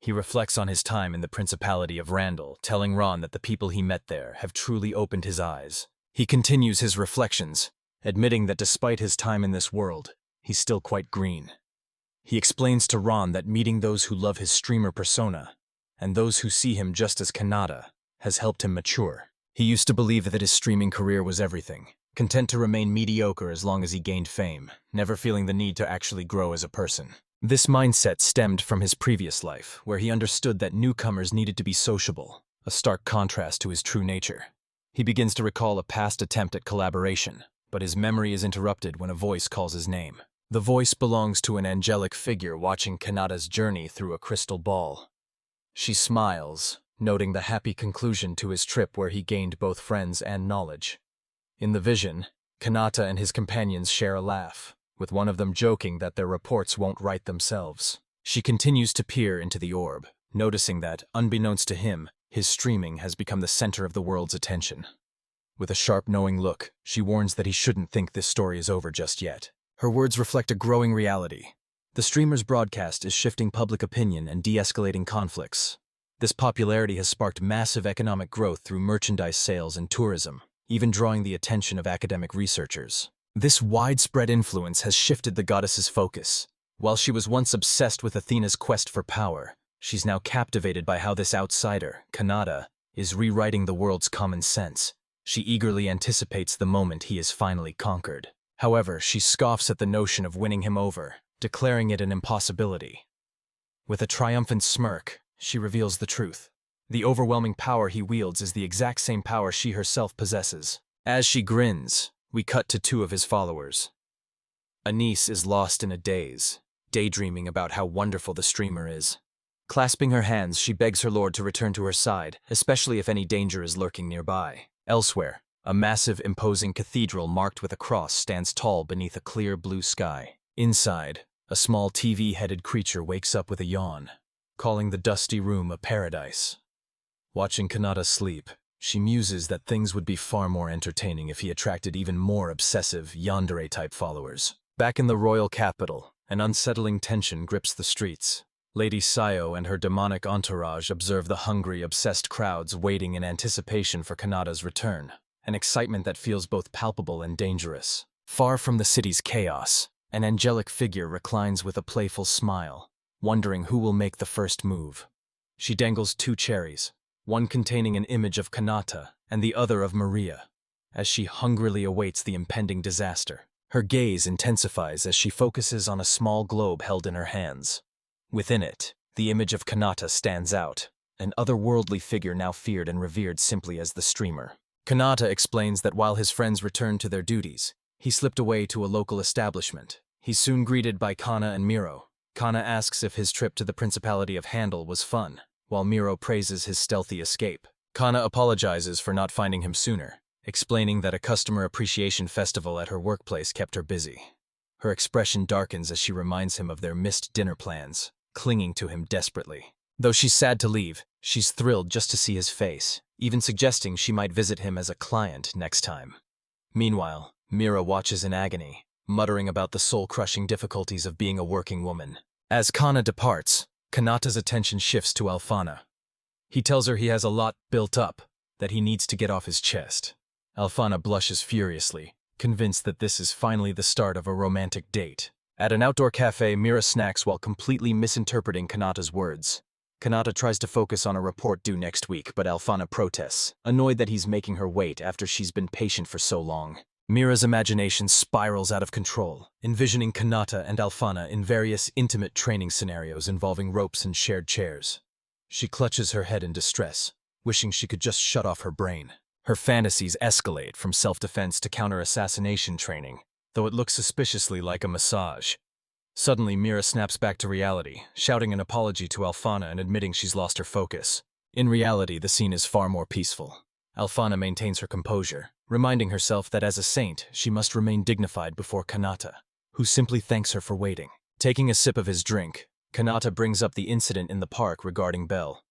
He reflects on his time in the Principality of Randall, telling Ron that the people he met there have truly opened his eyes. He continues his reflections, admitting that despite his time in this world, he's still quite green. He explains to Ron that meeting those who love his streamer persona, and those who see him just as Kanata, has helped him mature. He used to believe that his streaming career was everything, content to remain mediocre as long as he gained fame, never feeling the need to actually grow as a person. This mindset stemmed from his previous life, where he understood that newcomers needed to be sociable, a stark contrast to his true nature. He begins to recall a past attempt at collaboration, but his memory is interrupted when a voice calls his name. The voice belongs to an angelic figure watching Kanata's journey through a crystal ball. She smiles, noting the happy conclusion to his trip where he gained both friends and knowledge. In the vision, Kanata and his companions share a laugh, with one of them joking that their reports won't write themselves. She continues to peer into the orb, noticing that, unbeknownst to him, his streaming has become the center of the world's attention. With a sharp, knowing look, she warns that he shouldn't think this story is over just yet. Her words reflect a growing reality. The streamer's broadcast is shifting public opinion and de-escalating conflicts. This popularity has sparked massive economic growth through merchandise sales and tourism, even drawing the attention of academic researchers. This widespread influence has shifted the goddess's focus. While she was once obsessed with Athena's quest for power, She's now captivated by how this outsider, Kanata, is rewriting the world's common sense. She eagerly anticipates the moment he is finally conquered. However, she scoffs at the notion of winning him over, declaring it an impossibility. With a triumphant smirk, she reveals the truth. The overwhelming power he wields is the exact same power she herself possesses. As she grins, we cut to two of his followers. Anise is lost in a daze, daydreaming about how wonderful the streamer is. Clasping her hands, she begs her lord to return to her side, especially if any danger is lurking nearby. Elsewhere, a massive, imposing cathedral marked with a cross stands tall beneath a clear blue sky. Inside, a small TV-headed creature wakes up with a yawn, calling the dusty room a paradise. Watching Kanata sleep, she muses that things would be far more entertaining if he attracted even more obsessive, yandere-type followers. Back in the royal capital, an unsettling tension grips the streets. Lady Sayo and her demonic entourage observe the hungry, obsessed crowds waiting in anticipation for Kanata's return, an excitement that feels both palpable and dangerous. Far from the city's chaos, an angelic figure reclines with a playful smile, wondering who will make the first move. She dangles two cherries, one containing an image of Kanata and the other of Maria, as she hungrily awaits the impending disaster. Her gaze intensifies as she focuses on a small globe held in her hands. Within it, the image of Kanata stands out, an otherworldly figure now feared and revered simply as the streamer. Kanata explains that while his friends returned to their duties, he slipped away to a local establishment. He's soon greeted by Kana and Miro. Kana asks if his trip to the Principality of Handel was fun, while Miro praises his stealthy escape. Kana apologizes for not finding him sooner, explaining that a customer appreciation festival at her workplace kept her busy. Her expression darkens as she reminds him of their missed dinner plans, clinging to him desperately. Though she's sad to leave, she's thrilled just to see his face, even suggesting she might visit him as a client next time. Meanwhile, Mira watches in agony, muttering about the soul-crushing difficulties of being a working woman. As Kana departs, Kanata's attention shifts to Alfana. He tells her he has a lot built up that he needs to get off his chest. Alfana blushes furiously, convinced that this is finally the start of a romantic date. At an outdoor cafe, Mira snacks while completely misinterpreting Kanata's words. Kanata tries to focus on a report due next week, but Alfana protests, annoyed that he's making her wait after she's been patient for so long. Mira's imagination spirals out of control, envisioning Kanata and Alfana in various intimate training scenarios involving ropes and shared chairs. She clutches her head in distress, wishing she could just shut off her brain. Her fantasies escalate from self-defense to counter-assassination training, though it looks suspiciously like a massage. Suddenly, Mira snaps back to reality, shouting an apology to Alfana and admitting she's lost her focus. In reality, the scene is far more peaceful. Alfana maintains her composure, reminding herself that as a saint, she must remain dignified before Kanata, who simply thanks her for waiting. Taking a sip of his drink, Kanata brings up the incident in the park regarding Belle.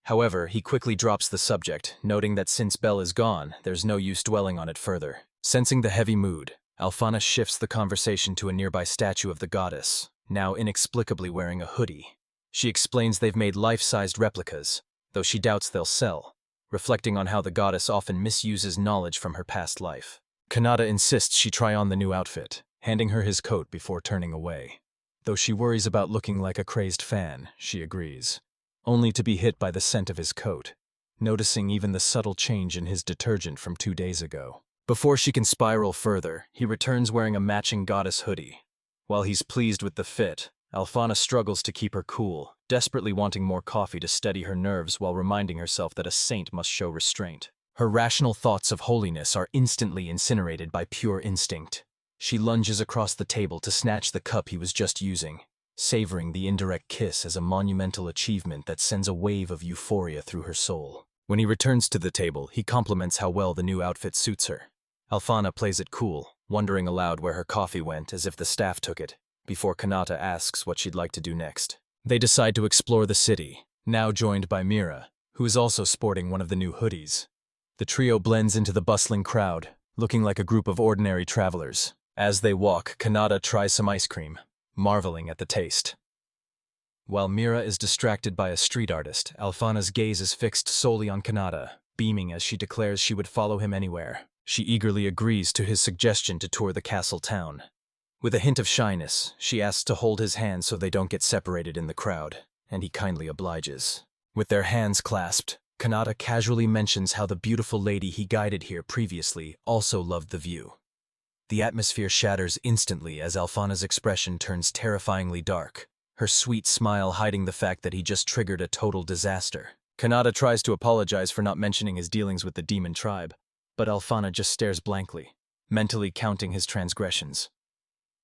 However, he quickly drops the subject, noting that since Belle is gone, there's no use dwelling on it further. Sensing the heavy mood, Alfana shifts the conversation to a nearby statue of the goddess, now inexplicably wearing a hoodie. She explains they've made life-sized replicas, though she doubts they'll sell, reflecting on how the goddess often misuses knowledge from her past life. Kanata insists she try on the new outfit, handing her his coat before turning away. Though she worries about looking like a crazed fan, she agrees, only to be hit by the scent of his coat, noticing even the subtle change in his detergent from 2 days ago. Before she can spiral further, he returns wearing a matching goddess hoodie. While he's pleased with the fit, Alfana struggles to keep her cool, desperately wanting more coffee to steady her nerves while reminding herself that a saint must show restraint. Her rational thoughts of holiness are instantly incinerated by pure instinct. She lunges across the table to snatch the cup he was just using, savoring the indirect kiss as a monumental achievement that sends a wave of euphoria through her soul. When he returns to the table, he compliments how well the new outfit suits her. Alfana plays it cool, wondering aloud where her coffee went as if the staff took it, before Kanata asks what she'd like to do next. They decide to explore the city, now joined by Mira, who is also sporting one of the new hoodies. The trio blends into the bustling crowd, looking like a group of ordinary travelers. As they walk, Kanata tries some ice cream, marveling at the taste. While Mira is distracted by a street artist, Alfana's gaze is fixed solely on Kanata, beaming as she declares she would follow him anywhere. She eagerly agrees to his suggestion to tour the castle town. With a hint of shyness, she asks to hold his hand so they don't get separated in the crowd. and he kindly obliges. With their hands clasped, Kanata casually mentions how the beautiful lady he guided here previously also loved the view. The atmosphere shatters instantly as Alphana's expression turns terrifyingly dark, her sweet smile hiding the fact that he just triggered a total disaster. Kanata tries to apologize for not mentioning his dealings with the demon tribe, but Alphana just stares blankly, mentally counting his transgressions.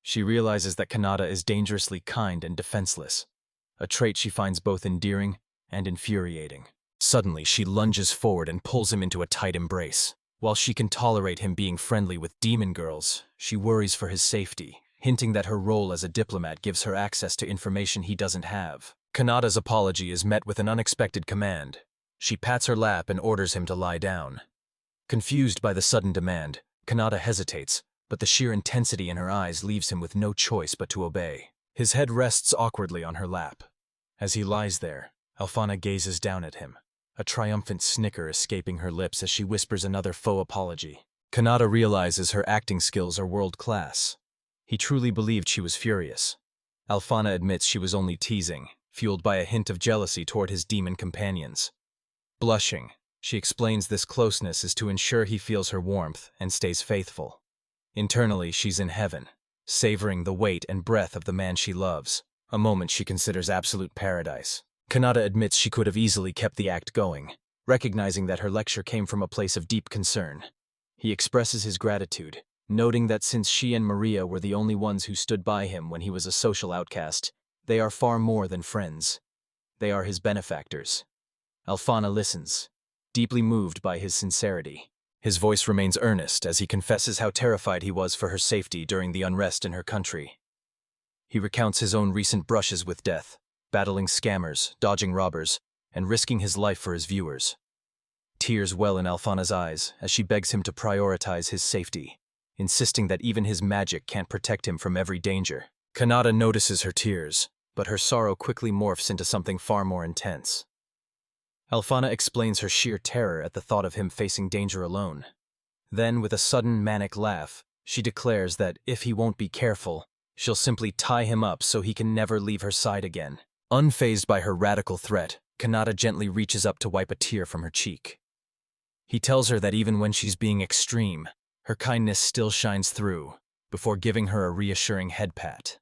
She realizes that Kanata is dangerously kind and defenseless, a trait she finds both endearing and infuriating. Suddenly, she lunges forward and pulls him into a tight embrace. While she can tolerate him being friendly with demon girls, she worries for his safety, hinting that her role as a diplomat gives her access to information he doesn't have. Kanata's apology is met with an unexpected command. She pats her lap and orders him to lie down. Confused by the sudden demand, Kanata hesitates, but the sheer intensity in her eyes leaves him with no choice but to obey. His head rests awkwardly on her lap. As he lies there, Alphana gazes down at him, a triumphant snicker escaping her lips as she whispers another faux apology. Kanata realizes her acting skills are world-class. He truly believed she was furious. Alphana admits she was only teasing, fueled by a hint of jealousy toward his demon companions. Blushing, she explains this closeness is to ensure he feels her warmth and stays faithful. Internally, she's in heaven, savoring the weight and breath of the man she loves, a moment she considers absolute paradise. Kanata admits she could have easily kept the act going, recognizing that her lecture came from a place of deep concern. He expresses his gratitude, noting that since she and Maria were the only ones who stood by him when he was a social outcast, they are far more than friends. They are his benefactors. Alphana listens, deeply moved by his sincerity. His voice remains earnest as he confesses how terrified he was for her safety during the unrest in her country. He recounts his own recent brushes with death, battling scammers, dodging robbers, and risking his life for his viewers. Tears well in Alphana's eyes as she begs him to prioritize his safety, insisting that even his magic can't protect him from every danger. Kanata notices her tears, but her sorrow quickly morphs into something far more intense. Alphana explains her sheer terror at the thought of him facing danger alone. Then, with a sudden manic laugh, she declares that if he won't be careful, she'll simply tie him up so he can never leave her side again. Unfazed by her radical threat, Kanata gently reaches up to wipe a tear from her cheek. He tells her that even when she's being extreme, her kindness still shines through, before giving her a reassuring head pat.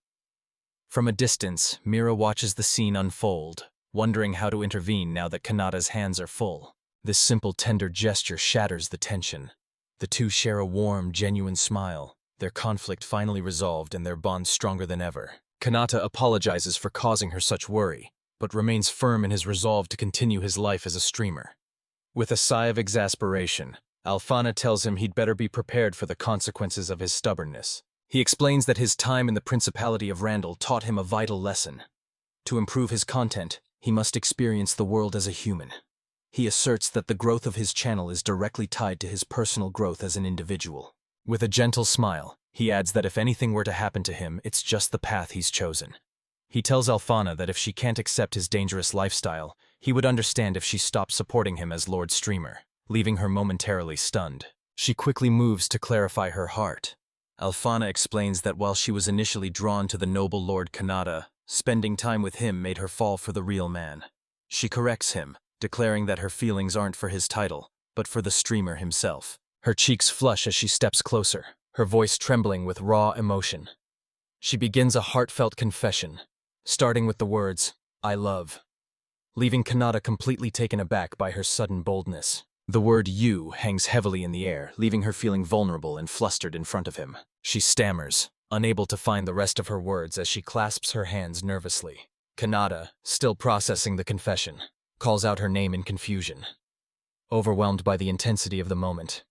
From a distance, Mira watches the scene unfold, wondering how to intervene now that Kanata's hands are full. This simple, tender gesture shatters the tension. The two share a warm, genuine smile, their conflict finally resolved and their bond stronger than ever. Kanata apologizes for causing her such worry, but remains firm in his resolve to continue his life as a streamer. With a sigh of exasperation, Alphana tells him he'd better be prepared for the consequences of his stubbornness. He explains that his time in the Principality of Randall taught him a vital lesson. To improve his content, he must experience the world as a human. He asserts that the growth of his channel is directly tied to his personal growth as an individual. With a gentle smile, he adds that if anything were to happen to him, it's just the path he's chosen. He tells Alphana that if she can't accept his dangerous lifestyle, he would understand if she stopped supporting him as Lord Streamer, leaving her momentarily stunned. She quickly moves to clarify her heart. Alphana explains that while she was initially drawn to the noble Lord Kanata, spending time with him made her fall for the real man. She corrects him, declaring that her feelings aren't for his title, but for the streamer himself. Her cheeks flush as she steps closer, her voice trembling with raw emotion. She begins a heartfelt confession, starting with the words, "I love," leaving Kanata completely taken aback by her sudden boldness. The word "you" hangs heavily in the air, leaving her feeling vulnerable and flustered in front of him. She stammers, unable to find the rest of her words as she clasps her hands nervously. Kanata, still processing the confession, calls out her name in confusion. Overwhelmed by the intensity of the moment,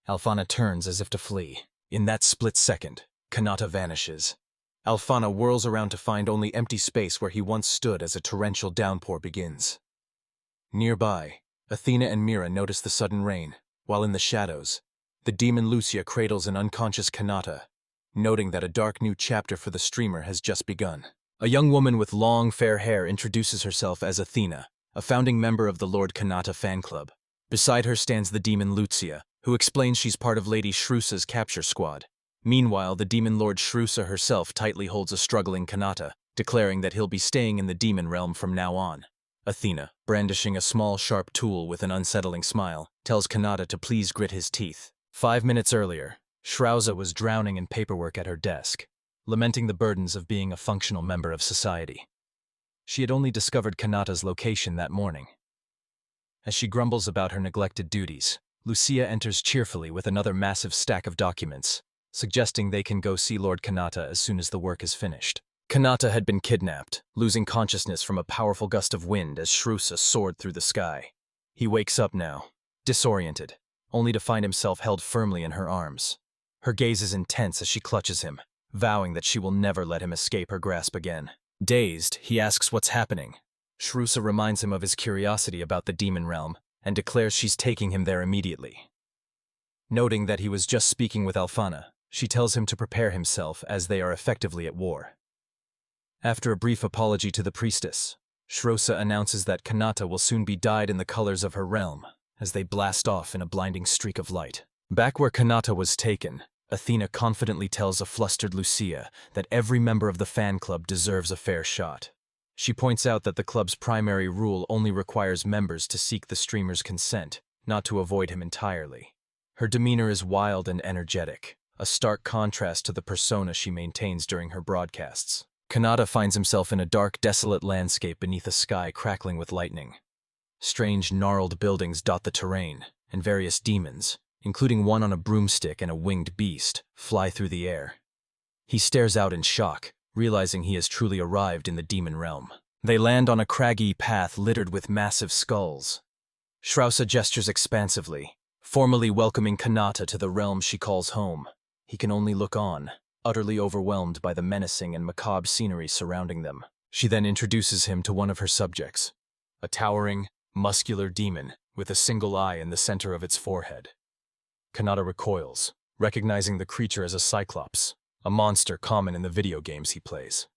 Alphana turns as if to flee. In that split second, Kanata vanishes. Alphana whirls around to find only empty space where he once stood as a torrential downpour begins. Nearby, Athena and Mira notice the sudden rain, while in the shadows, the demon Lucia cradles an unconscious Kanata, noting that a dark new chapter for the streamer has just begun. A young woman with long, fair hair introduces herself as Athena, a founding member of the Lord Kanata fan club. Beside her stands the demon Lucia, who explains she's part of Lady Shrusa's capture squad. Meanwhile, the demon Lord Shrusa herself tightly holds a struggling Kanata, declaring that he'll be staying in the demon realm from now on. Athena, brandishing a small sharp tool with an unsettling smile, tells Kanata to please grit his teeth. 5 minutes earlier, Shrauza was drowning in paperwork at her desk, lamenting the burdens of being a functional member of society. She had only discovered Kanata's location that morning. As she grumbles about her neglected duties, Lucia enters cheerfully with another massive stack of documents, suggesting they can go see Lord Kanata as soon as the work is finished. Kanata had been kidnapped, losing consciousness from a powerful gust of wind as Shrauza soared through the sky. He wakes up now, disoriented, only to find himself held firmly in her arms. Her gaze is intense as she clutches him, vowing that she will never let him escape her grasp again. Dazed, he asks what's happening. Shrauza reminds him of his curiosity about the demon realm and declares she's taking him there immediately. Noting that he was just speaking with Alfana, she tells him to prepare himself as they are effectively at war. After a brief apology to the priestess, Shrauza announces that Kanata will soon be dyed in the colors of her realm as they blast off in a blinding streak of light. Back where Kanata was taken, Athena confidently tells a flustered Lucia that every member of the fan club deserves a fair shot. She points out that the club's primary rule only requires members to seek the streamer's consent, not to avoid him entirely. Her demeanor is wild and energetic, a stark contrast to the persona she maintains during her broadcasts. Kanata finds himself in a dark, desolate landscape beneath a sky crackling with lightning. Strange, gnarled buildings dot the terrain, and various demons, including one on a broomstick and a winged beast, fly through the air. He stares out in shock, realizing he has truly arrived in the demon realm. They land on a craggy path littered with massive skulls. Shrauza gestures expansively, formally welcoming Kanata to the realm she calls home. He can only look on, utterly overwhelmed by the menacing and macabre scenery surrounding them. She then introduces him to one of her subjects, a towering, muscular demon with a single eye in the center of its forehead. Kanata recoils, recognizing the creature as a cyclops, a monster common in the video games he plays.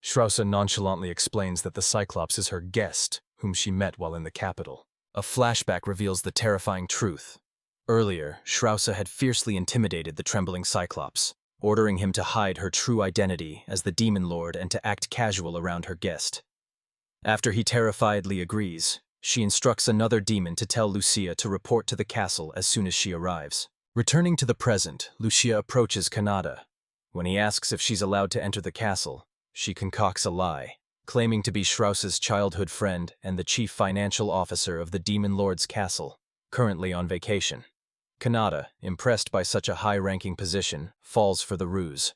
Shrauza nonchalantly explains that the cyclops is her guest, whom she met while in the capital. A flashback reveals the terrifying truth. Earlier, Shrauza had fiercely intimidated the trembling cyclops, ordering him to hide her true identity as the demon lord and to act casual around her guest. After he terrifiedly agrees, she instructs another demon to tell Lucia to report to the castle as soon as she arrives. Returning to the present, Lucia approaches Kanata. When he asks if she's allowed to enter the castle, she concocts a lie, claiming to be Shrauza's childhood friend and the chief financial officer of the demon lord's castle, currently on vacation. Kanata, impressed by such a high-ranking position, falls for the ruse.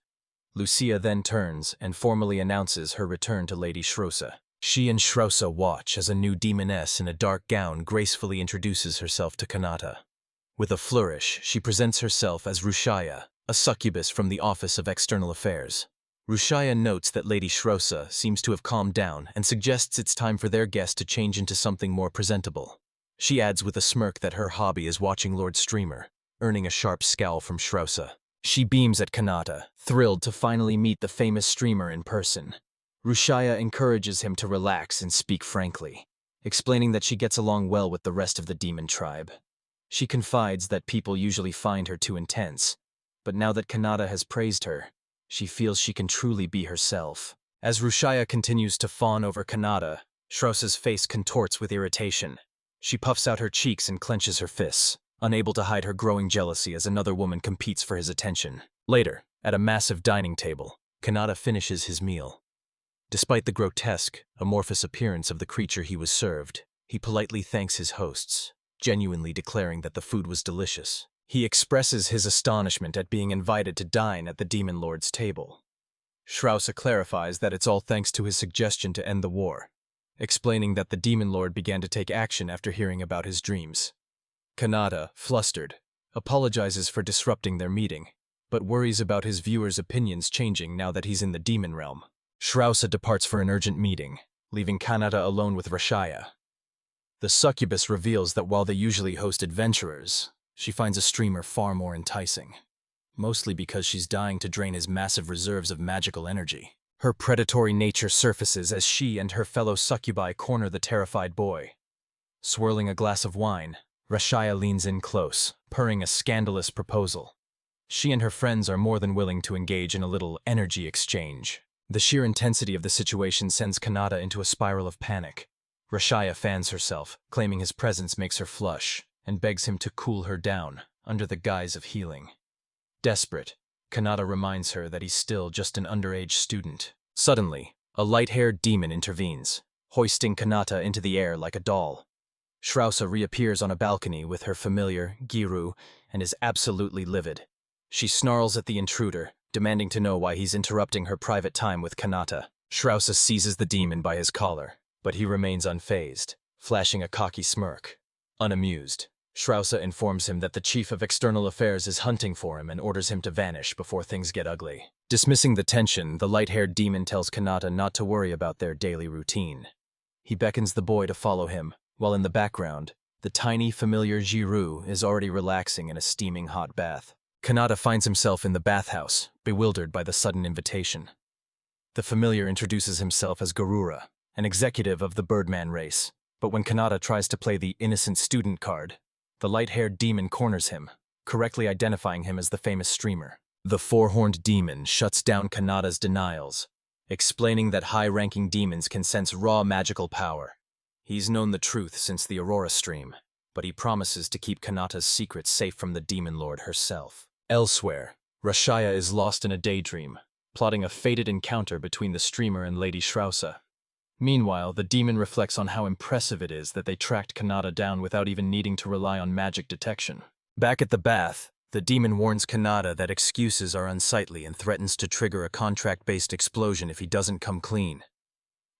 Lucia then turns and formally announces her return to Lady Shrauza. She and Shrauza watch as a new demoness in a dark gown gracefully introduces herself to Kanata. With a flourish, she presents herself as Rushaya, a succubus from the Office of External Affairs. Rushaya notes that Lady Shrauza seems to have calmed down and suggests it's time for their guest to change into something more presentable. She adds with a smirk that her hobby is watching Lord Streamer, earning a sharp scowl from Shrauza. She beams at Kanata, thrilled to finally meet the famous streamer in person. Rushaya encourages him to relax and speak frankly, explaining that she gets along well with the rest of the demon tribe. She confides that people usually find her too intense, but now that Kanata has praised her, she feels she can truly be herself. As Rushaya continues to fawn over Kanata, Shrauza's face contorts with irritation. She puffs out her cheeks and clenches her fists, unable to hide her growing jealousy as another woman competes for his attention. Later, at a massive dining table, Kanata finishes his meal. Despite the grotesque, amorphous appearance of the creature he was served, he politely thanks his hosts, genuinely declaring that the food was delicious. He expresses his astonishment at being invited to dine at the demon lord's table. Shrauza clarifies that it's all thanks to his suggestion to end the war, explaining that the demon lord began to take action after hearing about his dreams. Kanata, flustered, apologizes for disrupting their meeting, but worries about his viewers' opinions changing now that he's in the demon realm. Shrauza departs for an urgent meeting, leaving Kanata alone with Rushaya. The succubus reveals that while they usually host adventurers, she finds a streamer far more enticing, mostly because she's dying to drain his massive reserves of magical energy. Her predatory nature surfaces as she and her fellow succubi corner the terrified boy. Swirling a glass of wine, Rushaya leans in close, purring a scandalous proposal. She and her friends are more than willing to engage in a little energy exchange. The sheer intensity of the situation sends Kanata into a spiral of panic. Rashaya fans herself, claiming his presence makes her flush, and begs him to cool her down, under the guise of healing. Desperate, Kanata reminds her that he's still just an underage student. Suddenly, a light-haired demon intervenes, hoisting Kanata into the air like a doll. Shrausa reappears on a balcony with her familiar, Giru, and is absolutely livid. She snarls at the intruder, demanding to know why he's interrupting her private time with Kanata. Shrausa seizes the demon by his collar, but he remains unfazed, flashing a cocky smirk. Unamused, Shrausa informs him that the Chief of External Affairs is hunting for him and orders him to vanish before things get ugly. Dismissing the tension, the light-haired demon tells Kanata not to worry about their daily routine. He beckons the boy to follow him, while in the background, the tiny, familiar Giru is already relaxing in a steaming hot bath. Kanata finds himself in the bathhouse, bewildered by the sudden invitation. The familiar introduces himself as Garura, an executive of the Birdman race, but when Kanata tries to play the innocent student card, the light-haired demon corners him, correctly identifying him as the famous streamer. The four-horned demon shuts down Kanata's denials, explaining that high-ranking demons can sense raw magical power. He's known the truth since the Aurora stream, but he promises to keep Kanata's secret safe from the Demon Lord herself. Elsewhere, Rashaya is lost in a daydream, plotting a fated encounter between the streamer and Lady Shrausa. Meanwhile, the demon reflects on how impressive it is that they tracked Kanata down without even needing to rely on magic detection. Back at the bath, the demon warns Kanata that excuses are unsightly and threatens to trigger a contract-based explosion if he doesn't come clean.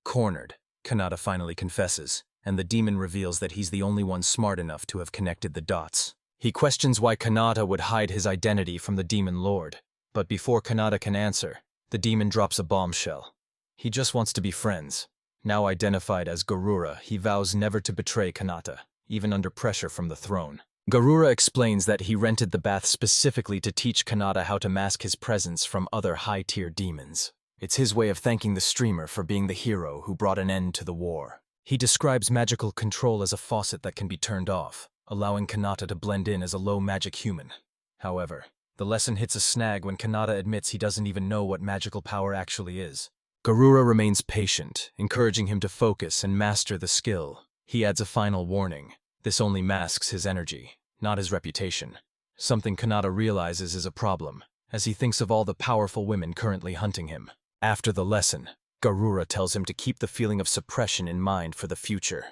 Cornered, Kanata finally confesses, and the demon reveals that he's the only one smart enough to have connected the dots. He questions why Kanata would hide his identity from the Demon Lord, but before Kanata can answer, the demon drops a bombshell. He just wants to be friends. Now identified as Garura, he vows never to betray Kanata, even under pressure from the throne. Garura explains that he rented the bath specifically to teach Kanata how to mask his presence from other high-tier demons. It's his way of thanking the streamer for being the hero who brought an end to the war. He describes magical control as a faucet that can be turned off, allowing Kanata to blend in as a low-magic human. However, the lesson hits a snag when Kanata admits he doesn't even know what magical power actually is. Garura remains patient, encouraging him to focus and master the skill. He adds a final warning. This only masks his energy, not his reputation. Something Kanata realizes is a problem, as he thinks of all the powerful women currently hunting him. After the lesson, Garura tells him to keep the feeling of suppression in mind for the future.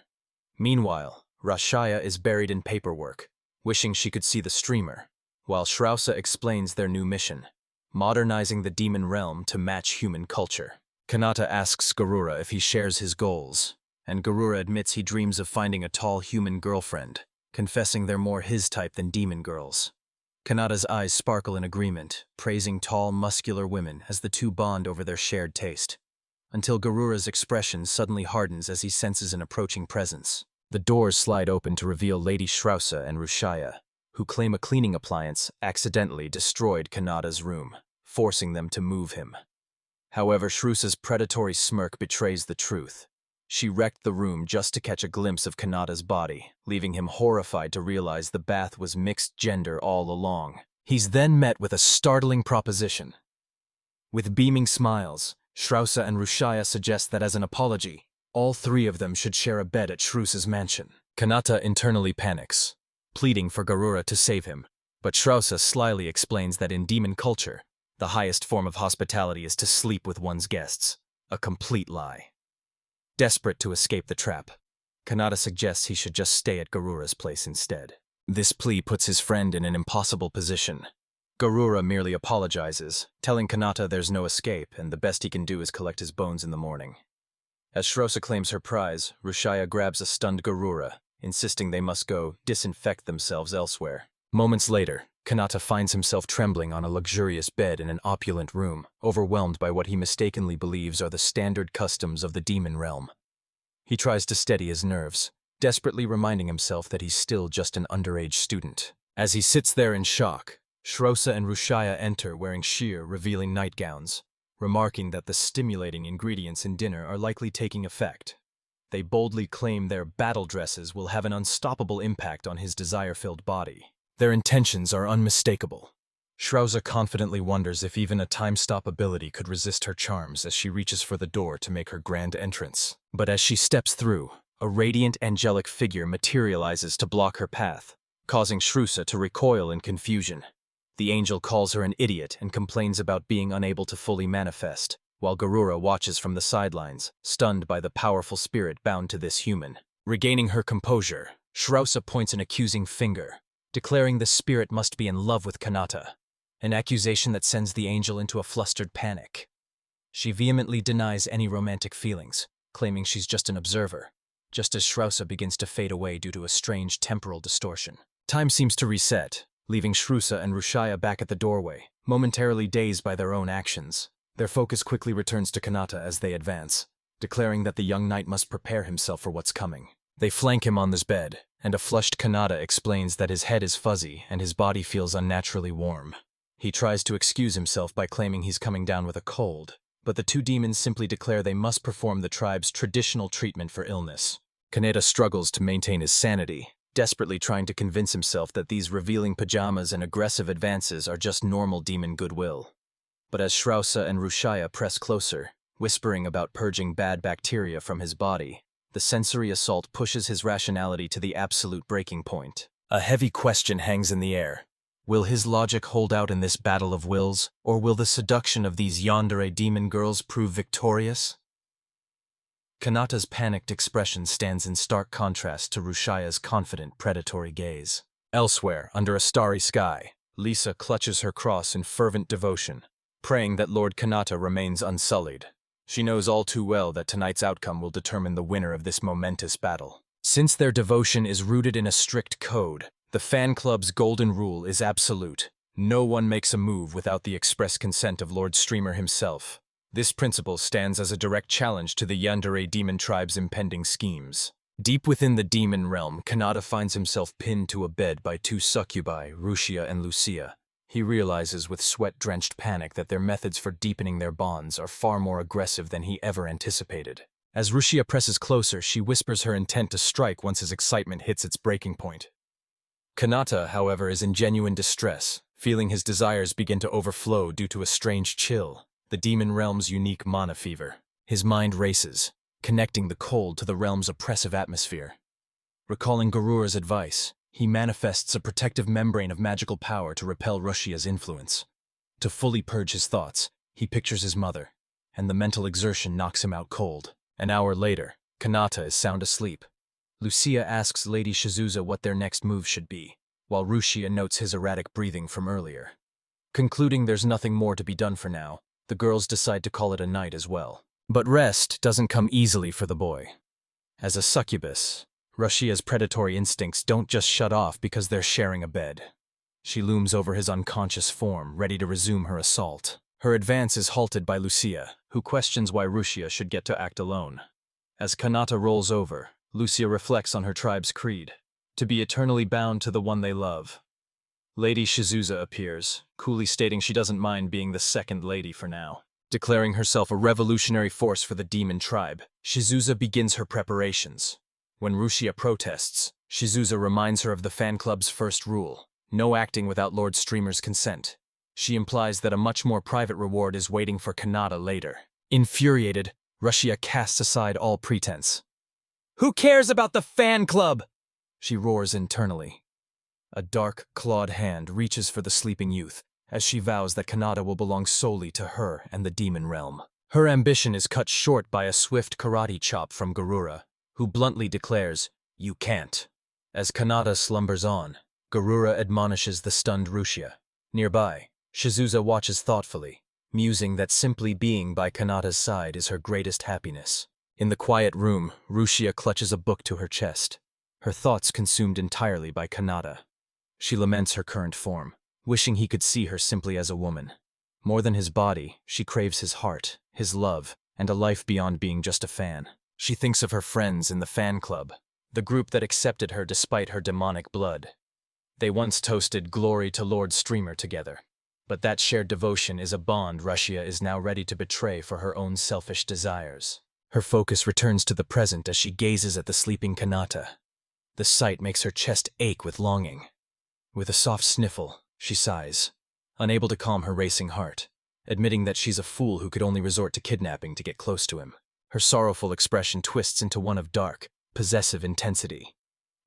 Meanwhile, Rashaya is buried in paperwork, wishing she could see the streamer, while Shrausa explains their new mission, modernizing the demon realm to match human culture. Kanata asks Garura if he shares his goals, and Garura admits he dreams of finding a tall human girlfriend, confessing they're more his type than demon girls. Kanata's eyes sparkle in agreement, praising tall, muscular women as the two bond over their shared taste, until Garura's expression suddenly hardens as he senses an approaching presence. The doors slide open to reveal Lady Shrausa and Rashaya, who claim a cleaning appliance accidentally destroyed Kanata's room, forcing them to move him. However, Shrausa's predatory smirk betrays the truth. She wrecked the room just to catch a glimpse of Kanata's body, leaving him horrified to realize the bath was mixed gender all along. He's then met with a startling proposition. With beaming smiles, Shrausa and Rashaya suggest that as an apology, all three of them should share a bed at Shrausa's mansion. Kanata internally panics, pleading for Garura to save him, but Shrausa slyly explains that in demon culture, the highest form of hospitality is to sleep with one's guests, a complete lie. Desperate to escape the trap, Kanata suggests he should just stay at Garura's place instead. This plea puts his friend in an impossible position. Garura merely apologizes, telling Kanata there's no escape and the best he can do is collect his bones in the morning. As Shrausa claims her prize, Rashaya grabs a stunned Garura, insisting they must go disinfect themselves elsewhere. Moments later, Kanata finds himself trembling on a luxurious bed in an opulent room, overwhelmed by what he mistakenly believes are the standard customs of the demon realm. He tries to steady his nerves, desperately reminding himself that he's still just an underage student. As he sits there in shock, Shrausa and Rashaya enter wearing sheer, revealing nightgowns, remarking that the stimulating ingredients in dinner are likely taking effect. They boldly claim their battle dresses will have an unstoppable impact on his desire-filled body. Their intentions are unmistakable. Shrouza confidently wonders if even a time-stop ability could resist her charms as she reaches for the door to make her grand entrance. But as she steps through, a radiant angelic figure materializes to block her path, causing Shrouza to recoil in confusion. The angel calls her an idiot and complains about being unable to fully manifest, while Garura watches from the sidelines, stunned by the powerful spirit bound to this human. Regaining her composure, Shrouza points an accusing finger, declaring the spirit must be in love with Kanata, an accusation that sends the angel into a flustered panic. She vehemently denies any romantic feelings, claiming she's just an observer, just as Shrouza begins to fade away due to a strange temporal distortion. Time seems to reset, leaving Shrouza and Rushaya back at the doorway, momentarily dazed by their own actions. Their focus quickly returns to Kanata as they advance, declaring that the young knight must prepare himself for what's coming. They flank him on this bed, and a flushed Kanata explains that his head is fuzzy and his body feels unnaturally warm. He tries to excuse himself by claiming he's coming down with a cold, but the two demons simply declare they must perform the tribe's traditional treatment for illness. Kanata struggles to maintain his sanity, desperately trying to convince himself that these revealing pajamas and aggressive advances are just normal demon goodwill. But as Shrouza and Rushaya press closer, whispering about purging bad bacteria from his body, the sensory assault pushes his rationality to the absolute breaking point. A heavy question hangs in the air. Will his logic hold out in this battle of wills, or will the seduction of these yandere demon girls prove victorious? Kanata's panicked expression stands in stark contrast to Rushaya's confident, predatory gaze. Elsewhere, under a starry sky, Lisa clutches her cross in fervent devotion, praying that Lord Kanata remains unsullied. She knows all too well that tonight's outcome will determine the winner of this momentous battle. Since their devotion is rooted in a strict code, the fan club's golden rule is absolute. No one makes a move without the express consent of Lord Streamer himself. This principle stands as a direct challenge to the yandere demon tribe's impending schemes. Deep within the demon realm, Kanata finds himself pinned to a bed by two succubi, Rushia and Lucia. He realizes with sweat-drenched panic that their methods for deepening their bonds are far more aggressive than he ever anticipated. As Rushia presses closer, she whispers her intent to strike once his excitement hits its breaking point. Kanata, however, is in genuine distress, feeling his desires begin to overflow due to a strange chill, the demon realm's unique mana fever. His mind races, connecting the cold to the realm's oppressive atmosphere. Recalling Garura's advice, he manifests a protective membrane of magical power to repel Rushia's influence. To fully purge his thoughts, he pictures his mother, and the mental exertion knocks him out cold. An hour later, Kanata is sound asleep. Lucia asks Lady Shizuza what their next move should be, while Rushia notes his erratic breathing from earlier. Concluding there's nothing more to be done for now, the girls decide to call it a night as well. But rest doesn't come easily for the boy. As a succubus, Rushia's predatory instincts don't just shut off because they're sharing a bed. She looms over his unconscious form, ready to resume her assault. Her advance is halted by Lucia, who questions why Rushia should get to act alone. As Kanata rolls over, Lucia reflects on her tribe's creed, to be eternally bound to the one they love. Lady Shizuza appears, coolly stating she doesn't mind being the second lady for now. Declaring herself a revolutionary force for the demon tribe, Shizuza begins her preparations. When Rushia protests, Shizuza reminds her of the fan club's first rule, no acting without Lord Streamer's consent. She implies that a much more private reward is waiting for Kanata later. Infuriated, Rushia casts aside all pretense. "Who cares about the fan club?" she roars internally. A dark, clawed hand reaches for the sleeping youth, as she vows that Kanata will belong solely to her and the demon realm. Her ambition is cut short by a swift karate chop from Garura, who bluntly declares, "You can't." As Kanata slumbers on, Garura admonishes the stunned Rushia. Nearby, Shizuza watches thoughtfully, musing that simply being by Kanata's side is her greatest happiness. In the quiet room, Rushia clutches a book to her chest, her thoughts consumed entirely by Kanata. She laments her current form, wishing he could see her simply as a woman. More than his body, she craves his heart, his love, and a life beyond being just a fan. She thinks of her friends in the fan club, the group that accepted her despite her demonic blood. They once toasted glory to Lord Streamer together. But that shared devotion is a bond Rushia is now ready to betray for her own selfish desires. Her focus returns to the present as she gazes at the sleeping Kanata. The sight makes her chest ache with longing. With a soft sniffle, she sighs. unable to calm her racing heart, admitting that she's a fool who could only resort to kidnapping to get close to him. Her sorrowful expression twists into one of dark, possessive intensity.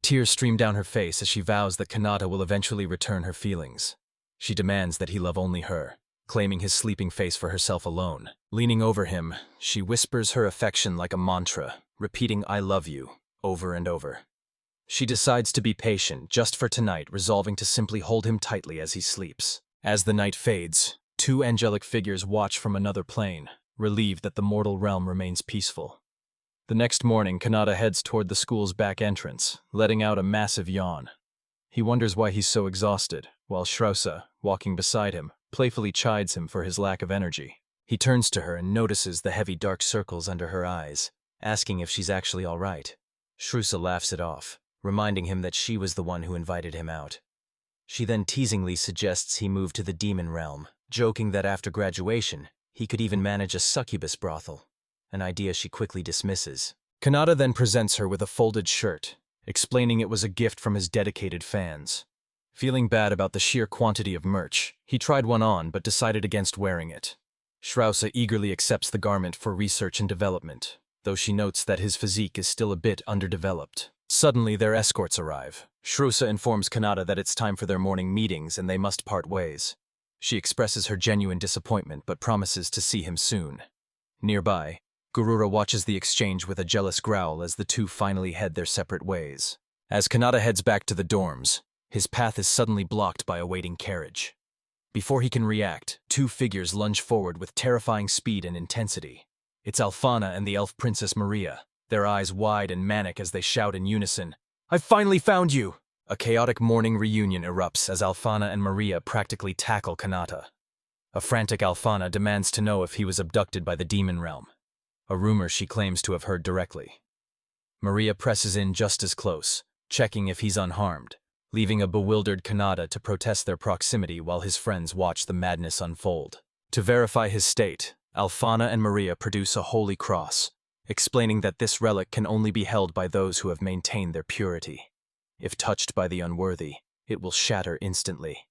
Tears stream down her face as she vows that Kanata will eventually return her feelings. She demands that he love only her, claiming his sleeping face for herself alone. Leaning over him, she whispers her affection like a mantra, repeating "I love you" over and over. She decides to be patient just for tonight, resolving to simply hold him tightly as he sleeps. As the night fades, two angelic figures watch from another plane, relieved that the mortal realm remains peaceful. The next morning, Kanata heads toward the school's back entrance, letting out a massive yawn. He wonders why he's so exhausted, while Shrausa, walking beside him, playfully chides him for his lack of energy. He turns to her and notices the heavy dark circles under her eyes, asking if she's actually all right. Shrausa laughs it off, reminding him that she was the one who invited him out. She then teasingly suggests he move to the demon realm, joking that after graduation, he could even manage a succubus brothel, an idea she quickly dismisses. Kanata then presents her with a folded shirt, explaining it was a gift from his dedicated fans. Feeling bad about the sheer quantity of merch, he tried one on but decided against wearing it. Shrausa eagerly accepts the garment for research and development, though she notes that his physique is still a bit underdeveloped. Suddenly, their escorts arrive. Shrausa informs Kanata that it's time for their morning meetings and they must part ways. She expresses her genuine disappointment but promises to see him soon. Nearby, Gurura watches the exchange with a jealous growl as the two finally head their separate ways. As Kanata heads back to the dorms, his path is suddenly blocked by a waiting carriage. Before he can react, two figures lunge forward with terrifying speed and intensity. It's Alfana and the elf princess Maria, their eyes wide and manic as they shout in unison, "I've finally found you!" A chaotic morning reunion erupts as Alfana and Maria practically tackle Kanata. A frantic Alfana demands to know if he was abducted by the demon realm, a rumor she claims to have heard directly. Maria presses in just as close, checking if he's unharmed, leaving a bewildered Kanata to protest their proximity while his friends watch the madness unfold. To verify his state, Alfana and Maria produce a holy cross, explaining that this relic can only be held by those who have maintained their purity. If touched by the unworthy, it will shatter instantly.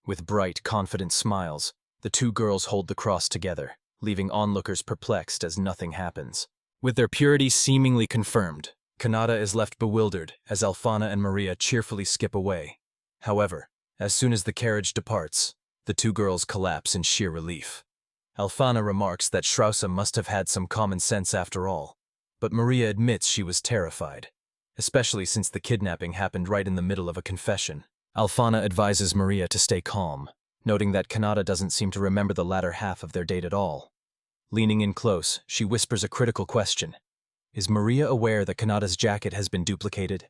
With bright, confident smiles, the two girls hold the cross together, leaving onlookers perplexed as nothing happens. With their purity seemingly confirmed, Kanata is left bewildered as Alfana and Maria cheerfully skip away. However, as soon as the carriage departs, the two girls collapse in sheer relief. Alfana remarks that Shrausa must have had some common sense after all, but Maria admits she was terrified, especially since the kidnapping happened right in the middle of a confession. Alfana advises Maria to stay calm, noting that Kanata doesn't seem to remember the latter half of their date at all. Leaning in close, she whispers a critical question. Is Maria aware that Kanata's jacket has been duplicated?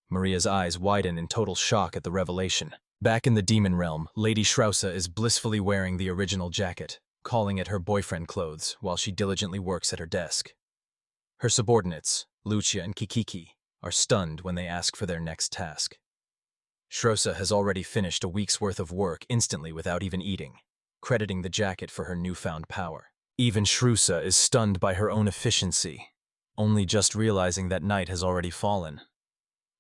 Maria's eyes widen in total shock at the revelation. Back in the demon realm, Lady Shrausa is blissfully wearing the original jacket, calling it her boyfriend clothes while she diligently works at her desk. Her subordinates, Lucia and Kikiki, are stunned when they ask for their next task. Shrausa has already finished a week's worth of work instantly without even eating, crediting the jacket for her newfound power. Even Shrausa is stunned by her own efficiency, only just realizing that night has already fallen.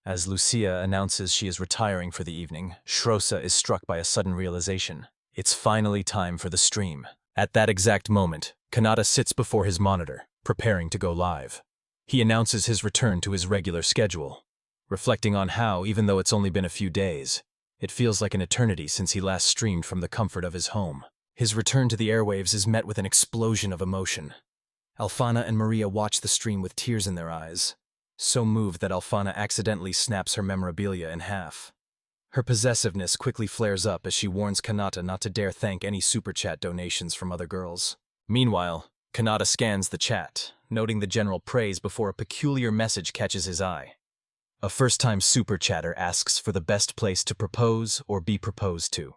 As Lucia announces she is retiring for the evening, Shrausa is struck by a sudden realization. It's finally time for the stream. At that exact moment, Kanata sits before his monitor, preparing to go live. He announces his return to his regular schedule, reflecting on how, even though it's only been a few days, it feels like an eternity since he last streamed from the comfort of his home. His return to the airwaves is met with an explosion of emotion. Alfana and Maria watch the stream with tears in their eyes, so moved that Alfana accidentally snaps her memorabilia in half. Her possessiveness quickly flares up as she warns Kanata not to dare thank any super chat donations from other girls. Meanwhile, Kanata scans the chat, noting the general praise before a peculiar message catches his eye. A first-time super chatter asks for the best place to propose or be proposed to.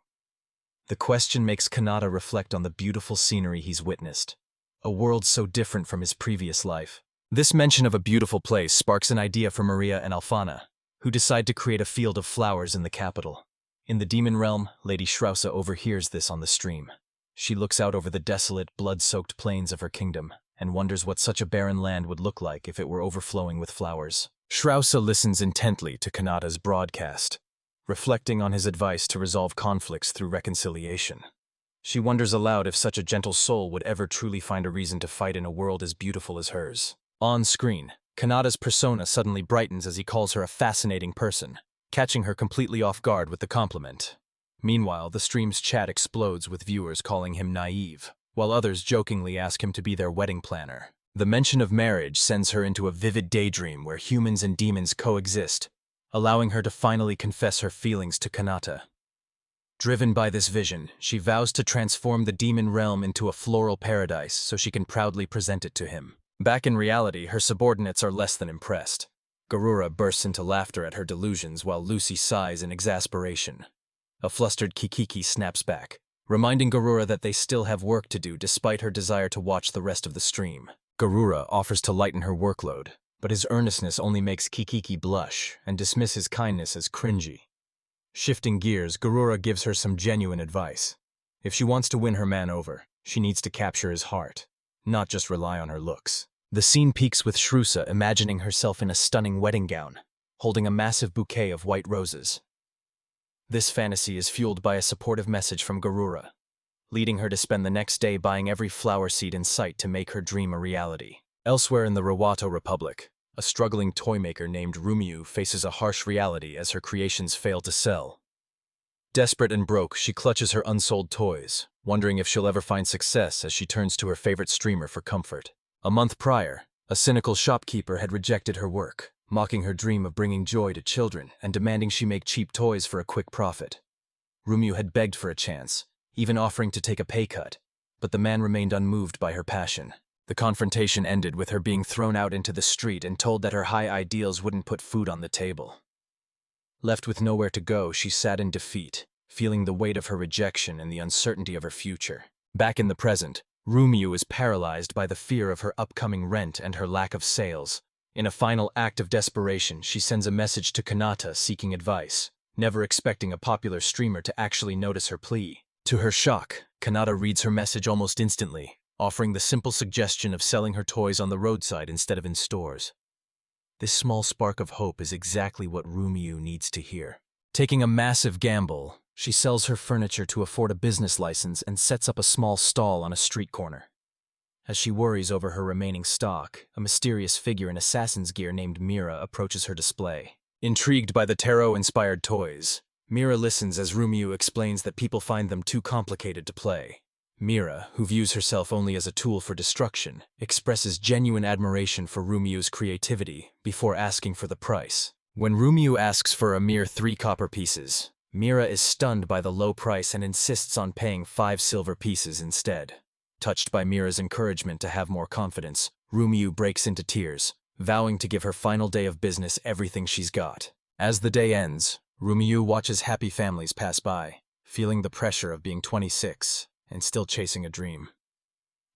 The question makes Kanata reflect on the beautiful scenery he's witnessed, a world so different from his previous life. This mention of a beautiful place sparks an idea for Maria and Alfana, who decide to create a field of flowers in the capital. In the demon realm, Lady Shrausa overhears this on the stream. She looks out over the desolate, blood-soaked plains of her kingdom and wonders what such a barren land would look like if it were overflowing with flowers. Shrausa listens intently to Kanata's broadcast, reflecting on his advice to resolve conflicts through reconciliation. She wonders aloud if such a gentle soul would ever truly find a reason to fight in a world as beautiful as hers. On screen, Kanata's persona suddenly brightens as he calls her a fascinating person, catching her completely off guard with the compliment. Meanwhile, the stream's chat explodes with viewers calling him naive, while others jokingly ask him to be their wedding planner. The mention of marriage sends her into a vivid daydream where humans and demons coexist, allowing her to finally confess her feelings to Kanata. Driven by this vision, she vows to transform the demon realm into a floral paradise so she can proudly present it to him. Back in reality, her subordinates are less than impressed. Garura bursts into laughter at her delusions while Lucy sighs in exasperation. A flustered Kikiki snaps back, reminding Garura that they still have work to do despite her desire to watch the rest of the stream. Garura offers to lighten her workload, but his earnestness only makes Kikiki blush and dismiss his kindness as cringy. Shifting gears, Garura gives her some genuine advice. If she wants to win her man over, she needs to capture his heart, not just rely on her looks. The scene peaks with Shrusa imagining herself in a stunning wedding gown, holding a massive bouquet of white roses. This fantasy is fueled by a supportive message from Garura, leading her to spend the next day buying every flower seed in sight to make her dream a reality. Elsewhere in the Rawato Republic, a struggling toy maker named Rumiu faces a harsh reality as her creations fail to sell. Desperate and broke, she clutches her unsold toys, wondering if she'll ever find success as she turns to her favorite streamer for comfort. A month prior, a cynical shopkeeper had rejected her work, mocking her dream of bringing joy to children and demanding she make cheap toys for a quick profit. Rumiu had begged for a chance, even offering to take a pay cut, but the man remained unmoved by her passion. The confrontation ended with her being thrown out into the street and told that her high ideals wouldn't put food on the table. Left with nowhere to go, she sat in defeat, feeling the weight of her rejection and the uncertainty of her future. Back in the present, Rumiu is paralyzed by the fear of her upcoming rent and her lack of sales. In a final act of desperation, she sends a message to Kanata seeking advice, never expecting a popular streamer to actually notice her plea. To her shock, Kanata reads her message almost instantly, offering the simple suggestion of selling her toys on the roadside instead of in stores. This small spark of hope is exactly what Rumiu needs to hear. Taking a massive gamble, she sells her furniture to afford a business license and sets up a small stall on a street corner. As she worries over her remaining stock, a mysterious figure in assassin's gear named Mira approaches her display. Intrigued by the tarot-inspired toys, Mira listens as Rumiu explains that people find them too complicated to play. Mira, who views herself only as a tool for destruction, expresses genuine admiration for Rumiu's creativity before asking for the price. When Rumiu asks for a mere 3 copper pieces, Mira is stunned by the low price and insists on paying 5 silver pieces instead. Touched by Mira's encouragement to have more confidence, Rumiu breaks into tears, vowing to give her final day of business everything she's got. As the day ends, Rumiu watches happy families pass by, feeling the pressure of being 26 and still chasing a dream.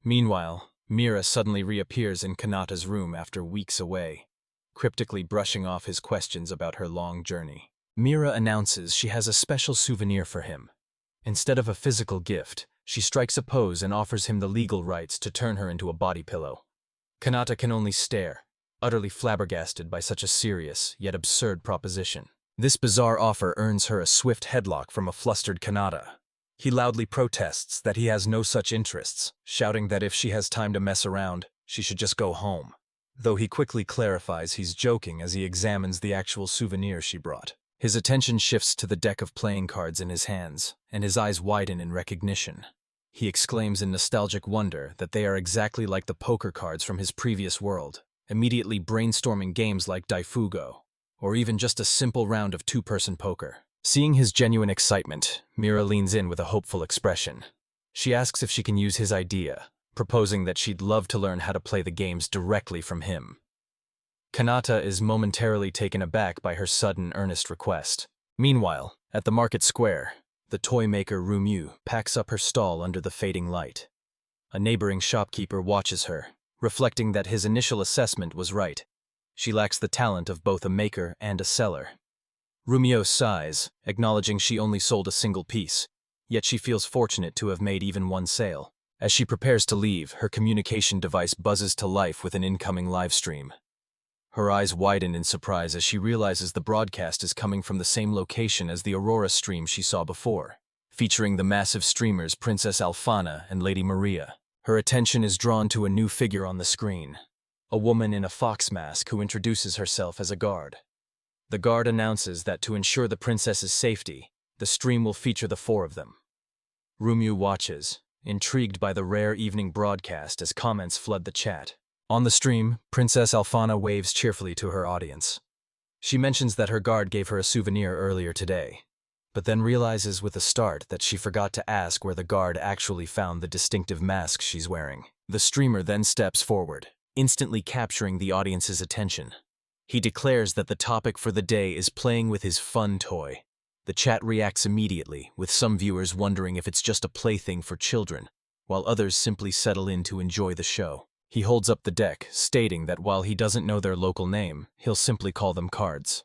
Meanwhile, Mira suddenly reappears in Kanata's room after weeks away, cryptically brushing off his questions about her long journey. Mira announces she has a special souvenir for him. Instead of a physical gift, she strikes a pose and offers him the legal rights to turn her into a body pillow. Kanata can only stare, utterly flabbergasted by such a serious yet absurd proposition. This bizarre offer earns her a swift headlock from a flustered Kanata. He loudly protests that he has no such interests, shouting that if she has time to mess around, she should just go home. Though he quickly clarifies he's joking as he examines the actual souvenir she brought. His attention shifts to the deck of playing cards in his hands, and his eyes widen in recognition. He exclaims in nostalgic wonder that they are exactly like the poker cards from his previous world, immediately brainstorming games like Daifugo, or even just a simple round of 2-person poker. Seeing his genuine excitement, Mira leans in with a hopeful expression. She asks if she can use his idea, proposing that she'd love to learn how to play the games directly from him. Kanata is momentarily taken aback by her sudden, earnest request. Meanwhile, at the market square, the toy maker Rumiu packs up her stall under the fading light. A neighboring shopkeeper watches her, reflecting that his initial assessment was right. She lacks the talent of both a maker and a seller. Rumiu sighs, acknowledging she only sold a single piece, yet she feels fortunate to have made even one sale. As she prepares to leave, her communication device buzzes to life with an incoming live stream. Her eyes widen in surprise as she realizes the broadcast is coming from the same location as the Aurora stream she saw before, featuring the massive streamers Princess Alfana and Lady Maria. Her attention is drawn to a new figure on the screen, a woman in a fox mask who introduces herself as a guard. The guard announces that to ensure the princess's safety, the stream will feature the four of them. Rumyu watches, intrigued by the rare evening broadcast as comments flood the chat. On the stream, Princess Alfana waves cheerfully to her audience. She mentions that her guard gave her a souvenir earlier today, but then realizes with a start that she forgot to ask where the guard actually found the distinctive mask she's wearing. The streamer then steps forward, instantly capturing the audience's attention. He declares that the topic for the day is playing with his fun toy. The chat reacts immediately, with some viewers wondering if it's just a plaything for children, while others simply settle in to enjoy the show. He holds up the deck, stating that while he doesn't know their local name, he'll simply call them cards.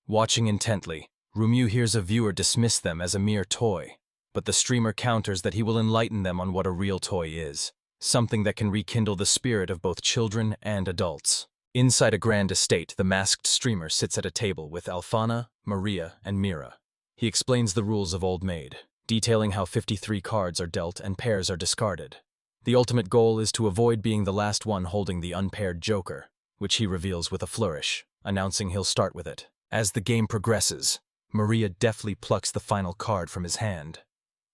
Watching intently, Rumyu hears a viewer dismiss them as a mere toy, but the streamer counters that he will enlighten them on what a real toy is, something that can rekindle the spirit of both children and adults. Inside a grand estate, the masked streamer sits at a table with Alfana, Maria, and Mira. He explains the rules of Old Maid, detailing how 53 cards are dealt and pairs are discarded. The ultimate goal is to avoid being the last one holding the unpaired joker, which he reveals with a flourish, announcing he'll start with it. As the game progresses, Maria deftly plucks the final card from his hand.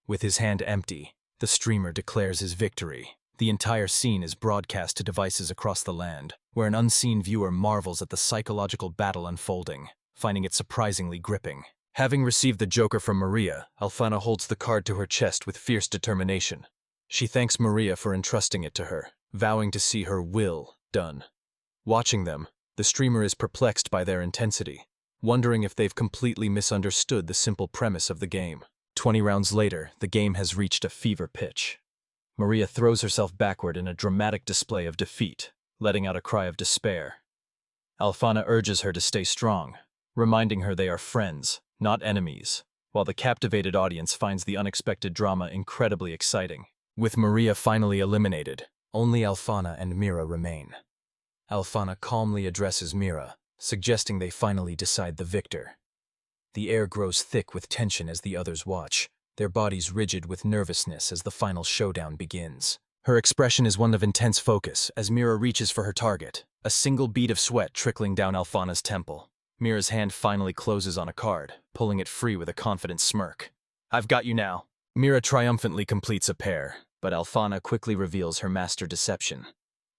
With his hand empty, the streamer declares his victory. The entire scene is broadcast to devices across the land, where an unseen viewer marvels at the psychological battle unfolding, finding it surprisingly gripping. Having received the joker from Maria, Alfana holds the card to her chest with fierce determination. She thanks Maria for entrusting it to her, vowing to see her will done. Watching them, the streamer is perplexed by their intensity, wondering if they've completely misunderstood the simple premise of the game. 20 rounds later, the game has reached a fever pitch. Maria throws herself backward in a dramatic display of defeat, letting out a cry of despair. Alfana urges her to stay strong, reminding her they are friends, not enemies, while the captivated audience finds the unexpected drama incredibly exciting. With Maria finally eliminated, only Alfana and Mira remain. Alfana calmly addresses Mira, suggesting they finally decide the victor. The air grows thick with tension as the others watch, their bodies rigid with nervousness as the final showdown begins. Her expression is one of intense focus as Mira reaches for her target, a single bead of sweat trickling down Alfana's temple. Mira's hand finally closes on a card, pulling it free with a confident smirk. "I've got you now." Mira triumphantly completes a pair, but Alfana quickly reveals her master deception.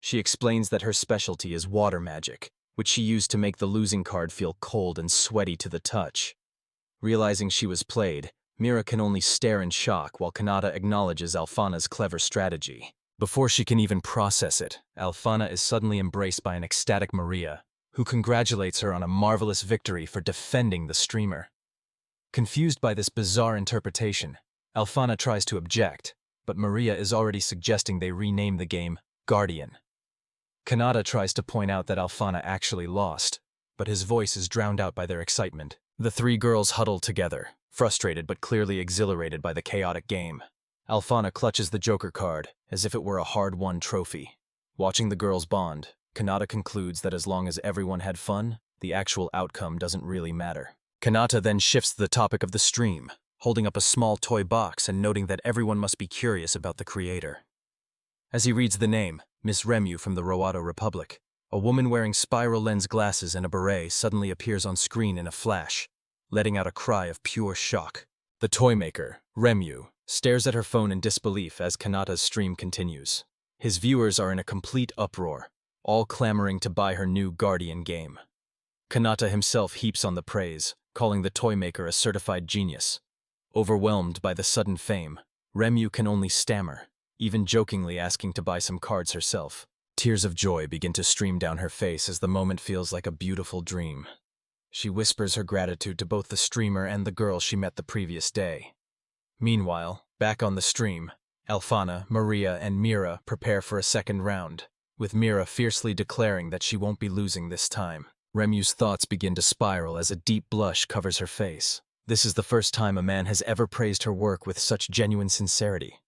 She explains that her specialty is water magic, which she used to make the losing card feel cold and sweaty to the touch. Realizing she was played, Mira can only stare in shock while Kanata acknowledges Alfana's clever strategy. Before she can even process it, Alfana is suddenly embraced by an ecstatic Maria, who congratulates her on a marvelous victory for defending the streamer. Confused by this bizarre interpretation, Alfana tries to object, but Maria is already suggesting they rename the game Guardian. Kanata tries to point out that Alfana actually lost, but his voice is drowned out by their excitement. The three girls huddle together, frustrated but clearly exhilarated by the chaotic game. Alfana clutches the Joker card as if it were a hard-won trophy. Watching the girls bond, Kanata concludes that as long as everyone had fun, the actual outcome doesn't really matter. Kanata then shifts the topic of the stream, holding up a small toy box and noting that everyone must be curious about the creator. As he reads the name, Miss Remu from the Roado Republic, a woman wearing spiral lens glasses and a beret suddenly appears on screen in a flash, letting out a cry of pure shock. The toy maker, Remu, stares at her phone in disbelief as Kanata's stream continues. His viewers are in a complete uproar, all clamoring to buy her new Guardian game. Kanata himself heaps on the praise, calling the toy maker a certified genius. Overwhelmed by the sudden fame, Remu can only stammer, even jokingly asking to buy some cards herself. Tears of joy begin to stream down her face as the moment feels like a beautiful dream. She whispers her gratitude to both the streamer and the girl she met the previous day. Meanwhile, back on the stream, Alfana, Maria, and Mira prepare for a second round, with Mira fiercely declaring that she won't be losing this time. Remu's thoughts begin to spiral as a deep blush covers her face. This is the first time a man has ever praised her work with such genuine sincerity.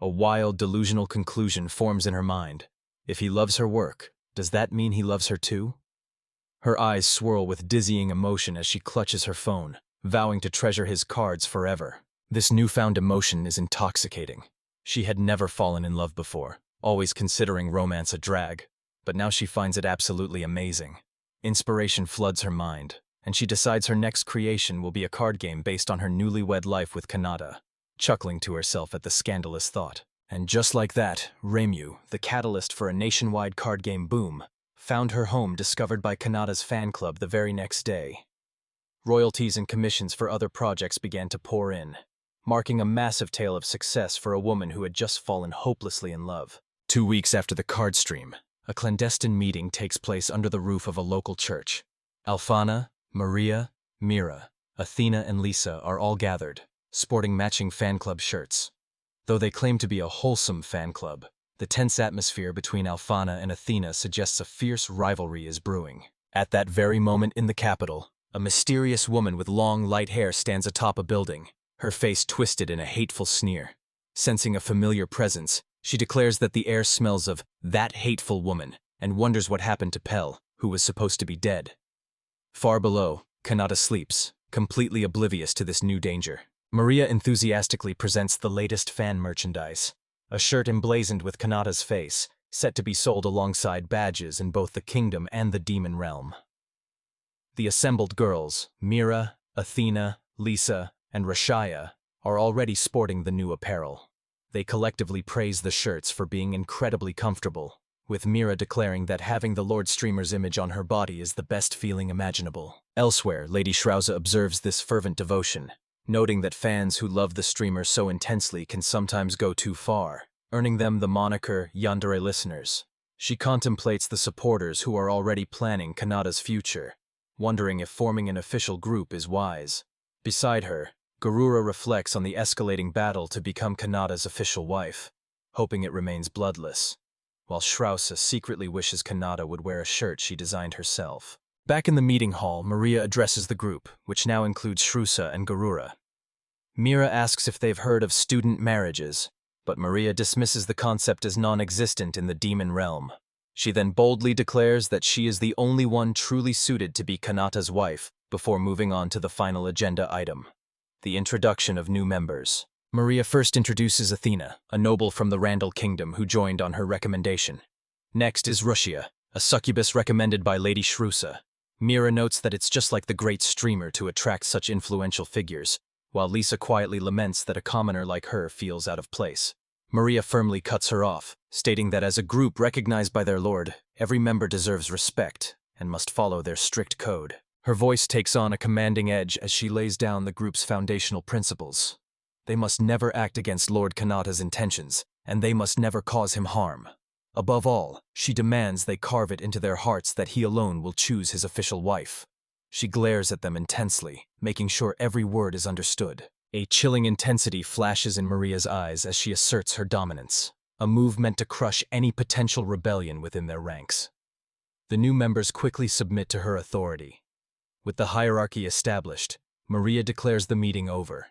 A wild, delusional conclusion forms in her mind. If he loves her work, does that mean he loves her too? Her eyes swirl with dizzying emotion as she clutches her phone, vowing to treasure his cards forever. This newfound emotion is intoxicating. She had never fallen in love before, always considering romance a drag, but now she finds it absolutely amazing. Inspiration floods her mind, and she decides her next creation will be a card game based on her newlywed life with Kanata, chuckling to herself at the scandalous thought. And just like that, Reimu, the catalyst for a nationwide card game boom, found her home discovered by Kanata's fan club the very next day. Royalties and commissions for other projects began to pour in, marking a massive tale of success for a woman who had just fallen hopelessly in love. 2 weeks after the card stream, a clandestine meeting takes place under the roof of a local church. Alfana, Maria, Mira, Athena, and Lisa are all gathered, sporting matching fan club shirts. Though they claim to be a wholesome fan club, the tense atmosphere between Alfana and Athena suggests a fierce rivalry is brewing. At that very moment in the capital, a mysterious woman with long, light hair stands atop a building, her face twisted in a hateful sneer. Sensing a familiar presence, she declares that the air smells of that hateful woman and wonders what happened to Pell, who was supposed to be dead. Far below, Kanata sleeps, completely oblivious to this new danger. Maria enthusiastically presents the latest fan merchandise, a shirt emblazoned with Kanata's face, set to be sold alongside badges in both the kingdom and the demon realm. The assembled girls, Mira, Athena, Lisa, and Rashaya, are already sporting the new apparel. They collectively praise the shirts for being incredibly comfortable, with Mira declaring that having the Lord Streamer's image on her body is the best feeling imaginable. Elsewhere, Lady Shrauza observes this fervent devotion, noting that fans who love the streamer so intensely can sometimes go too far, earning them the moniker yandere listeners. She contemplates the supporters who are already planning Kanata's future, wondering if forming an official group is wise. Beside her, Garura reflects on the escalating battle to become Kanata's official wife, hoping it remains bloodless, while Shrausa secretly wishes Kanata would wear a shirt she designed herself. Back in the meeting hall, Maria addresses the group, which now includes Shrusa and Garura. Mira asks if they've heard of student marriages, but Maria dismisses the concept as non-existent in the demon realm. She then boldly declares that she is the only one truly suited to be Kanata's wife before moving on to the final agenda item, the introduction of new members. Maria first introduces Athena, a noble from the Randall Kingdom who joined on her recommendation. Next is Rushia, a succubus recommended by Lady Shrusa. Mira notes that it's just like the great streamer to attract such influential figures, while Lisa quietly laments that a commoner like her feels out of place. Maria firmly cuts her off, stating that as a group recognized by their lord, every member deserves respect and must follow their strict code. Her voice takes on a commanding edge as she lays down the group's foundational principles. They must never act against Lord Kanata's intentions, and they must never cause him harm. Above all, she demands they carve it into their hearts that he alone will choose his official wife. She glares at them intensely, making sure every word is understood. A chilling intensity flashes in Maria's eyes as she asserts her dominance, a move meant to crush any potential rebellion within their ranks. The new members quickly submit to her authority. With the hierarchy established, Maria declares the meeting over.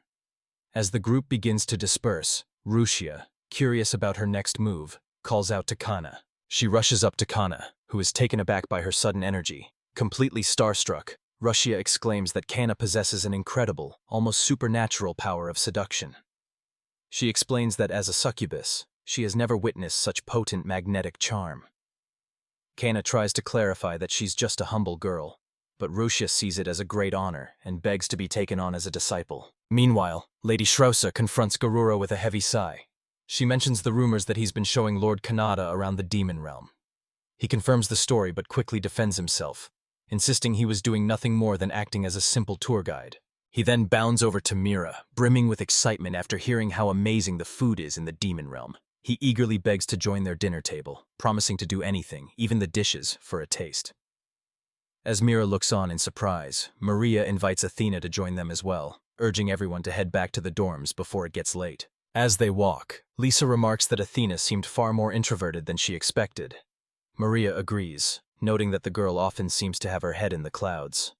As the group begins to disperse, Rushia, curious about her next move, calls out to Kana. She rushes up to Kana, who is taken aback by her sudden energy. Completely starstruck, Rushia exclaims that Kana possesses an incredible, almost supernatural power of seduction. She explains that as a succubus, she has never witnessed such potent magnetic charm. Kana tries to clarify that she's just a humble girl, but Rushia sees it as a great honor and begs to be taken on as a disciple. Meanwhile, Lady Shrausa confronts Garura with a heavy sigh. She mentions the rumors that he's been showing Lord Kanata around the demon realm. He confirms the story but quickly defends himself, insisting he was doing nothing more than acting as a simple tour guide. He then bounds over to Mira, brimming with excitement after hearing how amazing the food is in the demon realm. He eagerly begs to join their dinner table, promising to do anything, even the dishes, for a taste. As Mira looks on in surprise, Maria invites Athena to join them as well, urging everyone to head back to the dorms before it gets late. As they walk, Lisa remarks that Athena seemed far more introverted than she expected. Maria agrees, noting that the girl often seems to have her head in the clouds.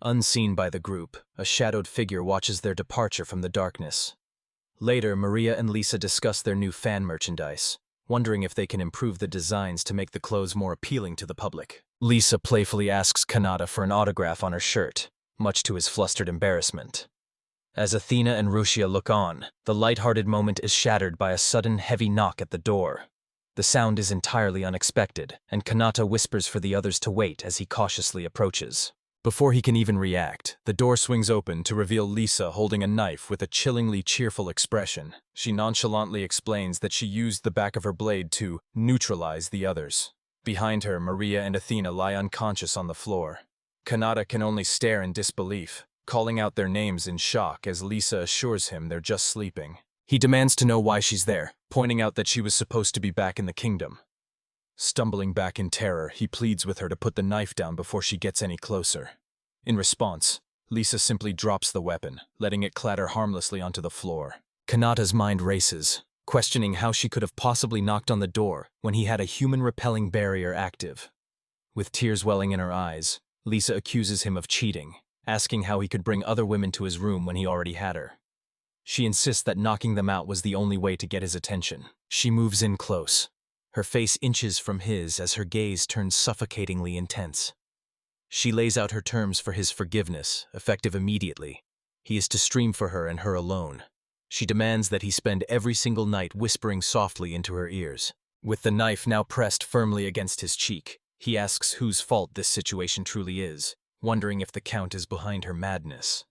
Unseen by the group, a shadowed figure watches their departure from the darkness. Later, Maria and Lisa discuss their new fan merchandise, wondering if they can improve the designs to make the clothes more appealing to the public. Lisa playfully asks Kanata for an autograph on her shirt, much to his flustered embarrassment. As Athena and Rucia look on, the light-hearted moment is shattered by a sudden heavy knock at the door. The sound is entirely unexpected, and Kanata whispers for the others to wait as he cautiously approaches. Before he can even react, the door swings open to reveal Lisa holding a knife with a chillingly cheerful expression. She nonchalantly explains that she used the back of her blade to neutralize the others. Behind her, Maria and Athena lie unconscious on the floor. Kanata can only stare in disbelief, calling out their names in shock as Lisa assures him they're just sleeping. He demands to know why she's there, pointing out that she was supposed to be back in the kingdom. Stumbling back in terror, he pleads with her to put the knife down before she gets any closer. In response, Lisa simply drops the weapon, letting it clatter harmlessly onto the floor. Kanata's mind races, questioning how she could have possibly knocked on the door when he had a human-repelling barrier active. With tears welling in her eyes, Lisa accuses him of cheating, asking how he could bring other women to his room when he already had her. She insists that knocking them out was the only way to get his attention. She moves in close. Her face inches from his as her gaze turns suffocatingly intense. She lays out her terms for his forgiveness, effective immediately. He is to stream for her and her alone. She demands that he spend every single night whispering softly into her ears. With the knife now pressed firmly against his cheek, he asks whose fault this situation truly is, wondering if the Count is behind her madness.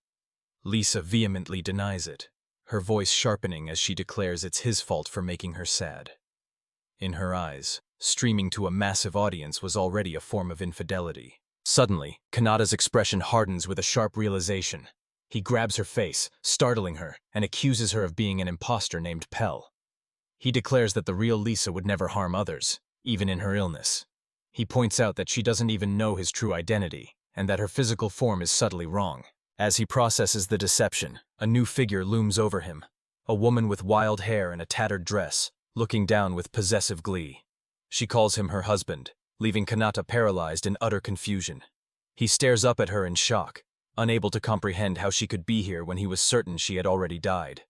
Lisa vehemently denies it, her voice sharpening as she declares it's his fault for making her sad. In her eyes, streaming to a massive audience was already a form of infidelity. Suddenly, Kanata's expression hardens with a sharp realization. He grabs her face, startling her, and accuses her of being an imposter named Pell. He declares that the real Lisa would never harm others, even in her illness. He points out that she doesn't even know his true identity, and that her physical form is subtly wrong. As he processes the deception, a new figure looms over him, a woman with wild hair and a tattered dress, looking down with possessive glee. She calls him her husband, leaving Kanata paralyzed in utter confusion. He stares up at her in shock, unable to comprehend how she could be here when he was certain she had already died.